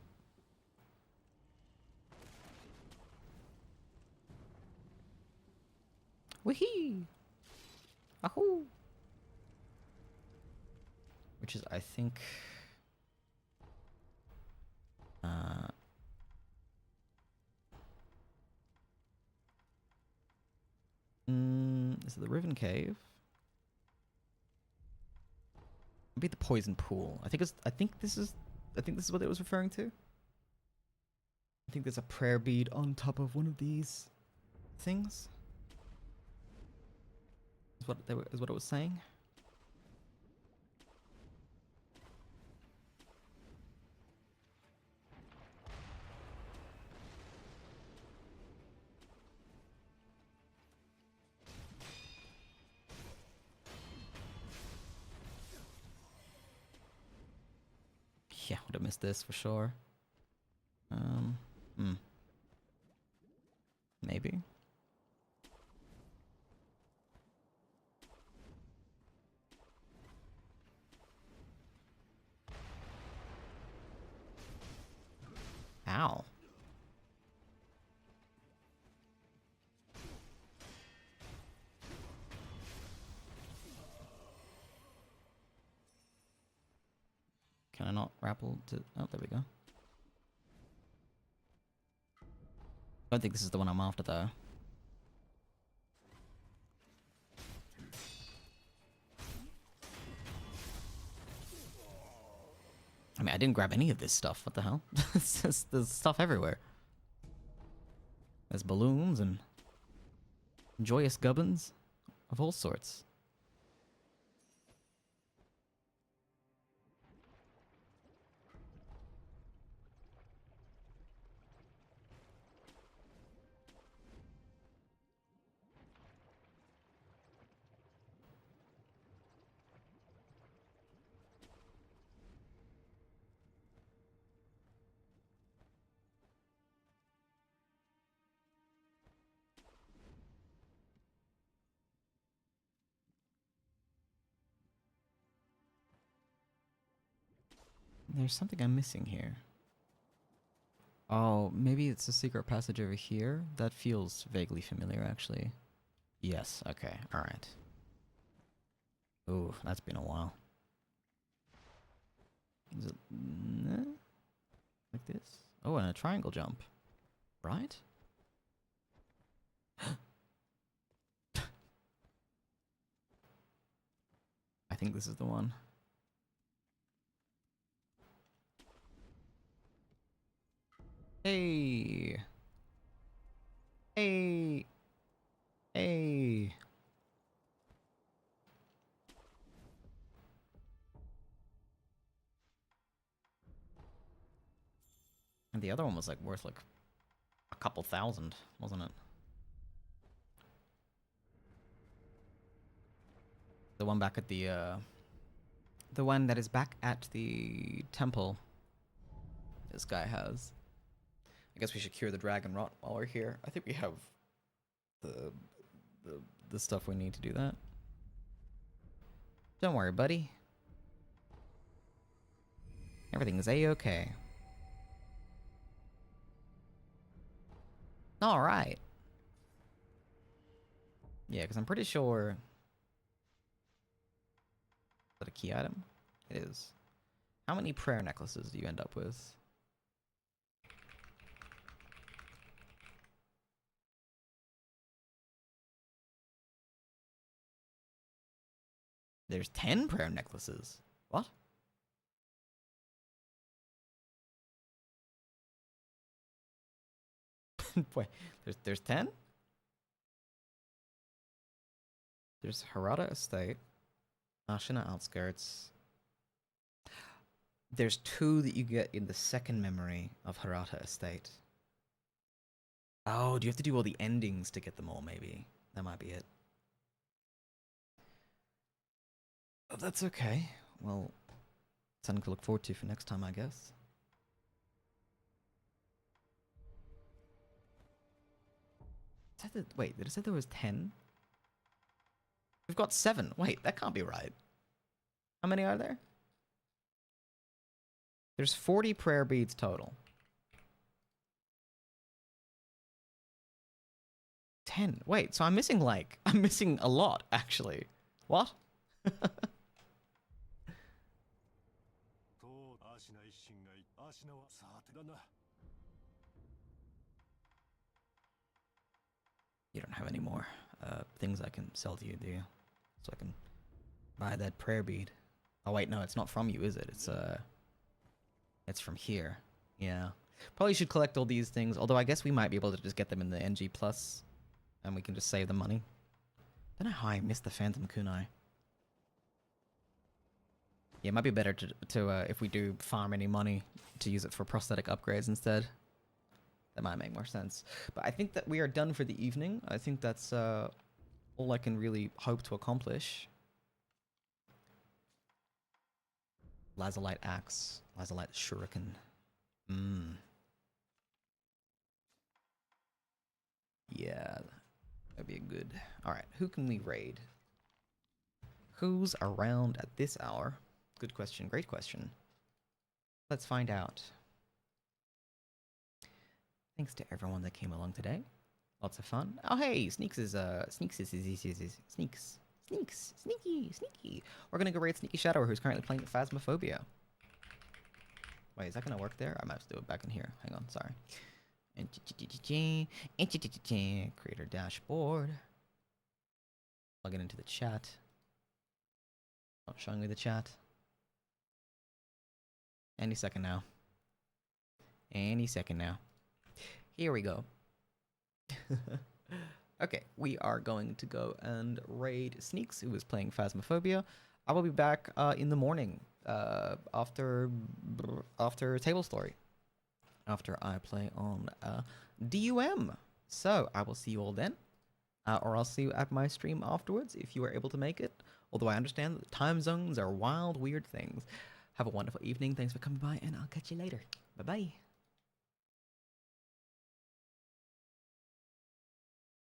Wee-hee! Ahoo! Which is, I think... is it the Riven Cave? Maybe the Poison Pool. I think this is what it was referring to. I think there's a prayer bead on top of one of these things. Is what it was saying. Yeah, would have missed this for sure. Maybe. Ow. Can I not grapple to... Oh, there we go. I don't think this is the one I'm after, though. I mean, I didn't grab any of this stuff. What the hell? There's stuff everywhere. There's balloons and joyous gubbins of all sorts. There's something I'm missing here. Oh, maybe it's a secret passage over here? That feels vaguely familiar, actually. Yes, okay, alright. Ooh, that's been a while. Is it... like this? Oh, and a triangle jump. Right? I think this is the one. Hey. Hey. Hey. And the other one was like worth like a couple thousand, wasn't it? The one back at the one that is back at the temple this guy has. I guess we should cure the dragon rot while we're here. I think we have the stuff we need to do that. Don't worry, buddy. Everything is a-okay. Alright. Yeah, because I'm pretty sure... Is that a key item? It is. How many prayer necklaces do you end up with? There's 10 prayer necklaces. What? Wait, there's 10? There's Harada Estate, Ashina Outskirts. There's 2 that you get in the second memory of Harada Estate. Oh, do you have to do all the endings to get them all, maybe? That might be it. Oh, that's okay. Well, something to look forward to for next time, I guess. Wait, did it say there was 10? got 7. Wait, that can't be right. How many are there? There's 40 prayer beads total. 10. Wait, so I'm missing a lot, actually. What? You don't have any more things I can sell to you, do you? So I can buy that prayer bead. Oh wait, no, it's not from you, is it? It's from here. Yeah. Probably should collect all these things, although I guess we might be able to just get them in the NG Plus, and we can just save the money. Don't know how I missed the Phantom Kunai. Yeah, it might be better to if we do farm any money, to use it for prosthetic upgrades instead. That might make more sense. But I think that we are done for the evening. I think that's all I can really hope to accomplish. Lazulite Axe. Lazulite Shuriken. Yeah, that'd be good. Alright, who can we raid? Who's around at this hour? Good question, great question. Let's find out. Thanks to everyone that came along today. Lots of fun. Oh hey, Sneaky. We're gonna go raid Sneaky Shadower, who's currently playing Phasmophobia. Wait, is that gonna work there? I might have to do it back in here. Hang on, sorry. Creator dashboard. Plug it into the chat. Not showing me the chat. Any second now. Any second now. Here we go. Okay, we are going to go and raid Sneaks, who is playing Phasmophobia. I will be back in the morning after Table Story. After I play on DUM. So, I will see you all then. Or I'll see you at my stream afterwards if you are able to make it. Although I understand that the time zones are wild, weird things. Have a wonderful evening. Thanks for coming by, and I'll catch you later. Bye-bye.